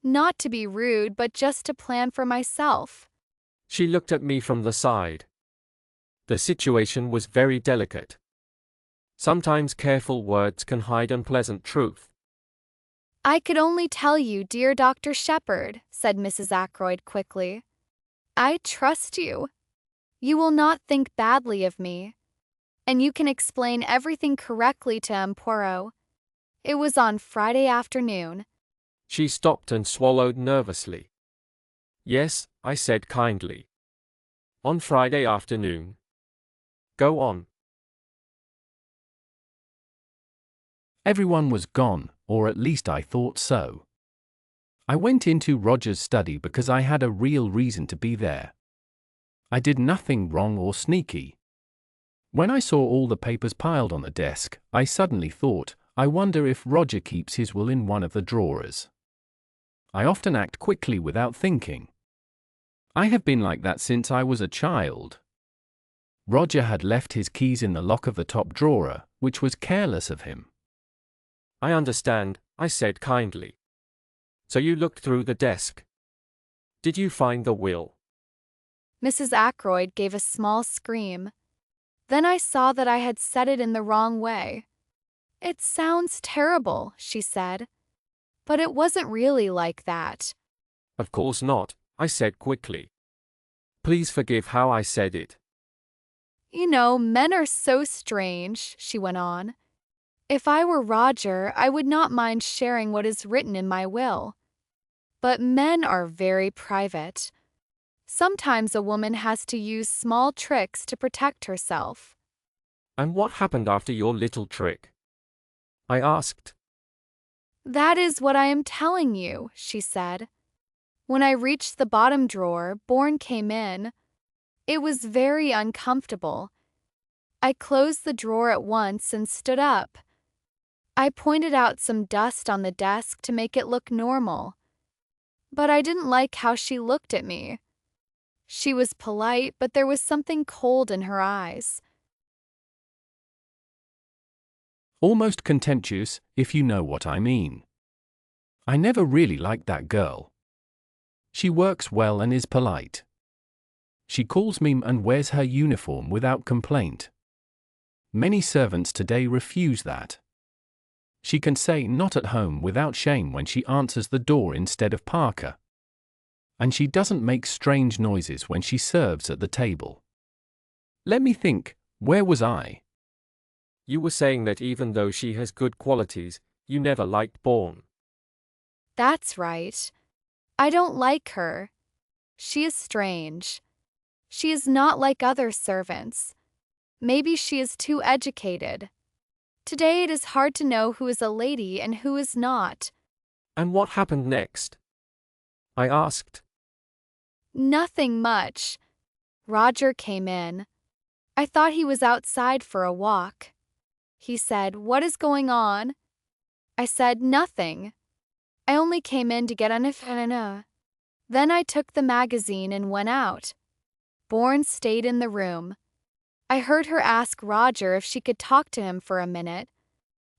Not to be rude, but just to plan for myself. She looked at me from the side. The situation was very delicate. Sometimes careful words can hide unpleasant truth. I could only tell you, dear Dr. Shepherd, said Mrs. Ackroyd quickly. I trust you. You will not think badly of me. And you can explain everything correctly to M. Poirot. It was on Friday afternoon. She stopped and swallowed nervously. Yes, I said kindly. On Friday afternoon. Go on. Everyone was gone, or at least I thought so. I went into Roger's study because I had a real reason to be there. I did nothing wrong or sneaky. When I saw all the papers piled on the desk, I suddenly thought, I wonder if Roger keeps his will in one of the drawers. I often act quickly without thinking. I have been like that since I was a child. Roger had left his keys in the lock of the top drawer, which was careless of him. I understand, I said kindly. So you looked through the desk. Did you find the will? Mrs. Ackroyd gave a small scream. Then I saw that I had said it in the wrong way. It sounds terrible, she said. But it wasn't really like that. Of course not, I said quickly. Please forgive how I said it. You know, men are so strange, she went on. If I were Roger, I would not mind sharing what is written in my will. But men are very private. Sometimes a woman has to use small tricks to protect herself. And what happened after your little trick? I asked. That is what I am telling you, she said. When I reached the bottom drawer, Bourne came in. It was very uncomfortable. I closed the drawer at once and stood up. I pointed out some dust on the desk to make it look normal. But I didn't like how she looked at me. She was polite, but there was something cold in her eyes. Almost contemptuous, if you know what I mean. I never really liked that girl. She works well and is polite. She calls me and wears her uniform without complaint. Many servants today refuse that. She can say "not at home" without shame when she answers the door instead of Parker. And she doesn't make strange noises when she serves at the table. Let me think, where was I? You were saying that even though she has good qualities, you never liked Bourne. That's right. I don't like her. She is strange. She is not like other servants. Maybe she is too educated. Today it is hard to know who is a lady and who is not. And what happened next? I asked. Nothing much. Roger came in. I thought he was outside for a walk. He said, "What is going on?" I said, "Nothing. I only came in to get an." Then I took the magazine and went out. Bourne stayed in the room. I heard her ask Roger if she could talk to him for a minute.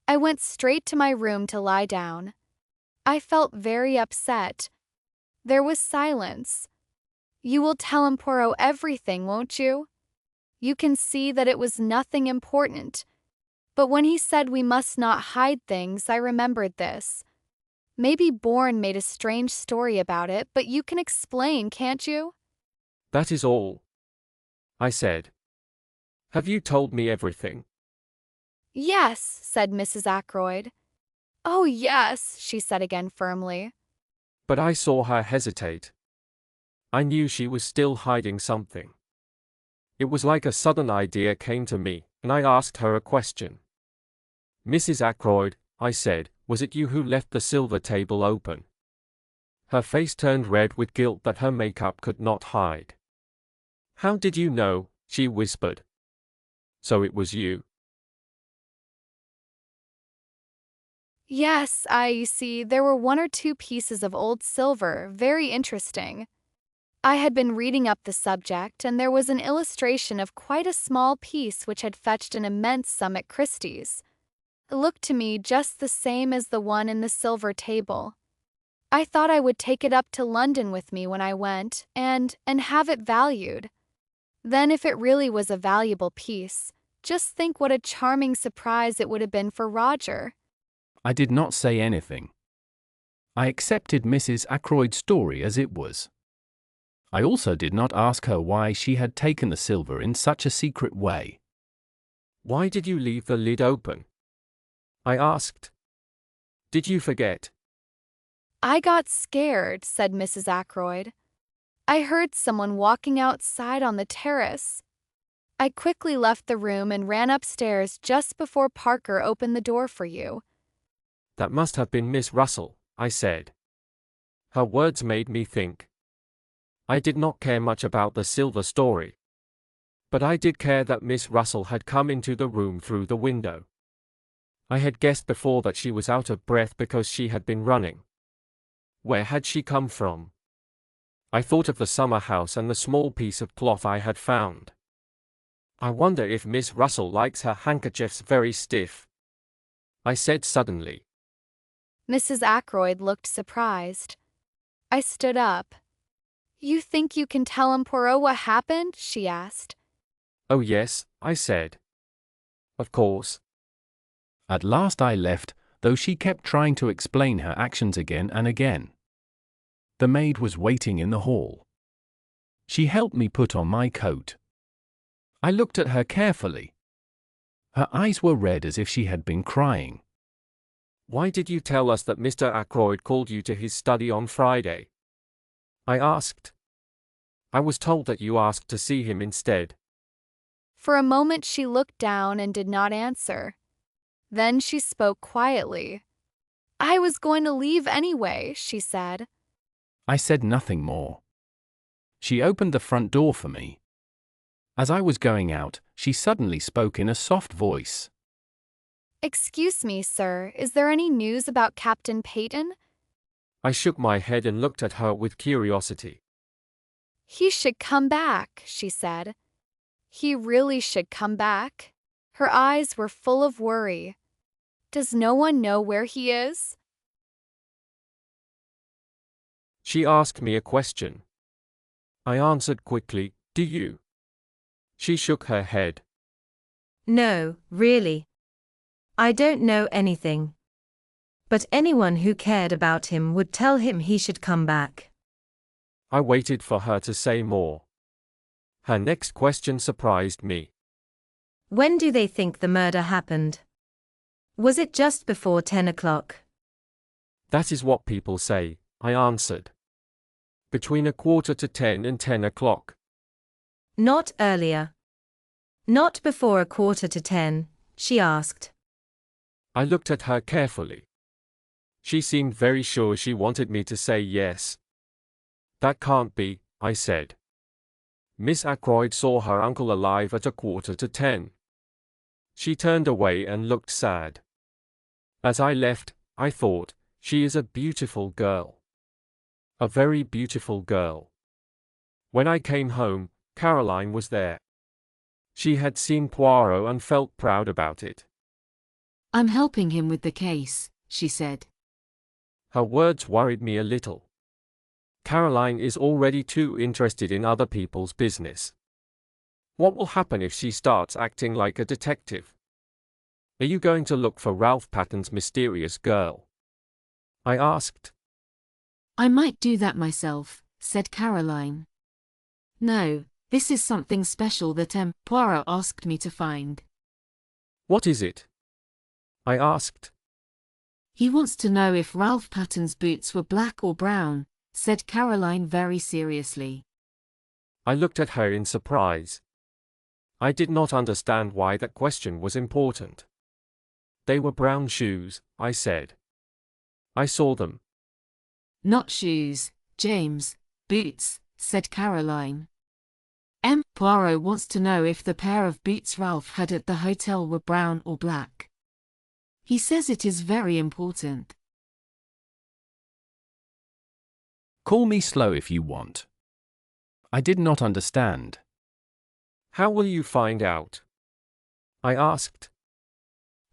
I went straight to my room to lie down. I felt very upset. There was silence. You will tell M. Poirot everything, won't you? You can see that it was nothing important. But when he said we must not hide things, I remembered this. Maybe Bourne made a strange story about it, but you can explain, can't you? That is all. I said. Have you told me everything? Yes, said Mrs. Ackroyd. Oh, yes, she said again firmly. But I saw her hesitate. I knew she was still hiding something. It was like a sudden idea came to me, and I asked her a question. "Mrs. Ackroyd," I said, "was it you who left the silver table open?" Her face turned red with guilt that her makeup could not hide. "How did you know?" she whispered. "So it was you?" Yes, I see. There were 1 or 2 pieces of old silver, very interesting. I had been reading up the subject, and there was an illustration of quite a small piece which had fetched an immense sum at Christie's. It looked to me just the same as the one in the silver table. I thought I would take it up to London with me when I went, and have it valued. Then if it really was a valuable piece, just think what a charming surprise it would have been for Roger. I did not say anything. I accepted Mrs. Ackroyd's story as it was. I also did not ask her why she had taken the silver in such a secret way. "Why did you leave the lid open?" I asked. "Did you forget?" I got scared, said Mrs. Ackroyd. I heard someone walking outside on the terrace. I quickly left the room and ran upstairs just before Parker opened the door for you. "That must have been Miss Russell," I said. Her words made me think. I did not care much about the silver story. But I did care that Miss Russell had come into the room through the window. I had guessed before that she was out of breath because she had been running. Where had she come from? I thought of the summer house and the small piece of cloth I had found. "I wonder if Miss Russell likes her handkerchiefs very stiff," I said suddenly. Mrs. Ackroyd looked surprised. I stood up. "You think you can tell Poirot what happened?" she asked. "Oh yes," I said. "Of course." At last I left, though she kept trying to explain her actions again and again. The maid was waiting in the hall. She helped me put on my coat. I looked at her carefully. Her eyes were red as if she had been crying. "Why did you tell us that Mr. Ackroyd called you to his study on Friday?" I asked. "I was told that you asked to see him instead." For a moment she looked down and did not answer. Then she spoke quietly. "I was going to leave anyway," she said. I said nothing more. She opened the front door for me. As I was going out, she suddenly spoke in a soft voice. "Excuse me, sir, is there any news about Captain Peyton?" I shook my head and looked at her with curiosity. "He should come back," she said. "He really should come back." Her eyes were full of worry. "Does no one know where he is?" She asked me a question. I answered quickly, "Do you?" She shook her head. No, really. I don't know anything. But anyone who cared about him would tell him he should come back. I waited for her to say more. Her next question surprised me. When do they think the murder happened? Was it just before 10 o'clock? That is what people say, I answered. Between 9:45 and 10 o'clock. Not earlier. Not before 9:45, she asked. I looked at her carefully. She seemed very sure she wanted me to say yes. "That can't be," I said. "Miss Ackroyd saw her uncle alive at 9:45. She turned away and looked sad. As I left, I thought, she is a beautiful girl. A very beautiful girl. When I came home, Caroline was there. She had seen Poirot and felt proud about it. "I'm helping him with the case," she said. Her words worried me a little. Caroline is already too interested in other people's business. What will happen if she starts acting like a detective? Are you going to look for Ralph Patton's mysterious girl? I asked. "I might do that myself," said Caroline. "No, this is something special that Poirot asked me to find." What is it? I asked. "He wants to know if Ralph Patton's boots were black or brown," said Caroline very seriously. I looked at her in surprise. I did not understand why that question was important. They were brown shoes, I said. I saw them. Not shoes, James, boots, said Caroline. Poirot wants to know if the pair of boots Ralph had at the hotel were brown or black. He says it is very important. Call me slow if you want. I did not understand. How will you find out? I asked.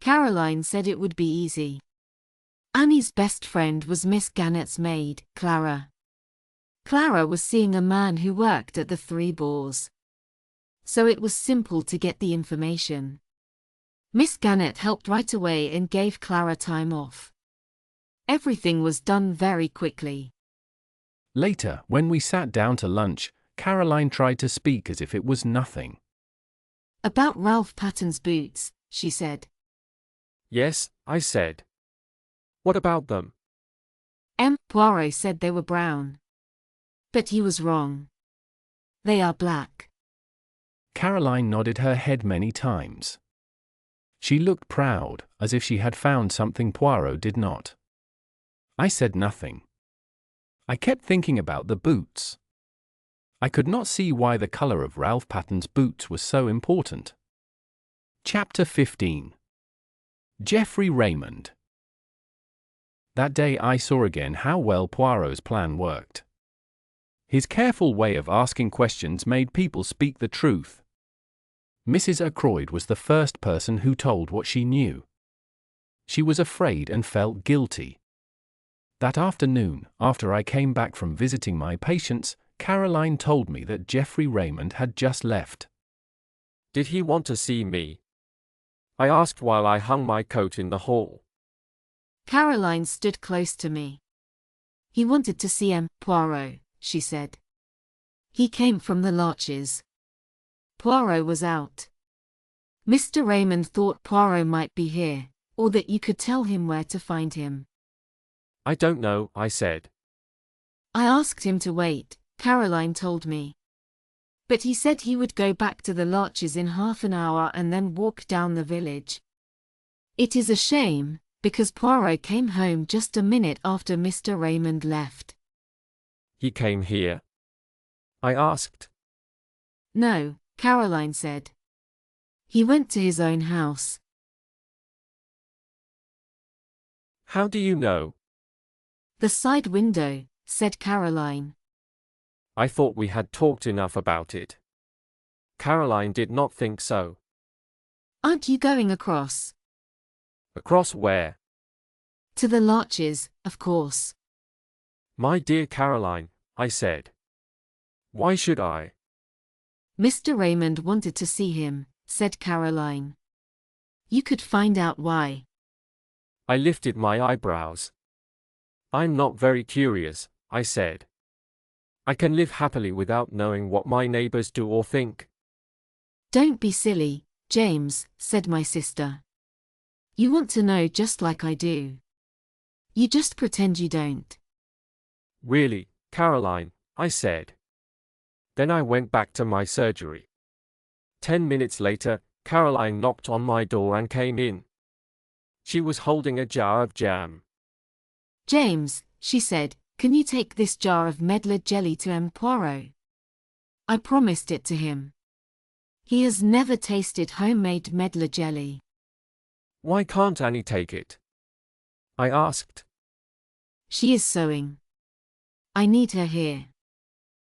Caroline said it would be easy. Annie's best friend was Miss Gannet's maid, Clara. Clara was seeing a man who worked at the Three Boars. So it was simple to get the information. Miss Gannet helped right away and gave Clara time off. Everything was done very quickly. Later, when we sat down to lunch, Caroline tried to speak as if it was nothing. About Ralph Patton's boots, she said. Yes, I said. What about them? Poirot said they were brown. But he was wrong. They are black. Caroline nodded her head many times. She looked proud, as if she had found something Poirot did not. I said nothing. I kept thinking about the boots. I could not see why the color of Ralph Patton's boots was so important. Chapter 15. Geoffrey Raymond. That day I saw again how well Poirot's plan worked. His careful way of asking questions made people speak the truth. Mrs. Ackroyd was the first person who told what she knew. She was afraid and felt guilty. That afternoon, after I came back from visiting my patients, Caroline told me that Geoffrey Raymond had just left. Did he want to see me? I asked while I hung my coat in the hall. Caroline stood close to me. He wanted to see Poirot, she said. He came from the Larches. Poirot was out. Mr. Raymond thought Poirot might be here, or that you could tell him where to find him. I don't know, I said. I asked him to wait, Caroline told me. But he said he would go back to the Larches in half an hour and then walk down the village. It is a shame, because Poirot came home just a minute after Mr. Raymond left. He came here? I asked. No, Caroline said. He went to his own house. How do you know? The side window, said Caroline. I thought we had talked enough about it. Caroline did not think so. Aren't you going across? Across where? To the Larches, of course. My dear Caroline, I said. Why should I? Mr. Raymond wanted to see him, said Caroline. You could find out why. I lifted my eyebrows. I'm not very curious, I said. I can live happily without knowing what my neighbors do or think. Don't be silly, James, said my sister. You want to know just like I do. You just pretend you don't. Really, Caroline, I said. Then I went back to my surgery. 10 minutes later, Caroline knocked on my door and came in. She was holding a jar of jam. James, she said, can you take this jar of medlar jelly to Poirot? I promised it to him. He has never tasted homemade medlar jelly. Why can't Annie take it? I asked. She is sewing. I need her here.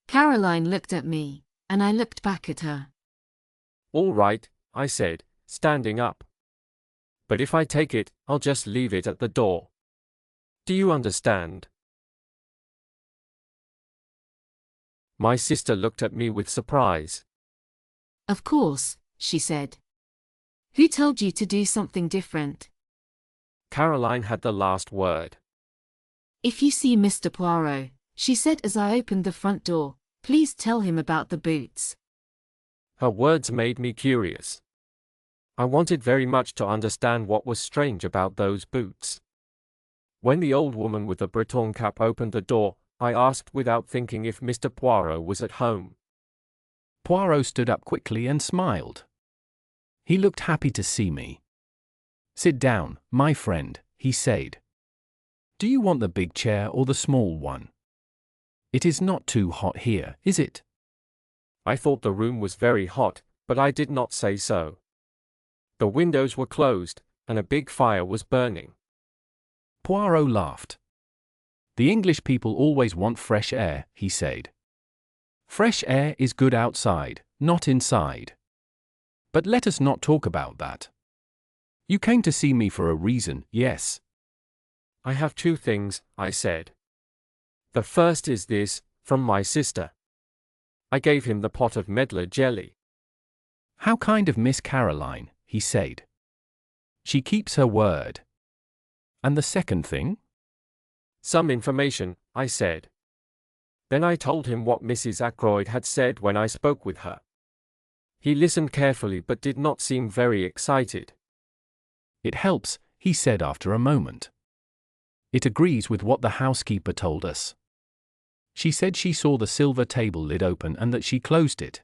Caroline looked at me, and I looked back at her. All right, I said, standing up. But if I take it, I'll just leave it at the door. Do you understand? My sister looked at me with surprise. Of course, she said. Who told you to do something different? Caroline had the last word. If you see Mr. Poirot, she said as I opened the front door, please tell him about the boots. Her words made me curious. I wanted very much to understand what was strange about those boots. When the old woman with the Breton cap opened the door, I asked without thinking if Mr. Poirot was at home. Poirot stood up quickly and smiled. He looked happy to see me. "Sit down, my friend," he said. "Do you want the big chair or the small one? It is not too hot here, is it?" I thought the room was very hot, but I did not say so. The windows were closed, and a big fire was burning. Poirot laughed. "The English people always want fresh air," he said. "Fresh air is good outside, not inside. But let us not talk about that. You came to see me for a reason, yes?" "I have two things," I said. "The first is this, from my sister." I gave him the pot of medlar jelly. "How kind of Miss Caroline," he said. "She keeps her word." "And the second thing?" "Some information," I said. Then I told him what Mrs. Ackroyd had said when I spoke with her. He listened carefully but did not seem very excited. "It helps," he said after a moment. "It agrees with what the housekeeper told us. She said she saw the silver table lid open and that she closed it."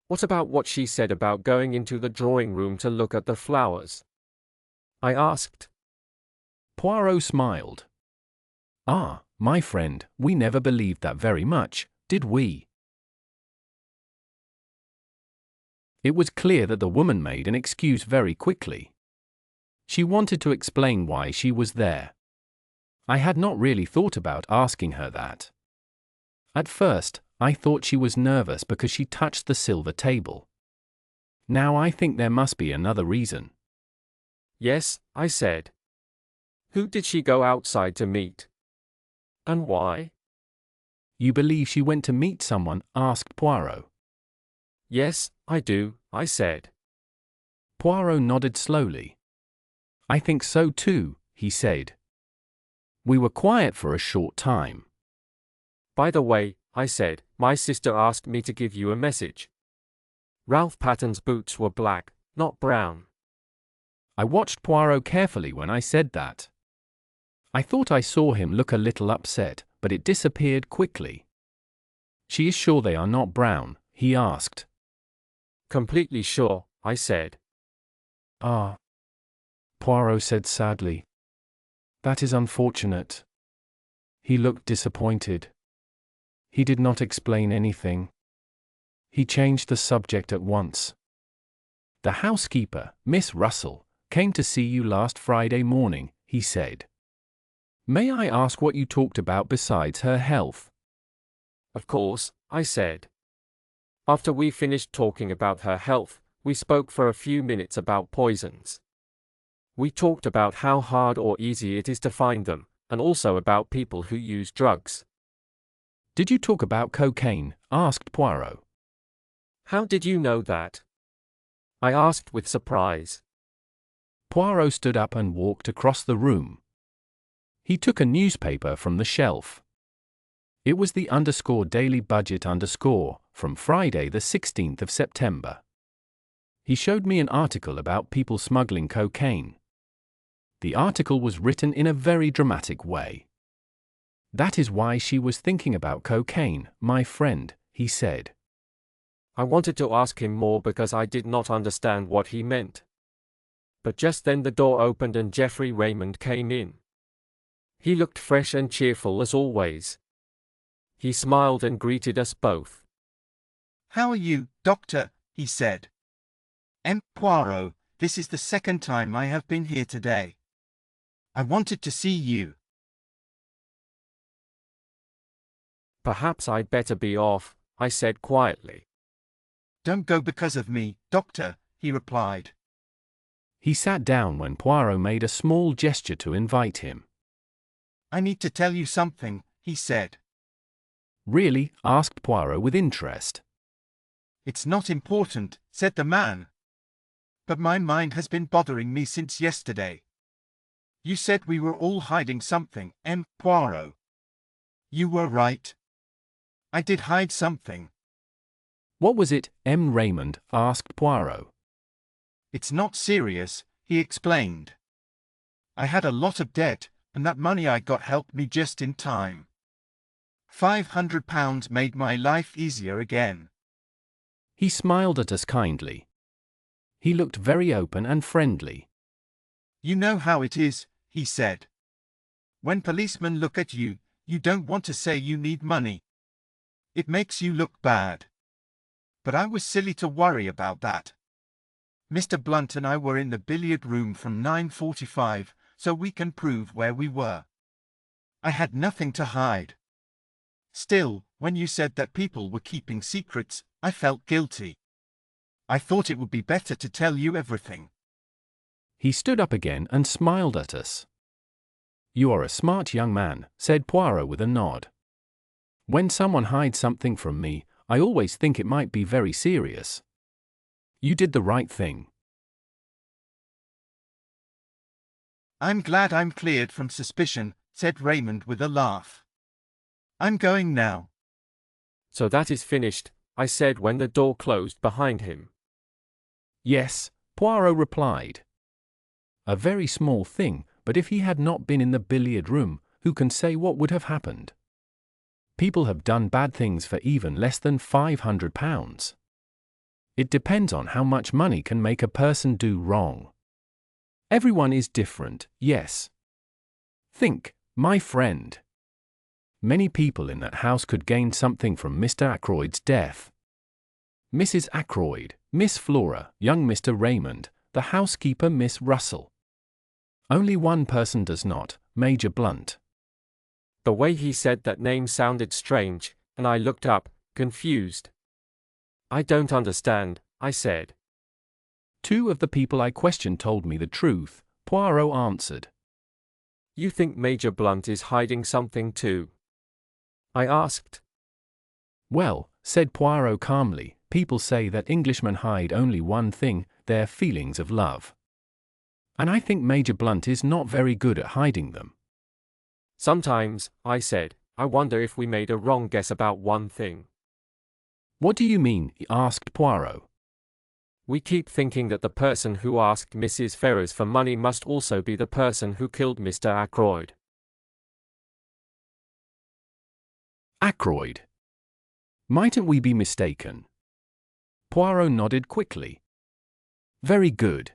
"What about what she said about going into the drawing room to look at the flowers?" I asked. Poirot smiled. "Ah, my friend, we never believed that very much, did we?" It was clear that the woman made an excuse very quickly. She wanted to explain why she was there. I had not really thought about asking her that. At first, I thought she was nervous because she touched the silver table. Now I think there must be another reason. "Yes," I said. "Who did she go outside to meet? And why?" "You believe she went to meet someone?" asked Poirot. "Yes, I do," I said. Poirot nodded slowly. "I think so too," he said. We were quiet for a short time. "By the way," I said, "my sister asked me to give you a message. Ralph Patton's boots were black, not brown." I watched Poirot carefully when I said that. I thought I saw him look a little upset, but it disappeared quickly. "She is sure they are not brown?" he asked. "Completely sure," I said. "Ah," Poirot said sadly. "That is unfortunate." He looked disappointed. He did not explain anything. He changed the subject at once. "The housekeeper, Miss Russell, came to see you last Friday morning," he said. "May I ask what you talked about besides her health?" "Of course," I said. After we finished talking about her health, we spoke for a few minutes about poisons. We talked about how hard or easy it is to find them, and also about people who use drugs. "Did you talk about cocaine?" asked Poirot. "How did you know that?" I asked with surprise. Poirot stood up and walked across the room. He took a newspaper from the shelf. It was the Daily Budget from Friday the 16th of September. He showed me an article about people smuggling cocaine. The article was written in a very dramatic way. "That is why she was thinking about cocaine, my friend," he said. I wanted to ask him more because I did not understand what he meant. But just then the door opened and Geoffrey Raymond came in. He looked fresh and cheerful as always. He smiled and greeted us both. "How are you, Doctor?" he said. "M. Poirot, this is the second time I have been here today. I wanted to see you." "Perhaps I'd better be off," I said quietly. "Don't go because of me, Doctor," he replied. He sat down when Poirot made a small gesture to invite him. "I need to tell you something," he said. "Really?" asked Poirot with interest. "It's not important," said the man. "But my mind has been bothering me since yesterday. You said we were all hiding something, M. Poirot. You were right. I did hide something." "What was it?" M. Raymond asked Poirot. "It's not serious," he explained. "I had a lot of debt, and that money I got helped me just in time. £500 made my life easier again. He smiled at us kindly. He looked very open and friendly. You know how it is, he said. When policemen look at you, you don't want to say you need money. It makes you look bad. But I was silly to worry about that. Mr. Blunt and I were in the billiard room from 9:45, so we can prove where we were. I had nothing to hide. Still, when you said that people were keeping secrets, I felt guilty. I thought it would be better to tell you everything. He stood up again and smiled at us. You are a smart young man, said Poirot with a nod. When someone hides something from me, I always think it might be very serious. You did the right thing. I'm glad I'm cleared from suspicion, said Raymond with a laugh. I'm going now. So that is finished, I said when the door closed behind him. Yes, Poirot replied. A very small thing, but if he had not been in the billiard room, who can say what would have happened? People have done bad things for even less than £500. It depends on how much money can make a person do wrong. Everyone is different, yes. Think, my friend. Many people in that house could gain something from Mr. Ackroyd's death. Mrs. Ackroyd, Miss Flora, young Mr. Raymond, the housekeeper Miss Russell. Only one person does not, Major Blunt. The way he said that name sounded strange, and I looked up, confused. I don't understand, I said. Two of the people I questioned told me the truth, Poirot answered. You think Major Blunt is hiding something too? I asked. Well, said Poirot calmly, people say that Englishmen hide only one thing, their feelings of love. And I think Major Blunt is not very good at hiding them. Sometimes, I said, I wonder if we made a wrong guess about one thing. What do you mean? Asked Poirot. We keep thinking that the person who asked Mrs. Ferrars for money must also be the person who killed Mr. Ackroyd. Ackroyd. Mightn't we be mistaken? Poirot nodded quickly. Very good.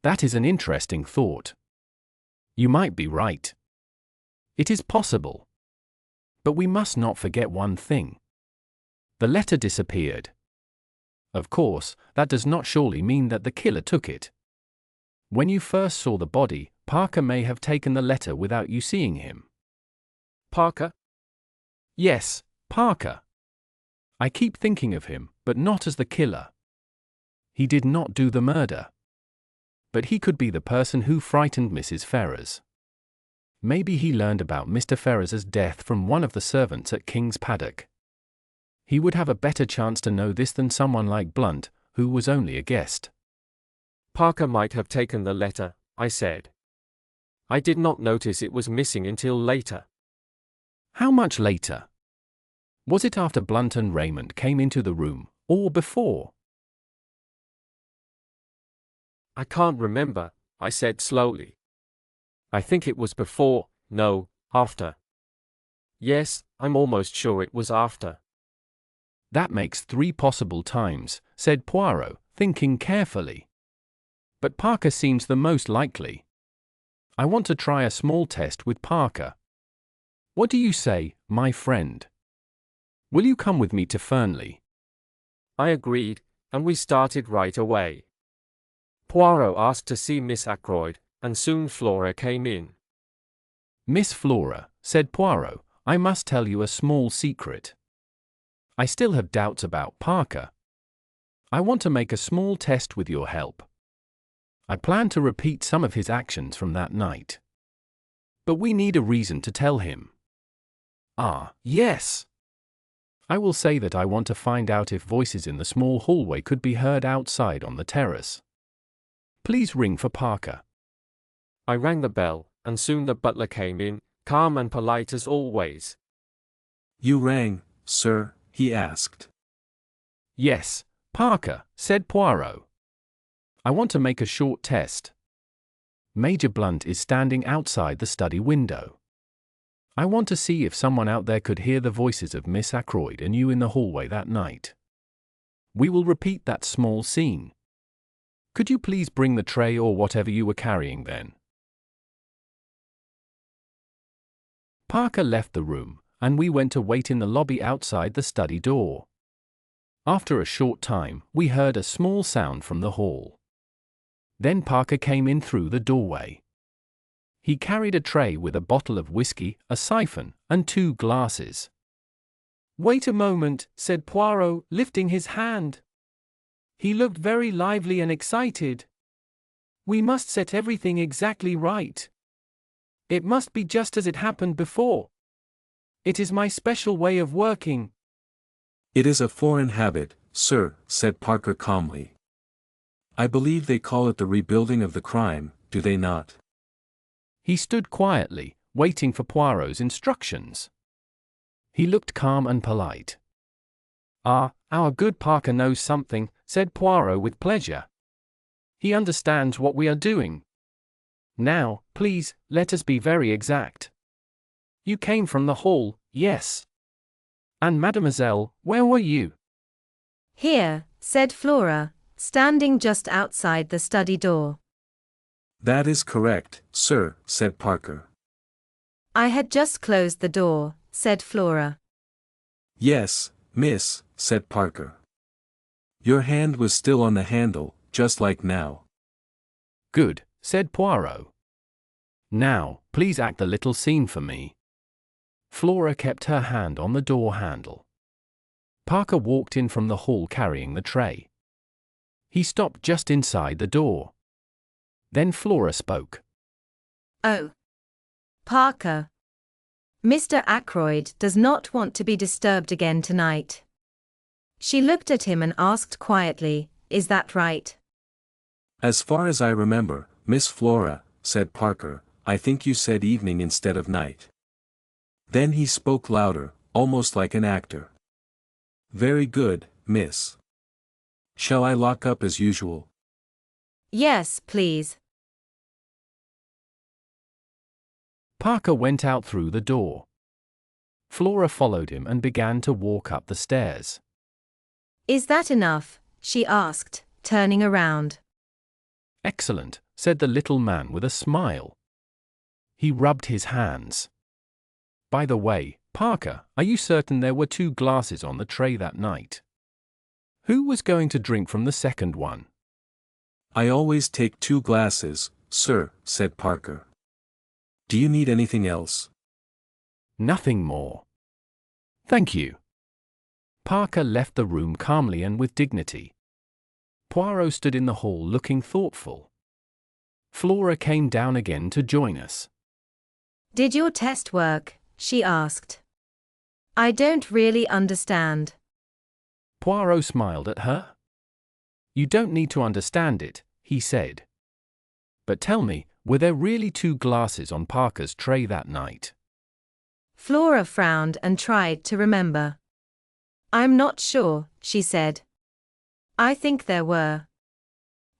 That is an interesting thought. You might be right. It is possible. But we must not forget one thing. The letter disappeared. Of course, that does not surely mean that the killer took it. When you first saw the body, Parker may have taken the letter without you seeing him. Parker? Yes, Parker. I keep thinking of him, but not as the killer. He did not do the murder. But he could be the person who frightened Mrs. Ferrars. Maybe he learned about Mr. Ferrars's death from one of the servants at King's Paddock. He would have a better chance to know this than someone like Blunt, who was only a guest. Parker might have taken the letter, I said. I did not notice it was missing until later. How much later? Was it after Blunt and Raymond came into the room, or before? I can't remember, I said slowly. I think it was before, no, after. Yes, I'm almost sure it was after. That makes 3 possible times, said Poirot, thinking carefully. But Parker seems the most likely. I want to try a small test with Parker. What do you say, my friend? Will you come with me to Fernley? I agreed, and we started right away. Poirot asked to see Miss Ackroyd, and soon Flora came in. Miss Flora, said Poirot, I must tell you a small secret. I still have doubts about Parker. I want to make a small test with your help. I plan to repeat some of his actions from that night. But we need a reason to tell him. Ah, yes. I will say that I want to find out if voices in the small hallway could be heard outside on the terrace. Please ring for Parker. I rang the bell, and soon the butler came in, calm and polite as always. You rang, sir? He asked. Yes, Parker, said Poirot. I want to make a short test. Major Blunt is standing outside the study window. I want to see if someone out there could hear the voices of Miss Ackroyd and you in the hallway that night. We will repeat that small scene. Could you please bring the tray or whatever you were carrying then? Parker left the room, and we went to wait in the lobby outside the study door. After a short time, we heard a small sound from the hall. Then Parker came in through the doorway. He carried a tray with a bottle of whiskey, a siphon, and 2 glasses. "Wait a moment," said Poirot, lifting his hand. He looked very lively and excited. "We must set everything exactly right. It must be just as it happened before. It is my special way of working." It is a foreign habit, sir, said Parker calmly. I believe they call it the rebuilding of the crime, do they not? He stood quietly, waiting for Poirot's instructions. He looked calm and polite. "Ah, our good Parker knows something," said Poirot with pleasure. "He understands what we are doing. Now, please, let us be very exact. You came from the hall, yes? And mademoiselle, where were you?" "Here," said Flora, standing just outside the study door. That is correct, sir, said Parker. "I had just closed the door," said Flora. "Yes, miss," said Parker. "Your hand was still on the handle, just like now." "Good," said Poirot. "Now, please act the little scene for me." Flora kept her hand on the door handle. Parker walked in from the hall carrying the tray. He stopped just inside the door. Then Flora spoke. "Oh, Parker. Mr. Ackroyd does not want to be disturbed again tonight." She looked at him and asked quietly, "Is that right?" "As far as I remember, Miss Flora," said Parker, "I think you said evening instead of night." Then he spoke louder, almost like an actor. "Very good, miss. Shall I lock up as usual?" "Yes, please." Parker went out through the door. Flora followed him and began to walk up the stairs. "Is that enough?" she asked, turning around. "Excellent," said the little man with a smile. He rubbed his hands. "By the way, Parker, are you certain there were 2 glasses on the tray that night? Who was going to drink from the second one?" "I always take 2 glasses, sir," said Parker. "Do you need anything else?" "Nothing more. Thank you." Parker left the room calmly and with dignity. Poirot stood in the hall looking thoughtful. Flora came down again to join us. "Did your test work?" she asked. "I don't really understand." Poirot smiled at her. "You don't need to understand it," he said. "But tell me, were there really 2 glasses on Parker's tray that night?" Flora frowned and tried to remember. "I'm not sure," she said. "I think there were.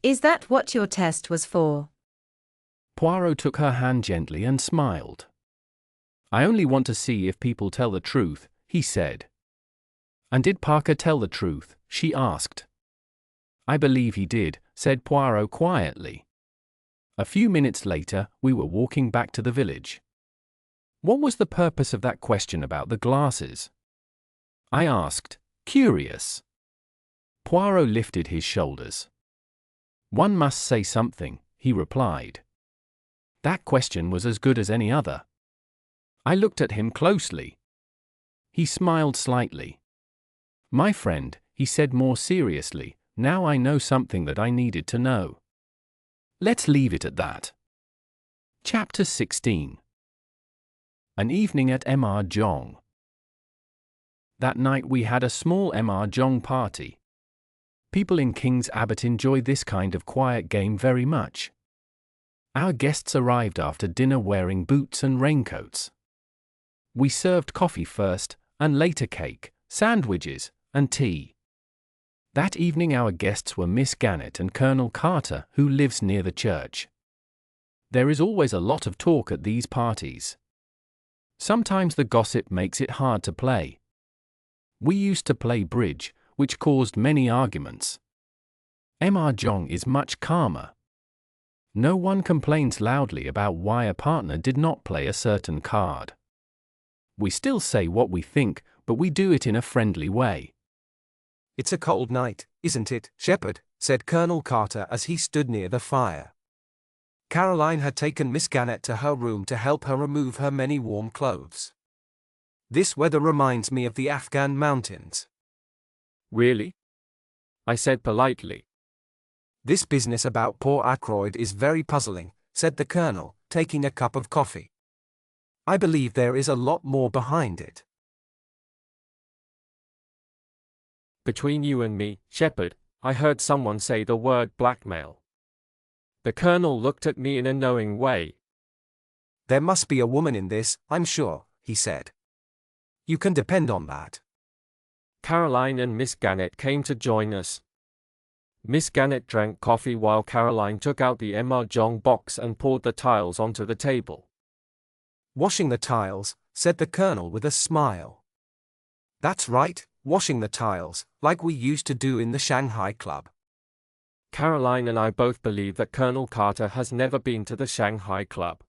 Is that what your test was for?" Poirot took her hand gently and smiled. "I only want to see if people tell the truth," he said. "And did Parker tell the truth?" she asked. "I believe he did," said Poirot quietly. A few minutes later, we were walking back to the village. "What was the purpose of that question about the glasses?" I asked, curious. Poirot lifted his shoulders. "One must say something," he replied. "That question was as good as any other." I looked at him closely. He smiled slightly. "My friend," he said more seriously, "now I know something that I needed to know. Let's leave it at that." Chapter 16. An evening at M.R. Jong. That night we had a small M.R. Jong party. People in King's Abbot enjoy this kind of quiet game very much. Our guests arrived after dinner wearing boots and raincoats. We served coffee first, and later cake, sandwiches, and tea. That evening our guests were Miss Gannett and Colonel Carter, who lives near the church. There is always a lot of talk at these parties. Sometimes the gossip makes it hard to play. We used to play bridge, which caused many arguments. Mahjong is much calmer. No one complains loudly about why a partner did not play a certain card. We still say what we think, but we do it in a friendly way. It's a cold night, isn't it, Shepard? Said Colonel Carter as he stood near the fire. Caroline had taken Miss Gannett to her room to help her remove her many warm clothes. This weather reminds me of the Afghan mountains. Really? I said politely. This business about poor Ackroyd is very puzzling, said the Colonel, taking a cup of coffee. I believe there is a lot more behind it. Between you and me, Shepard, I heard someone say the word blackmail. The Colonel looked at me in a knowing way. There must be a woman in this, I'm sure, he said. You can depend on that. Caroline and Miss Gannett came to join us. Miss Gannett drank coffee while Caroline took out the mahjong box and poured the tiles onto the table. Washing the tiles, said the Colonel with a smile. That's right, washing the tiles, like we used to do in the Shanghai Club. Caroline and I both believe that Colonel Carter has never been to the Shanghai Club.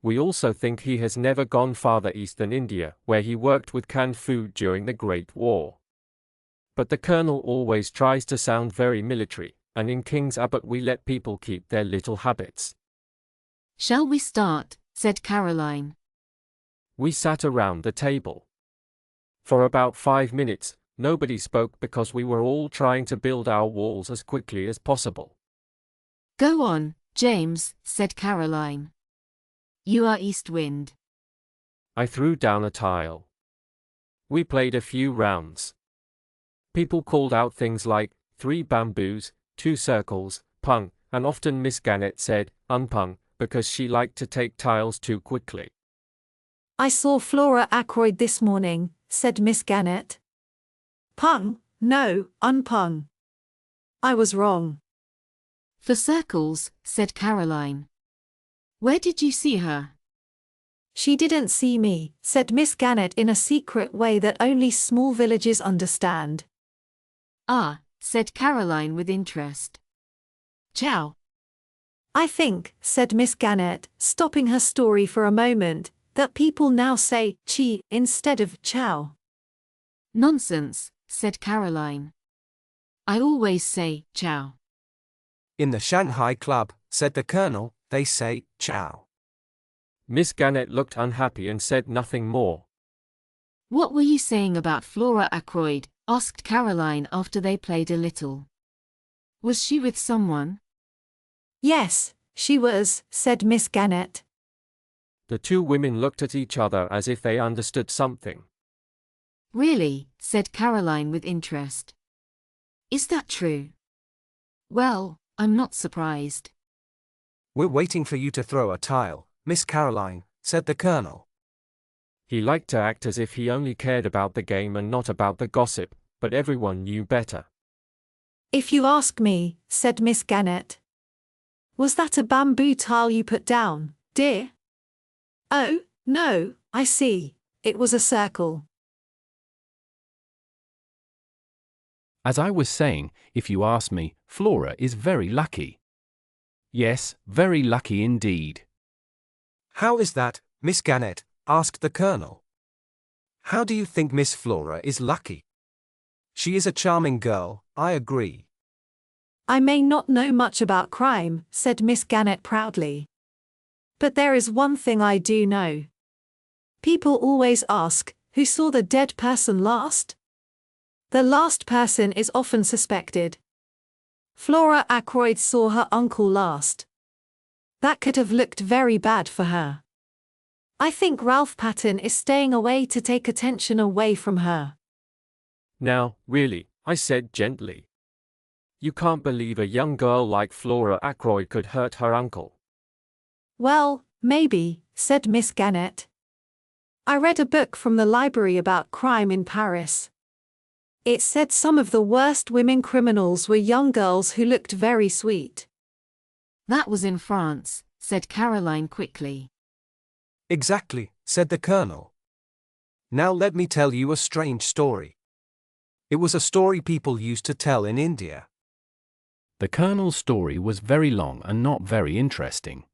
We also think he has never gone farther east than India, where he worked with canned food during the Great War. But the Colonel always tries to sound very military, and in King's Abbot we let people keep their little habits. Shall we start? Said Caroline. We sat around the table. For about 5 minutes, nobody spoke because we were all trying to build our walls as quickly as possible. Go on, James, said Caroline. You are East Wind. I threw down a tile. We played a few rounds. People called out things like 3 bamboos, 2 circles, pung, and often Miss Gannett said, unpung, because she liked to take tiles too quickly. I saw Flora Ackroyd this morning, said Miss Gannett. Pung, no, unpung. I was wrong. For circles, said Caroline. Where did you see her? She didn't see me, said Miss Gannett in a secret way that only small villages understand. Ah, said Caroline with interest. Ciao. I think, said Miss Gannett, stopping her story for a moment, that people now say chi instead of ciao. Nonsense, said Caroline. I always say ciao. In the Shanghai Club, said the Colonel, they say ciao. Miss Gannett looked unhappy and said nothing more. What were you saying about Flora Ackroyd? Asked Caroline after they played a little. Was she with someone? Yes, she was, said Miss Gannett. The 2 women looked at each other as if they understood something. Really, said Caroline with interest. Is that true? Well, I'm not surprised. We're waiting for you to throw a tile, Miss Caroline, said the Colonel. He liked to act as if he only cared about the game and not about the gossip, but everyone knew better. If you ask me, said Miss Gannett. Was that a bamboo tile you put down, dear? Oh, no, I see. It was a circle. As I was saying, if you ask me, Flora is very lucky. Yes, very lucky indeed. How is that, Miss Gannett? Asked the Colonel. How do you think Miss Flora is lucky? She is a charming girl, I agree. I may not know much about crime, said Miss Gannett proudly. But there is one thing I do know. People always ask, who saw the dead person last? The last person is often suspected. Flora Ackroyd saw her uncle last. That could have looked very bad for her. I think Ralph Patton is staying away to take attention away from her. Now, really, I said gently. You can't believe a young girl like Flora Ackroyd could hurt her uncle. Well, maybe, said Miss Gannett. I read a book from the library about crime in Paris. It said some of the worst women criminals were young girls who looked very sweet. That was in France, said Caroline quickly. Exactly, said the Colonel. Now let me tell you a strange story. It was a story people used to tell in India. The Colonel's story was very long and not very interesting.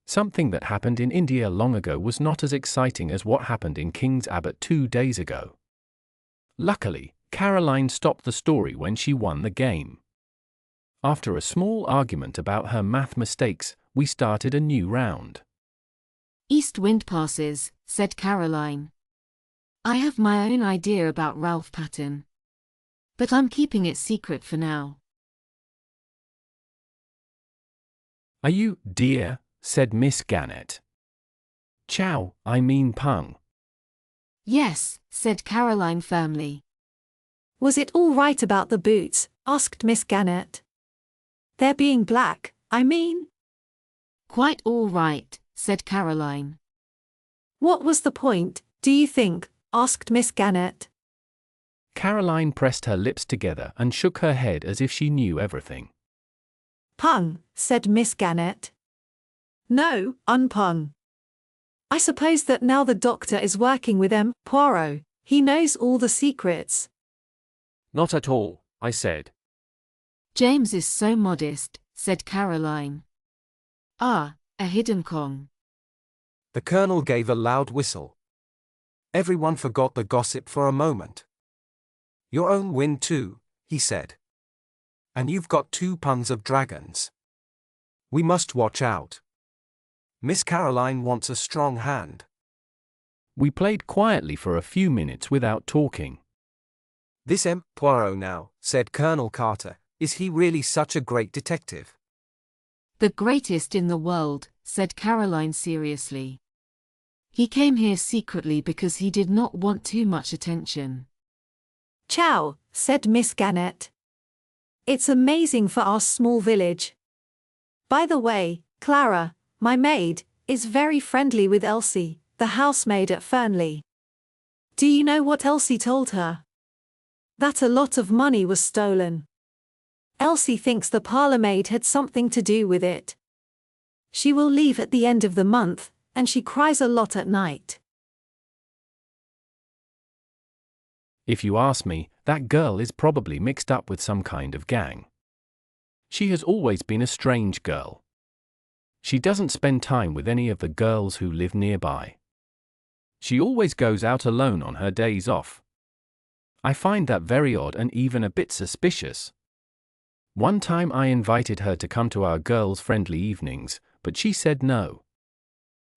Something that happened in India long ago was not as exciting as what happened in King's Abbot 2 days ago. Luckily, Caroline stopped the story when she won the game. After a small argument about her math mistakes, we started a new round. East wind passes, said Caroline. I have my own idea about Ralph Patten. But I'm keeping it secret for now. Are you, dear? Said Miss Gannett. Chow, I mean Pung. Yes, said Caroline firmly. Was it all right about the boots? Asked Miss Gannett. They're being black, I mean. Quite all right, said Caroline. What was the point, do you think? Asked Miss Gannett. Caroline pressed her lips together and shook her head as if she knew everything. Pung, said Miss Gannett. No, unpung. I suppose that now the doctor is working with Poirot, he knows all the secrets. Not at all, I said. James is so modest, said Caroline. Ah, a hidden Kong. The Colonel gave a loud whistle. Everyone forgot the gossip for a moment. Your own win too, he said. And you've got 2 puns of dragons. We must watch out. Miss Caroline wants a strong hand. We played quietly for a few minutes without talking. This Poirot now, said Colonel Carter, is he really such a great detective? The greatest in the world, said Caroline seriously. He came here secretly because he did not want too much attention. Chow, said Miss Gannett. It's amazing for our small village. By the way, Clara, my maid, is very friendly with Elsie, the housemaid at Fernley. Do you know what Elsie told her? That a lot of money was stolen. Elsie thinks the parlour maid had something to do with it. She will leave at the end of the month, and she cries a lot at night. If you ask me, that girl is probably mixed up with some kind of gang. She has always been a strange girl. She doesn't spend time with any of the girls who live nearby. She always goes out alone on her days off. I find that very odd and even a bit suspicious. One time I invited her to come to our girls-friendly evenings, but she said no.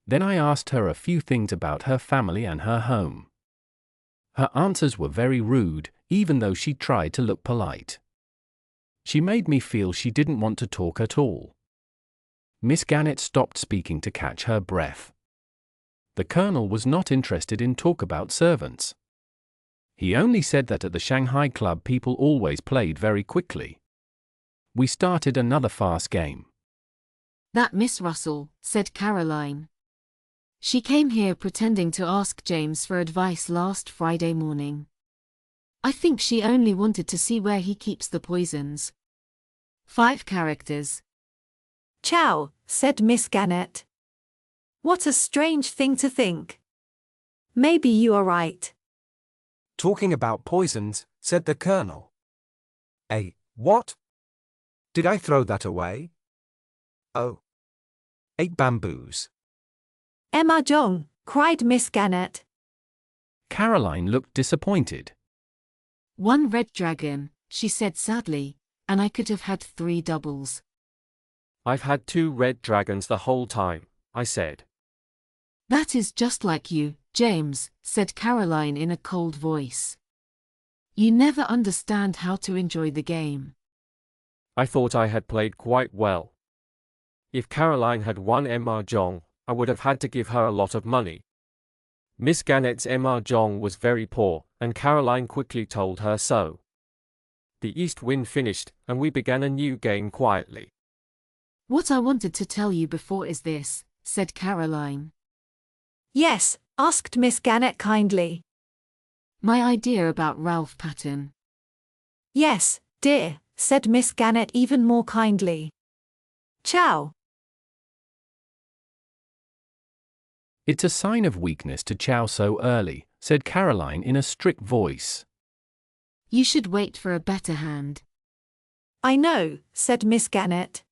Then I asked her a few things about her family and her home. Her answers were very rude, even though she tried to look polite. She made me feel she didn't want to talk at all. Miss Gannett stopped speaking to catch her breath. The Colonel was not interested in talk about servants. He only said that at the Shanghai Club people always played very quickly. We started another fast game. That Miss Russell, said Caroline. She came here pretending to ask James for advice last Friday morning. I think she only wanted to see where he keeps the poisons. 5 characters. Chow, said Miss Gannett. What a strange thing to think. Maybe you are right. Talking about poisons, said the Colonel. What? Did I throw that away? Oh. 8 bamboos. Emma Jong, cried Miss Gannett. Caroline looked disappointed. 1 red dragon, she said sadly, and I could have had 3 doubles. I've had 2 red dragons the whole time, I said. That is just like you, James, said Caroline in a cold voice. You never understand how to enjoy the game. I thought I had played quite well. If Caroline had won mahjong, I would have had to give her a lot of money. Miss Gannett's mahjong was very poor, and Caroline quickly told her so. The east wind finished, and we began a new game quietly. What I wanted to tell you before is this, said Caroline. Yes, asked Miss Gannett kindly. My idea about Ralph Patten. Yes, dear, said Miss Gannett even more kindly. Chow. It's a sign of weakness to chow so early, said Caroline in a strict voice. You should wait for a better hand. I know, said Miss Gannett.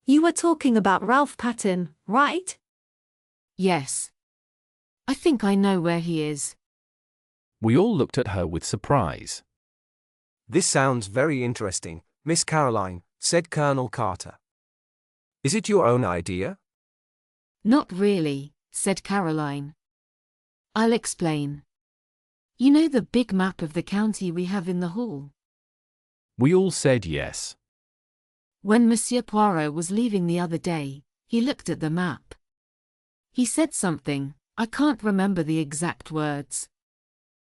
You were talking about Ralph Patten, right? Yes. I think I know where he is. We all looked at her with surprise. This sounds very interesting, Miss Caroline, said Colonel Carter. Is it your own idea? Not really, said Caroline. I'll explain. You know the big map of the county we have in the hall? We all said yes. When Monsieur Poirot was leaving the other day, he looked at the map. He said something, I can't remember the exact words.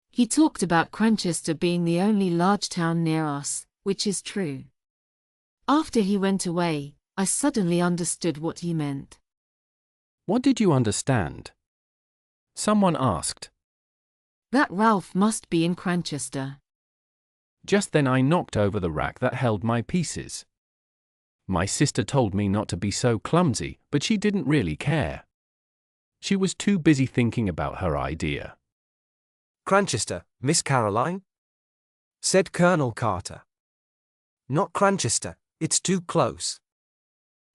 He talked about Cranchester being the only large town near us, which is true. After he went away, I suddenly understood what he meant. What did you understand? Someone asked. That Ralph must be in Cranchester. Just then I knocked over the rack that held my pieces. My sister told me not to be so clumsy, but she didn't really care. She was too busy thinking about her idea. Cranchester, Miss Caroline? Said Colonel Carter. Not Cranchester, it's too close.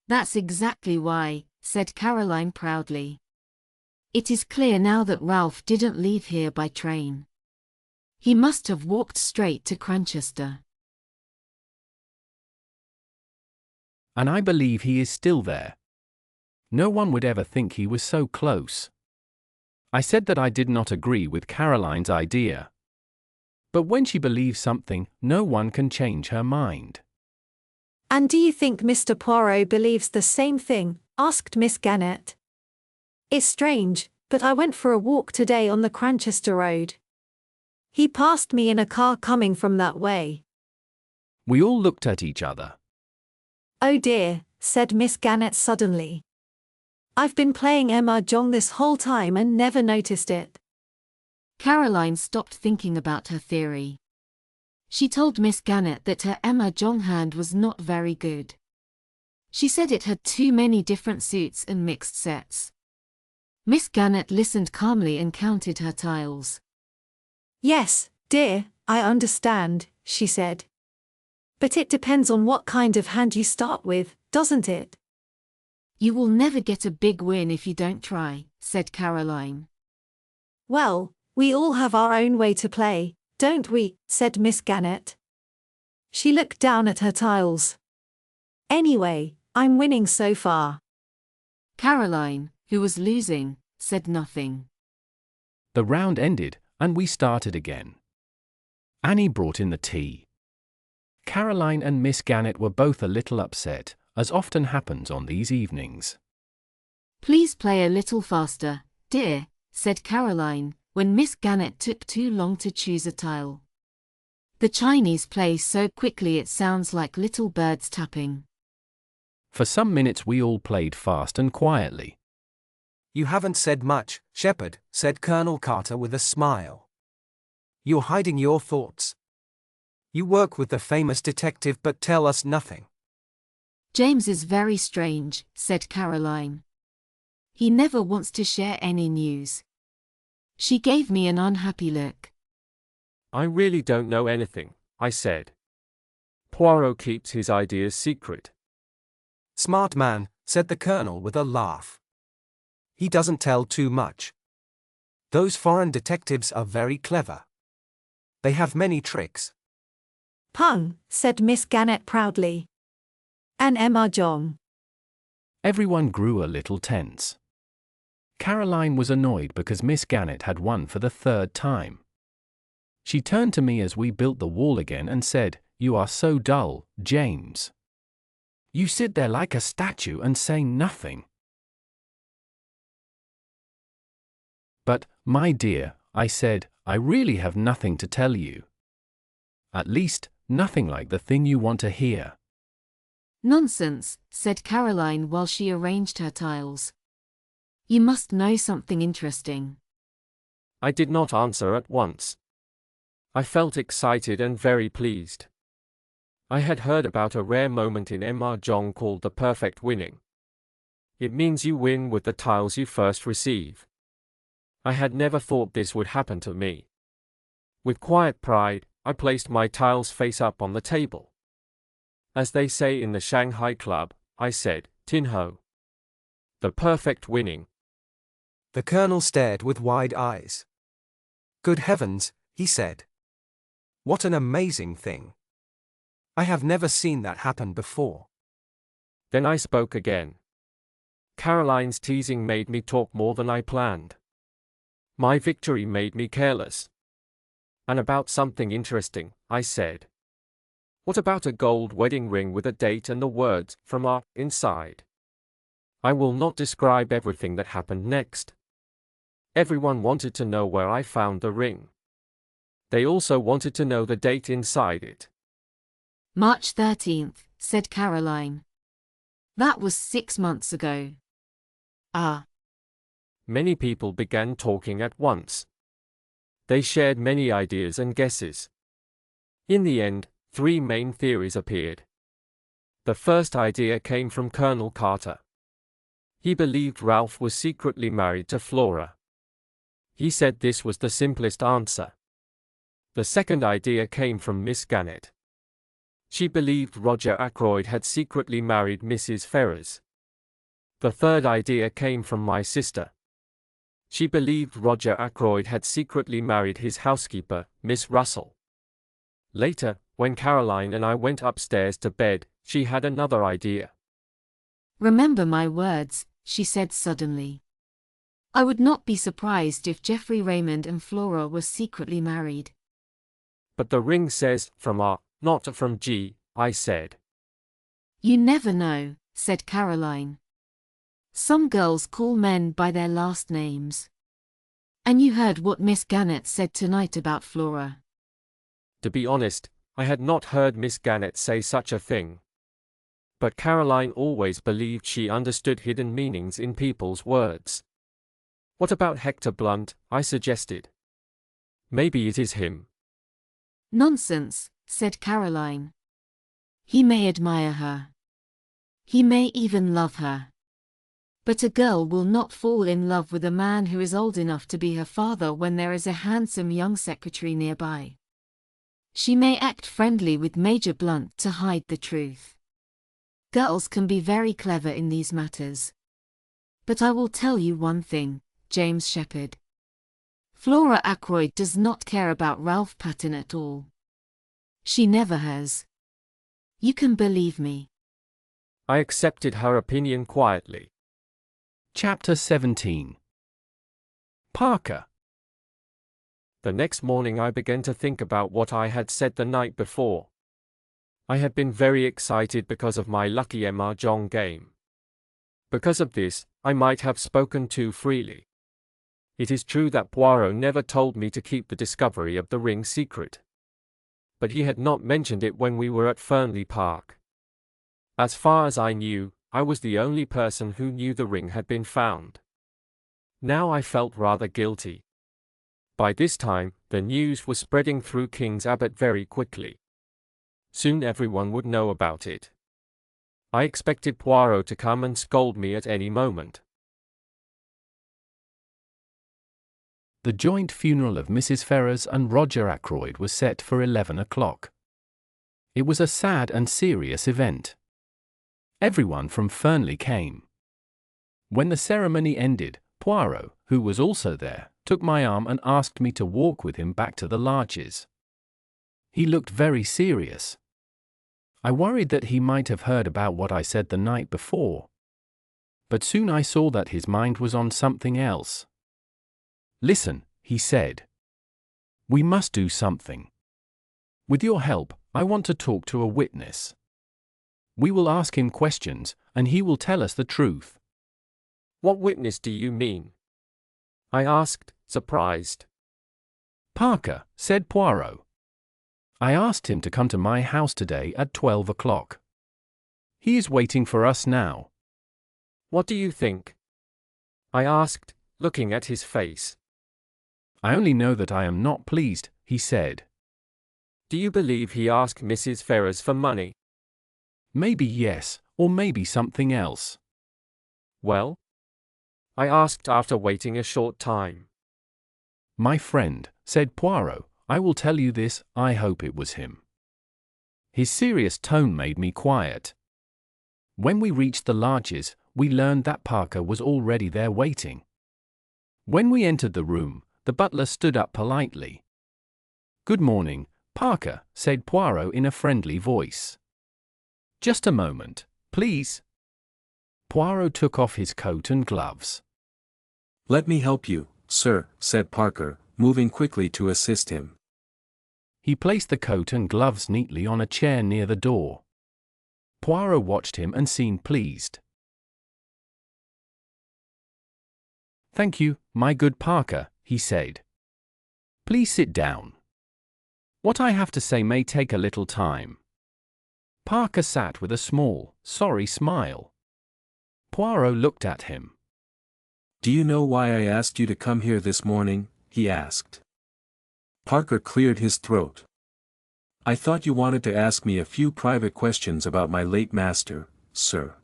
That's exactly why, said Caroline proudly. It is clear now that Ralph didn't leave here by train. He must have walked straight to Cranchester. And I believe he is still there. No one would ever think he was so close. I said that I did not agree with Caroline's idea. But when she believes something, no one can change her mind. And do you think Mr. Poirot believes the same thing? Asked Miss Gannett. It's strange, but I went for a walk today on the Cranchester Road. He passed me in a car coming from that way. We all looked at each other. Oh dear, said Miss Gannett suddenly. I've been playing mahjong this whole time and never noticed it. Caroline stopped thinking about her theory. She told Miss Gannett that her mahjong hand was not very good. She said it had too many different suits and mixed sets. Miss Gannett listened calmly and counted her tiles. Yes, dear, I understand, she said. But it depends on what kind of hand you start with, doesn't it? You will never get a big win if you don't try, said Caroline. Well, we all have our own way to play, don't we? Said Miss Gannett. She looked down at her tiles. Anyway, I'm winning so far. Caroline, who was losing, said nothing. The round ended, and we started again. Annie brought in the tea. Caroline and Miss Gannett were both a little upset, as often happens on these evenings. Please play a little faster, dear, said Caroline, when Miss Gannett took too long to choose a tile. The Chinese play so quickly it sounds like little birds tapping. For some minutes we all played fast and quietly. You haven't said much, Shepherd, said Colonel Carter with a smile. You're hiding your thoughts. You work with the famous detective but tell us nothing. James is very strange, said Caroline. He never wants to share any news. She gave me an unhappy look. I really don't know anything, I said. Poirot keeps his ideas secret. Smart man, said the Colonel with a laugh. He doesn't tell too much. Those foreign detectives are very clever. They have many tricks. Pung, said Miss Gannett proudly. An mahjong. Everyone grew a little tense. Caroline was annoyed because Miss Gannett had won for the third time. She turned to me as we built the wall again and said, "You are so dull, James. You sit there like a statue and say nothing." "But, my dear," I said, "I really have nothing to tell you. At least, nothing like the thing you want to hear." Nonsense, said Caroline while she arranged her tiles. You must know something interesting. I did not answer at once. I felt excited and very pleased. I had heard about a rare moment in mahjong called the perfect winning. It means you win with the tiles you first receive. I had never thought this would happen to me. With quiet pride, I placed my tiles face up on the table. As they say in the Shanghai Club, I said, "Tin ho." The perfect winning. The colonel stared with wide eyes. Good heavens, he said. What an amazing thing. I have never seen that happen before. Then I spoke again. Caroline's teasing made me talk more than I planned. My victory made me careless. And about something interesting, I said. What about a gold wedding ring with a date and the words, "From our," inside? I will not describe everything that happened next. Everyone wanted to know where I found the ring. They also wanted to know the date inside it. March 13th, said Caroline. That was 6 months ago. Ah. Many people began talking at once. They shared many ideas and guesses. In the end, 3 main theories appeared. The first idea came from Colonel Carter. He believed Ralph was secretly married to Flora. He said this was the simplest answer. The second idea came from Miss Gannett. She believed Roger Ackroyd had secretly married Mrs. Ferrars. The third idea came from my sister. She believed Roger Ackroyd had secretly married his housekeeper, Miss Russell. Later, when Caroline and I went upstairs to bed, she had another idea. Remember my words, she said suddenly. I would not be surprised if Geoffrey Raymond and Flora were secretly married. But the ring says, "From R, not from G," I said. You never know, said Caroline. Some girls call men by their last names. And you heard what Miss Gannett said tonight about Flora. To be honest, I had not heard Miss Gannett say such a thing. But Caroline always believed she understood hidden meanings in people's words. What about Hector Blunt? I suggested. Maybe it is him. Nonsense, said Caroline. He may admire her. He may even love her. But a girl will not fall in love with a man who is old enough to be her father when there is a handsome young secretary nearby. She may act friendly with Major Blunt to hide the truth. Girls can be very clever in these matters. But I will tell you one thing, James Shepherd. Flora Ackroyd does not care about Ralph Patten at all. She never has. You can believe me. I accepted her opinion quietly. Chapter 17. Parker. The next morning I began to think about what I had said the night before. I had been very excited because of my lucky mahjong game. Because of this, I might have spoken too freely. It is true that Poirot never told me to keep the discovery of the ring secret. But he had not mentioned it when we were at Fernley Park. As far as I knew, I was the only person who knew the ring had been found. Now I felt rather guilty. By this time, the news was spreading through King's Abbot very quickly. Soon everyone would know about it. I expected Poirot to come and scold me at any moment. The joint funeral of Mrs. Ferrars and Roger Ackroyd was set for 11 o'clock. It was a sad and serious event. Everyone from Fernley came. When the ceremony ended, Poirot, who was also there, took my arm and asked me to walk with him back to the Larches. He looked very serious. I worried that he might have heard about what I said the night before. But soon I saw that his mind was on something else. Listen, he said. We must do something. With your help, I want to talk to a witness. We will ask him questions, and he will tell us the truth. What witness do you mean? I asked, surprised. Parker, said Poirot. I asked him to come to my house today at 12 o'clock. He is waiting for us now. What do you think? I asked, looking at his face. I only know that I am not pleased, he said. Do you believe he asked Mrs. Ferrars for money? Maybe yes, or maybe something else. Well? I asked after waiting a short time. My friend, said Poirot, I will tell you this, I hope it was him." His serious tone made me quiet. When we reached the Larches, we learned that Parker was already there waiting. When we entered the room, the butler stood up politely. "Good morning, Parker," said Poirot in a friendly voice. "Just a moment, please." Poirot took off his coat and gloves. "Let me help you, sir," said Parker, moving quickly to assist him. He placed the coat and gloves neatly on a chair near the door. Poirot watched him and seemed pleased. "Thank you, my good Parker," he said. "Please sit down. What I have to say may take a little time." Parker sat with a small, sorry smile. Poirot looked at him. "Do you know why I asked you to come here this morning?" he asked. Parker cleared his throat. "I thought you wanted to ask me a few private questions about my late master, sir."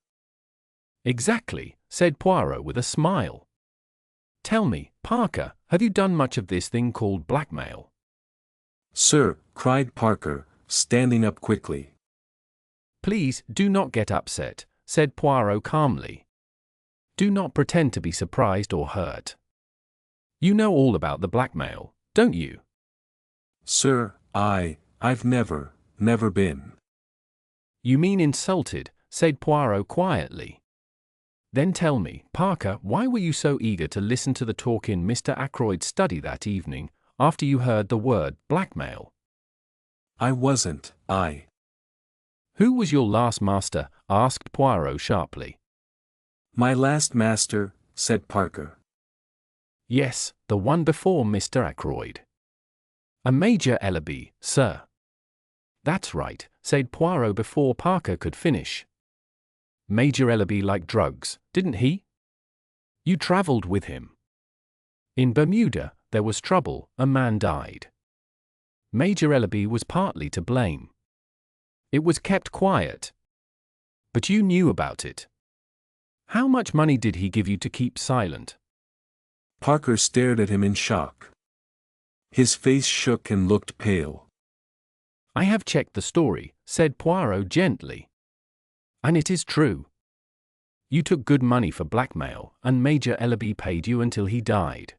"Exactly," said Poirot with a smile. "Tell me, Parker, have you done much of this thing called blackmail?" "Sir," cried Parker, standing up quickly. "Please do not get upset," said Poirot calmly. "Do not pretend to be surprised or hurt. You know all about the blackmail, don't you?" "Sir, I've never been." "You mean insulted," said Poirot quietly. "Then tell me, Parker, why were you so eager to listen to the talk in Mr. Ackroyd's study that evening, after you heard the word blackmail?" "I wasn't. "Who was your last master?" asked Poirot sharply. My last master," said Parker. "Yes, the one before Mr. Ackroyd." "A Major Ellaby, sir." "That's right," said Poirot before Parker could finish. "Major Ellaby liked drugs, didn't he? You traveled with him. In Bermuda, there was trouble, a man died. Major Ellaby was partly to blame. It was kept quiet. But you knew about it. How much money did he give you to keep silent?" Parker stared at him in shock. His face shook and looked pale. "I have checked the story," said Poirot gently. "And it is true. You took good money for blackmail, and Major Ellaby paid you until he died.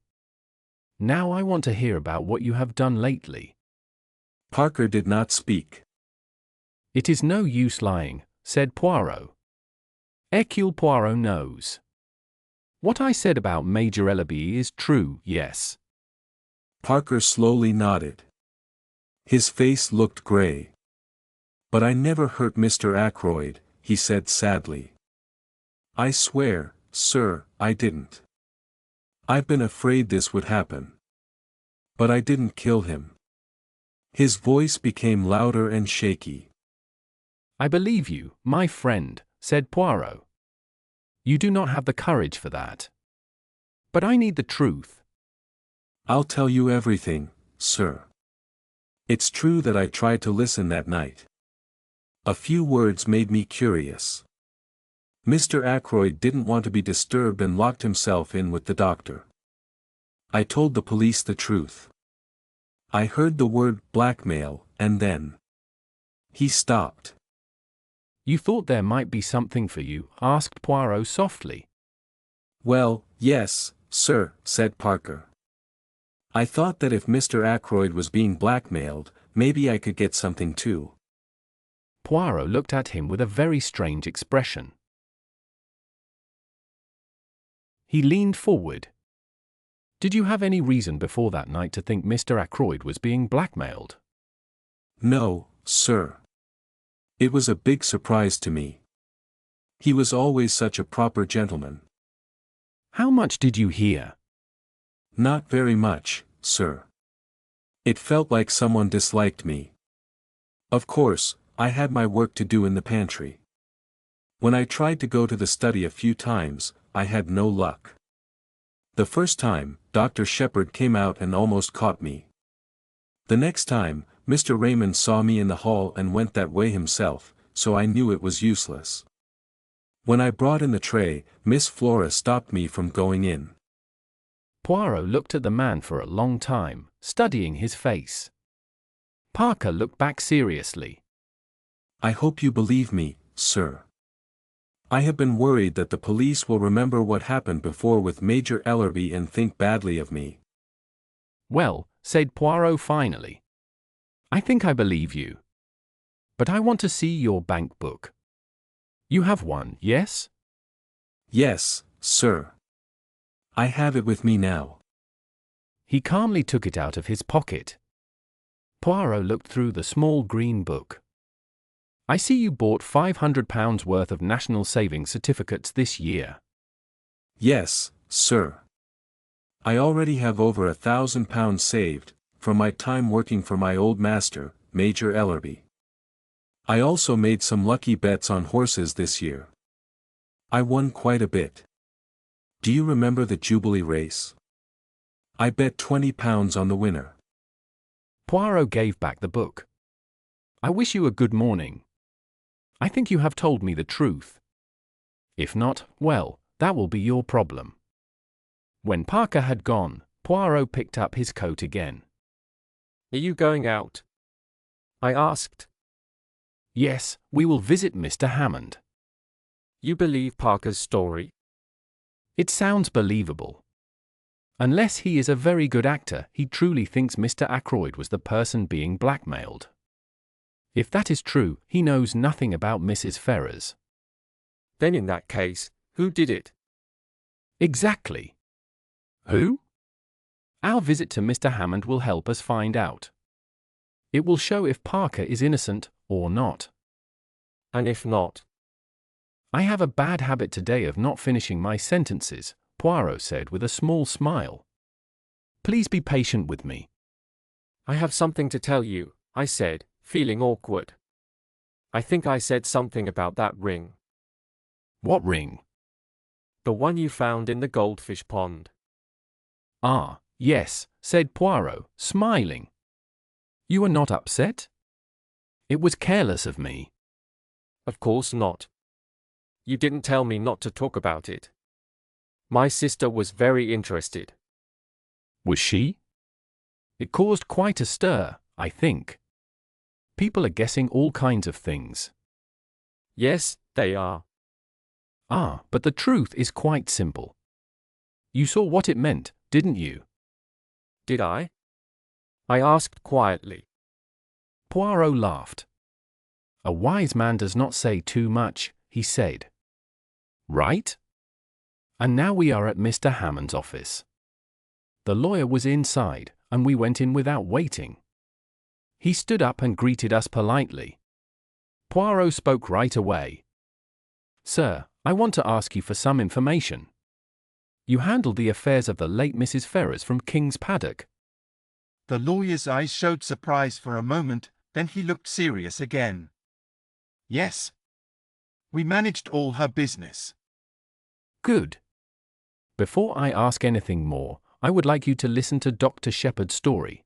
Now I want to hear about what you have done lately." Parker did not speak. "It is no use lying," said Poirot. "Hercule Poirot knows. What I said about Major Ellaby is true, yes." Parker slowly nodded. His face looked gray. "But I never hurt Mr. Ackroyd," he said sadly. "I swear, sir, I didn't. I've been afraid this would happen. But I didn't kill him." His voice became louder and shaky. "I believe you, my friend," said Poirot. "You do not have the courage for that. But I need the truth." "I'll tell you everything, sir. It's true that I tried to listen that night. A few words made me curious. Mr. Ackroyd didn't want to be disturbed and locked himself in with the doctor. I told the police the truth. I heard the word blackmail, and then he stopped." "You thought there might be something for you?" asked Poirot softly. "Well, yes, sir," said Parker. "I thought that if Mr. Ackroyd was being blackmailed, maybe I could get something too." Poirot looked at him with a very strange expression. He leaned forward. "Did you have any reason before that night to think Mr. Ackroyd was being blackmailed?" "No, sir. It was a big surprise to me. He was always such a proper gentleman." "How much did you hear?" "Not very much, sir. It felt like someone disliked me. Of course, I had my work to do in the pantry. When I tried to go to the study a few times, I had no luck. The first time, Dr. Shepard came out and almost caught me. The next time, Mr. Raymond saw me in the hall and went that way himself, so I knew it was useless. When I brought in the tray, Miss Flora stopped me from going in." Poirot looked at the man for a long time, studying his face. Parker looked back seriously. I hope you believe me, sir. I have been worried that the police will remember what happened before with Major Ellerby and think badly of me. Well, said Poirot finally. I think I believe you. But I want to see your bank book. You have one, yes? Yes, sir. I have it with me now. He calmly took it out of his pocket. Poirot looked through the small green book. I see you bought £500 worth of National Savings Certificates this year. Yes, sir. I already have over £1,000 saved, from my time working for my old master, Major Ellerby. I also made some lucky bets on horses this year. I won quite a bit. Do you remember the Jubilee race? I bet £20 on the winner. Poirot gave back the book. I wish you a good morning. I think you have told me the truth. If not, well, that will be your problem. When Parker had gone, Poirot picked up his coat again. Are you going out? I asked. Yes, we will visit Mr. Hammond. You believe Parker's story? It sounds believable. Unless he is a very good actor, he truly thinks Mr. Ackroyd was the person being blackmailed. If that is true, he knows nothing about Mrs. Ferrars. Then in that case, who did it? Exactly. Who? Our visit to Mr. Hammond will help us find out. It will show if Parker is innocent or not. And if not? I have a bad habit today of not finishing my sentences, Poirot said with a small smile. Please be patient with me. I have something to tell you, I said, feeling awkward. I think I said something about that ring. What ring? The one you found in the goldfish pond. Ah, yes, said Poirot, smiling. You are not upset? It was careless of me. Of course not. You didn't tell me not to talk about it. My sister was very interested. Was she? It caused quite a stir, I think. People are guessing all kinds of things. Yes, they are. Ah, but the truth is quite simple. You saw what it meant, didn't you? Did I? I asked quietly. Poirot laughed. A wise man does not say too much, he said. Right? And now we are at Mr. Hammond's office. The lawyer was inside, and we went in without waiting. He stood up and greeted us politely. Poirot spoke right away. Sir, I want to ask you for some information. You handled the affairs of the late Mrs. Ferrars from King's Paddock. The lawyer's eyes showed surprise for a moment, then he looked serious again. Yes. We managed all her business. Good. Before I ask anything more, I would like you to listen to Dr. Shepherd's story.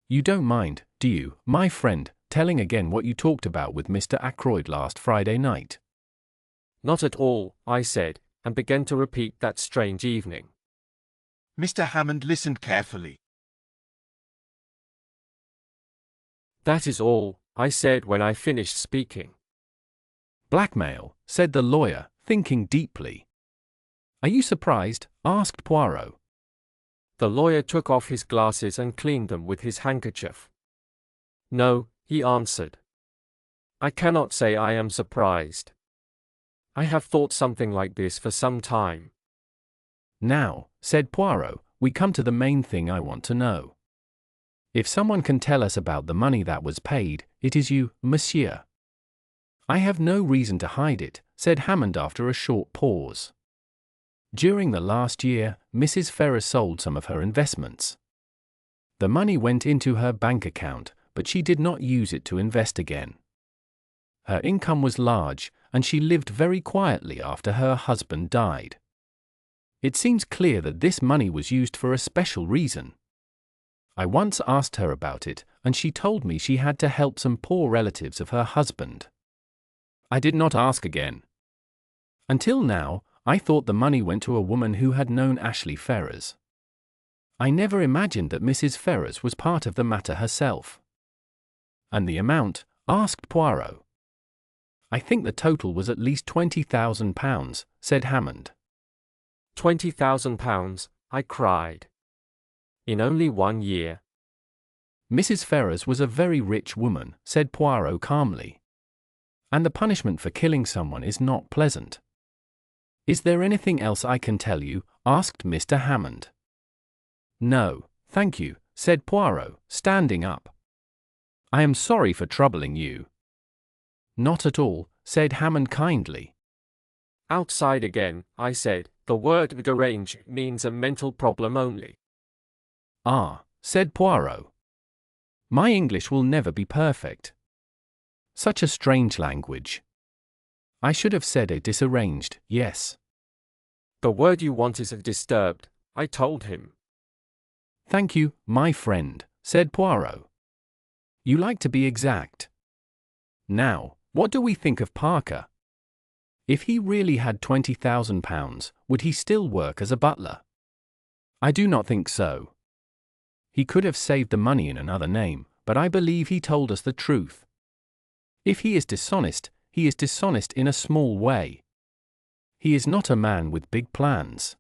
You don't mind, do you, my friend, telling again what you talked about with Mr. Ackroyd last Friday night? Not at all, I said, and began to repeat that strange evening. Mr. Hammond listened carefully. That is all, I said when I finished speaking. Blackmail, said the lawyer, thinking deeply. Are you surprised? Asked Poirot. The lawyer took off his glasses and cleaned them with his handkerchief. No, he answered. I cannot say I am surprised. I have thought something like this for some time. Now, said Poirot, we come to the main thing I want to know. If someone can tell us about the money that was paid, it is you, monsieur. I have no reason to hide it, said Hammond after a short pause. During the last year, Mrs. Ferrars sold some of her investments. The money went into her bank account, but she did not use it to invest again. Her income was large, and she lived very quietly after her husband died. It seems clear that this money was used for a special reason. I once asked her about it, and she told me she had to help some poor relatives of her husband. I did not ask again. Until now, I thought the money went to a woman who had known Ashley Ferrars. I never imagined that Mrs. Ferrars was part of the matter herself. And the amount? Asked Poirot. I think the total was at least £20,000, said Hammond. £20,000, I cried. In only 1 year. Mrs. Ferrars was a very rich woman, said Poirot calmly. And the punishment for killing someone is not pleasant. Is there anything else I can tell you? Asked Mr. Hammond. No, thank you, said Poirot, standing up. I am sorry for troubling you. Not at all, said Hammond kindly. Outside again, I said. The word deranged means a mental problem only. Ah, said Poirot. My English will never be perfect. Such a strange language. I should have said a disarranged, yes. The word you want is a disturbed, I told him. Thank you, my friend, said Poirot. You like to be exact. Now, what do we think of Parker? If he really had £20,000, would he still work as a butler? I do not think so. He could have saved the money in another name, but I believe he told us the truth. If he is dishonest in a small way. He is not a man with big plans.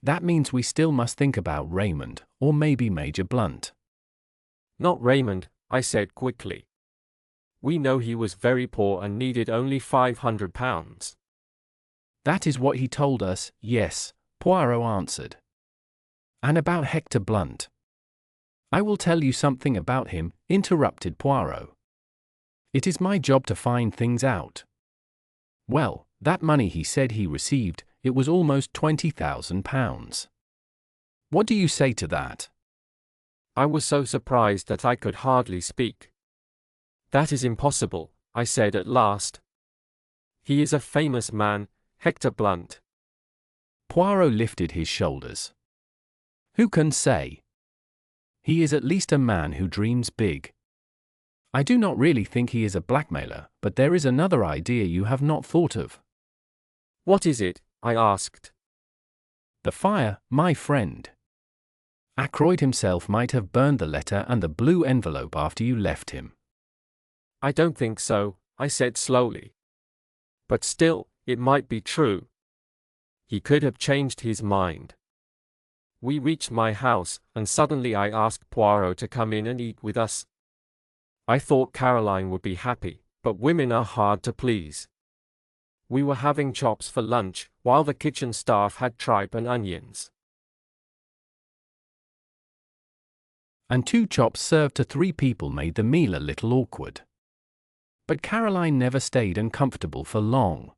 That means we still must think about Raymond, or maybe Major Blunt. Not Raymond, I said quickly. We know he was very poor and needed only £500. That is what he told us, yes, Poirot answered. And about Hector Blunt. I will tell you something about him, interrupted Poirot. It is my job to find things out. Well, that money he said he received, it was almost £20,000. What do you say to that? I was so surprised that I could hardly speak. That is impossible, I said at last. He is a famous man, Hector Blunt. Poirot lifted his shoulders. Who can say? He is at least a man who dreams big. I do not really think he is a blackmailer, but there is another idea you have not thought of. What is it? I asked. The fire, my friend. Ackroyd himself might have burned the letter and the blue envelope after you left him. I don't think so, I said slowly. But still, it might be true. He could have changed his mind. We reached my house, and suddenly I asked Poirot to come in and eat with us. I thought Caroline would be happy, but women are hard to please. We were having chops for lunch, while the kitchen staff had tripe and onions. And 2 chops served to 3 people made the meal a little awkward. But Caroline never stayed uncomfortable for long.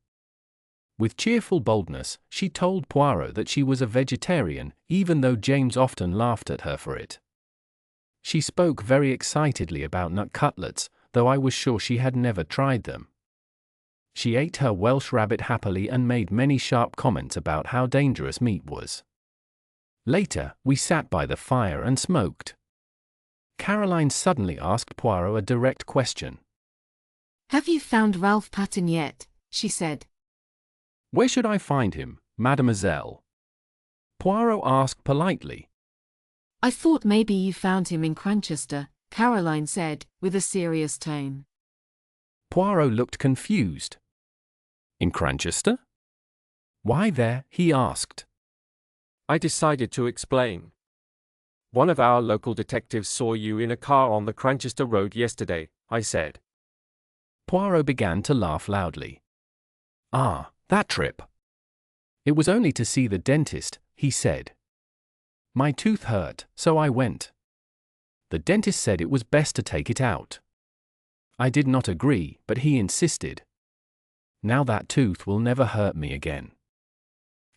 With cheerful boldness, she told Poirot that she was a vegetarian, even though James often laughed at her for it. She spoke very excitedly about nut cutlets, though I was sure she had never tried them. She ate her Welsh rabbit happily and made many sharp comments about how dangerous meat was. Later, we sat by the fire and smoked. Caroline suddenly asked Poirot a direct question. Have you found Ralph Patten yet? She said. Where should I find him, mademoiselle? Poirot asked politely. I thought maybe you found him in Cranchester, Caroline said, with a serious tone. Poirot looked confused. In Cranchester? Why there? He asked. I decided to explain. One of our local detectives saw you in a car on the Cranchester Road yesterday, I said. Poirot began to laugh loudly. Ah, that trip. It was only to see the dentist, he said. My tooth hurt, so I went. The dentist said it was best to take it out. I did not agree, but he insisted. Now that tooth will never hurt me again.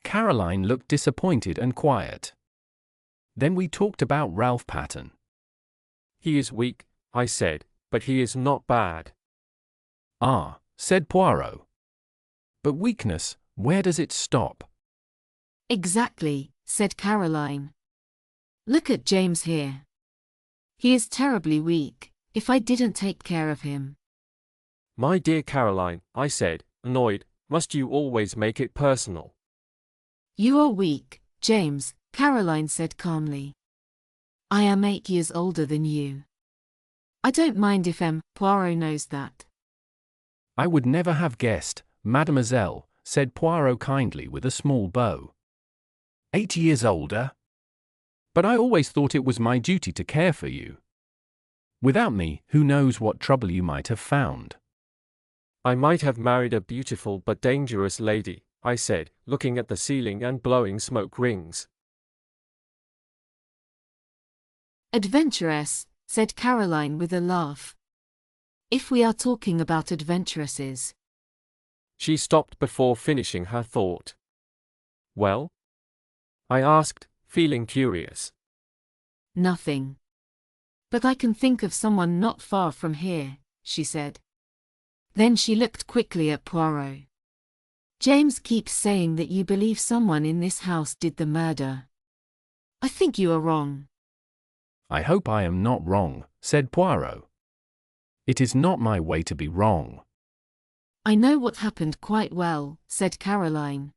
Caroline looked disappointed and quiet. Then we talked about Ralph Patten. He is weak, I said, but he is not bad. Ah, said Poirot. But weakness, where does it stop? Exactly, said Caroline. Look at James here. He is terribly weak, if I didn't take care of him. My dear Caroline, I said, annoyed, must you always make it personal? You are weak, James, Caroline said calmly. I am 8 years older than you. I don't mind if Poirot knows that. I would never have guessed, mademoiselle, said Poirot kindly with a small bow. 8 years older? But I always thought it was my duty to care for you. Without me, who knows what trouble you might have found. I might have married a beautiful but dangerous lady, I said, looking at the ceiling and blowing smoke rings. Adventuress, said Caroline with a laugh. If we are talking about adventuresses. She stopped before finishing her thought. Well? I asked, feeling curious. Nothing. But I can think of someone not far from here, she said. Then she looked quickly at Poirot. James keeps saying that you believe someone in this house did the murder. I think you are wrong. I hope I am not wrong, said Poirot. It is not my way to be wrong. I know what happened quite well, said Caroline.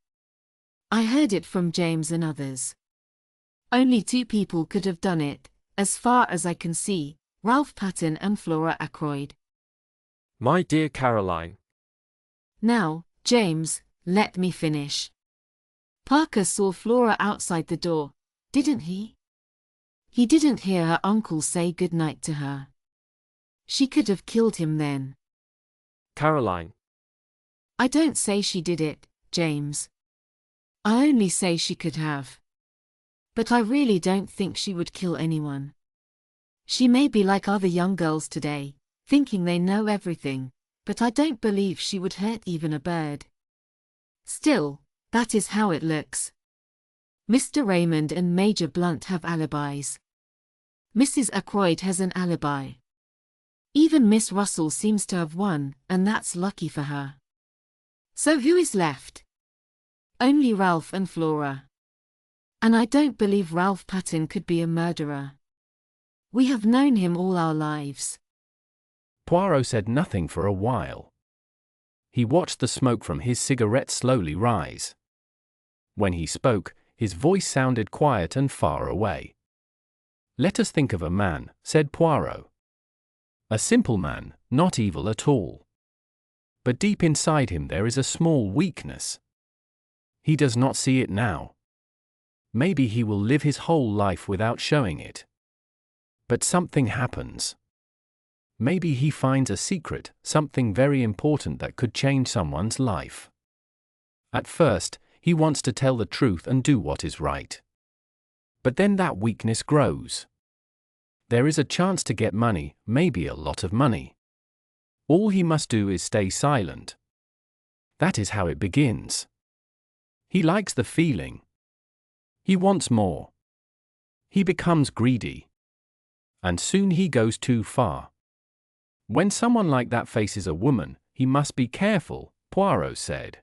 I heard it from James and others. Only 2 people could have done it, as far as I can see, Ralph Patten and Flora Ackroyd. My dear Caroline. Now, James, let me finish. Parker saw Flora outside the door, didn't he? He didn't hear her uncle say good night to her. She could have killed him then. Caroline. I don't say she did it, James. I only say she could have. But I really don't think she would kill anyone. She may be like other young girls today, thinking they know everything, but I don't believe she would hurt even a bird. Still, that is how it looks. Mr. Raymond and Major Blunt have alibis. Mrs. Ackroyd has an alibi. Even Miss Russell seems to have one, and that's lucky for her. So who is left? Only Ralph and Flora. And I don't believe Ralph Patten could be a murderer. We have known him all our lives. Poirot said nothing for a while. He watched the smoke from his cigarette slowly rise. When he spoke, his voice sounded quiet and far away. Let us think of a man, said Poirot. A simple man, not evil at all. But deep inside him there is a small weakness. He does not see it now. Maybe he will live his whole life without showing it. But something happens. Maybe he finds a secret, something very important that could change someone's life. At first, he wants to tell the truth and do what is right. But then that weakness grows. There is a chance to get money, maybe a lot of money. All he must do is stay silent. That is how it begins. He likes the feeling. He wants more. He becomes greedy. And soon he goes too far. When someone like that faces a woman, he must be careful, Poirot said.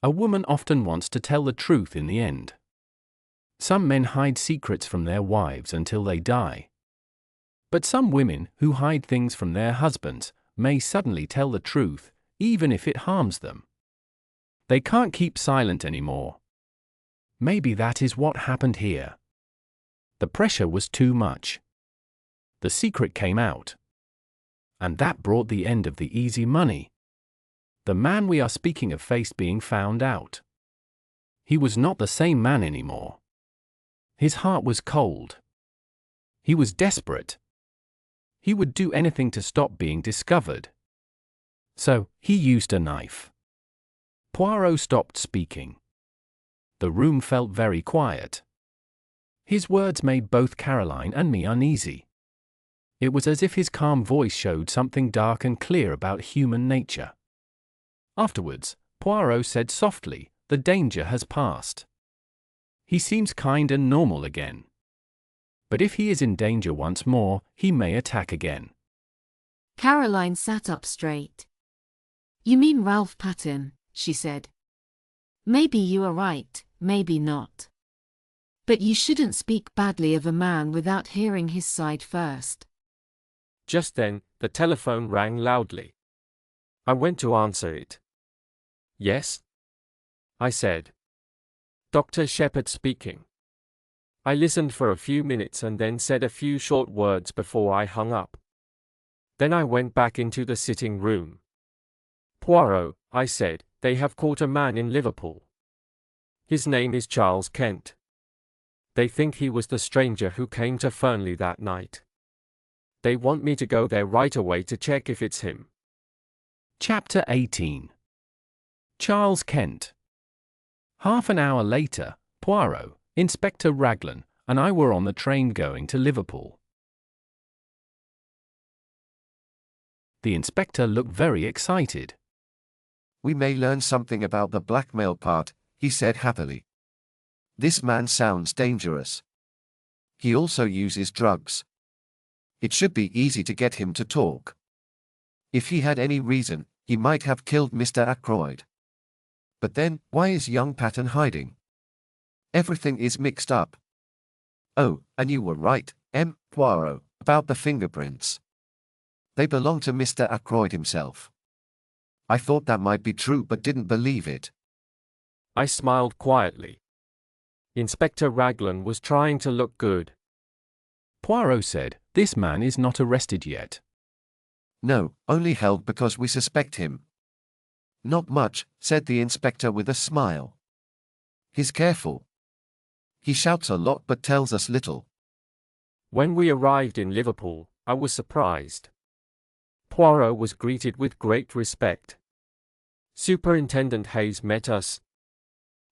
A woman often wants to tell the truth in the end. Some men hide secrets from their wives until they die. But some women, who hide things from their husbands, may suddenly tell the truth, even if it harms them. They can't keep silent anymore. Maybe that is what happened here. The pressure was too much. The secret came out. And that brought the end of the easy money. The man we are speaking of faced being found out. He was not the same man anymore. His heart was cold. He was desperate. He would do anything to stop being discovered. So, he used a knife. Poirot stopped speaking. The room felt very quiet. His words made both Caroline and me uneasy. It was as if his calm voice showed something dark and clear about human nature. Afterwards, Poirot said softly, "The danger has passed. He seems kind and normal again. But if he is in danger once more, he may attack again." Caroline sat up straight. "You mean Ralph Patten," she said. "Maybe you are right, maybe not. But you shouldn't speak badly of a man without hearing his side first." Just then, the telephone rang loudly. I went to answer it. "Yes?" I said. "Dr. Shepherd speaking." I listened for a few minutes and then said a few short words before I hung up. Then I went back into the sitting room. Poirot, I said, they have caught a man in Liverpool. His name is Charles Kent. They think he was the stranger who came to Fernley that night. They want me to go there right away to check if it's him. Chapter 18. Charles Kent. Half an hour later, Poirot, Inspector Raglan, and I were on the train going to Liverpool. The inspector looked very excited. We may learn something about the blackmail part, he said happily. This man sounds dangerous. He also uses drugs. It should be easy to get him to talk. If he had any reason, he might have killed Mr. Ackroyd. But then, why is young Patton hiding? Everything is mixed up. Oh, and you were right, M. Poirot, about the fingerprints. They belong to Mr. Ackroyd himself. I thought that might be true but didn't believe it. I smiled quietly. Inspector Raglan was trying to look good. Poirot said, "This man is not arrested yet." No, only held because we suspect him. Not much, said the inspector with a smile. He's careful. He shouts a lot but tells us little. When we arrived in Liverpool, I was surprised. Poirot was greeted with great respect. Superintendent Hayes met us.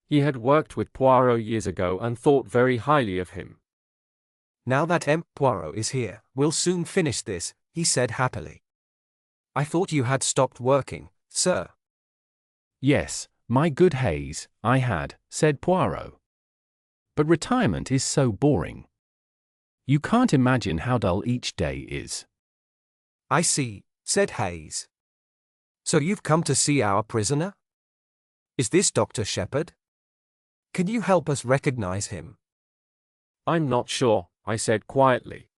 He had worked with Poirot years ago and thought very highly of him. Now that M. Poirot is here, we'll soon finish this, he said happily. I thought you had stopped working, sir. Yes, my good Hayes, I had, said Poirot. But retirement is so boring. You can't imagine how dull each day is. I see, said Hayes. So you've come to see our prisoner? Is this Dr. Shepherd? Can you help us recognize him? I'm not sure, I said quietly.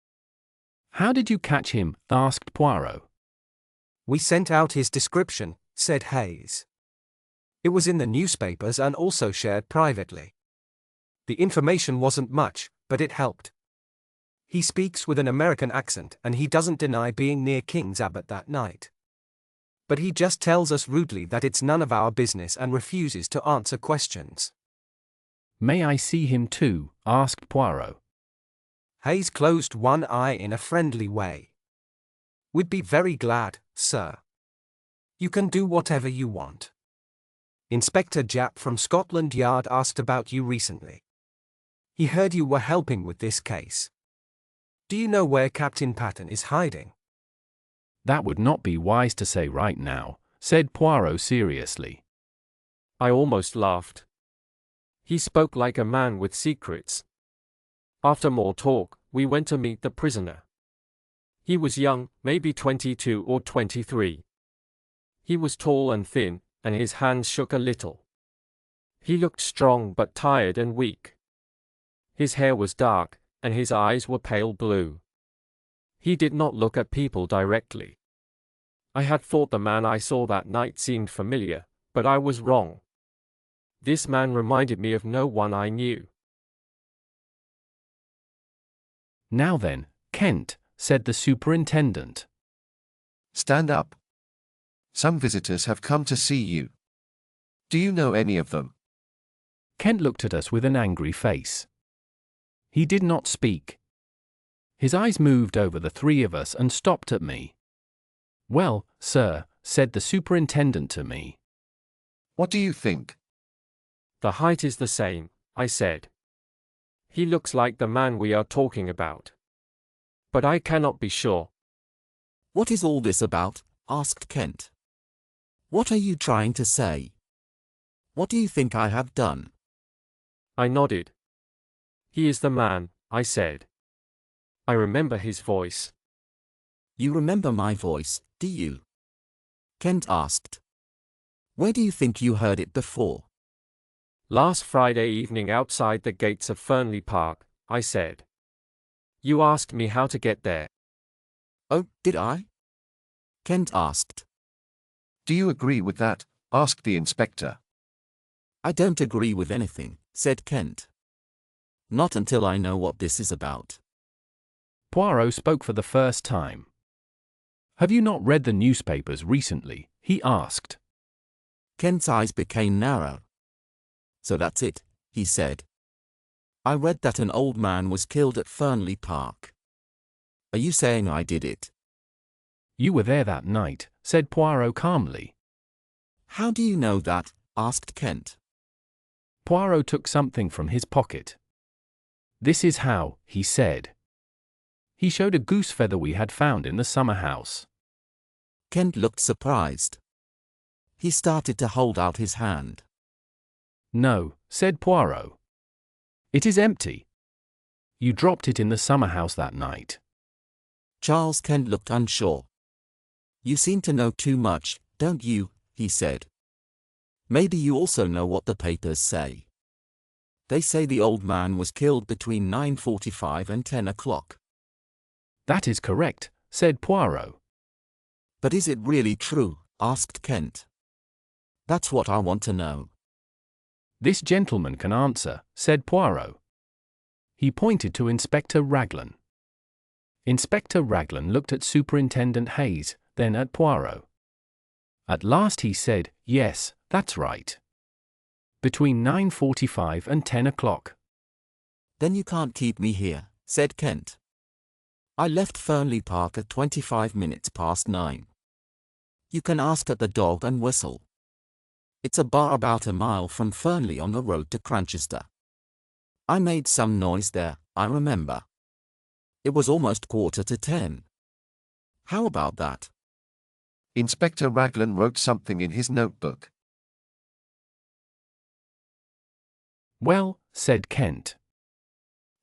How did you catch him? Asked Poirot. We sent out his description, said Hayes. It was in the newspapers and also shared privately. The information wasn't much, but it helped. He speaks with an American accent and he doesn't deny being near King's Abbot that night. But he just tells us rudely that it's none of our business and refuses to answer questions. May I see him too? Asked Poirot. Hayes closed one eye in a friendly way. We'd be very glad, sir. You can do whatever you want. Inspector Japp from Scotland Yard asked about you recently. He heard you were helping with this case. Do you know where Captain Patton is hiding? That would not be wise to say right now, said Poirot seriously. I almost laughed. He spoke like a man with secrets. After more talk, we went to meet the prisoner. He was young, maybe 22 or 23. He was tall and thin, and his hands shook a little. He looked strong but tired and weak. His hair was dark, and his eyes were pale blue. He did not look at people directly. I had thought the man I saw that night seemed familiar, but I was wrong. This man reminded me of no one I knew. Now then, Kent, said the superintendent. Stand up. Some visitors have come to see you. Do you know any of them? Kent looked at us with an angry face. He did not speak. His eyes moved over the three of us and stopped at me. Well, sir, said the superintendent to me. What do you think? The height is the same, I said. He looks like the man we are talking about. But I cannot be sure. What is all this about? Asked Kent. What are you trying to say? What do you think I have done? I nodded. He is the man, I said. I remember his voice. You remember my voice, do you? Kent asked. Where do you think you heard it before? Last Friday evening outside the gates of Fernley Park, I said. You asked me how to get there. Oh, did I? Kent asked. Do you agree with that? Asked the inspector. I don't agree with anything, said Kent. Not until I know what this is about. Poirot spoke for the first time. Have you not read the newspapers recently? He asked. Kent's eyes became narrow. So that's it, he said. I read that an old man was killed at Fernley Park. Are you saying I did it? You were there that night, said Poirot calmly. How do you know that? Asked Kent. Poirot took something from his pocket. This is how, he said. He showed a goose feather we had found in the summer house. Kent looked surprised. He started to hold out his hand. No, said Poirot. It is empty. You dropped it in the summer house that night. Charles Kent looked unsure. You seem to know too much, don't you? He said. Maybe you also know what the papers say. They say the old man was killed between 9:45 and 10 o'clock. That is correct, said Poirot. But is it really true? Asked Kent. That's what I want to know. This gentleman can answer, said Poirot. He pointed to Inspector Raglan. Inspector Raglan looked at Superintendent Hayes, then at Poirot. At last he said, yes, that's right. Between 9:45 and 10 o'clock. Then you can't keep me here, said Kent. I left Fernley Park at 25 minutes past 9. You can ask at the Dog and Whistle. It's a bar about a mile from Fernley on the road to Cranchester. I made some noise there, I remember. It was almost 9:45. How about that? Inspector Raglan wrote something in his notebook. Well, said Kent.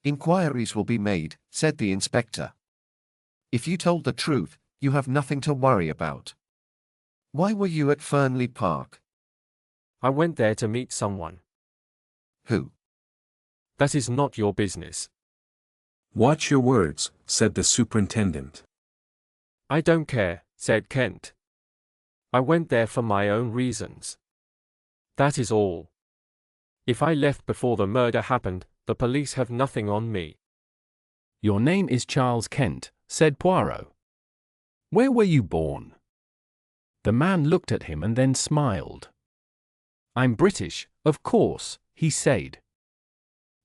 Inquiries will be made, said the inspector. If you told the truth, you have nothing to worry about. Why were you at Fernley Park? I went there to meet someone. Who? That is not your business. Watch your words, said the superintendent. I don't care, said Kent. I went there for my own reasons. That is all. If I left before the murder happened, the police have nothing on me. Your name is Charles Kent, said Poirot. Where were you born? The man looked at him and then smiled. I'm British, of course, he said.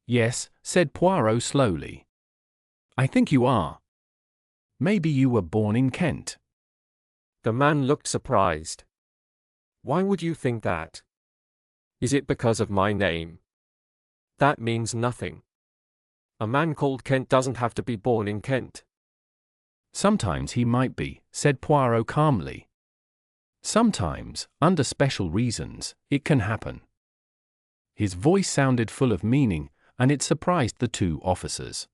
Yes, said Poirot slowly. I think you are. Maybe you were born in Kent. The man looked surprised. Why would you think that? Is it because of my name? That means nothing. A man called Kent doesn't have to be born in Kent. Sometimes he might be, said Poirot calmly. Sometimes, under special reasons, it can happen. His voice sounded full of meaning, and it surprised the two officers.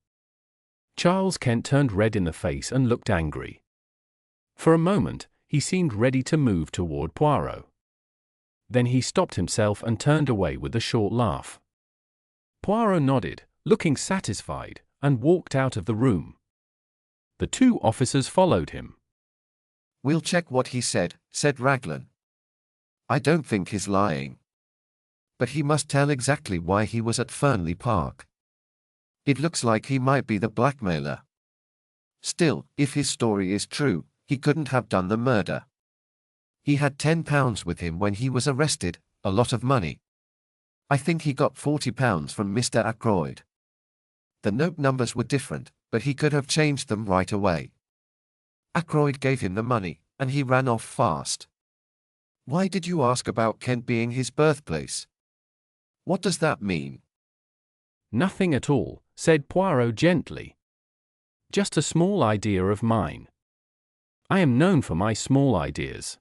Charles Kent turned red in the face and looked angry. For a moment, he seemed ready to move toward Poirot. Then he stopped himself and turned away with a short laugh. Poirot nodded, looking satisfied, and walked out of the room. The two officers followed him. We'll check what he said Raglan. I don't think he's lying. But he must tell exactly why he was at Fernley Park. It looks like he might be the blackmailer. Still, if his story is true, he couldn't have done the murder. He had £10 with him when he was arrested, a lot of money. I think he got £40 from Mr. Ackroyd. The note numbers were different, but he could have changed them right away. Ackroyd gave him the money, and he ran off fast. Why did you ask about Kent being his birthplace? What does that mean? Nothing at all, said Poirot gently. Just a small idea of mine. I am known for my small ideas.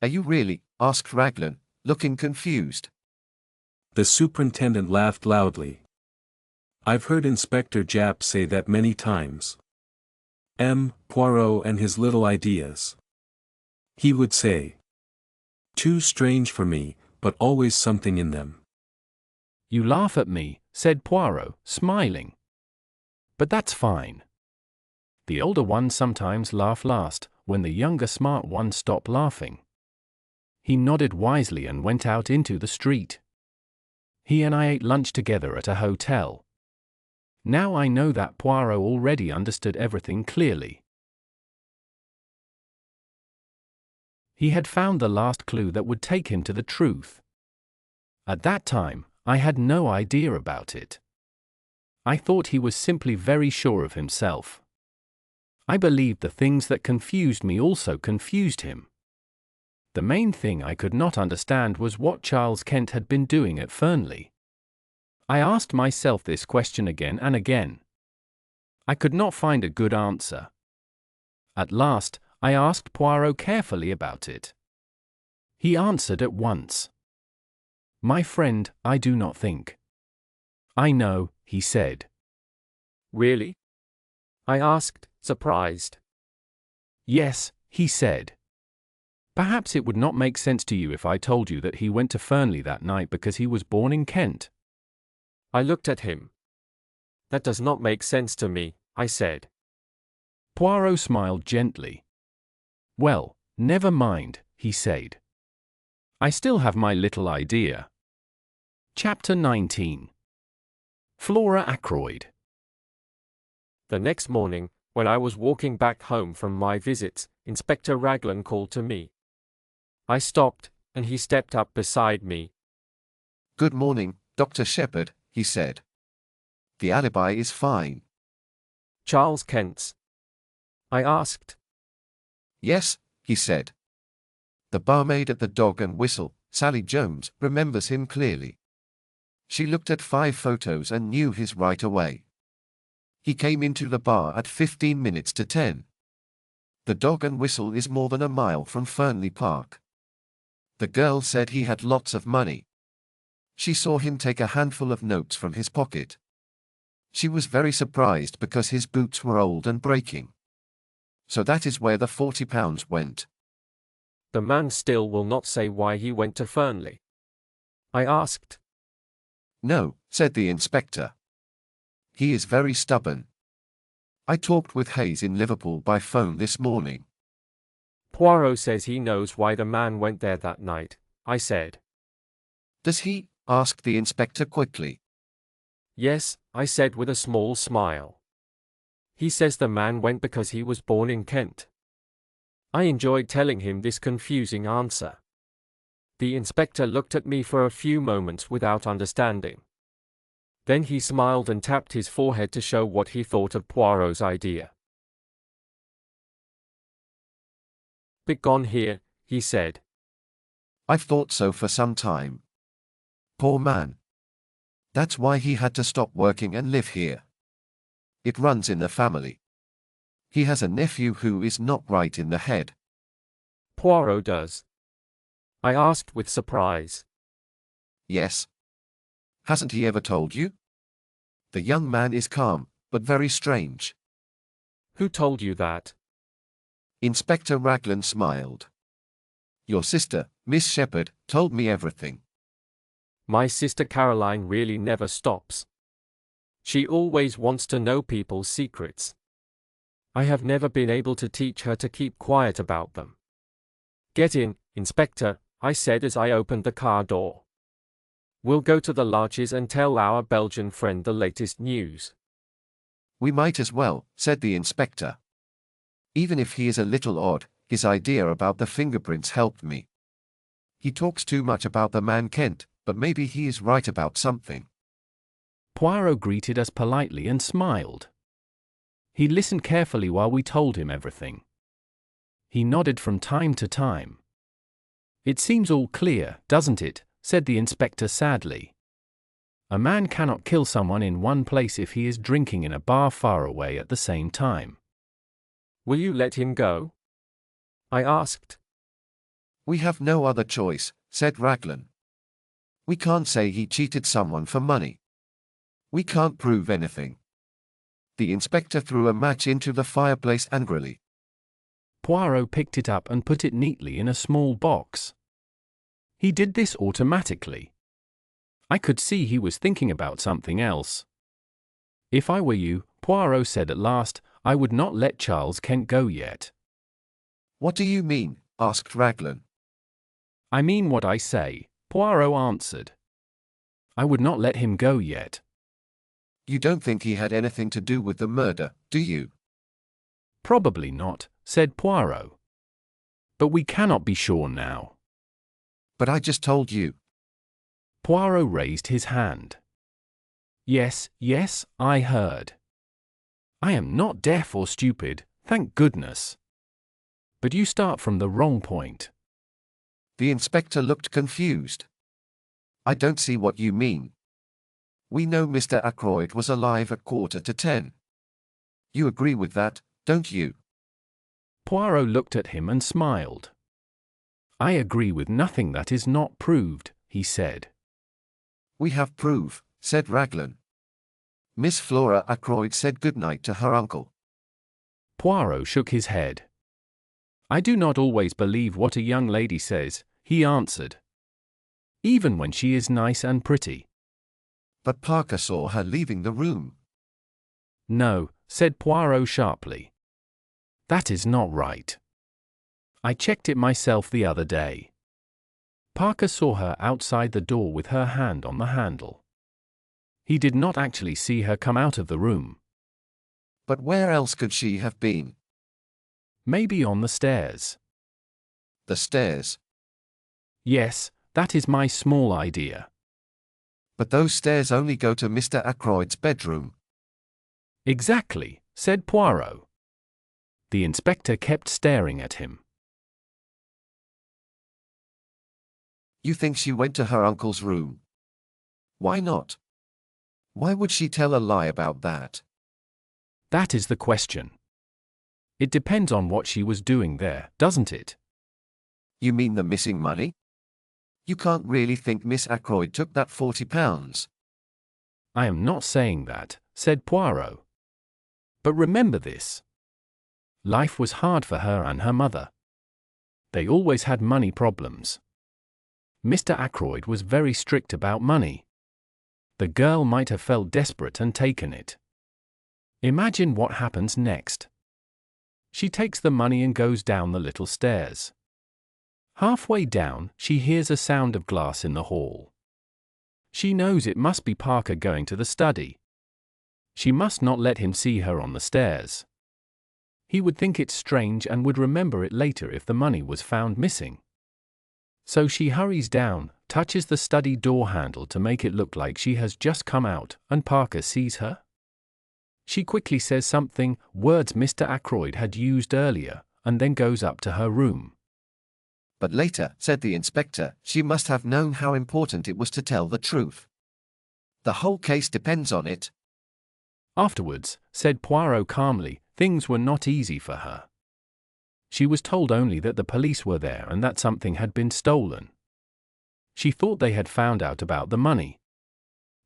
Are you really? Asked Raglan, looking confused. The superintendent laughed loudly. I've heard Inspector Japp say that many times. Poirot and his little ideas. He would say. Too strange for me, but always something in them. You laugh at me, said Poirot, smiling. But that's fine. The older ones sometimes laugh last, when the younger smart ones stop laughing. He nodded wisely and went out into the street. He and I ate lunch together at a hotel. Now I know that Poirot already understood everything clearly. He had found the last clue that would take him to the truth. At that time, I had no idea about it. I thought he was simply very sure of himself. I believed the things that confused me also confused him. The main thing I could not understand was what Charles Kent had been doing at Fernley. I asked myself this question again and again. I could not find a good answer. At last, I asked Poirot carefully about it. He answered at once. "My friend, I do not think." "I know," he said. Really? I asked, surprised. "Yes," he said. "Perhaps it would not make sense to you if I told you that he went to Fernley that night because he was born in Kent." I looked at him. "That does not make sense to me," I said. Poirot smiled gently. "Well, never mind," he said. "I still have my little idea." Chapter 19. Flora Ackroyd. The next morning, when I was walking back home from my visits, Inspector Raglan called to me. I stopped, and he stepped up beside me. "Good morning, Dr. Shepherd," he said. "The alibi is fine." "Charles Kent's?" I asked. "Yes," he said. "The barmaid at the Dog and Whistle, Sally Jones, remembers him clearly. She looked at 5 photos and knew his right away. He came into the bar at 15 minutes to 10. The Dog and Whistle is more than a mile from Fernley Park. The girl said he had lots of money. She saw him take a handful of notes from his pocket. She was very surprised because his boots were old and breaking. So that is where the £40 went." The man still will not say why he went to Fernley. I asked. "No," said the inspector. "He is very stubborn. I talked with Hayes in Liverpool by phone this morning." Poirot says he knows why the man went there that night, I said. "Does he?" asked the inspector quickly. "Yes," I said with a small smile. "He says the man went because he was born in Kent." I enjoyed telling him this confusing answer. The inspector looked at me for a few moments without understanding. Then he smiled and tapped his forehead to show what he thought of Poirot's idea. "Begone here," he said. "I've thought so for some time. Poor man. That's why he had to stop working and live here. It runs in the family. He has a nephew who is not right in the head." "Poirot does?" I asked with surprise. "Yes. Hasn't he ever told you? The young man is calm, but very strange." "Who told you that?" Inspector Raglan smiled. "Your sister, Miss Shepherd, told me everything." My sister Caroline really never stops. She always wants to know people's secrets. I have never been able to teach her to keep quiet about them. "Get in, Inspector," I said as I opened the car door. "We'll go to the Larches and tell our Belgian friend the latest news." "We might as well," said the inspector. "Even if he is a little odd, his idea about the fingerprints helped me. He talks too much about the man Kent, but maybe he is right about something." Poirot greeted us politely and smiled. He listened carefully while we told him everything. He nodded from time to time. "It seems all clear, doesn't it?" said the inspector sadly. "A man cannot kill someone in one place if he is drinking in a bar far away at the same time." "Will you let him go?" I asked. "We have no other choice," said Raglan. "We can't say he cheated someone for money. We can't prove anything." The inspector threw a match into the fireplace angrily. Poirot picked it up and put it neatly in a small box. He did this automatically. I could see he was thinking about something else. "If I were you," Poirot said at last, "I would not let Charles Kent go yet." "What do you mean?" asked Raglan. "I mean what I say," Poirot answered. "I would not let him go yet." "You don't think he had anything to do with the murder, do you?" "Probably not," said Poirot. But we cannot be sure now. But I just told you. Poirot raised his hand. Yes, yes, I heard. I am not deaf or stupid, thank goodness. But you start from the wrong point. The inspector looked confused. I don't see what you mean. We know Mr. Ackroyd was alive at 9:45. You agree with that, don't you? Poirot looked at him and smiled. I agree with nothing that is not proved, he said. We have proof, said Raglan. Miss Flora Ackroyd said goodnight to her uncle. Poirot shook his head. I do not always believe what a young lady says, he answered. Even when she is nice and pretty. But Parker saw her leaving the room. No, said Poirot sharply. That is not right. I checked it myself the other day. Parker saw her outside the door with her hand on the handle. He did not actually see her come out of the room. But where else could she have been? Maybe on the stairs. The stairs. Yes, that is my small idea. But those stairs only go to Mr. Ackroyd's bedroom. Exactly, said Poirot. The inspector kept staring at him. You think she went to her uncle's room? Why not? Why would she tell a lie about that? That is the question. It depends on what she was doing there, doesn't it? You mean the missing money? You can't really think Miss Ackroyd took that £40. I am not saying that, said Poirot. But remember this. Life was hard for her and her mother. They always had money problems. Mr. Ackroyd was very strict about money. The girl might have felt desperate and taken it. Imagine what happens next. She takes the money and goes down the little stairs. Halfway down, she hears a sound of glass in the hall. She knows it must be Parker going to the study. She must not let him see her on the stairs. He would think it strange and would remember it later if the money was found missing. So she hurries down, touches the study door handle to make it look like she has just come out, and Parker sees her. She quickly says something, words Mr. Ackroyd had used earlier, and then goes up to her room. But later, said the inspector, she must have known how important it was to tell the truth. The whole case depends on it. Afterwards, said Poirot calmly, things were not easy for her. She was told only that the police were there and that something had been stolen. She thought they had found out about the money.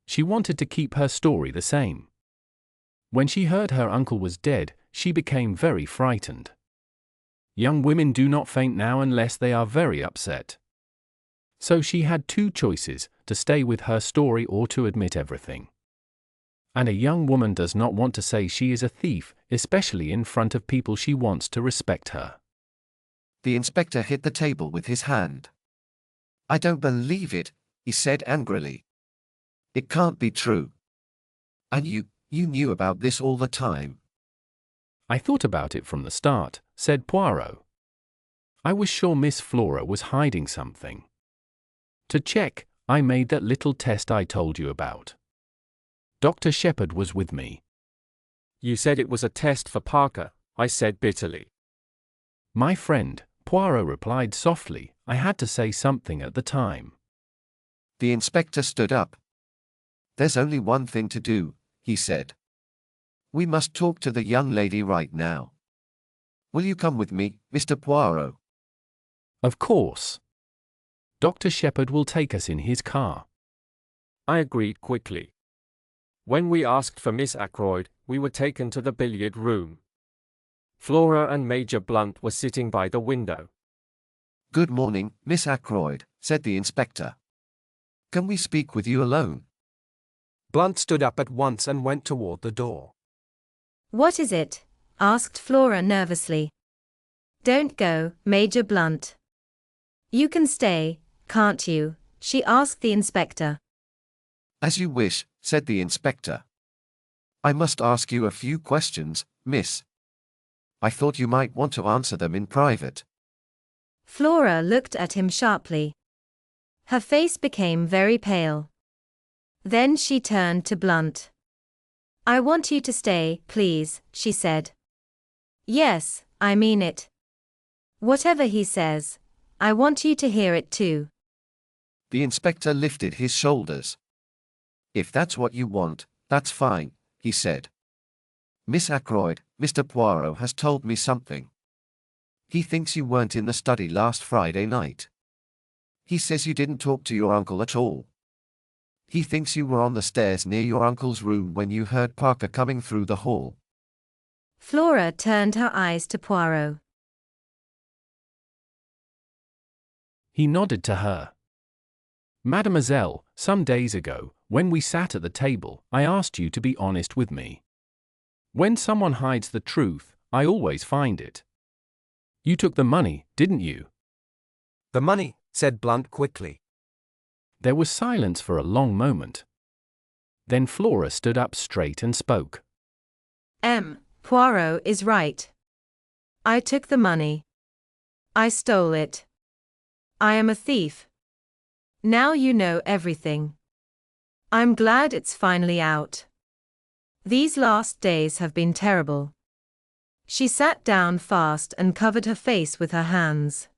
She wanted to keep her story the same. When she heard her uncle was dead, she became very frightened. Young women do not faint now unless they are very upset. So she had two choices, to stay with her story or to admit everything. And a young woman does not want to say she is a thief, especially in front of people she wants to respect her. The inspector hit the table with his hand. I don't believe it, he said angrily. It can't be true. And you knew about this all the time. I thought about it from the start, said Poirot. I was sure Miss Flora was hiding something. To check, I made that little test I told you about. Dr. Shepherd was with me. You said it was a test for Parker, I said bitterly. My friend, Poirot replied softly, I had to say something at the time. The inspector stood up. There's only one thing to do, he said. We must talk to the young lady right now. Will you come with me, Mr. Poirot? Of course. Dr. Shepherd will take us in his car. I agreed quickly. When we asked for Miss Ackroyd, we were taken to the billiard room. Flora and Major Blunt were sitting by the window. Good morning, Miss Ackroyd, said the inspector. Can we speak with you alone? Blunt stood up at once and went toward the door. What is it? Asked Flora nervously. Don't go, Major Blunt. You can stay, can't you? She asked the inspector. As you wish, said the inspector. I must ask you a few questions, miss. I thought you might want to answer them in private. Flora looked at him sharply. Her face became very pale. Then she turned to Blunt. "I want you to stay, please," she said. "Yes, I mean it. Whatever he says, I want you to hear it too." The inspector lifted his shoulders. "If that's what you want, that's fine," he said. "Miss Ackroyd, Mr. Poirot has told me something. He thinks you weren't in the study last Friday night. He says you didn't talk to your uncle at all. He thinks you were on the stairs near your uncle's room when you heard Parker coming through the hall." Flora turned her eyes to Poirot. He nodded to her. "Mademoiselle, some days ago, when we sat at the table, I asked you to be honest with me. When someone hides the truth, I always find it. You took the money, didn't you?" "The money," said Blunt quickly. There was silence for a long moment. Then Flora stood up straight and spoke. Poirot is right. I took the money. I stole it. I am a thief. Now you know everything. I'm glad it's finally out. These last days have been terrible." She sat down fast and covered her face with her hands.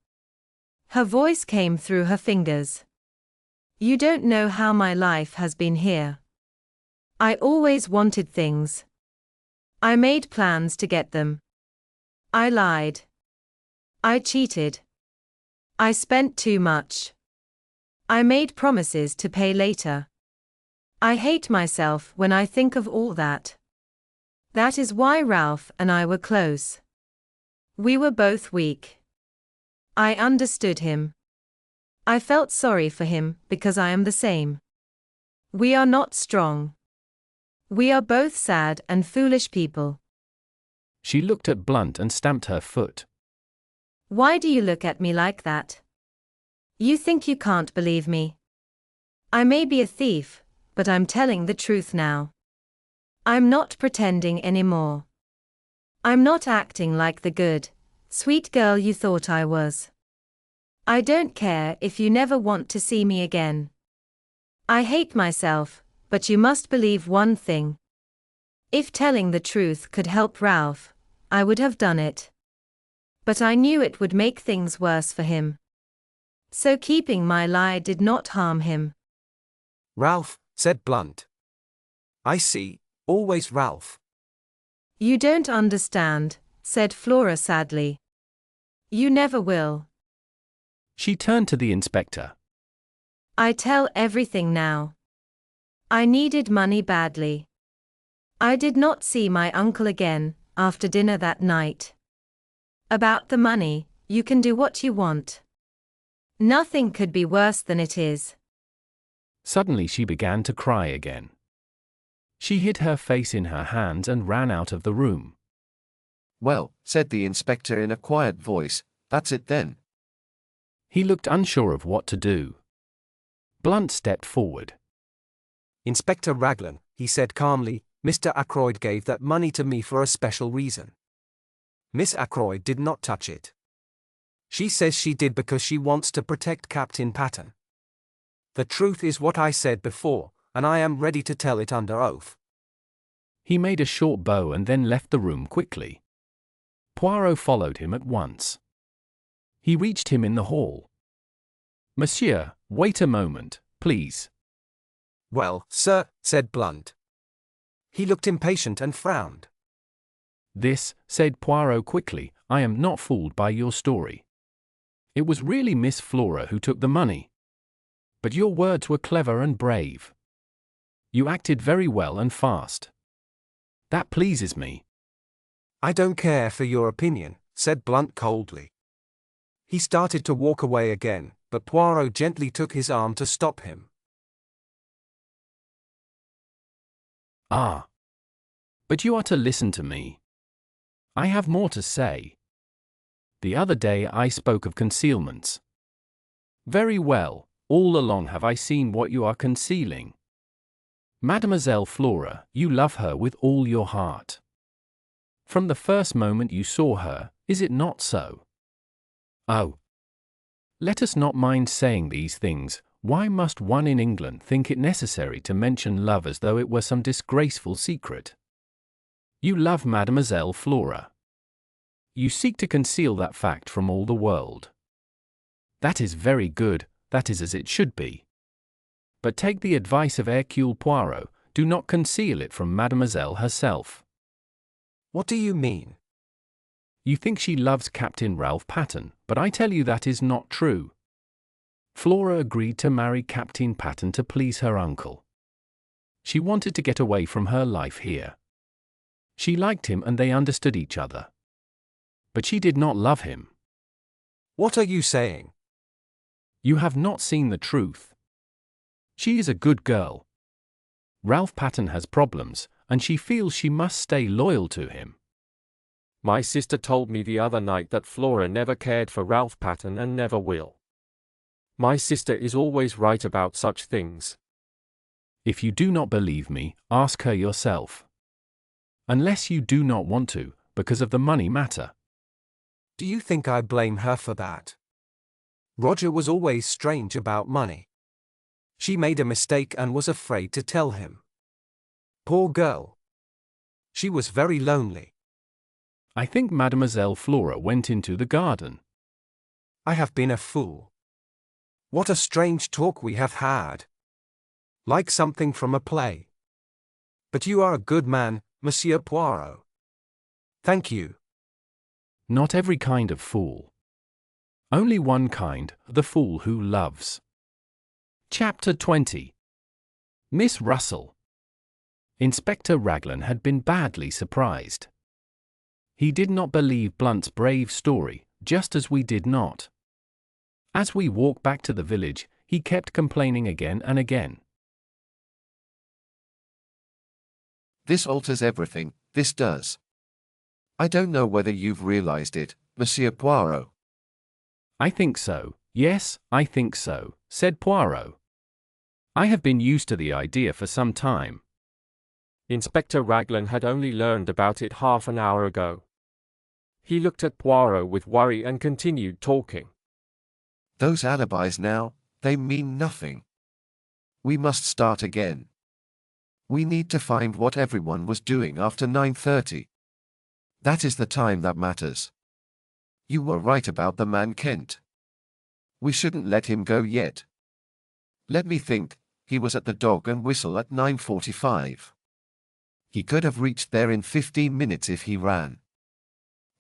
Her voice came through her fingers. "You don't know how my life has been here. I always wanted things. I made plans to get them. I lied. I cheated. I spent too much. I made promises to pay later. I hate myself when I think of all that. That is why Ralph and I were close. We were both weak. I understood him. I felt sorry for him because I am the same. We are not strong. We are both sad and foolish people." She looked at Blunt and stamped her foot. "Why do you look at me like that? You think you can't believe me. I may be a thief, but I'm telling the truth now. I'm not pretending anymore. I'm not acting like the good, sweet girl you thought I was. I don't care if you never want to see me again. I hate myself, but you must believe one thing. If telling the truth could help Ralph, I would have done it. But I knew it would make things worse for him. So keeping my lie did not harm him." "Ralph," said Blunt. "I see, always Ralph." "You don't understand," said Flora sadly. "You never will." She turned to the inspector. "I tell everything now. I needed money badly. I did not see my uncle again after dinner that night. About the money, you can do what you want. Nothing could be worse than it is." Suddenly she began to cry again. She hid her face in her hands and ran out of the room. "Well," said the inspector in a quiet voice, "that's it then." He looked unsure of what to do. Blunt stepped forward. "Inspector Raglan," he said calmly, "Mr. Ackroyd gave that money to me for a special reason. Miss Ackroyd did not touch it. She says she did because she wants to protect Captain Patton. The truth is what I said before, and I am ready to tell it under oath." He made a short bow and then left the room quickly. Poirot followed him at once. He reached him in the hall. "Monsieur, wait a moment, please." "Well, sir," said Blunt. He looked impatient and frowned. "This," said Poirot quickly, "I am not fooled by your story. It was really Miss Flora who took the money. But your words were clever and brave. You acted very well and fast. That pleases me." "I don't care for your opinion," said Blunt coldly. He started to walk away again, but Poirot gently took his arm to stop him. "Ah. But you are to listen to me. I have more to say. The other day I spoke of concealments. Very well, all along have I seen what you are concealing. Mademoiselle Flora, you love her with all your heart. From the first moment you saw her, is it not so? Oh, Let us not mind saying these things. Why must one in England think it necessary to mention love as though it were some disgraceful secret? You love Mademoiselle Flora. You seek to conceal that fact from all the world. That is very good, that is as it should be. But take the advice of Hercule Poirot, do not conceal it from Mademoiselle herself. What do you mean? You think she loves Captain Ralph Patten, but I tell you that is not true. Flora agreed to marry Captain Patten to please her uncle. She wanted to get away from her life here. She liked him and they understood each other. But she did not love him. What are you saying? You have not seen the truth. She is a good girl. Ralph Patten has problems, and she feels she must stay loyal to him. My sister told me the other night that Flora never cared for Ralph Patten and never will. My sister is always right about such things. If you do not believe me, ask her yourself. Unless you do not want to, because of the money matter. Do you think I blame her for that? Roger was always strange about money. She made a mistake and was afraid to tell him. Poor girl. She was very lonely. I think Mademoiselle Flora went into the garden. I have been a fool. What a strange talk we have had. Like something from a play. But you are a good man, Monsieur Poirot. Thank you. Not every kind of fool. Only one kind, the fool who loves. Chapter 20. Miss Russell. Inspector Raglan had been badly surprised. He did not believe Blunt's brave story, just as we did not. As we walked back to the village, he kept complaining again and again. This alters everything, this does. I don't know whether you've realized it, Monsieur Poirot. I think so, yes, I think so, said Poirot. I have been used to the idea for some time. Inspector Raglan had only learned about it half an hour ago. He looked at Poirot with worry and continued talking. Those alibis now, they mean nothing. We must start again. We need to find what everyone was doing after 9:30. That is the time that matters. You were right about the man Kent. We shouldn't let him go yet. Let me think, he was at the Dog and Whistle at 9:45. He could have reached there in 15 minutes if he ran.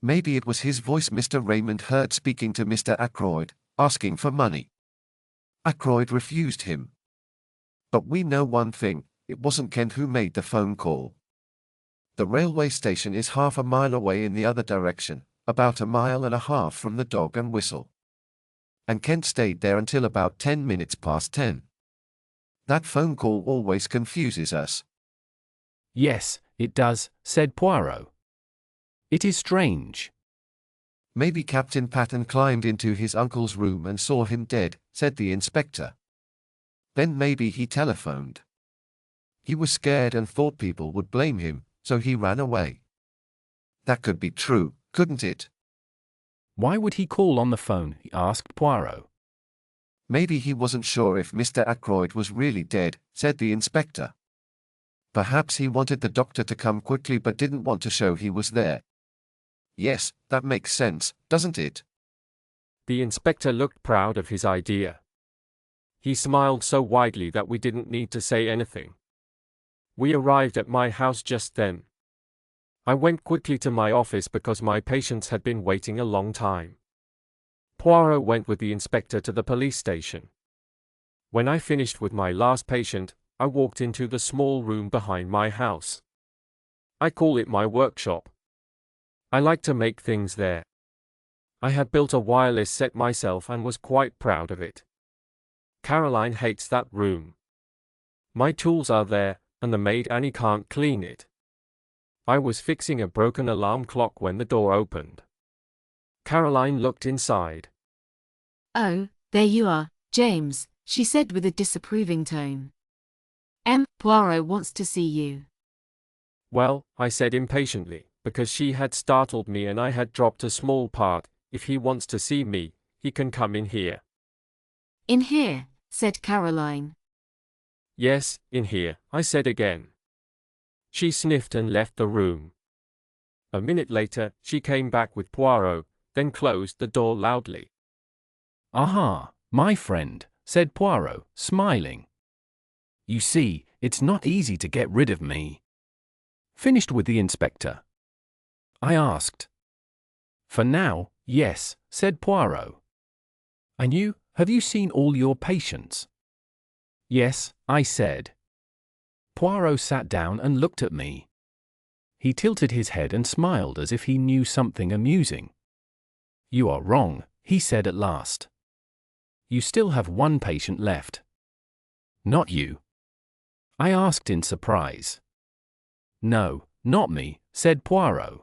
Maybe it was his voice Mr. Raymond heard speaking to Mr. Ackroyd, asking for money. Ackroyd refused him. But we know one thing, it wasn't Kent who made the phone call. The railway station is half a mile away in the other direction, about a mile and a half from the Dog and Whistle. And Kent stayed there until about 10 minutes past 10. That phone call always confuses us. Yes, it does, said Poirot. It is strange. Maybe Captain Patten climbed into his uncle's room and saw him dead, said the inspector. Then maybe he telephoned. He was scared and thought people would blame him, so he ran away. That could be true, couldn't it? Why would he call on the phone? Asked Poirot. Maybe he wasn't sure if Mr. Ackroyd was really dead, said the inspector. Perhaps he wanted the doctor to come quickly but didn't want to show he was there. Yes, that makes sense, doesn't it? The inspector looked proud of his idea. He smiled so widely that we didn't need to say anything. We arrived at my house just then. I went quickly to my office because my patients had been waiting a long time. Poirot went with the inspector to the police station. When I finished with my last patient, I walked into the small room behind my house. I call it my workshop. I like to make things there. I had built a wireless set myself and was quite proud of it. Caroline hates that room. My tools are there, and the maid Annie can't clean it. I was fixing a broken alarm clock when the door opened. Caroline looked inside. Oh, there you are, James, she said with a disapproving tone. Poirot wants to see you. Well, I said impatiently, because she had startled me and I had dropped a small part. If he wants to see me, he can come in here. In here, said Caroline. Yes, in here, I said again. She sniffed and left the room. A minute later, she came back with Poirot, then closed the door loudly. Aha, my friend, said Poirot, smiling. You see, it's not easy to get rid of me. Finished with the inspector? I asked. For now, yes, said Poirot. And you, have you seen all your patients? Yes, I said. Poirot sat down and looked at me. He tilted his head and smiled as if he knew something amusing. You are wrong, he said at last. You still have one patient left. Not you? I asked in surprise. No, not me, said Poirot.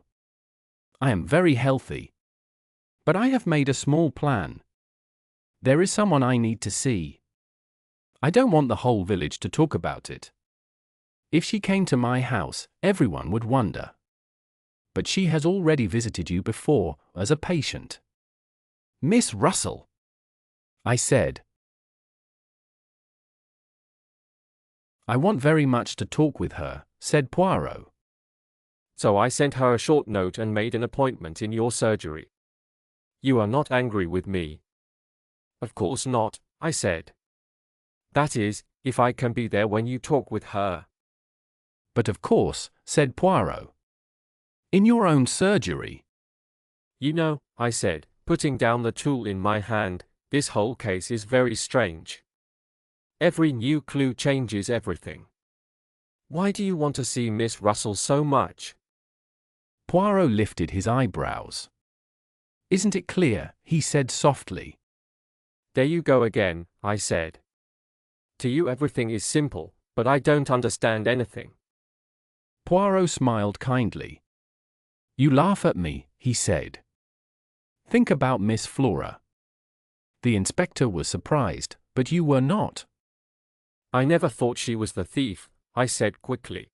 I am very healthy. But I have made a small plan. There is someone I need to see. I don't want the whole village to talk about it. If she came to my house, everyone would wonder. But she has already visited you before, as a patient. Miss Russell, I said. I want very much to talk with her, said Poirot. So I sent her a short note and made an appointment in your surgery. You are not angry with me? Of course not, I said. That is, if I can be there when you talk with her. But of course, said Poirot. In your own surgery. You know, I said, putting down the tool in my hand, this whole case is very strange. Every new clue changes everything. Why do you want to see Miss Russell so much? Poirot lifted his eyebrows. Isn't it clear? He said softly. There you go again, I said. To you everything is simple, but I don't understand anything. Poirot smiled kindly. You laugh at me, he said. Think about Miss Flora. The inspector was surprised, but you were not. I never thought she was the thief, I said quickly.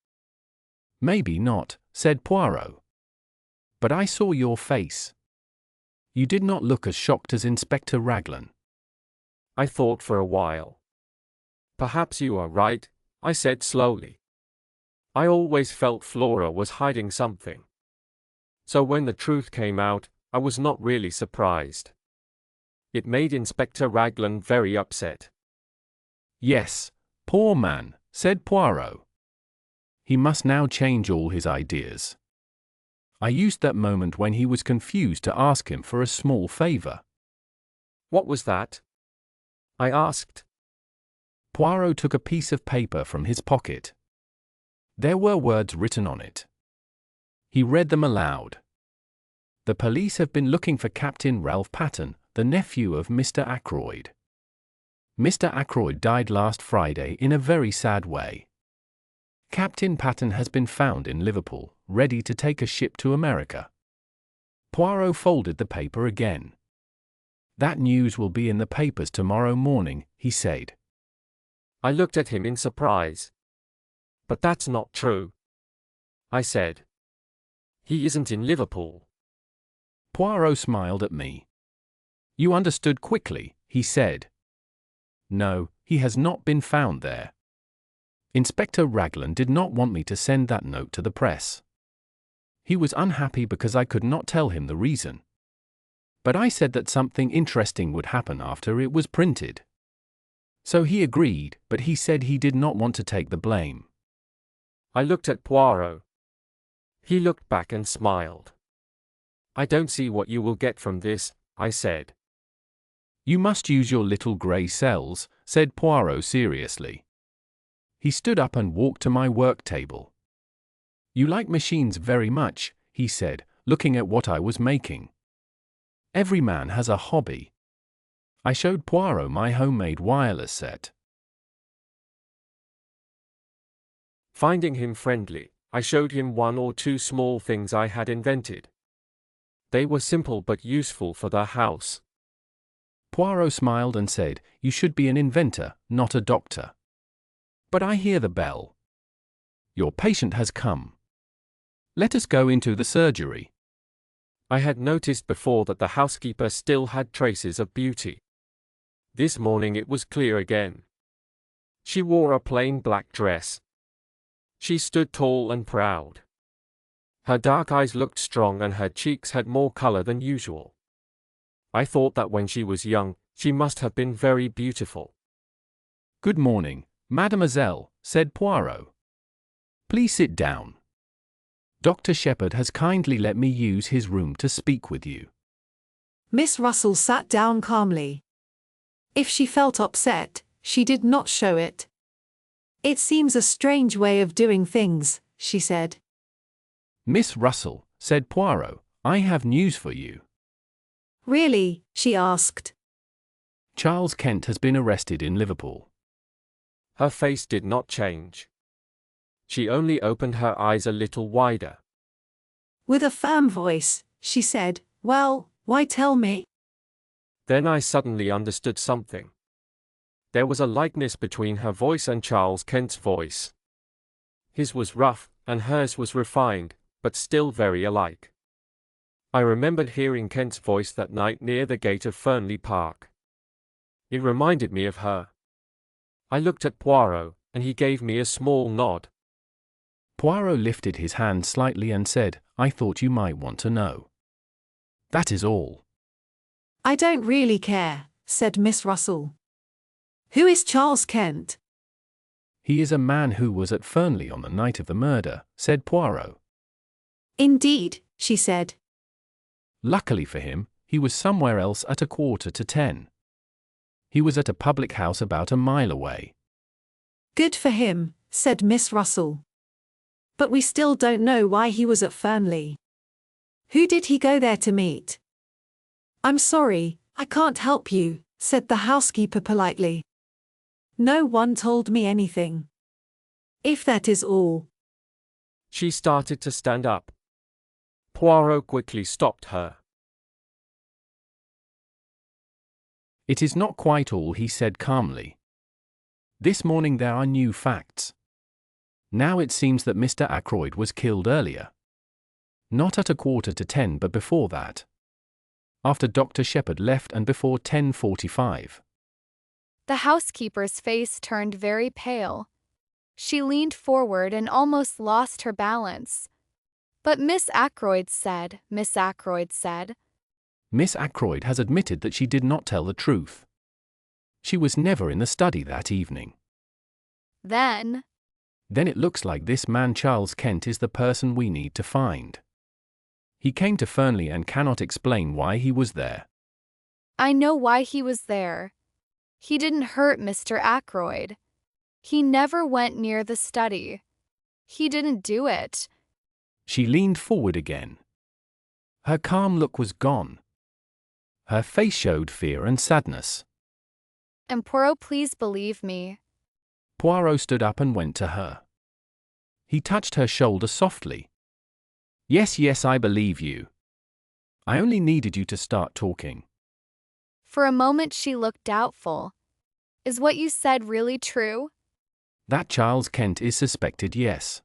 Maybe not, said Poirot. But I saw your face. You did not look as shocked as Inspector Raglan. I thought for a while. Perhaps you are right, I said slowly. I always felt Flora was hiding something. So when the truth came out, I was not really surprised. It made Inspector Raglan very upset. Yes, poor man, said Poirot. He must now change all his ideas. I used that moment when he was confused to ask him for a small favor. What was that? I asked. Poirot took a piece of paper from his pocket. There were words written on it. He read them aloud. The police have been looking for Captain Ralph Patten, the nephew of Mr. Ackroyd. Mr. Ackroyd died last Friday in a very sad way. Captain Patten has been found in Liverpool, ready to take a ship to America. Poirot folded the paper again. That news will be in the papers tomorrow morning, he said. I looked at him in surprise. But that's not true, I said. He isn't in Liverpool. Poirot smiled at me. You understood quickly, he said. No, he has not been found there. Inspector Raglan did not want me to send that note to the press. He was unhappy because I could not tell him the reason. But I said that something interesting would happen after it was printed. So he agreed, but he said he did not want to take the blame. I looked at Poirot. He looked back and smiled. I don't see what you will get from this, I said. You must use your little grey cells, said Poirot seriously. He stood up and walked to my work table. You like machines very much, he said, looking at what I was making. Every man has a hobby. I showed Poirot my homemade wireless set. Finding him friendly, I showed him one or two small things I had invented. They were simple but useful for the house. Poirot smiled and said, You should be an inventor, not a doctor. But I hear the bell. Your patient has come. Let us go into the surgery. I had noticed before that the housekeeper still had traces of beauty. This morning it was clear again. She wore a plain black dress. She stood tall and proud. Her dark eyes looked strong and her cheeks had more color than usual. I thought that when she was young, she must have been very beautiful. "Good morning, mademoiselle," said Poirot. "Please sit down. Dr. Shepherd has kindly let me use his room to speak with you." Miss Russell sat down calmly. If she felt upset, she did not show it. "It seems a strange way of doing things," she said. "Miss Russell," said Poirot, "I have news for you." "Really?" she asked. "Charles Kent has been arrested in Liverpool." Her face did not change. She only opened her eyes a little wider. With a firm voice, she said, "Well, why tell me?" Then I suddenly understood something. There was a likeness between her voice and Charles Kent's voice. His was rough, and hers was refined, but still very alike. I remembered hearing Kent's voice that night near the gate of Fernley Park. It reminded me of her. I looked at Poirot, and he gave me a small nod. Poirot lifted his hand slightly and said, "I thought you might want to know. That is all." "I don't really care," said Miss Russell. "Who is Charles Kent?" "He is a man who was at Fernley on the night of the murder," said Poirot. "Indeed," she said. "Luckily for him, he was somewhere else at 9:45. He was at a public house about a mile away." "Good for him," said Miss Russell. "But we still don't know why he was at Fernley. Who did he go there to meet?" "I'm sorry, I can't help you," said the housekeeper politely. "No one told me anything. If that is all." She started to stand up. Poirot quickly stopped her. "It is not quite all," he said calmly. "This morning there are new facts. Now it seems that Mr. Ackroyd was killed earlier. Not at 9:45, but before that. After Dr. Shepherd left and before 10:45. The housekeeper's face turned very pale. She leaned forward and almost lost her balance. "But Miss Ackroyd said," Miss Ackroyd said. Miss Ackroyd has admitted that she did not tell the truth. She was never in the study that evening. Then It looks like this man Charles Kent is the person we need to find. He came to Fernley and cannot explain why he was there." "I know why he was there. He didn't hurt Mr. Ackroyd. He never went near the study. He didn't do it." She leaned forward again. Her calm look was gone. Her face showed fear and sadness. "And Poirot, please believe me." Poirot stood up and went to her. He touched her shoulder softly. Yes, yes, I believe you. I only needed you to start talking." For a moment she looked doubtful. "Is what you said really true?" "That Charles Kent is suspected, yes.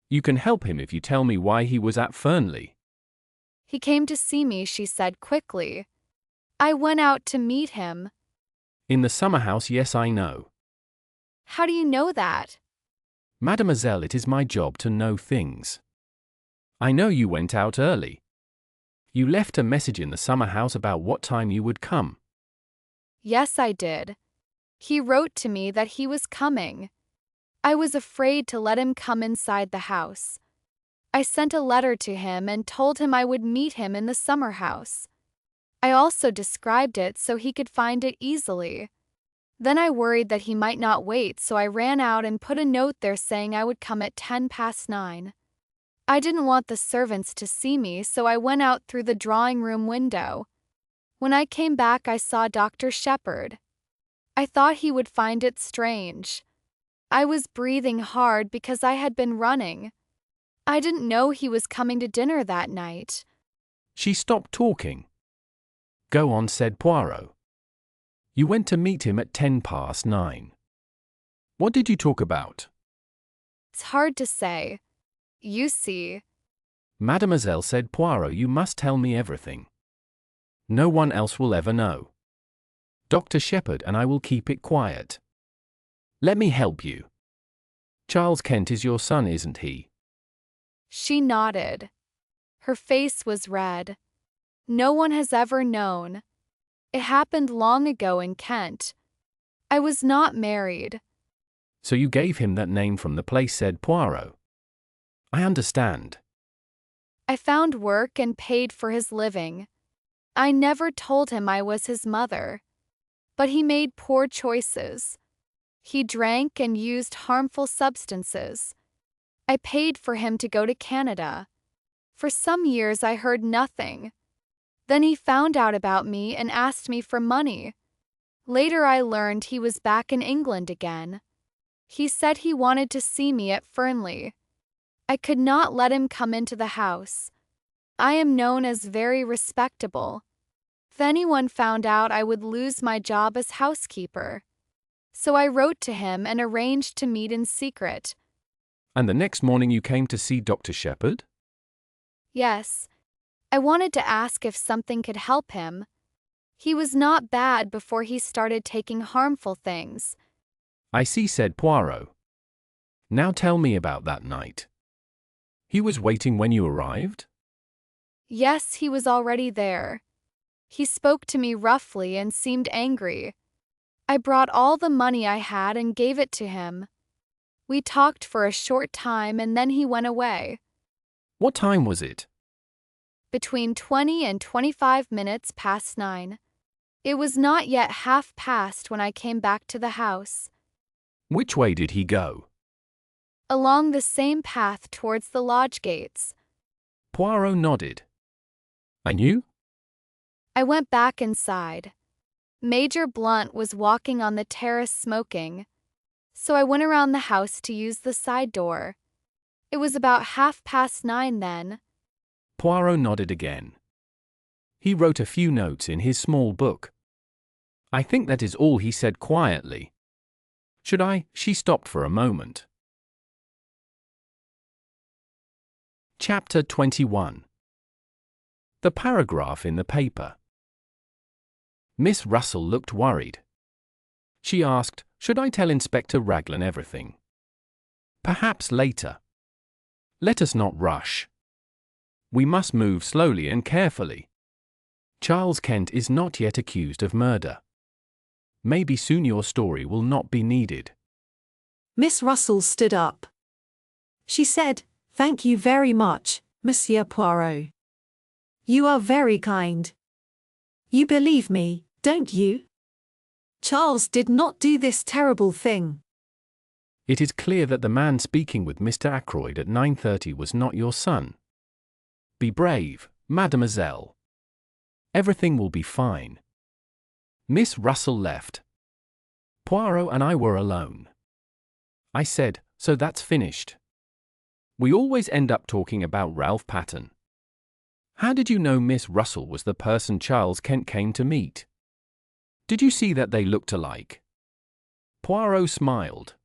You can help him if you tell me why he was at Fernley." "He came to see me," she said quickly. "I went out to meet him." "In the summer house, yes, I know." "How do you know that?" "Mademoiselle, it is my job to know things. I know you went out early. You left a message in the summer house about what time you would come." "Yes, I did. He wrote to me that he was coming. I was afraid to let him come inside the house. I sent a letter to him and told him I would meet him in the summer house. I also described it so he could find it easily. Then I worried that he might not wait, so I ran out and put a note there saying I would come at 9:10. I didn't want the servants to see me, so I went out through the drawing-room window. When I came back, I saw Dr. Shepherd. I thought he would find it strange. I was breathing hard because I had been running. I didn't know he was coming to dinner that night." She stopped talking. "Go on," said Poirot. "You went to meet him at 9:10. What did you talk about?" "It's hard to say. You see." "Mademoiselle," said Poirot, "you must tell me everything. No one else will ever know. Dr. Shepherd and I will keep it quiet. Let me help you. Charles Kent is your son, isn't he? She nodded. Her face was red. No one has ever known. It happened long ago in Kent. I was not married. So you gave him that name from the place, said Poirot. I understand. I found work and paid for his living. I never told him I was his mother. But he made poor choices. He drank and used harmful substances. I paid for him to go to Canada. For some years I heard nothing. Then he found out about me and asked me for money. Later I learned he was back in England again. He said he wanted to see me at Fernley. I could not let him come into the house. I am known as very respectable. If anyone found out, I would lose my job as housekeeper. So I wrote to him and arranged to meet in secret. And the next morning you came to see Dr. Shepherd? Yes. I wanted to ask if something could help him. He was not bad before he started taking harmful things. I see, said Poirot. Now tell me about that night. He was waiting when you arrived? Yes, he was already there. He spoke to me roughly and seemed angry. I brought all the money I had and gave it to him. We talked for a short time and then he went away. What time was it? Between 20 and 25 minutes past 9. It was not yet 1/2 when I came back to the house. Which way did he go? Along the same path towards the lodge gates. Poirot nodded. And you? I went back inside. Major Blunt was walking on the terrace smoking. So I went around the house to use the side door. It was about 9:30 then. Poirot nodded again. He wrote a few notes in his small book. I think that is all, he said quietly. Should I? She stopped for a moment. Chapter 21. The paragraph in the paper. Miss Russell looked worried. She asked, should I tell Inspector Raglan everything? Perhaps later. Let us not rush. We must move slowly and carefully. Charles Kent is not yet accused of murder. Maybe soon your story will not be needed. Miss Russell stood up. She said, "Thank you very much, Monsieur Poirot. You are very kind. You believe me, don't you? Charles did not do this terrible thing." It is clear that the man speaking with Mr. Ackroyd at 9:30 was not your son. Be brave, mademoiselle. Everything will be fine. Miss Russell left. Poirot and I were alone. I said, so that's finished. We always end up talking about Ralph Patten. How did you know Miss Russell was the person Charles Kent came to meet? Did you see that they looked alike? Poirot smiled.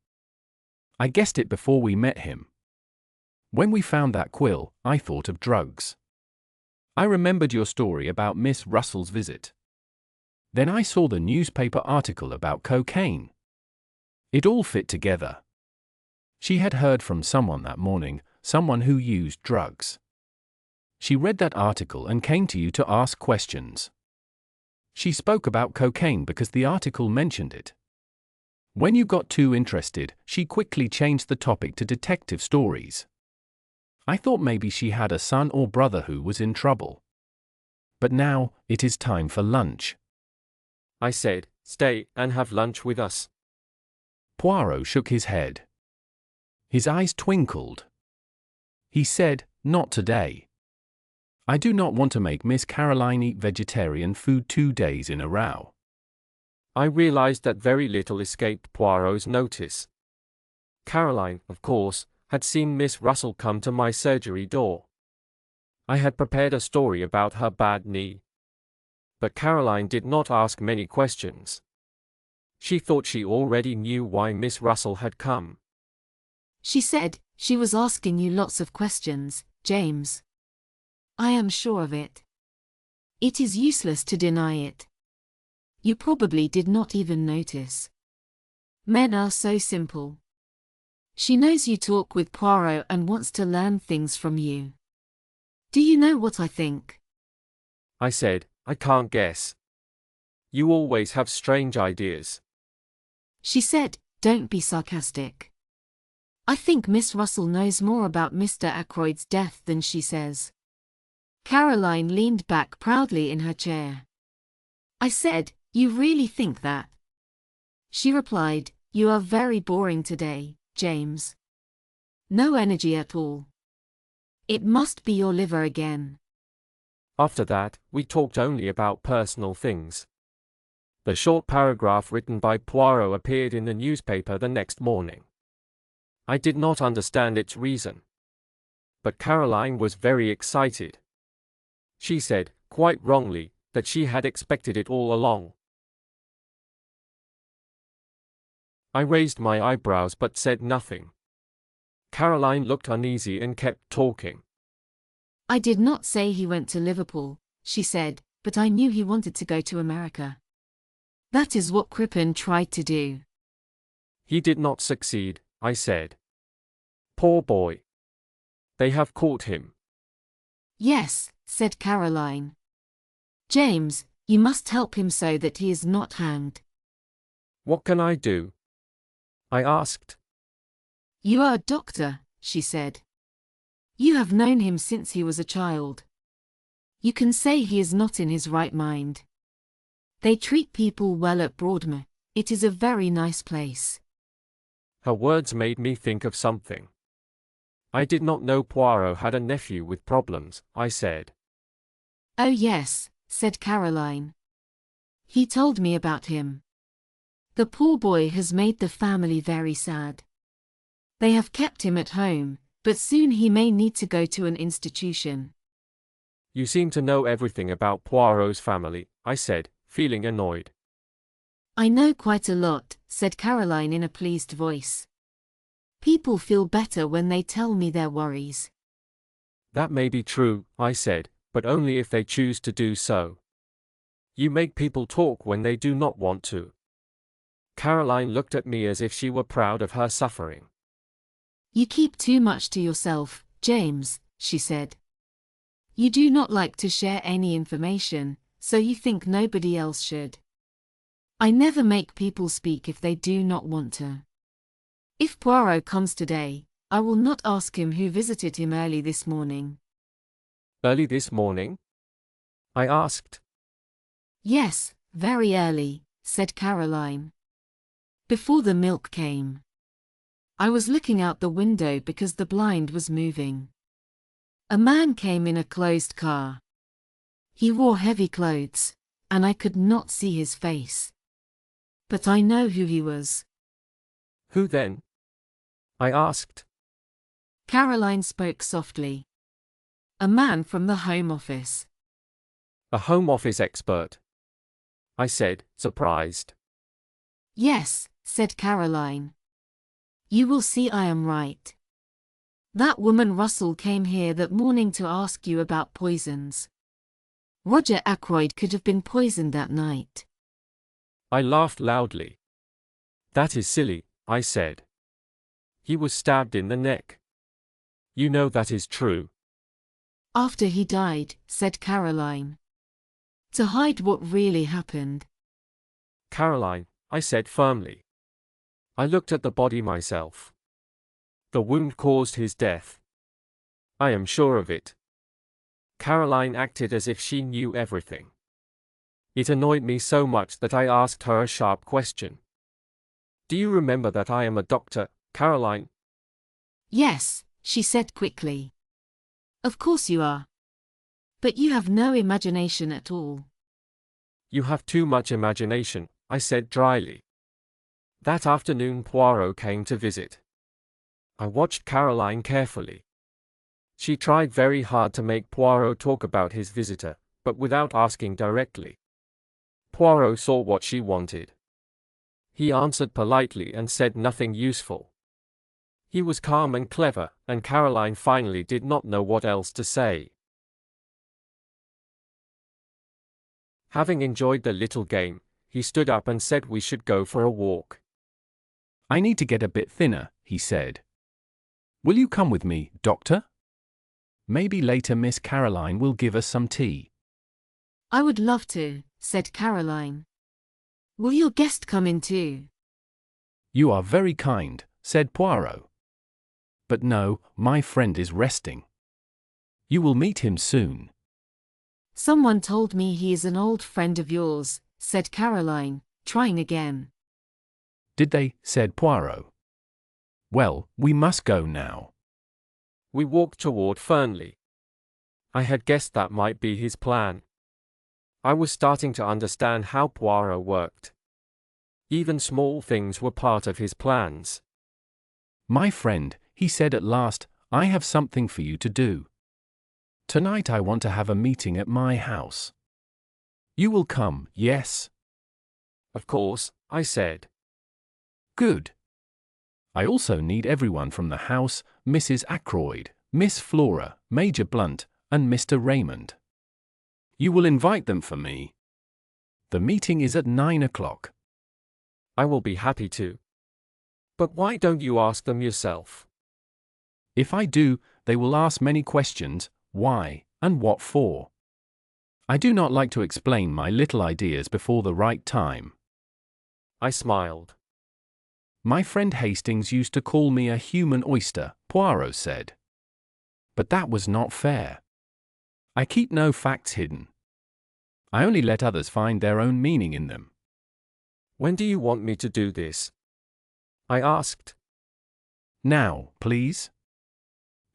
I guessed it before we met him. When we found that quill, I thought of drugs. I remembered your story about Miss Russell's visit. Then I saw the newspaper article about cocaine. It all fit together. She had heard from someone that morning, someone who used drugs. She read that article and came to you to ask questions. She spoke about cocaine because the article mentioned it. When you got too interested, she quickly changed the topic to detective stories. I thought maybe she had a son or brother who was in trouble. But now, it is time for lunch. I said, stay and have lunch with us. Poirot shook his head. His eyes twinkled. He said, not today. I do not want to make Miss Caroline eat vegetarian food 2 days in a row. I realized that very little escaped Poirot's notice. Caroline, of course, had seen Miss Russell come to my surgery door. I had prepared a story about her bad knee. But Caroline did not ask many questions. She thought she already knew why Miss Russell had come. She said, she was asking you lots of questions, James. I am sure of it. It is useless to deny it. You probably did not even notice. Men are so simple. She knows you talk with Poirot and wants to learn things from you. Do you know what I think? I said, I can't guess. You always have strange ideas. She said, don't be sarcastic. I think Miss Russell knows more about Mr. Ackroyd's death than she says. Caroline leaned back proudly in her chair. I said, you really think that? She replied, you are very boring today, James. No energy at all. It must be your liver again. After that, we talked only about personal things. The short paragraph written by Poirot appeared in the newspaper the next morning. I did not understand its reason. But Caroline was very excited. She said, quite wrongly, that she had expected it all along. I raised my eyebrows but said nothing. Caroline looked uneasy and kept talking. I did not say he went to Liverpool, she said, but I knew he wanted to go to America. That is what Crippen tried to do. He did not succeed, I said. Poor boy. They have caught him. Yes, said Caroline. James, you must help him so that he is not hanged. What can I do? I asked. You are a doctor, she said. You have known him since he was a child. You can say he is not in his right mind. They treat people well at Broadmoor. It is a very nice place. Her words made me think of something. I did not know Poirot had a nephew with problems, I said. Oh yes, said Caroline. He told me about him. The poor boy has made the family very sad. They have kept him at home, but soon he may need to go to an institution. You seem to know everything about Poirot's family, I said, feeling annoyed. I know quite a lot, said Caroline in a pleased voice. People feel better when they tell me their worries. That may be true, I said, but only if they choose to do so. You make people talk when they do not want to. Caroline looked at me as if she were proud of her suffering. You keep too much to yourself, James, she said. You do not like to share any information, so you think nobody else should. I never make people speak if they do not want to. If Poirot comes today, I will not ask him who visited him early this morning. Early this morning? I asked. Yes, very early, said Caroline. Before the milk came. I was looking out the window because the blind was moving. A man came in a closed car. He wore heavy clothes, and I could not see his face. But I know who he was. Who then? I asked. Caroline spoke softly. A man from the Home Office. A Home Office expert. I said, surprised. Yes, said Caroline. You will see I am right. That woman Russell came here that morning to ask you about poisons. Roger Ackroyd could have been poisoned that night. I laughed loudly. That is silly, I said. He was stabbed in the neck. You know that is true. After he died, said Caroline. To hide what really happened. Caroline, I said firmly. I looked at the body myself. The wound caused his death. I am sure of it. Caroline acted as if she knew everything. It annoyed me so much that I asked her a sharp question. Do you remember that I am a doctor, Caroline? Yes, she said quickly. Of course you are. But you have no imagination at all. You have too much imagination, I said dryly. That afternoon Poirot came to visit. I watched Caroline carefully. She tried very hard to make Poirot talk about his visitor, but without asking directly. Poirot saw what she wanted. He answered politely and said nothing useful. He was calm and clever, and Caroline finally did not know what else to say. Having enjoyed the little game, he stood up and said we should go for a walk. I need to get a bit thinner, he said. Will you come with me, Doctor? Maybe later Miss Caroline will give us some tea. I would love to, said Caroline. Will your guest come in too? You are very kind, said Poirot. But no, my friend is resting. You will meet him soon. Someone told me he is an old friend of yours, said Caroline, trying again. Did they? Said Poirot. Well, we must go now. We walked toward Fernley. I had guessed that might be his plan. I was starting to understand how Poirot worked. Even small things were part of his plans. My friend, he said at last, I have something for you to do. Tonight I want to have a meeting at my house. You will come, yes? Of course, I said. Good. I also need everyone from the house, Mrs. Ackroyd, Miss Flora, Major Blunt, and Mr. Raymond. You will invite them for me. The meeting is at 9 o'clock. I will be happy to. But why don't you ask them yourself? If I do, they will ask many questions, why, and what for. I do not like to explain my little ideas before the right time. I smiled. My friend Hastings used to call me a human oyster, Poirot said. But that was not fair. I keep no facts hidden. I only let others find their own meaning in them. When do you want me to do this? I asked. Now, please.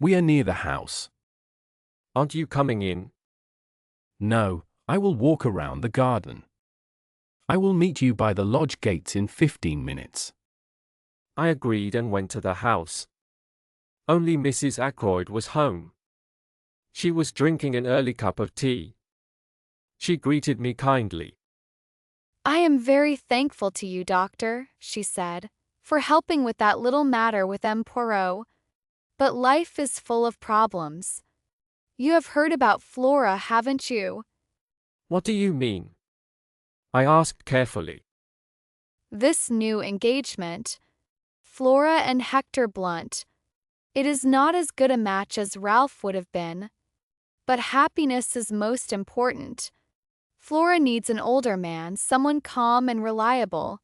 We are near the house. Aren't you coming in? No, I will walk around the garden. I will meet you by the lodge gates in 15 minutes. I agreed and went to the house. Only Mrs. Ackroyd was home. She was drinking an early cup of tea. She greeted me kindly. I am very thankful to you, Doctor, she said, for helping with that little matter with M. Poirot. But life is full of problems. You have heard about Flora, haven't you? What do you mean? I asked carefully. This new engagement, Flora and Hector Blunt. It is not as good a match as Ralph would have been. But happiness is most important. Flora needs an older man, someone calm and reliable.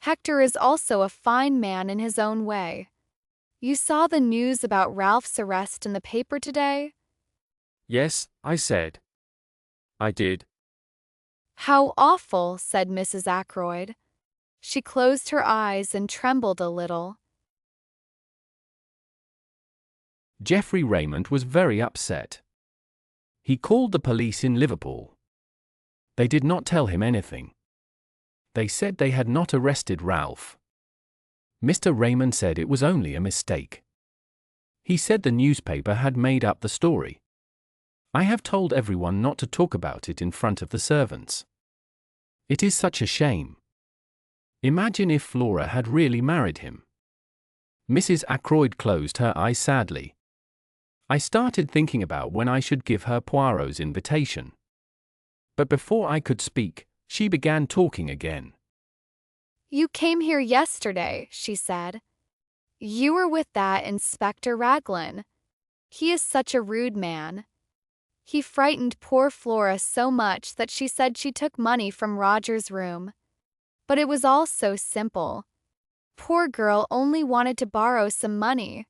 Hector is also a fine man in his own way. You saw the news about Ralph's arrest in the paper today? Yes, I said. I did. How awful, said Mrs. Ackroyd. She closed her eyes and trembled a little. Geoffrey Raymond was very upset. He called the police in Liverpool. They did not tell him anything. They said they had not arrested Ralph. Mr. Raymond said it was only a mistake. He said the newspaper had made up the story. I have told everyone not to talk about it in front of the servants. It is such a shame. Imagine if Flora had really married him. Mrs. Ackroyd closed her eyes sadly. I started thinking about when I should give her Poirot's invitation. But before I could speak, she began talking again. You came here yesterday, she said. You were with that Inspector Raglan. He is such a rude man. He frightened poor Flora so much that she said she took money from Roger's room. But it was all so simple. Poor girl only wanted to borrow some money.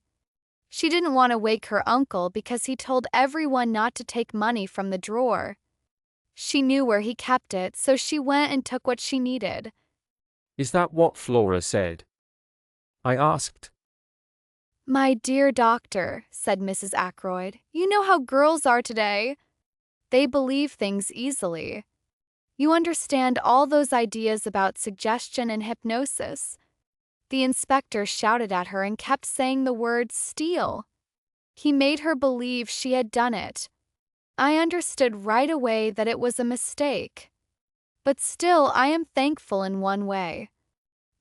She didn't want to wake her uncle because he told everyone not to take money from the drawer. She knew where he kept it, so she went and took what she needed. Is that what Flora said? I asked. My dear doctor, said Mrs. Ackroyd, you know how girls are today. They believe things easily. You understand all those ideas about suggestion and hypnosis. The inspector shouted at her and kept saying the word steal. He made her believe she had done it. I understood right away that it was a mistake. But still, I am thankful in one way.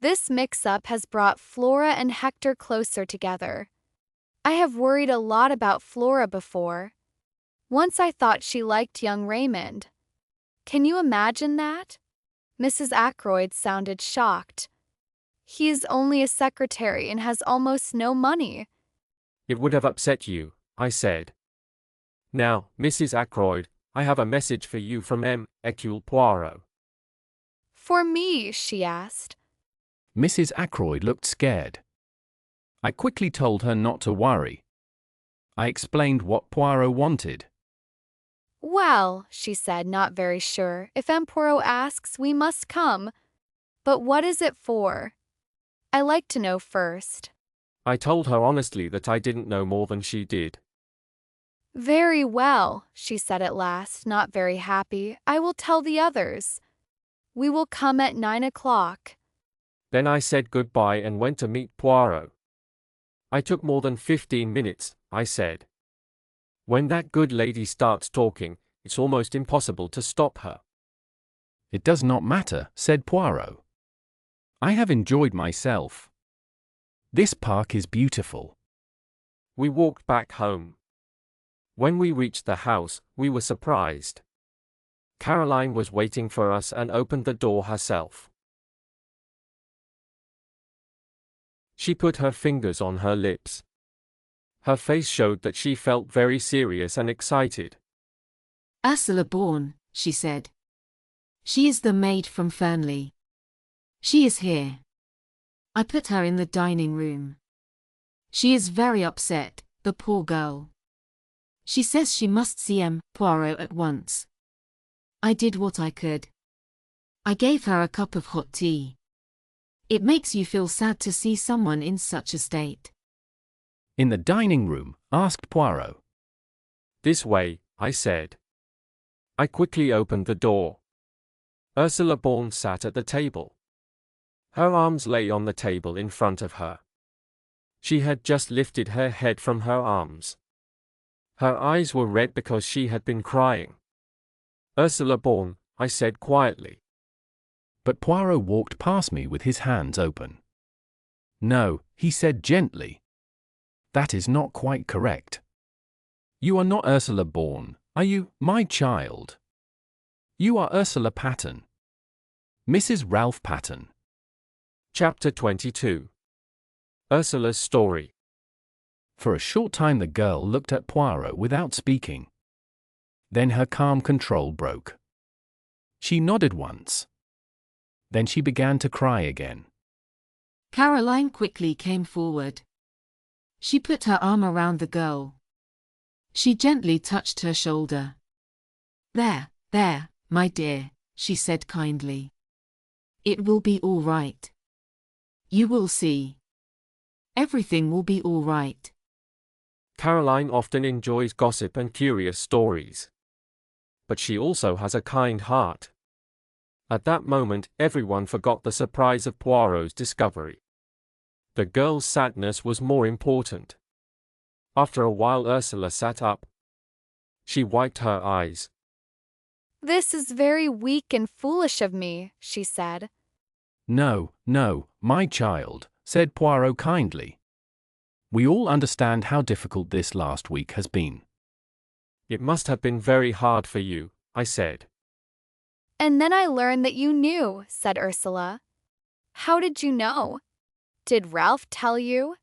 This mix-up has brought Flora and Hector closer together. I have worried a lot about Flora before. Once I thought she liked young Raymond. Can you imagine that? Mrs. Ackroyd sounded shocked. He is only a secretary and has almost no money. It would have upset you, I said. Now, Mrs. Ackroyd, I have a message for you from Hercule Poirot. For me, she asked. Mrs. Ackroyd looked scared. I quickly told her not to worry. I explained what Poirot wanted. Well, she said, not very sure. If M. Poirot asks, we must come. But what is it for? I like to know first. I told her honestly that I didn't know more than she did. Very well, she said at last, not very happy. I will tell the others. We will come at 9 o'clock. Then I said goodbye and went to meet Poirot. I took more than 15 minutes, I said. When that good lady starts talking, it's almost impossible to stop her. It does not matter, said Poirot. I have enjoyed myself. This park is beautiful. We walked back home. When we reached the house, we were surprised. Caroline was waiting for us and opened the door herself. She put her fingers on her lips. Her face showed that she felt very serious and excited. Ursula Bourne, she said. She is the maid from Fernley. She is here. I put her in the dining room. She is very upset, the poor girl. She says she must see M. Poirot at once. I did what I could. I gave her a cup of hot tea. It makes you feel sad to see someone in such a state. In the dining room, asked Poirot. This way, I said. I quickly opened the door. Ursula Bourne sat at the table. Her arms lay on the table in front of her. She had just lifted her head from her arms. Her eyes were red because she had been crying. Ursula Bourne, I said quietly. But Poirot walked past me with his hands open. No, he said gently. That is not quite correct. You are not Ursula Bourne, are you, my child? You are Ursula Patton. Mrs. Ralph Patton. Chapter 22. Ursula's story. For a short time the girl looked at Poirot without speaking. Then her calm control broke. She nodded once. Then she began to cry again. Caroline quickly came forward. She put her arm around the girl. She gently touched her shoulder. There, my dear, she said kindly. It will be all right. You will see. Everything will be all right. Caroline often enjoys gossip and curious stories. But she also has a kind heart. At that moment, everyone forgot the surprise of Poirot's discovery. The girl's sadness was more important. After a while, Ursula sat up. She wiped her eyes. This is very weak and foolish of me, she said. No, my child, said Poirot kindly. We all understand how difficult this last week has been. It must have been very hard for you, I said. And then I learned that you knew, said Ursula. How did you know? Did Ralph tell you?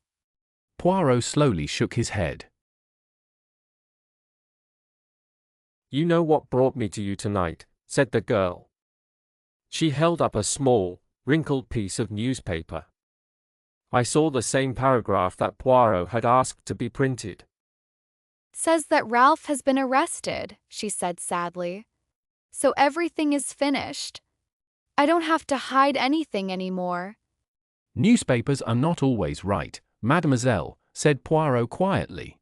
Poirot slowly shook his head. You know what brought me to you tonight, said the girl. She held up a small, wrinkled piece of newspaper. I saw the same paragraph that Poirot had asked to be printed. Says that Ralph has been arrested, she said sadly. So everything is finished. I don't have to hide anything anymore. Newspapers are not always right, mademoiselle, said Poirot quietly.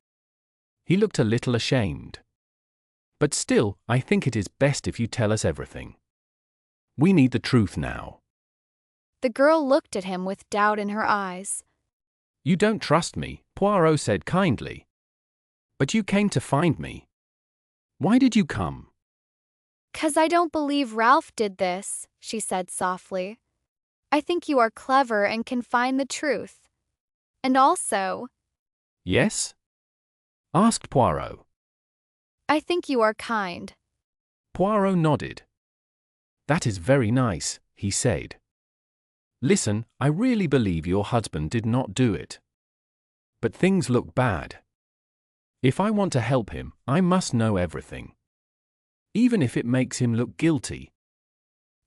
He looked a little ashamed. But still, I think it is best if you tell us everything. We need the truth now. The girl looked at him with doubt in her eyes. You don't trust me, Poirot said kindly. But you came to find me. Why did you come? 'Cause I don't believe Ralph did this, she said softly. I think you are clever and can find the truth. And also... Yes? Asked Poirot. I think you are kind. Poirot nodded. "That is very nice," he said. "Listen, I really believe your husband did not do it. But things look bad. If I want to help him, I must know everything. Even if it makes him look guilty."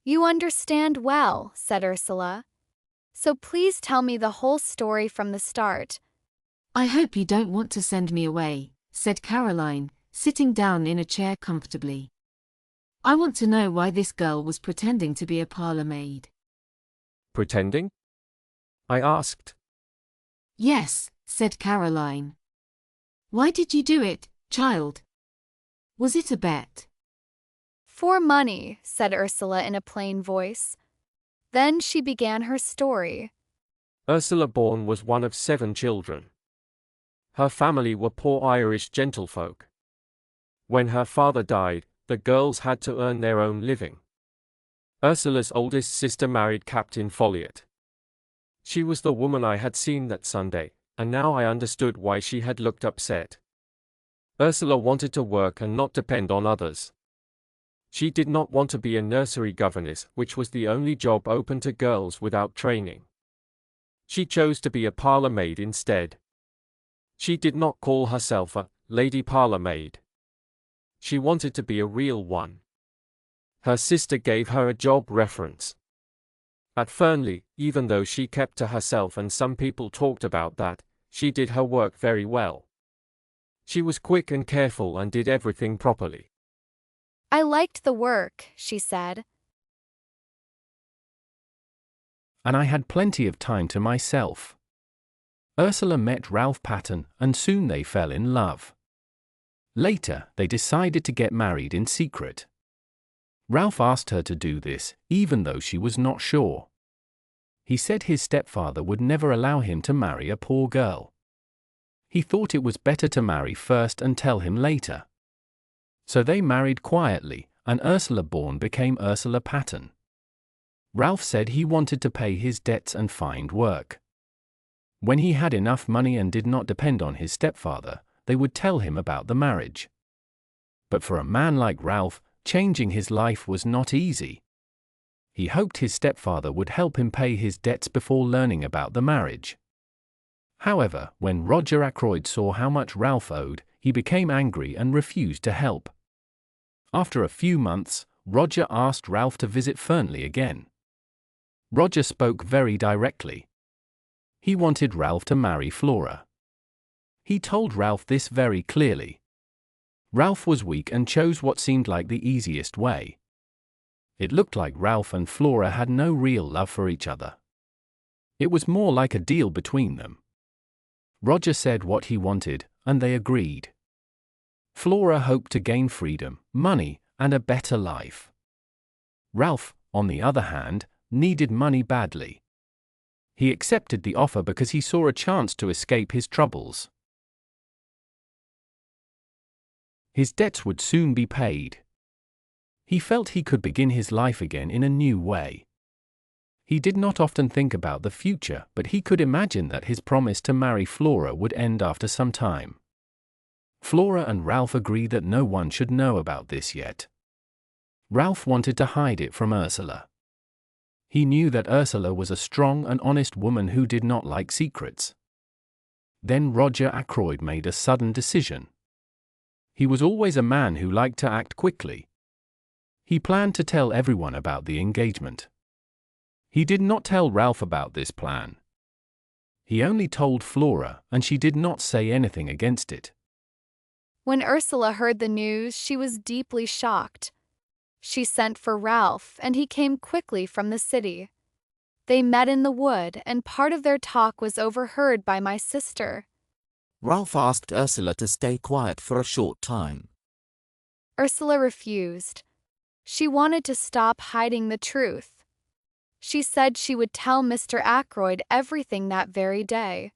"You understand well," said Ursula. "So please tell me the whole story from the start." "I hope you don't want to send me away," said Caroline, sitting down in a chair comfortably. "I want to know why this girl was pretending to be a parlour maid." "Pretending?" I asked. "Yes," said Caroline. "Why did you do it, child? Was it a bet?" "For money," said Ursula in a plain voice. Then she began her story. Ursula Bourne was one of 7 children. Her family were poor Irish gentlefolk. When her father died, the girls had to earn their own living. Ursula's oldest sister married Captain Folliot. She was the woman I had seen that Sunday, and now I understood why she had looked upset. Ursula wanted to work and not depend on others. She did not want to be a nursery governess, which was the only job open to girls without training. She chose to be a parlour maid instead. She did not call herself a lady parlour maid. She wanted to be a real one. Her sister gave her a job reference. At Fernley, even though she kept to herself and some people talked about that, she did her work very well. She was quick and careful and did everything properly. "I liked the work," she said. And I had plenty of time to myself. Ursula met Ralph Patten, and soon they fell in love. Later, they decided to get married in secret. Ralph asked her to do this, even though she was not sure. He said his stepfather would never allow him to marry a poor girl. He thought it was better to marry first and tell him later. So they married quietly, and Ursula Bourne became Ursula Patten. Ralph said he wanted to pay his debts and find work. When he had enough money and did not depend on his stepfather, they would tell him about the marriage. But for a man like Ralph, changing his life was not easy. He hoped his stepfather would help him pay his debts before learning about the marriage. However, when Roger Ackroyd saw how much Ralph owed, he became angry and refused to help. After a few months, Roger asked Ralph to visit Fernley again. Roger spoke very directly. He wanted Ralph to marry Flora. He told Ralph this very clearly. Ralph was weak and chose what seemed like the easiest way. It looked like Ralph and Flora had no real love for each other. It was more like a deal between them. Roger said what he wanted, and they agreed. Flora hoped to gain freedom, money, and a better life. Ralph, on the other hand, needed money badly. He accepted the offer because he saw a chance to escape his troubles. His debts would soon be paid. He felt he could begin his life again in a new way. He did not often think about the future, but he could imagine that his promise to marry Flora would end after some time. Flora and Ralph agreed that no one should know about this yet. Ralph wanted to hide it from Ursula. He knew that Ursula was a strong and honest woman who did not like secrets. Then Roger Ackroyd made a sudden decision. He was always a man who liked to act quickly. He planned to tell everyone about the engagement. He did not tell Ralph about this plan. He only told Flora, and she did not say anything against it. When Ursula heard the news, she was deeply shocked. She sent for Ralph, and he came quickly from the city. They met in the wood, and part of their talk was overheard by my sister. Ralph asked Ursula to stay quiet for a short time. Ursula refused. She wanted to stop hiding the truth. She said she would tell Mr. Ackroyd everything that very day.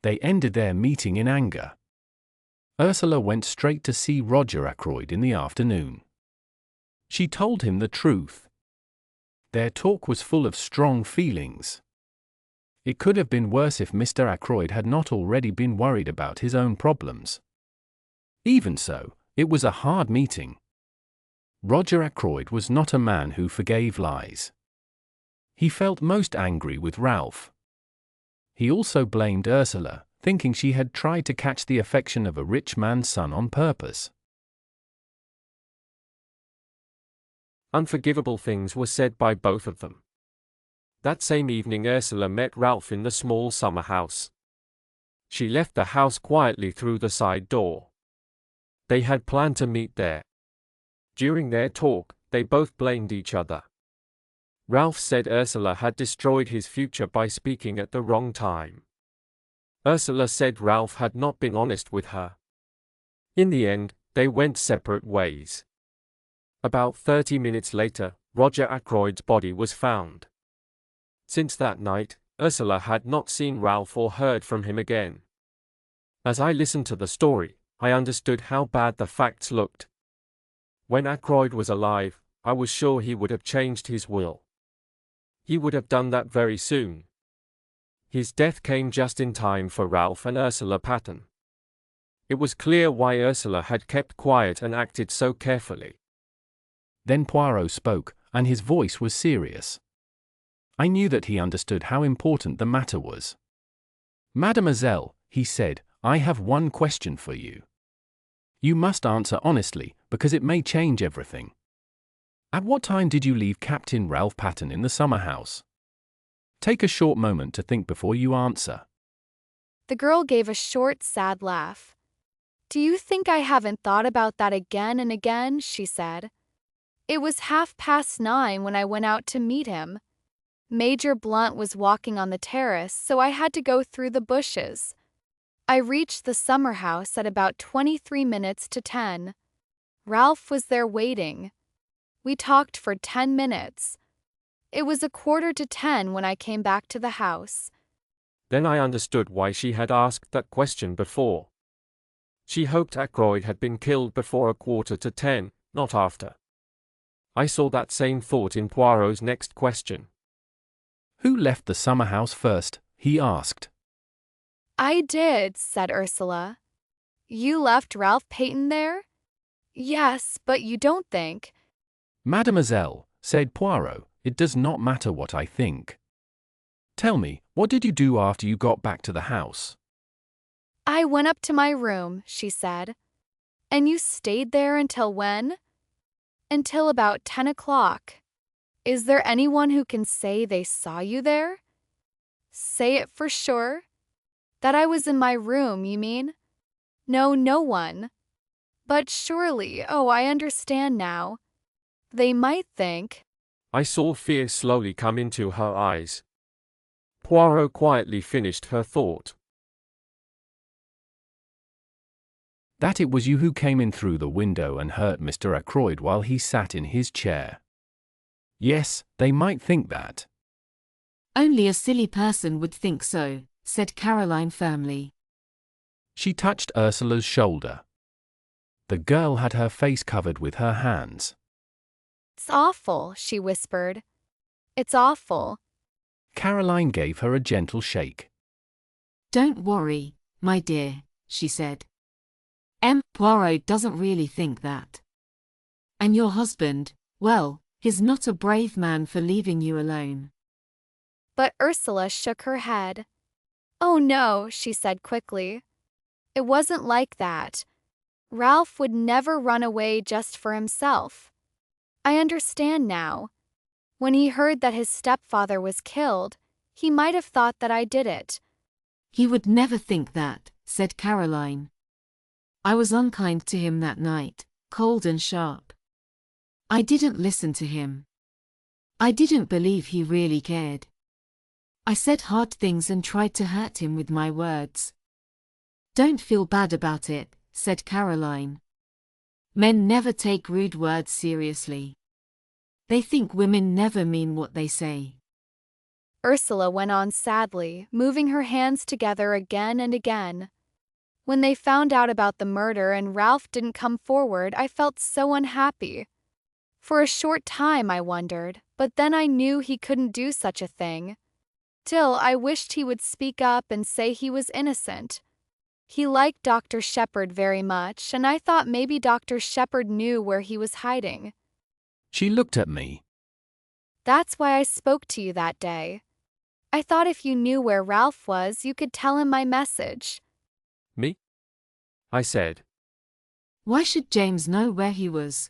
They ended their meeting in anger. Ursula went straight to see Roger Ackroyd in the afternoon. She told him the truth. Their talk was full of strong feelings. It could have been worse if Mr. Ackroyd had not already been worried about his own problems. Even so, it was a hard meeting. Roger Ackroyd was not a man who forgave lies. He felt most angry with Ralph. He also blamed Ursula, thinking she had tried to catch the affection of a rich man's son on purpose. Unforgivable things were said by both of them. That same evening Ursula met Ralph in the small summer house. She left the house quietly through the side door. They had planned to meet there. During their talk, they both blamed each other. Ralph said Ursula had destroyed his future by speaking at the wrong time. Ursula said Ralph had not been honest with her. In the end, they went separate ways. About 30 minutes later, Roger Ackroyd's body was found. Since that night, Ursula had not seen Ralph or heard from him again. As I listened to the story, I understood how bad the facts looked. When Ackroyd was alive, I was sure he would have changed his will. He would have done that very soon. His death came just in time for Ralph and Ursula Patton. It was clear why Ursula had kept quiet and acted so carefully. Then Poirot spoke, and his voice was serious. I knew that he understood how important the matter was. "Mademoiselle," he said, "I have one question for you. You must answer honestly, because it may change everything. At what time did you leave Captain Ralph Patton in the summer house? Take a short moment to think before you answer." The girl gave a short, sad laugh. "Do you think I haven't thought about that again and again?" she said. "It was 9:30 when I went out to meet him. Major Blunt was walking on the terrace, so I had to go through the bushes. I reached the summer house at about 23 minutes to 10. Ralph was there waiting. We talked for 10 minutes. It was 9:45 when I came back to the house." Then I understood why she had asked that question before. She hoped Ackroyd had been killed before 9:45, not after. I saw that same thought in Poirot's next question. "Who left the summer house first?" he asked. "I did," said Ursula. "You left Ralph Patton there?" "Yes, but you don't think—" "Mademoiselle," said Poirot, "it does not matter what I think. Tell me, what did you do after you got back to the house?" "I went up to my room," she said. "And you stayed there until when?" "Until about 10 o'clock. Is there anyone who can say they saw you there?" "Say it for sure." "That I was in my room, you mean?" "No, no one." "But surely, oh, I understand now. They might think—" I saw fear slowly come into her eyes. Poirot quietly finished her thought. "That it was you who came in through the window and hurt Mr. Ackroyd while he sat in his chair." "Yes, they might think that." Only a silly person would think so, said Caroline firmly. She touched Ursula's shoulder. The girl had her face covered with her hands. "It's awful," she whispered. "It's awful." Caroline gave her a gentle shake. "Don't worry, my dear," she said. Poirot doesn't really think that. And your husband, well, he's not a brave man for leaving you alone." But Ursula shook her head. "Oh no," she said quickly. "It wasn't like that. Ralph would never run away just for himself. I understand now. When he heard that his stepfather was killed, he might have thought that I did it." "He would never think that," said Caroline. "I was unkind to him that night, cold and sharp. I didn't listen to him. I didn't believe he really cared. I said hard things and tried to hurt him with my words." "Don't feel bad about it," said Caroline. "Men never take rude words seriously. They think women never mean what they say." Ursula went on sadly, moving her hands together again and again. "When they found out about the murder and Ralph didn't come forward, I felt so unhappy. For a short time I wondered, but then I knew he couldn't do such a thing. Still, I wished he would speak up and say he was innocent. He liked Dr. Shepherd very much, and I thought maybe Dr. Shepherd knew where he was hiding. She looked at me. That's why I spoke to you that day. I thought if you knew where Ralph was, you could tell him my message. Me? I said. Why should James know where he was?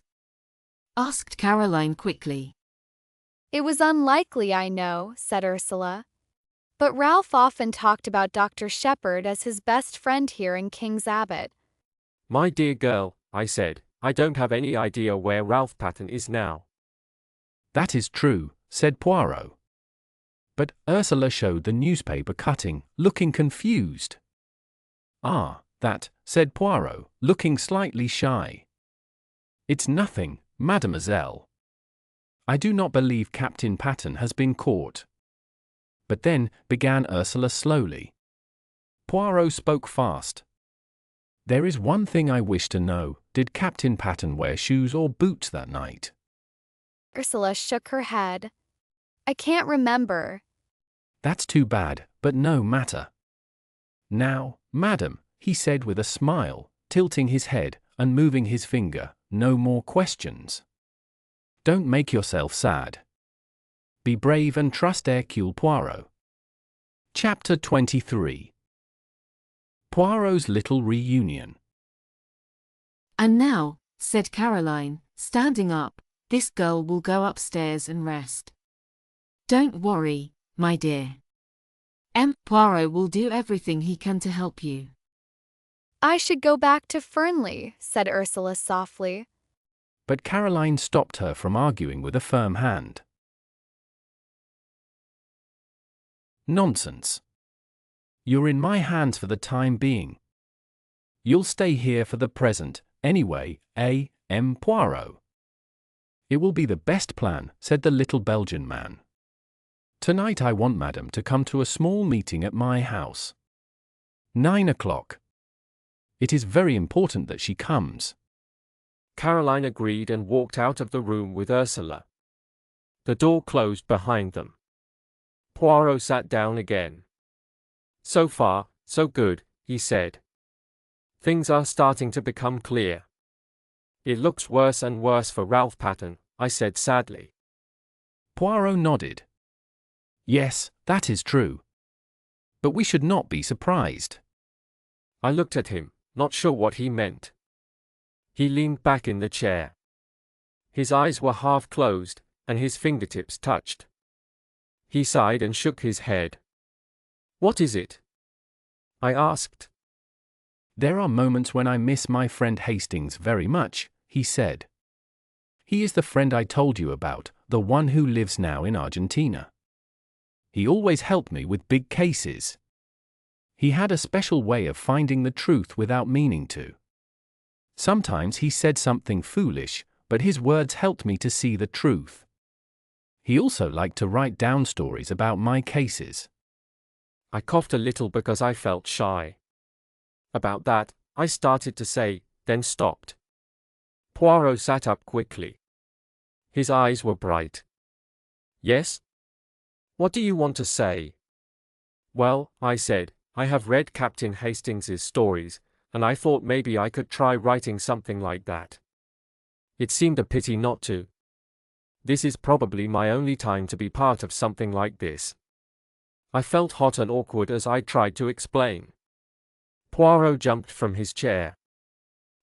Asked Caroline quickly. It was unlikely, I know, said Ursula. But Ralph often talked about Dr. Shepherd as his best friend here in King's Abbot. My dear girl, I said, I don't have any idea where Ralph Patten is now. That is true, said Poirot. But Ursula showed the newspaper cutting, looking confused. Ah, that, said Poirot, looking slightly shy. It's nothing, mademoiselle. I do not believe Captain Patten has been caught. But then, began Ursula slowly. Poirot spoke fast. There is one thing I wish to know. Did Captain Patten wear shoes or boots that night? Ursula shook her head. I can't remember. That's too bad, but no matter. Now, madam, he said with a smile, tilting his head and moving his finger, no more questions. Don't make yourself sad. Be brave and trust Hercule Poirot. Chapter 23. Poirot's Little Reunion. And now, said Caroline, standing up, this girl will go upstairs and rest. Don't worry, my dear. Poirot will do everything he can to help you. I should go back to Fernley, said Ursula softly. But Caroline stopped her from arguing with a firm hand. Nonsense. You're in my hands for the time being. You'll stay here for the present, anyway, Poirot. It will be the best plan, said the little Belgian man. Tonight I want Madame to come to a small meeting at my house. 9 o'clock. It is very important that she comes. Caroline agreed and walked out of the room with Ursula. The door closed behind them. Poirot sat down again. So far, so good, he said. Things are starting to become clear. It looks worse and worse for Ralph Patten, I said sadly. Poirot nodded. Yes, that is true. But we should not be surprised. I looked at him, not sure what he meant. He leaned back in the chair. His eyes were half closed, and his fingertips touched. He sighed and shook his head. What is it? I asked. There are moments when I miss my friend Hastings very much, he said. He is the friend I told you about, the one who lives now in Argentina. He always helped me with big cases. He had a special way of finding the truth without meaning to. Sometimes he said something foolish, but his words helped me to see the truth. He also liked to write down stories about my cases. I coughed a little because I felt shy. About that, I started to say, then stopped. Poirot sat up quickly. His eyes were bright. Yes? What do you want to say? Well, I said, I have read Captain Hastings's stories, and I thought maybe I could try writing something like that. It seemed a pity not to. This is probably my only time to be part of something like this. I felt hot and awkward as I tried to explain. Poirot jumped from his chair.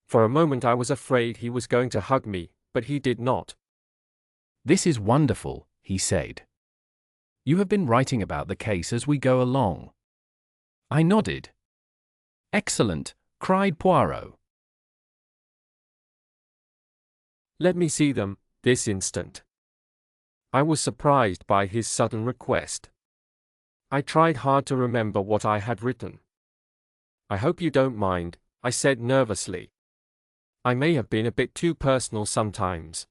For a moment I was afraid he was going to hug me, but he did not. This is wonderful, he said. You have been writing about the case as we go along. I nodded. Excellent, cried Poirot. Let me see them, this instant. I was surprised by his sudden request. I tried hard to remember what I had written. I hope you don't mind, I said nervously. I may have been a bit too personal sometimes.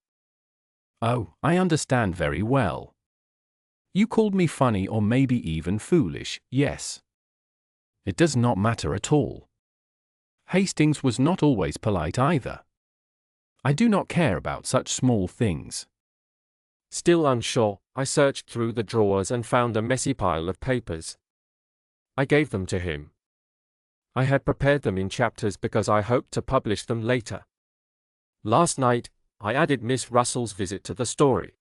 Oh, I understand very well. You called me funny or maybe even foolish, yes. It does not matter at all. Hastings was not always polite either. I do not care about such small things. Still unsure, I searched through the drawers and found a messy pile of papers. I gave them to him. I had prepared them in chapters because I hoped to publish them later. Last night, I added Miss Russell's visit to the story.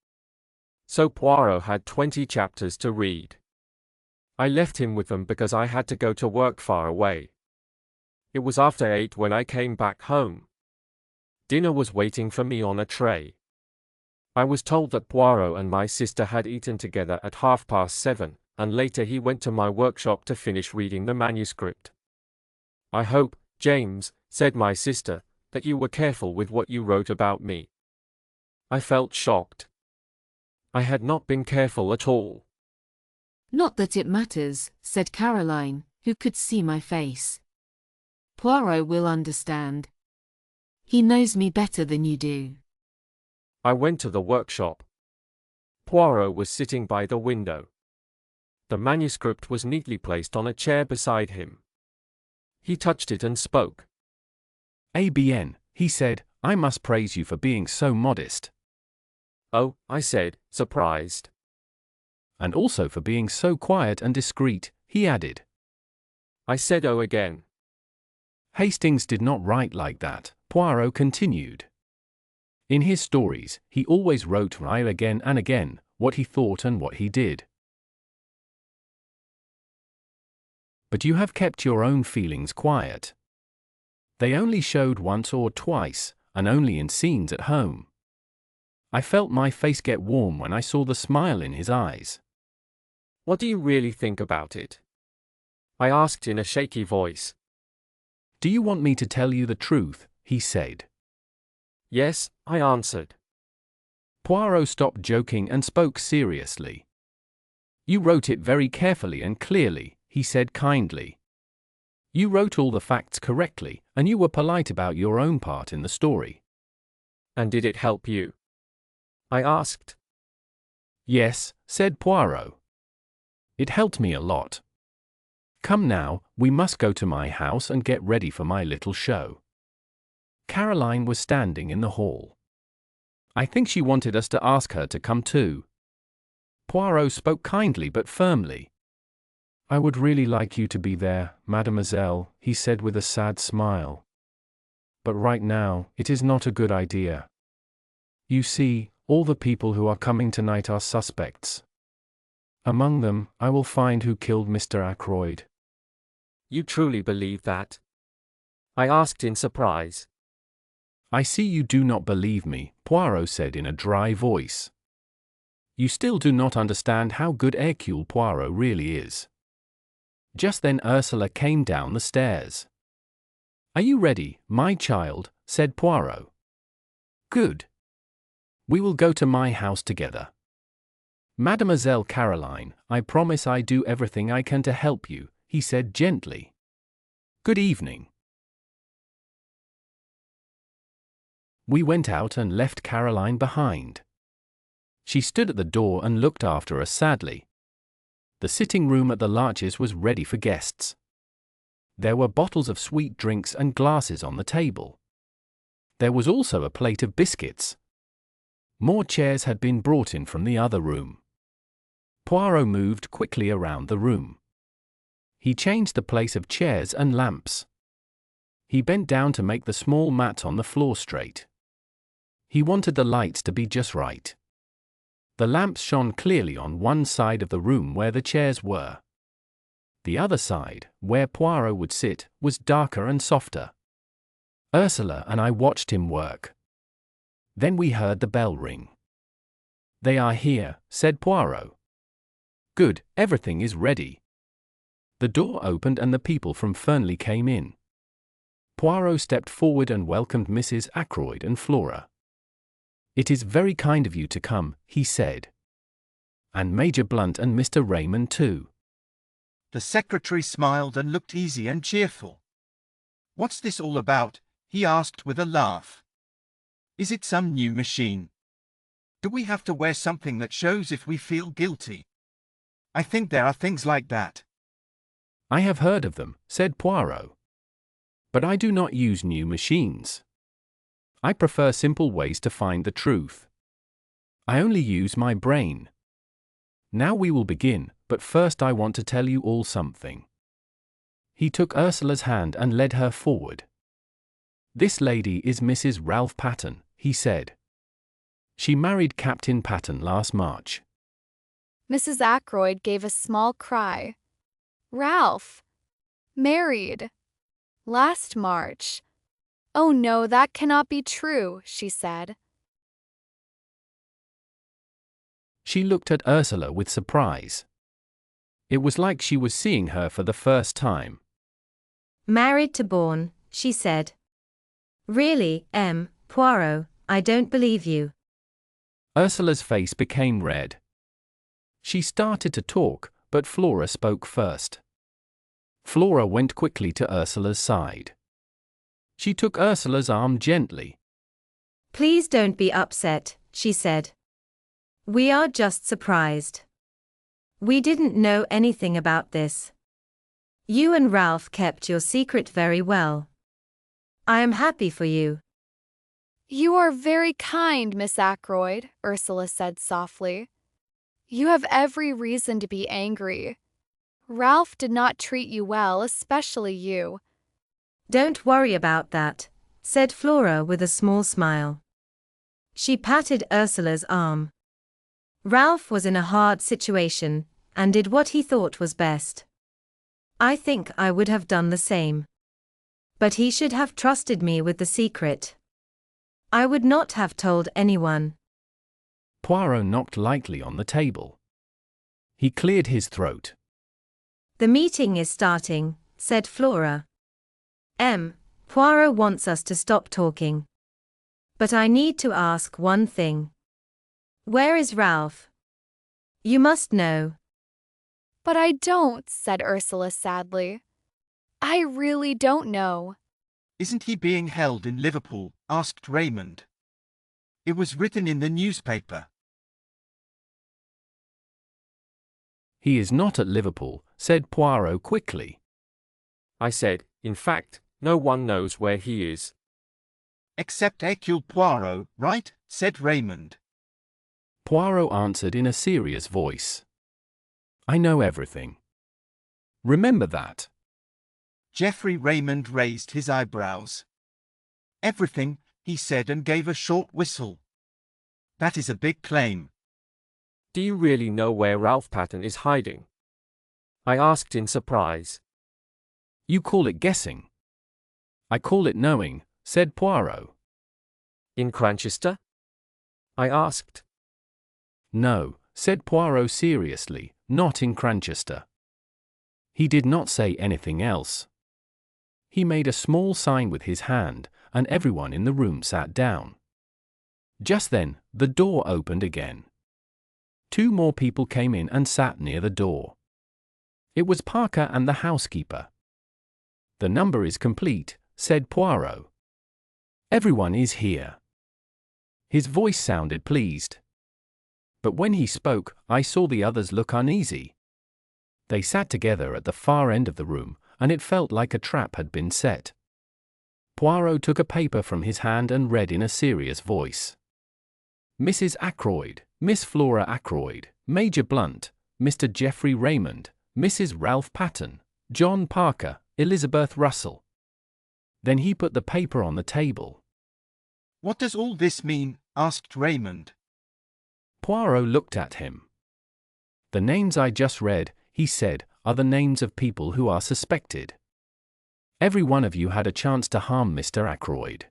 So Poirot had 20 chapters to read. I left him with them because I had to go to work far away. It was after 8 when I came back home. Dinner was waiting for me on a tray. I was told that Poirot and my sister had eaten together at 7:30, and later he went to my workshop to finish reading the manuscript. "I hope, James," said my sister, "that you were careful with what you wrote about me." I felt shocked. I had not been careful at all. Not that it matters, said Caroline, who could see my face. Poirot will understand. He knows me better than you do. I went to the workshop. Poirot was sitting by the window. The manuscript was neatly placed on a chair beside him. He touched it and spoke. "ABN," he said, "I must praise you for being so modest." "Oh," I said, surprised. "And also for being so quiet and discreet," he added. I said "oh" again. "Hastings did not write like that," Poirot continued. "In his stories, he always wrote right again and again, what he thought and what he did. But you have kept your own feelings quiet. They only showed once or twice, and only in scenes at home. I felt my face get warm when I saw the smile in his eyes." "What do you really think about it?" I asked in a shaky voice. "Do you want me to tell you the truth?" he said. "Yes," I answered. Poirot stopped joking and spoke seriously. "You wrote it very carefully and clearly," he said kindly. "You wrote all the facts correctly, and you were polite about your own part in the story." "And did it help you?" I asked. "Yes," said Poirot. "It helped me a lot. Come now, we must go to my house and get ready for my little show." Caroline was standing in the hall. I think she wanted us to ask her to come too. Poirot spoke kindly but firmly. "I would really like you to be there, mademoiselle," he said with a sad smile. "But right now, it is not a good idea. You see, all the people who are coming tonight are suspects. Among them, I will find who killed Mr. Ackroyd." "You truly believe that?" I asked in surprise. "I see you do not believe me," Poirot said in a dry voice. "You still do not understand how good Hercule Poirot really is." Just then Ursula came down the stairs. "Are you ready, my child?" said Poirot. "Good. We will go to my house together. Mademoiselle Caroline, I promise I do everything I can to help you," he said gently. "Good evening." We went out and left Caroline behind. She stood at the door and looked after us sadly. The sitting room at the Larches was ready for guests. There were bottles of sweet drinks and glasses on the table. There was also a plate of biscuits. More chairs had been brought in from the other room. Poirot moved quickly around the room. He changed the place of chairs and lamps. He bent down to make the small mat on the floor straight. He wanted the lights to be just right. The lamps shone clearly on one side of the room where the chairs were. The other side, where Poirot would sit, was darker and softer. Ursula and I watched him work. Then we heard the bell ring. "They are here," said Poirot. "Good, everything is ready." The door opened and the people from Fernley came in. Poirot stepped forward and welcomed Mrs. Ackroyd and Flora. "It is very kind of you to come," he said. "And Major Blunt and Mr. Raymond too." The secretary smiled and looked easy and cheerful. "What's this all about?" he asked with a laugh. "Is it some new machine? Do we have to wear something that shows if we feel guilty? I think there are things like that." "I have heard of them," said Poirot. "But I do not use new machines. I prefer simple ways to find the truth. I only use my brain. Now we will begin, but first I want to tell you all something." He took Ursula's hand and led her forward. "This lady is Mrs. Ralph Patten," he said. She married Captain Patton last March. Mrs. Ackroyd gave a small cry. Ralph! Married! Last March. Oh no, that cannot be true, she said. She looked at Ursula with surprise. It was like she was seeing her for the first time. Married to Bourne, she said. Really, Poirot, I don't believe you. Ursula's face became red. She started to talk, but Flora spoke first. Flora went quickly to Ursula's side. She took Ursula's arm gently. Please don't be upset, she said. We are just surprised. We didn't know anything about this. You and Ralph kept your secret very well. I am happy for you. You are very kind, Miss Ackroyd, Ursula said softly. You have every reason to be angry. Ralph did not treat you well, especially you. Don't worry about that, said Flora with a small smile. She patted Ursula's arm. Ralph was in a hard situation, and did what he thought was best. I think I would have done the same. But he should have trusted me with the secret. I would not have told anyone. Poirot knocked lightly on the table. He cleared his throat. The meeting is starting, said Flora. Poirot wants us to stop talking. But I need to ask one thing. Where is Ralph? You must know. But I don't, said Ursula sadly. I really don't know. Isn't he being held in Liverpool? Asked Raymond. It was written in the newspaper. He is not at Liverpool, said Poirot quickly. I said, in fact, no one knows where he is. Except Hercule Poirot, right? Said Raymond. Poirot answered in a serious voice. I know everything. Remember that. Geoffrey Raymond raised his eyebrows. Everything, he said and gave a short whistle. That is a big claim. Do you really know where Ralph Patton is hiding? I asked in surprise. You call it guessing. I call it knowing, said Poirot. In Cranchester? I asked. No, said Poirot seriously, not in Cranchester. He did not say anything else. He made a small sign with his hand, and everyone in the room sat down. Just then, the door opened again. 2 more people came in and sat near the door. It was Parker and the housekeeper. The number is complete, said Poirot. Everyone is here. His voice sounded pleased. But when he spoke, I saw the others look uneasy. They sat together at the far end of the room, and it felt like a trap had been set. Poirot took a paper from his hand and read in a serious voice. Mrs. Ackroyd, Miss Flora Ackroyd, Major Blunt, Mr. Geoffrey Raymond, Mrs. Ralph Patton, John Parker, Elizabeth Russell. Then he put the paper on the table. What does all this mean? Asked Raymond. Poirot looked at him. The names I just read, he said, are the names of people who are suspected. Every one of you had a chance to harm Mr. Ackroyd.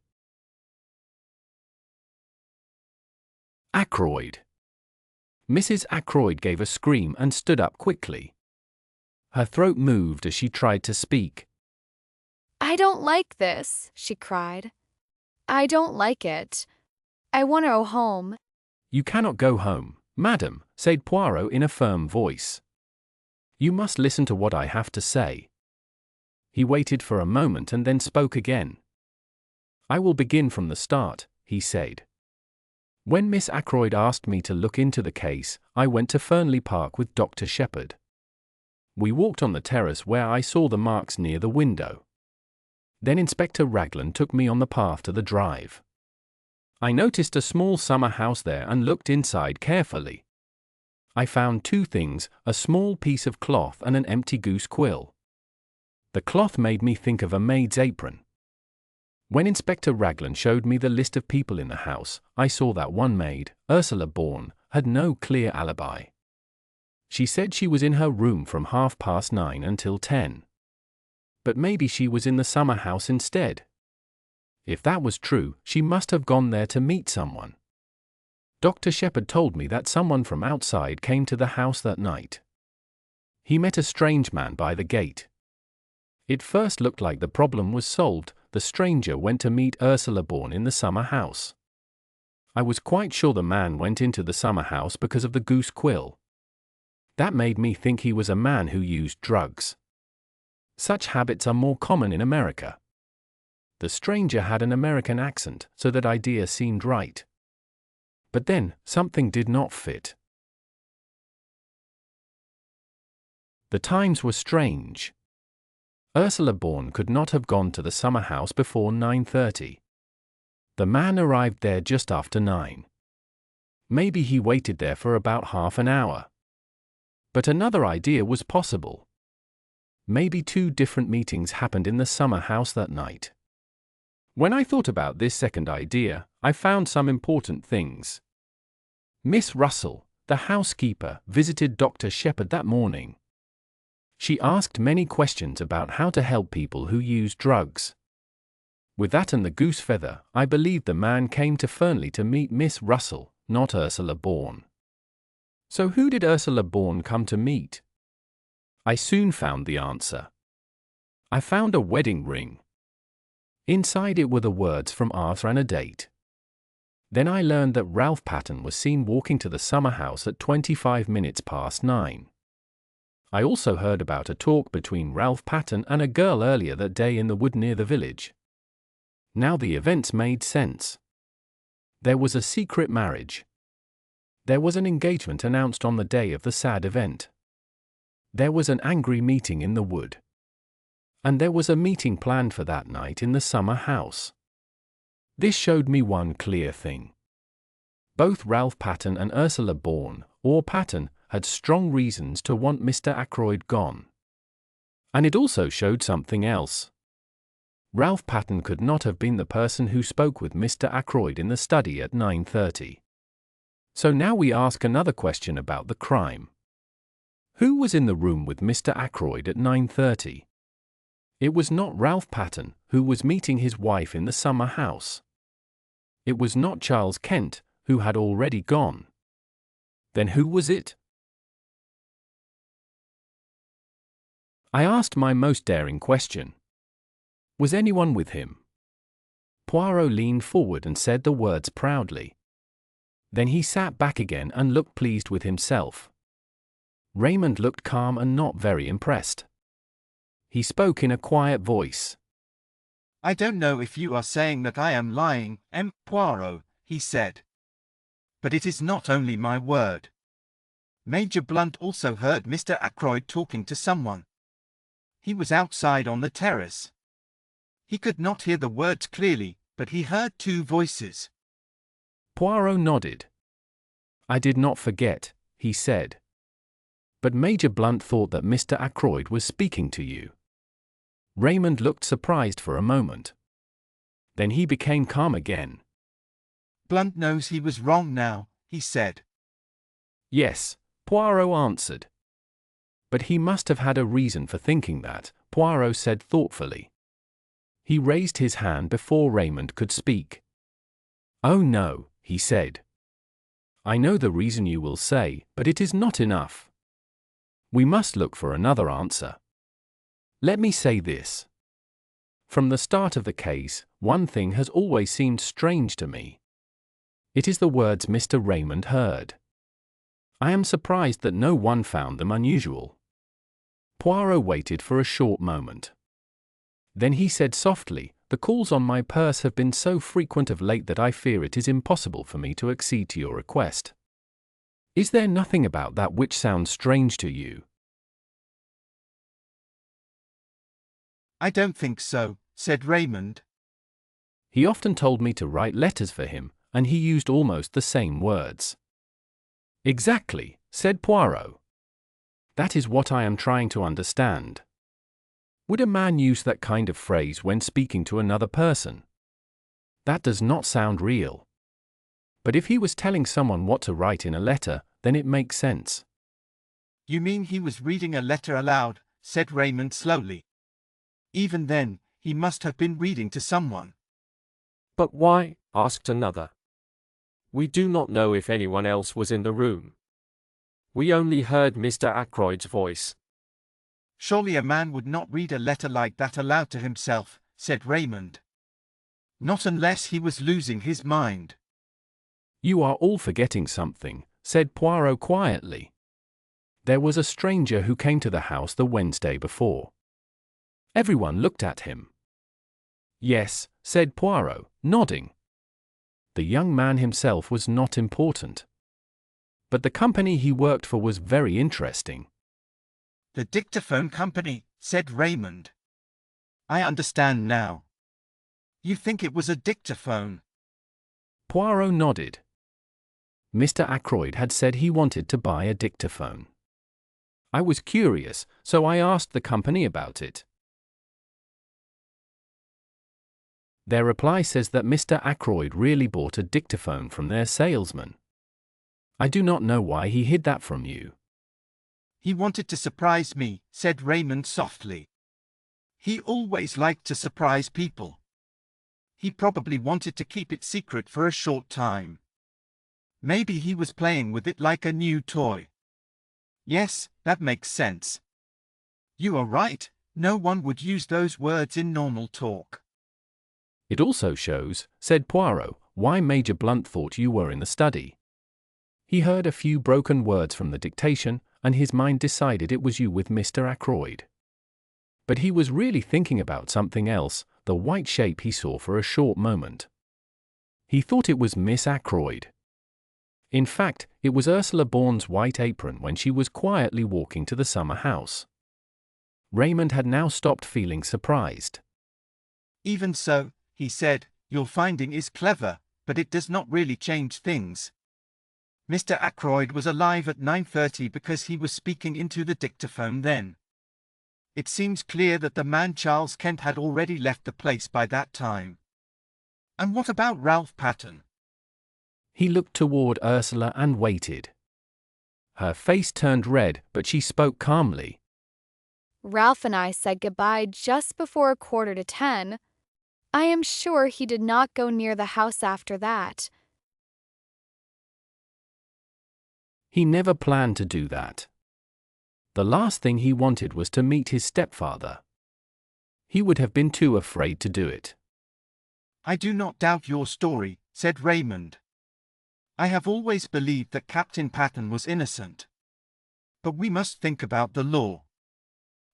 Ackroyd. Mrs. Ackroyd gave a scream and stood up quickly. Her throat moved as she tried to speak. I don't like this, she cried. I don't like it. I want to go home. You cannot go home, madam, said Poirot in a firm voice. You must listen to what I have to say. He waited for a moment and then spoke again. I will begin from the start, he said. When Miss Ackroyd asked me to look into the case, I went to Fernley Park with Dr. Shepherd. We walked on the terrace where I saw the marks near the window. Then Inspector Raglan took me on the path to the drive. I noticed a small summer house there and looked inside carefully. I found 2 things, a small piece of cloth and an empty goose quill. The cloth made me think of a maid's apron. When Inspector Raglan showed me the list of people in the house, I saw that one maid, Ursula Bourne, had no clear alibi. She said she was in her room from 9:30 until 10. But maybe she was in the summer house instead. If that was true, she must have gone there to meet someone. Dr. Shepherd told me that someone from outside came to the house that night. He met a strange man by the gate. It first looked like the problem was solved. The stranger went to meet Ursula Bourne in the summer house. I was quite sure the man went into the summer house because of the goose quill. That made me think he was a man who used drugs. Such habits are more common in America. The stranger had an American accent, so that idea seemed right. But then, something did not fit. The times were strange. Ursula Bourne could not have gone to the summer house before 9:30. The man arrived there just after 9. Maybe he waited there for about half an hour. But another idea was possible. Maybe 2 different meetings happened in the summer house that night. When I thought about this second idea, I found some important things. Miss Russell, the housekeeper, visited Dr. Shepherd that morning. She asked many questions about how to help people who use drugs. With that and the goose feather, I believe the man came to Fernley to meet Miss Russell, not Ursula Bourne. So who did Ursula Bourne come to meet? I soon found the answer. I found a wedding ring. Inside it were the words from Arthur and a date. Then I learned that Ralph Patten was seen walking to the summer house at 9:25. I also heard about a talk between Ralph Patten and a girl earlier that day in the wood near the village. Now the events made sense. There was a secret marriage. There was an engagement announced on the day of the sad event. There was an angry meeting in the wood. And there was a meeting planned for that night in the summer house. This showed me one clear thing. Both Ralph Patten and Ursula Bourne, or Patten, had strong reasons to want Mr. Ackroyd gone. And it also showed something else. Ralph Patten could not have been the person who spoke with Mr. Ackroyd in the study at 9:30. So now we ask another question about the crime. Who was in the room with Mr. Ackroyd at 9:30? It was not Ralph Patten, who was meeting his wife in the summer house. It was not Charles Kent, who had already gone. Then who was it? I asked my most daring question. Was anyone with him? Poirot leaned forward and said the words proudly. Then he sat back again and looked pleased with himself. Raymond looked calm and not very impressed. He spoke in a quiet voice. I don't know if you are saying that I am lying, M. Poirot, he said. But it is not only my word. Major Blunt also heard Mr. Ackroyd talking to someone. He was outside on the terrace. He could not hear the words clearly, but he heard 2 voices. Poirot nodded. I did not forget, he said. But Major Blunt thought that Mr. Ackroyd was speaking to you. Raymond looked surprised for a moment. Then he became calm again. Blunt knows he was wrong now, he said. Yes, Poirot answered. But he must have had a reason for thinking that, Poirot said thoughtfully. He raised his hand before Raymond could speak. Oh no, he said. I know the reason you will say, but it is not enough. We must look for another answer. Let me say this. From the start of the case, one thing has always seemed strange to me. It is the words Mr. Raymond heard. I am surprised that no one found them unusual. Poirot waited for a short moment. Then he said softly, the calls on my purse have been so frequent of late that I fear it is impossible for me to accede to your request. Is there nothing about that which sounds strange to you? I don't think so, said Raymond. He often told me to write letters for him, and he used almost the same words. Exactly, said Poirot. That is what I am trying to understand. Would a man use that kind of phrase when speaking to another person? That does not sound real. But if he was telling someone what to write in a letter, then it makes sense. You mean he was reading a letter aloud, said Raymond slowly. Even then, he must have been reading to someone. But why? Asked another. We do not know if anyone else was in the room. We only heard Mr. Ackroyd's voice. Surely a man would not read a letter like that aloud to himself, said Raymond. Not unless he was losing his mind. You are all forgetting something, said Poirot quietly. There was a stranger who came to the house the Wednesday before. Everyone looked at him. Yes, said Poirot, nodding. The young man himself was not important. But the company he worked for was very interesting. The dictaphone company, said Raymond. I understand now. You think it was a dictaphone? Poirot nodded. Mr. Ackroyd had said he wanted to buy a dictaphone. I was curious, so I asked the company about it. Their reply says that Mr. Ackroyd really bought a dictaphone from their salesman. I do not know why he hid that from you. He wanted to surprise me, said Raymond softly. He always liked to surprise people. He probably wanted to keep it secret for a short time. Maybe he was playing with it like a new toy. Yes, that makes sense. You are right, no one would use those words in normal talk. It also shows, said Poirot, why Major Blunt thought you were in the study. He heard a few broken words from the dictation, and his mind decided it was you with Mr. Ackroyd. But he was really thinking about something else, the white shape he saw for a short moment. He thought it was Miss Ackroyd. In fact, it was Ursula Bourne's white apron when she was quietly walking to the summer house. Raymond had now stopped feeling surprised. Even so, he said, your finding is clever, but it does not really change things. Mr. Ackroyd was alive at 9:30 because he was speaking into the dictaphone then. It seems clear that the man Charles Kent had already left the place by that time. And what about Ralph Patten? He looked toward Ursula and waited. Her face turned red, but she spoke calmly. Ralph and I said goodbye just before 9:45. I am sure he did not go near the house after that. He never planned to do that. The last thing he wanted was to meet his stepfather. He would have been too afraid to do it. I do not doubt your story, said Raymond. I have always believed that Captain Patten was innocent. But we must think about the law.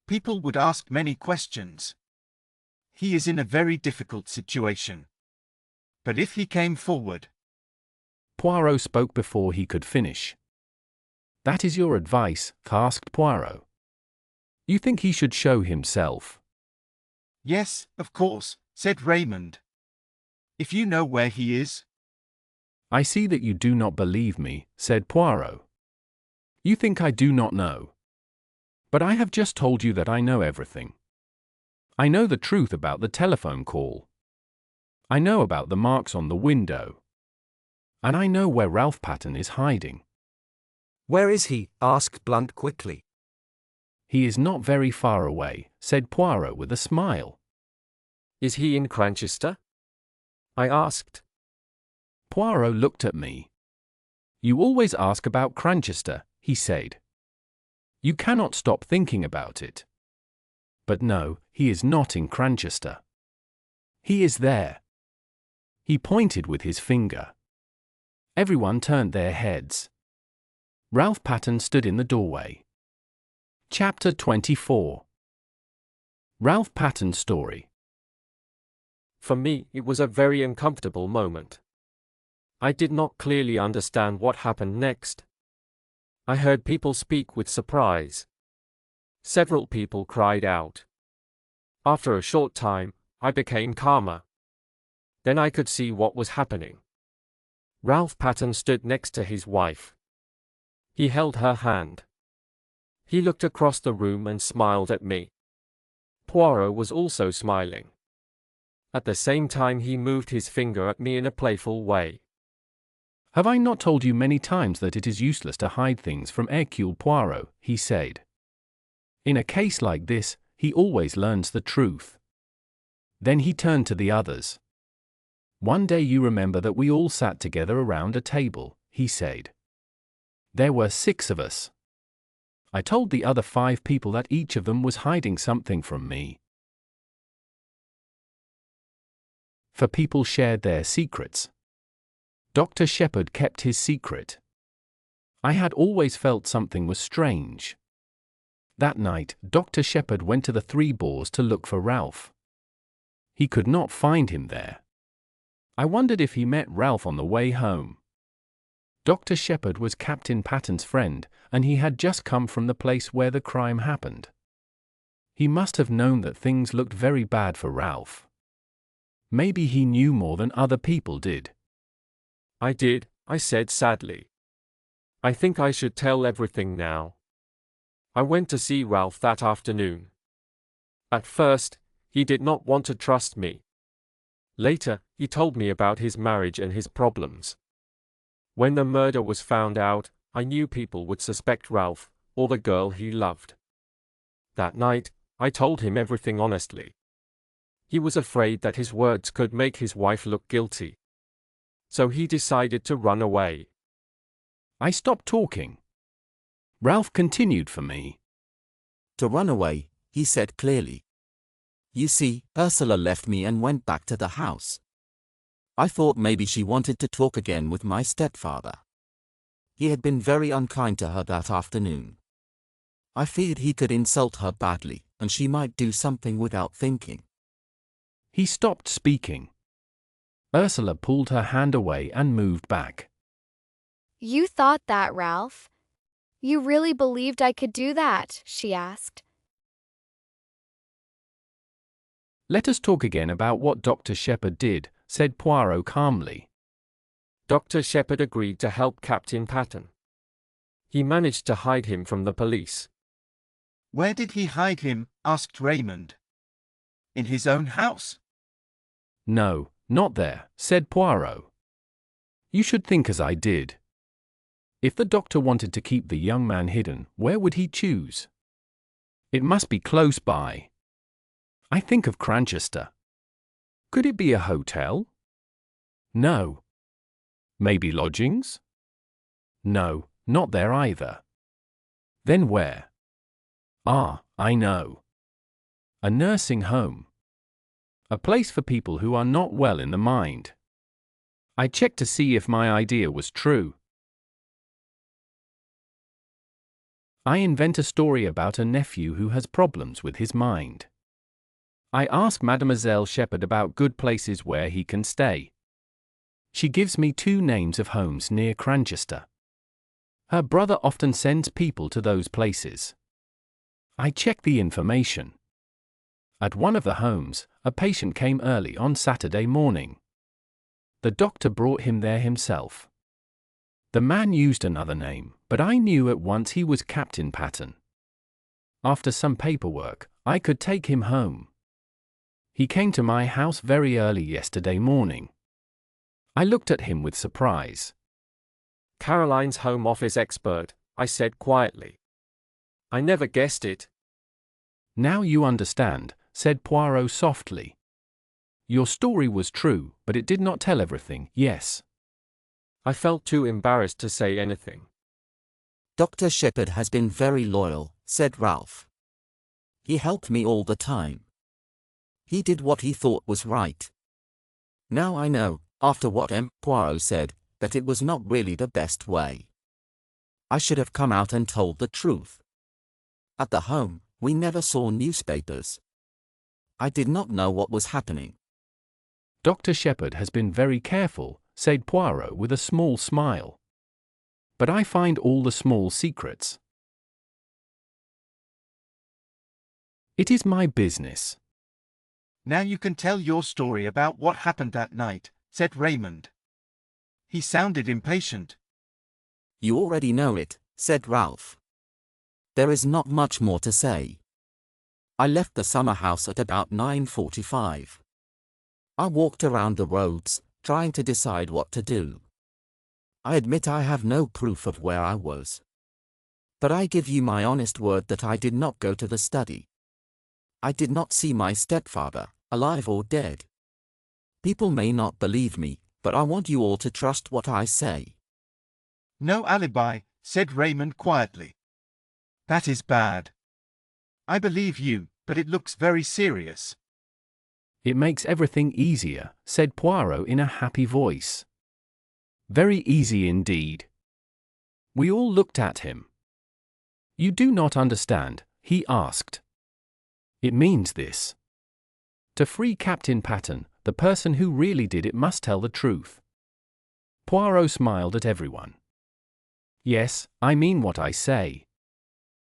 People would ask many questions. He is in a very difficult situation. But if he came forward... Poirot spoke before he could finish. That is your advice, asked Poirot. You think he should show himself? Yes, of course, said Raymond. If you know where he is... I see that you do not believe me, said Poirot. You think I do not know. But I have just told you that I know everything. I know the truth about the telephone call. I know about the marks on the window. And I know where Ralph Patten is hiding. Where is he? Asked Blunt quickly. He is not very far away, said Poirot with a smile. Is he in Cranchester? I asked. Poirot looked at me. You always ask about Cranchester, he said. You cannot stop thinking about it. But no, he is not in Cranchester. He is there. He pointed with his finger. Everyone turned their heads. Ralph Patten stood in the doorway. Chapter 24. Ralph Patten's story. For me, it was a very uncomfortable moment. I did not clearly understand what happened next. I heard people speak with surprise. Several people cried out. After a short time, I became calmer. Then I could see what was happening. Ralph Patten stood next to his wife. He held her hand. He looked across the room and smiled at me. Poirot was also smiling. At the same time he moved his finger at me in a playful way. Have I not told you many times that it is useless to hide things from Hercule Poirot, he said. In a case like this, he always learns the truth. Then he turned to the others. One day you remember that we all sat together around a table, he said. There were 6 of us. I told the other 5 people that each of them was hiding something from me. For people shared their secrets. Dr. Shepherd kept his secret. I had always felt something was strange. That night, Dr. Shepherd went to the 3 Boars to look for Ralph. He could not find him there. I wondered if he met Ralph on the way home. Dr. Shepherd was Captain Patton's friend, and he had just come from the place where the crime happened. He must have known that things looked very bad for Ralph. Maybe he knew more than other people did. I did, I said sadly. I think I should tell everything now. I went to see Ralph that afternoon. At first, he did not want to trust me. Later, he told me about his marriage and his problems. When the murder was found out, I knew people would suspect Ralph, or the girl he loved. That night, I told him everything honestly. He was afraid that his words could make his wife look guilty. So he decided to run away. I stopped talking. Ralph continued for me. To run away, he said clearly. You see, Ursula left me and went back to the house. I thought maybe she wanted to talk again with my stepfather. He had been very unkind to her that afternoon. I feared he could insult her badly, and she might do something without thinking. He stopped speaking. Ursula pulled her hand away and moved back. You thought that, Ralph? You really believed I could do that? She asked. Let us talk again about what Dr. Shepherd did, said Poirot calmly. Dr. Shepherd agreed to help Captain Patton. He managed to hide him from the police. Where did he hide him? Asked Raymond. In his own house? No, not there, said Poirot. You should think as I did. If the doctor wanted to keep the young man hidden, where would he choose? It must be close by. I think of Cranchester. Could it be a hotel? No. Maybe lodgings? No, not there either. Then where? Ah, I know. A nursing home. A place for people who are not well in the mind. I checked to see if my idea was true. I invent a story about a nephew who has problems with his mind. I ask Mademoiselle Shepherd about good places where he can stay. She gives me 2 names of homes near Cranchester. Her brother often sends people to those places. I check the information. At one of the homes, a patient came early on Saturday morning. The doctor brought him there himself. The man used another name, but I knew at once he was Captain Patton. After some paperwork, I could take him home. He came to my house very early yesterday morning. I looked at him with surprise. Caroline's home office expert, I said quietly. I never guessed it. Now you understand, said Poirot softly. Your story was true, but it did not tell everything, yes. I felt too embarrassed to say anything. Dr. Shepherd has been very loyal, said Ralph. He helped me all the time. He did what he thought was right. Now I know, after what M. Poirot said, that it was not really the best way. I should have come out and told the truth. At the home, we never saw newspapers. I did not know what was happening. Dr. Shepherd has been very careful, said Poirot with a small smile. But I find all the small secrets. It is my business. Now you can tell your story about what happened that night, said Raymond. He sounded impatient. You already know it, said Ralph. There is not much more to say. I left the summer house at about 9:45. I walked around the roads, trying to decide what to do. I admit I have no proof of where I was. But I give you my honest word that I did not go to the study. I did not see my stepfather, alive or dead. People may not believe me, but I want you all to trust what I say. No alibi, said Raymond quietly. That is bad. I believe you, but it looks very serious. It makes everything easier, said Poirot in a happy voice. Very easy indeed. We all looked at him. You do not understand, he asked. It means this. To free Captain Patten, the person who really did it must tell the truth. Poirot smiled at everyone. Yes, I mean what I say.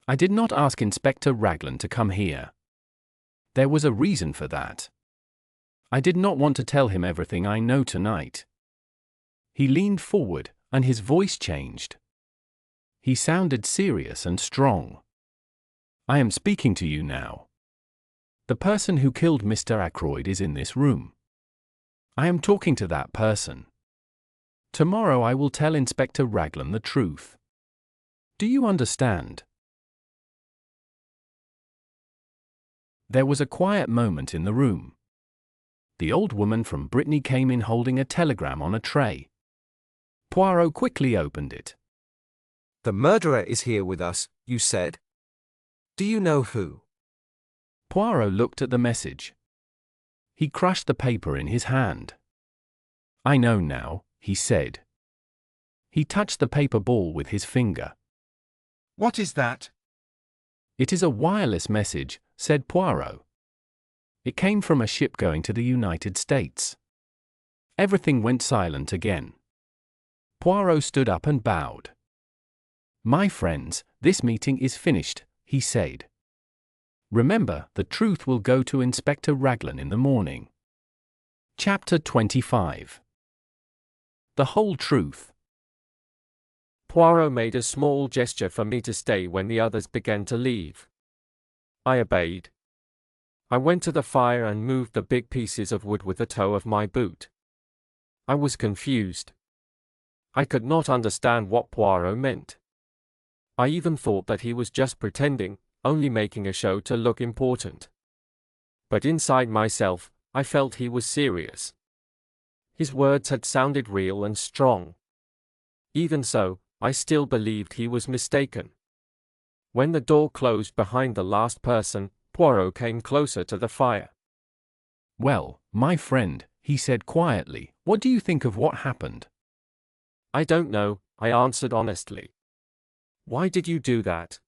I did not ask Inspector Raglan to come here. There was a reason for that. I did not want to tell him everything I know tonight. He leaned forward, and his voice changed. He sounded serious and strong. I am speaking to you now. The person who killed Mr. Ackroyd is in this room. I am talking to that person. Tomorrow I will tell Inspector Raglan the truth. Do you understand? There was a quiet moment in the room. The old woman from Brittany came in holding a telegram on a tray. Poirot quickly opened it. The murderer is here with us, you said. Do you know who? Poirot looked at the message. He crushed the paper in his hand. I know now, he said. He touched the paper ball with his finger. What is that? It is a wireless message, said Poirot. It came from a ship going to the United States. Everything went silent again. Poirot stood up and bowed. My friends, this meeting is finished, he said. Remember, the truth will go to Inspector Raglan in the morning. Chapter 25. The whole truth. Poirot made a small gesture for me to stay when the others began to leave. I obeyed. I went to the fire and moved the big pieces of wood with the toe of my boot. I was confused. I could not understand what Poirot meant. I even thought that he was just pretending, only making a show to look important. But inside myself, I felt he was serious. His words had sounded real and strong. Even so, I still believed he was mistaken. When the door closed behind the last person, Poirot came closer to the fire. Well, my friend, he said quietly, what do you think of what happened? I don't know, I answered honestly. Why did you do that?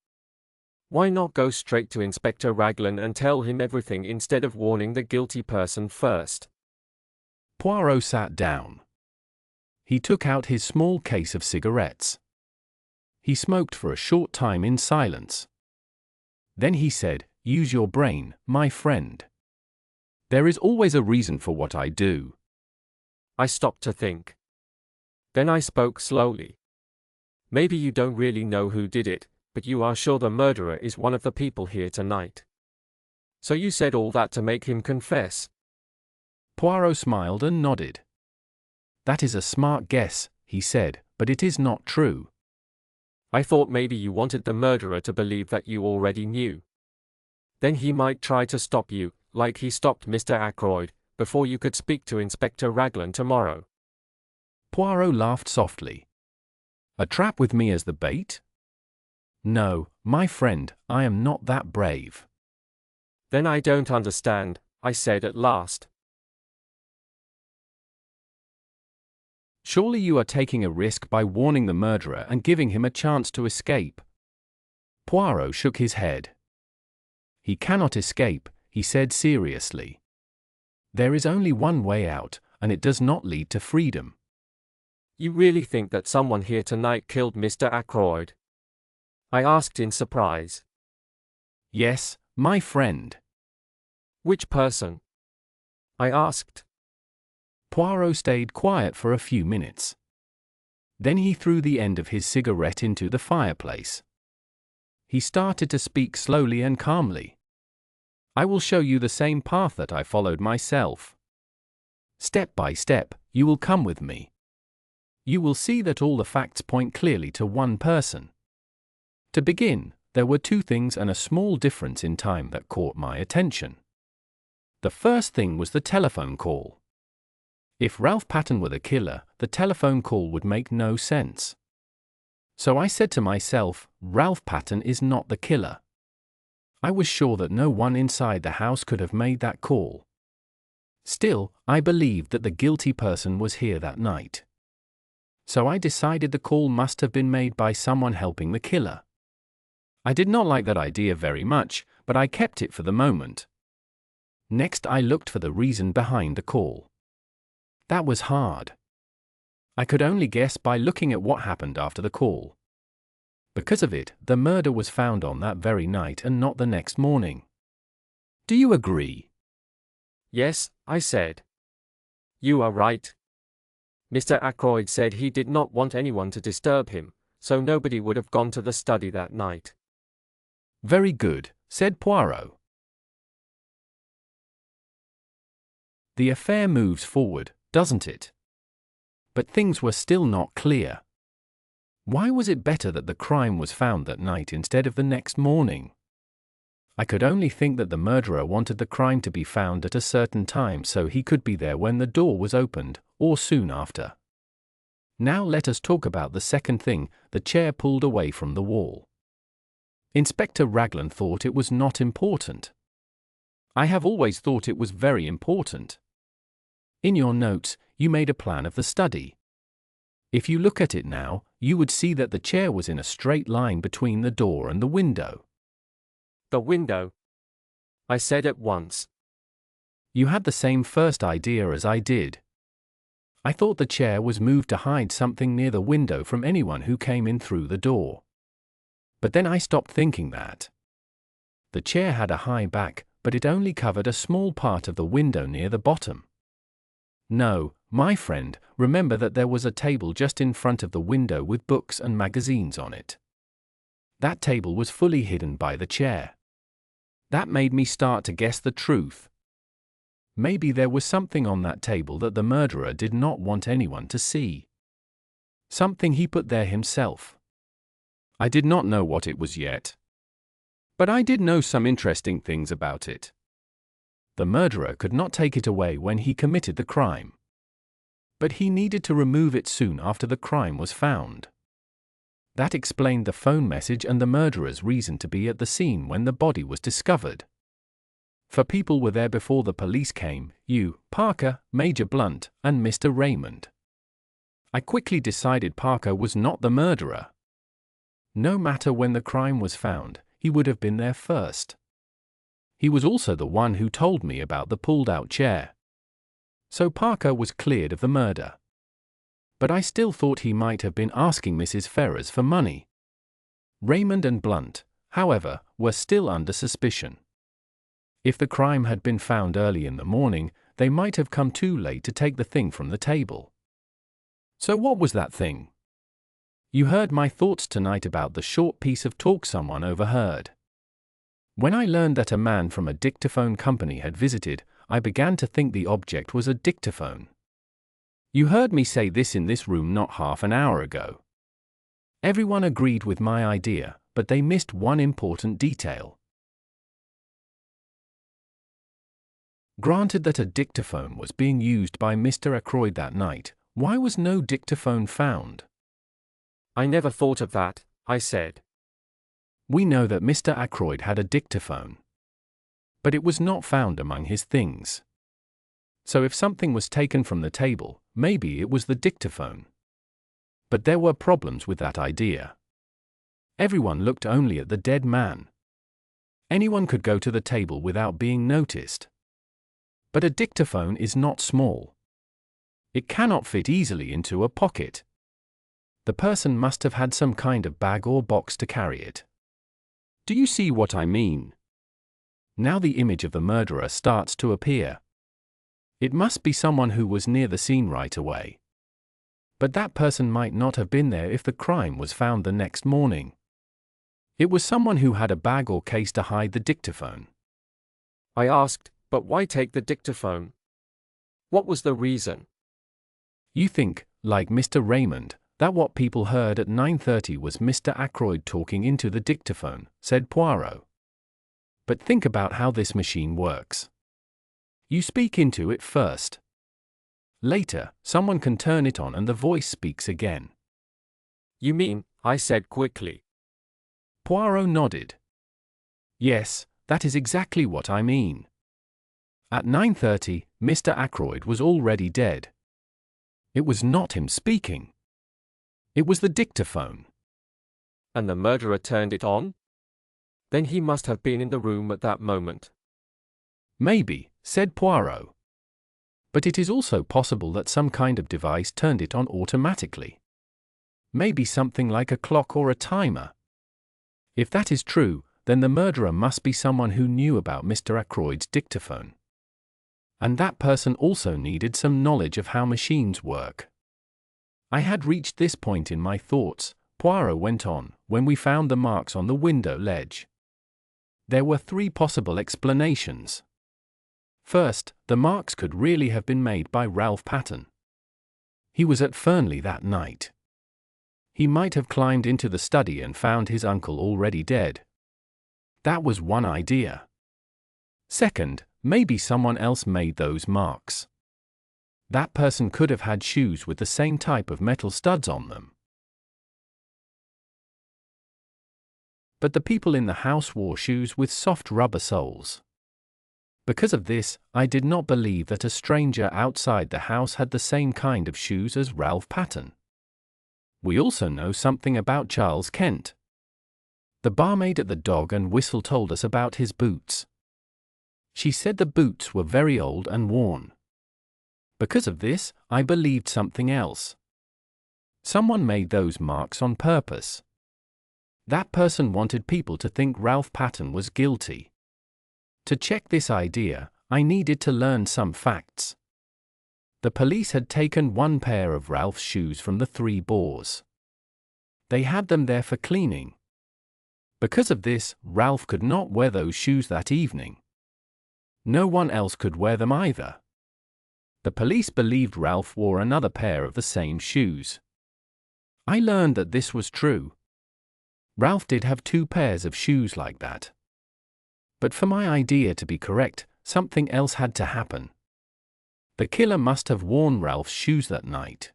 Why not go straight to Inspector Raglan and tell him everything instead of warning the guilty person first? Poirot sat down. He took out his small case of cigarettes. He smoked for a short time in silence. Then he said, use your brain, my friend. There is always a reason for what I do. I stopped to think. Then I spoke slowly. Maybe you don't really know who did it, but you are sure the murderer is one of the people here tonight. So you said all that to make him confess? Poirot smiled and nodded. That is a smart guess, he said, but it is not true. I thought maybe you wanted the murderer to believe that you already knew. Then he might try to stop you, like he stopped Mr. Ackroyd, before you could speak to Inspector Raglan tomorrow. Poirot laughed softly. A trap with me as the bait? No, my friend, I am not that brave. Then I don't understand, I said at last. Surely you are taking a risk by warning the murderer and giving him a chance to escape. Poirot shook his head. He cannot escape, he said seriously. There is only one way out, and it does not lead to freedom. You really think that someone here tonight killed Mr. Ackroyd? I asked in surprise. Yes, my friend. Which person? I asked. Poirot stayed quiet for a few minutes. Then he threw the end of his cigarette into the fireplace. He started to speak slowly and calmly. I will show you the same path that I followed myself. Step by step, you will come with me. You will see that all the facts point clearly to one person. To begin, there were two things and a small difference in time that caught my attention. The first thing was the telephone call. If Ralph Patton were the killer, the telephone call would make no sense. So I said to myself, Ralph Patton is not the killer. I was sure that no one inside the house could have made that call. Still, I believed that the guilty person was here that night. So I decided the call must have been made by someone helping the killer. I did not like that idea very much, but I kept it for the moment. Next, I looked for the reason behind the call. That was hard. I could only guess by looking at what happened after the call. Because of it, the murder was found on that very night and not the next morning. Do you agree? Yes, I said. You are right. Mr. Ackroyd said he did not want anyone to disturb him, so nobody would have gone to the study that night. Very good, said Poirot. The affair moves forward, doesn't it? But things were still not clear. Why was it better that the crime was found that night instead of the next morning? I could only think that the murderer wanted the crime to be found at a certain time so he could be there when the door was opened, or soon after. Now let us talk about the second thing, the chair pulled away from the wall. Inspector Raglan thought it was not important. I have always thought it was very important. In your notes, you made a plan of the study. If you look at it now, you would see that the chair was in a straight line between the door and the window. The window, I said at once. You had the same first idea as I did. I thought the chair was moved to hide something near the window from anyone who came in through the door. But then I stopped thinking that. The chair had a high back, but it only covered a small part of the window near the bottom. No, my friend, remember that there was a table just in front of the window with books and magazines on it. That table was fully hidden by the chair. That made me start to guess the truth. Maybe there was something on that table that the murderer did not want anyone to see. Something he put there himself. I did not know what it was yet. But I did know some interesting things about it. The murderer could not take it away when he committed the crime. But he needed to remove it soon after the crime was found. That explained the phone message and the murderer's reason to be at the scene when the body was discovered. For people were there before the police came, you, Parker, Major Blunt, and Mr. Raymond. I quickly decided Parker was not the murderer. No matter when the crime was found, he would have been there first. He was also the one who told me about the pulled-out chair. So Parker was cleared of the murder. But I still thought he might have been asking Mrs. Ferrars for money. Raymond and Blunt, however, were still under suspicion. If the crime had been found early in the morning, they might have come too late to take the thing from the table. So what was that thing? You heard my thoughts tonight about the short piece of talk someone overheard. When I learned that a man from a dictaphone company had visited, I began to think the object was a dictaphone. You heard me say this in this room not half an hour ago. Everyone agreed with my idea, but they missed one important detail. Granted that a dictaphone was being used by Mr. Ackroyd that night, why was no dictaphone found? I never thought of that, I said. We know that Mr. Ackroyd had a dictaphone. But it was not found among his things. So if something was taken from the table, maybe it was the dictaphone. But there were problems with that idea. Everyone looked only at the dead man. Anyone could go to the table without being noticed. But a dictaphone is not small. It cannot fit easily into a pocket. The person must have had some kind of bag or box to carry it. Do you see what I mean? Now the image of the murderer starts to appear. It must be someone who was near the scene right away. But that person might not have been there if the crime was found the next morning. It was someone who had a bag or case to hide the dictaphone. I asked, but why take the dictaphone? What was the reason? You think, like Mr. Raymond, that what people heard at 9:30 was Mr. Ackroyd talking into the dictaphone, said Poirot. But think about how this machine works. You speak into it first. Later, someone can turn it on and the voice speaks again. You mean, I said quickly. Poirot nodded. Yes, that is exactly what I mean. At 9:30, Mr. Ackroyd was already dead. It was not him speaking. It was the dictaphone. And the murderer turned it on? Then he must have been in the room at that moment. Maybe, said Poirot. But it is also possible that some kind of device turned it on automatically. Maybe something like a clock or a timer. If that is true, then the murderer must be someone who knew about Mr. Ackroyd's dictaphone. And that person also needed some knowledge of how machines work. I had reached this point in my thoughts, Poirot went on, when we found the marks on the window ledge. There were 3 possible explanations. First, the marks could really have been made by Ralph Patten. He was at Fernley that night. He might have climbed into the study and found his uncle already dead. That was one idea. Second, maybe someone else made those marks. That person could have had shoes with the same type of metal studs on them. But the people in the house wore shoes with soft rubber soles. Because of this, I did not believe that a stranger outside the house had the same kind of shoes as Ralph Patten. We also know something about Charles Kent. The barmaid at the Dog and Whistle told us about his boots. She said the boots were very old and worn. Because of this, I believed something else. Someone made those marks on purpose. That person wanted people to think Ralph Patten was guilty. To check this idea, I needed to learn some facts. The police had taken 1 pair of Ralph's shoes from the 3 bores. They had them there for cleaning. Because of this, Ralph could not wear those shoes that evening. No one else could wear them either. The police believed Ralph wore another pair of the same shoes. I learned that this was true. Ralph did have 2 pairs of shoes like that. But for my idea to be correct, something else had to happen. The killer must have worn Ralph's shoes that night.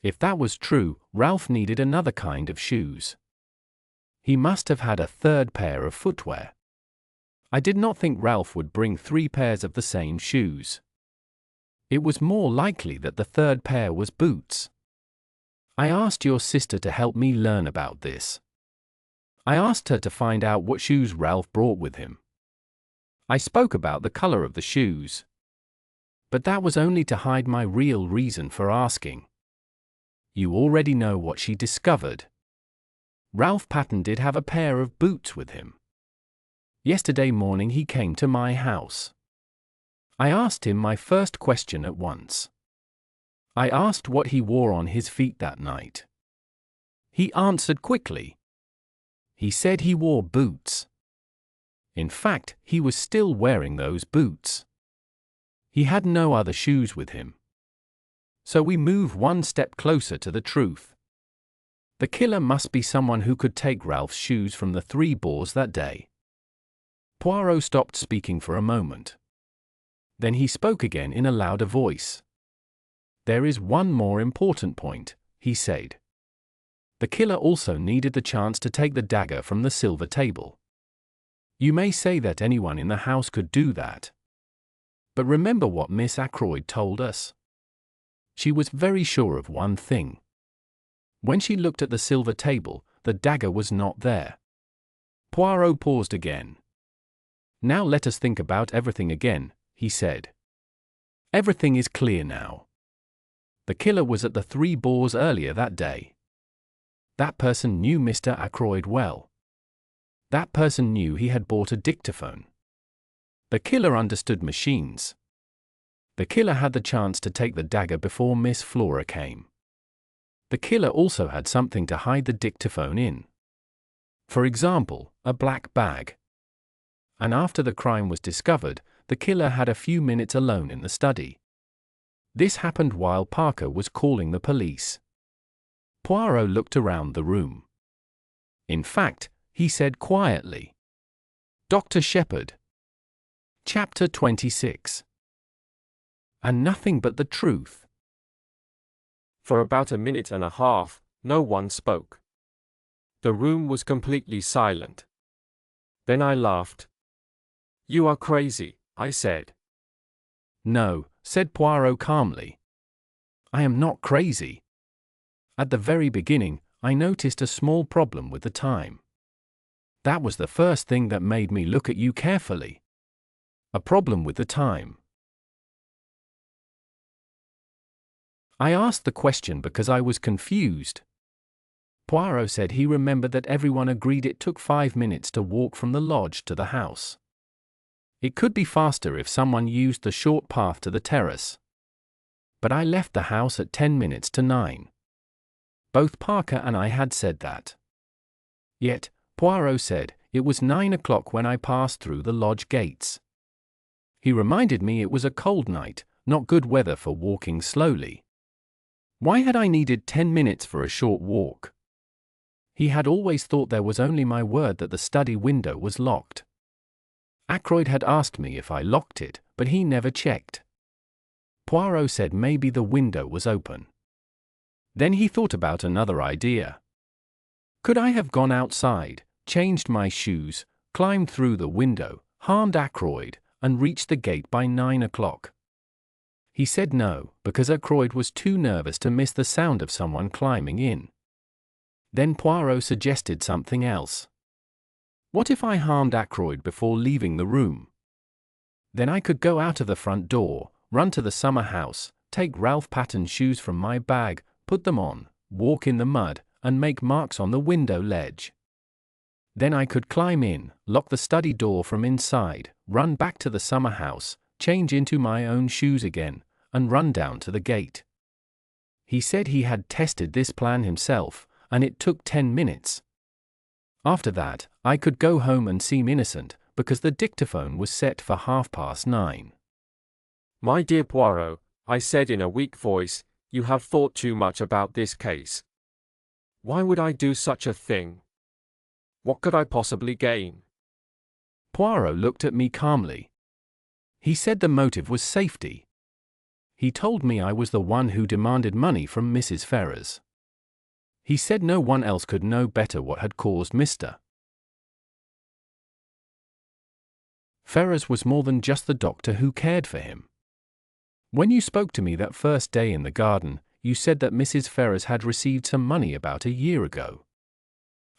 If that was true, Ralph needed another kind of shoes. He must have had a 3rd pair of footwear. I did not think Ralph would bring 3 pairs of the same shoes. It was more likely that the 3rd pair was boots. I asked your sister to help me learn about this. I asked her to find out what shoes Ralph brought with him. I spoke about the color of the shoes. But that was only to hide my real reason for asking. You already know what she discovered. Ralph Patten did have a pair of boots with him. Yesterday morning he came to my house. I asked him my first question at once. I asked what he wore on his feet that night. He answered quickly. He said he wore boots. In fact, he was still wearing those boots. He had no other shoes with him. So we move 1 step closer to the truth. The killer must be someone who could take Ralph's shoes from the 3 bores that day. Poirot stopped speaking for a moment. Then he spoke again in a louder voice. There is one more important point, he said. The killer also needed the chance to take the dagger from the silver table. You may say that anyone in the house could do that. But remember what Miss Ackroyd told us. She was very sure of one thing. When she looked at the silver table, the dagger was not there. Poirot paused again. Now let us think about everything again, he said. Everything is clear now. The killer was at the 3 bores earlier that day. That person knew Mr. Ackroyd well. That person knew he had bought a dictaphone. The killer understood machines. The killer had the chance to take the dagger before Miss Flora came. The killer also had something to hide the dictaphone in. For example, a black bag. And after the crime was discovered, the killer had a few minutes alone in the study. This happened while Parker was calling the police. Poirot looked around the room. In fact, he said quietly, "Dr. Shepherd." Chapter 26. And nothing but the truth. For about a minute and a half, no one spoke. The room was completely silent. Then I laughed. "You are crazy," I said. "No," said Poirot calmly. "I am not crazy. At the very beginning, I noticed a small problem with the time. That was the first thing that made me look at you carefully. A problem with the time. I asked the question because I was confused. Poirot said he remembered that everyone agreed it took 5 minutes to walk from the lodge to the house. It could be faster if someone used the short path to the terrace. But I left the house at 10 minutes to 9. Both Parker and I had said that. Yet, Poirot said it was 9 o'clock when I passed through the lodge gates. He reminded me it was a cold night, not good weather for walking slowly. Why had I needed 10 minutes for a short walk? He had always thought there was only my word that the study window was locked. Ackroyd had asked me if I locked it, but he never checked. Poirot said maybe the window was open. Then he thought about another idea. Could I have gone outside, changed my shoes, climbed through the window, harmed Ackroyd, and reached the gate by 9 o'clock? He said no, because Ackroyd was too nervous to miss the sound of someone climbing in. Then Poirot suggested something else. What if I harmed Ackroyd before leaving the room? Then I could go out of the front door, run to the summer house, take Ralph Patton's shoes from my bag, put them on, walk in the mud, and make marks on the window ledge. Then I could climb in, lock the study door from inside, run back to the summer house, change into my own shoes again, and run down to the gate. He said he had tested this plan himself, and it took 10 minutes. After that, I could go home and seem innocent, because the dictaphone was set for 9:30. "My dear Poirot," I said in a weak voice, "you have thought too much about this case. Why would I do such a thing? What could I possibly gain?" Poirot looked at me calmly. He said the motive was safety. He told me I was the one who demanded money from Mrs. Ferrars. He said no one else could know better what had caused Mr. Ferrars was more than just the doctor who cared for him. When you spoke to me that first day in the garden, you said that Mrs. Ferrars had received some money about a year ago.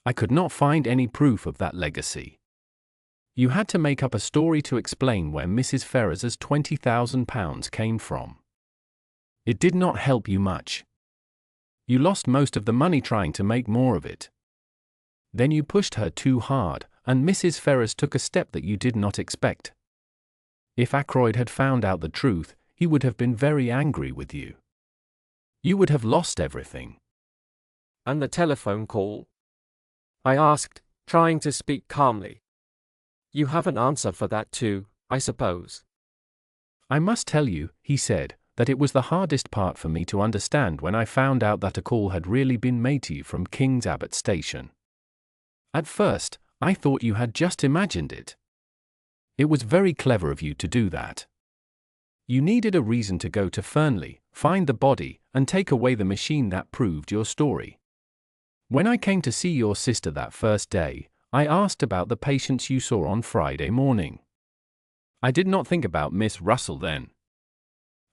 I could not find any proof of that legacy. You had to make up a story to explain where Mrs. Ferrars's £20,000 came from. It did not help you much. You lost most of the money trying to make more of it. Then you pushed her too hard, and Mrs. Ferrars took a step that you did not expect. If Ackroyd had found out the truth, he would have been very angry with you. You would have lost everything. "And the telephone call?" I asked, trying to speak calmly. "You have an answer for that too, I suppose." I must tell you, he said, that it was the hardest part for me to understand when I found out that a call had really been made to you from King's Abbot Station. At first, I thought you had just imagined it. It was very clever of you to do that. You needed a reason to go to Fernley, find the body, and take away the machine that proved your story. When I came to see your sister that first day, I asked about the patients you saw on Friday morning. I did not think about Miss Russell then.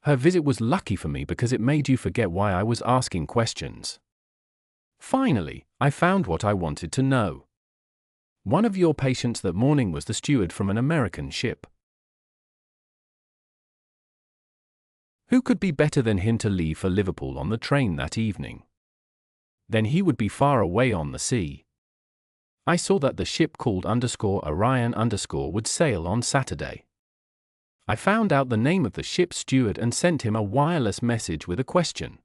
Her visit was lucky for me because it made you forget why I was asking questions. Finally, I found what I wanted to know. One of your patients that morning was the steward from an American ship. Who could be better than him to leave for Liverpool on the train that evening? Then he would be far away on the sea. I saw that the ship called _Orion_ would sail on Saturday. I found out the name of the ship's steward and sent him a wireless message with a question.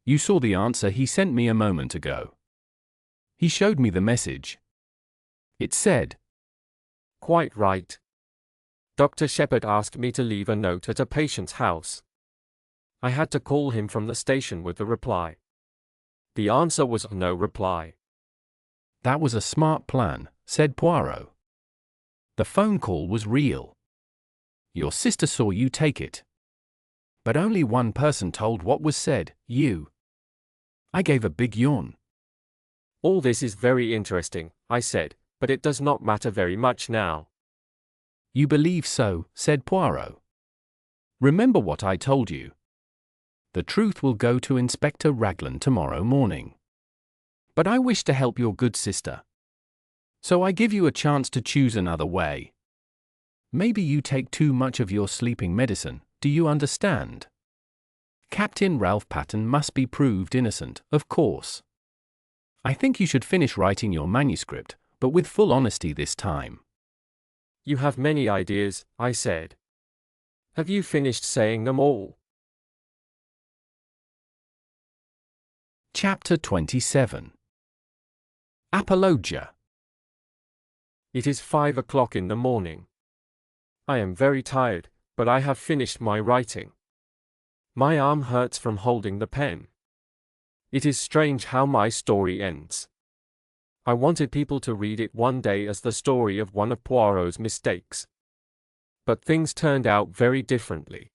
You saw the answer he sent me a moment ago. He showed me the message. It said, "Quite right. Dr. Shepherd asked me to leave a note at a patient's house. I had to call him from the station with the reply. The answer was no reply. That was a smart plan, said Poirot. The phone call was real. Your sister saw you take it. But only one person told what was said, you. I gave a big yawn. All this is very interesting, I said, but it does not matter very much now. You believe so, said Poirot. Remember what I told you. The truth will go to Inspector Raglan tomorrow morning. But I wish to help your good sister. So I give you a chance to choose another way. Maybe you take too much of your sleeping medicine, do you understand? Captain Ralph Patten must be proved innocent, of course. I think you should finish writing your manuscript, but with full honesty this time. You have many ideas, I said. Have you finished saying them all? Chapter 27. Apologia. It is 5 o'clock in the morning. I am very tired, but I have finished my writing. My arm hurts from holding the pen. It is strange how my story ends. I wanted people to read it one day as the story of one of Poirot's mistakes. But things turned out very differently.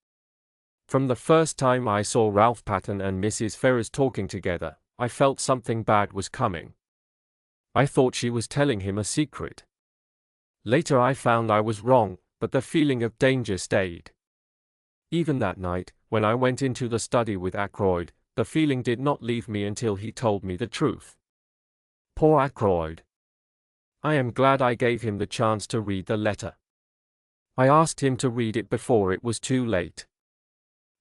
From the first time I saw Ralph Patten and Mrs. Ferrars talking together, I felt something bad was coming. I thought she was telling him a secret. Later I found I was wrong, but the feeling of danger stayed. Even that night, when I went into the study with Ackroyd, the feeling did not leave me until he told me the truth. Poor Ackroyd. I am glad I gave him the chance to read the letter. I asked him to read it before it was too late.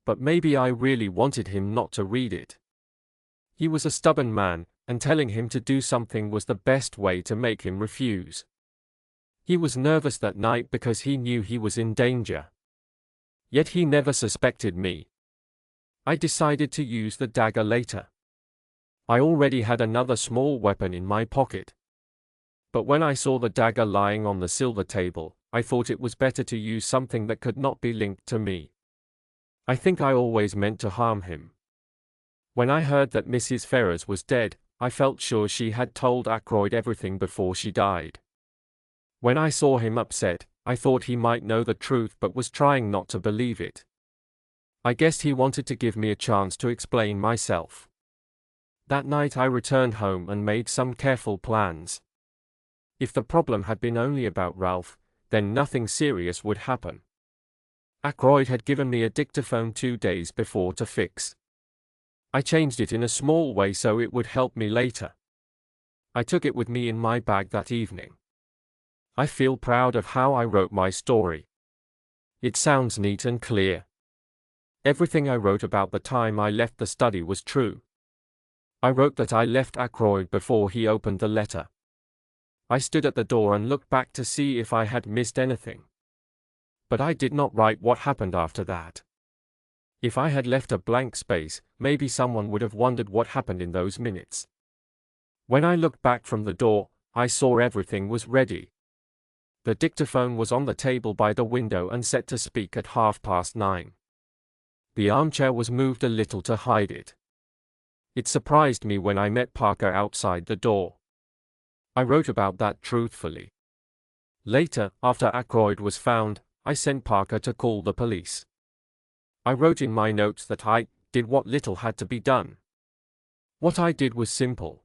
But maybe I really wanted him not to read it. He was a stubborn man, and telling him to do something was the best way to make him refuse. He was nervous that night because he knew he was in danger. Yet he never suspected me. I decided to use the dagger later. I already had another small weapon in my pocket. But when I saw the dagger lying on the silver table, I thought it was better to use something that could not be linked to me. I think I always meant to harm him. When I heard that Mrs. Ferrars was dead, I felt sure she had told Ackroyd everything before she died. When I saw him upset, I thought he might know the truth but was trying not to believe it. I guessed he wanted to give me a chance to explain myself. That night I returned home and made some careful plans. If the problem had been only about Ralph, then nothing serious would happen. Ackroyd had given me a dictaphone 2 days before to fix. I changed it in a small way so it would help me later. I took it with me in my bag that evening. I feel proud of how I wrote my story. It sounds neat and clear. Everything I wrote about the time I left the study was true. I wrote that I left Ackroyd before he opened the letter. I stood at the door and looked back to see if I had missed anything. But I did not write what happened after that. If I had left a blank space, maybe someone would have wondered what happened in those minutes. When I looked back from the door, I saw everything was ready. The dictaphone was on the table by the window and set to speak at 9:30. The armchair was moved a little to hide it. It surprised me when I met Parker outside the door. I wrote about that truthfully. Later, after Ackroyd was found, I sent Parker to call the police. I wrote in my notes that I did what little had to be done. What I did was simple.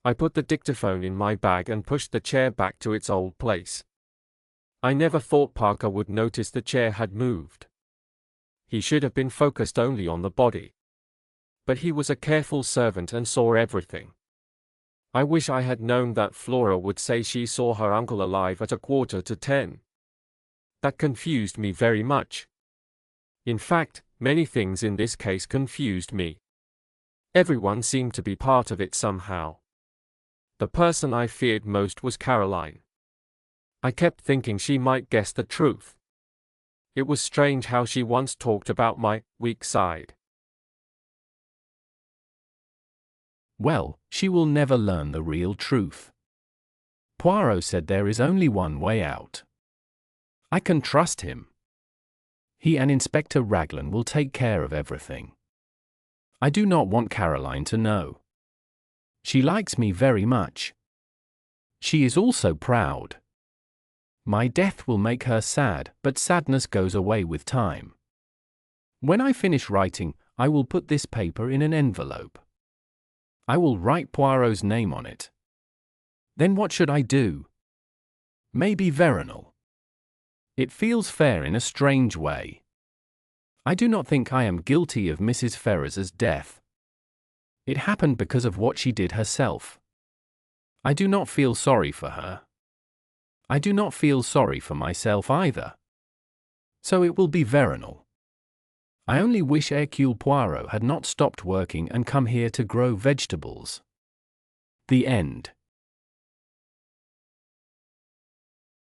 I put the dictaphone in my bag and pushed the chair back to its old place. I never thought Parker would notice the chair had moved. He should have been focused only on the body. But he was a careful servant and saw everything. I wish I had known that Flora would say she saw her uncle alive at 9:45. That confused me very much. In fact, many things in this case confused me. Everyone seemed to be part of it somehow. The person I feared most was Caroline. I kept thinking she might guess the truth. It was strange how she once talked about my weak side. Well, she will never learn the real truth. Poirot said there is only one way out. I can trust him. He and Inspector Raglan will take care of everything. I do not want Caroline to know. She likes me very much. She is also proud. My death will make her sad, but sadness goes away with time. When I finish writing, I will put this paper in an envelope. I will write Poirot's name on it. Then what should I do? Maybe Veronal. It feels fair in a strange way. I do not think I am guilty of Mrs. Ferrars's death. It happened because of what she did herself. I do not feel sorry for her. I do not feel sorry for myself either. So it will be Veronal. I only wish Hercule Poirot had not stopped working and come here to grow vegetables. The end.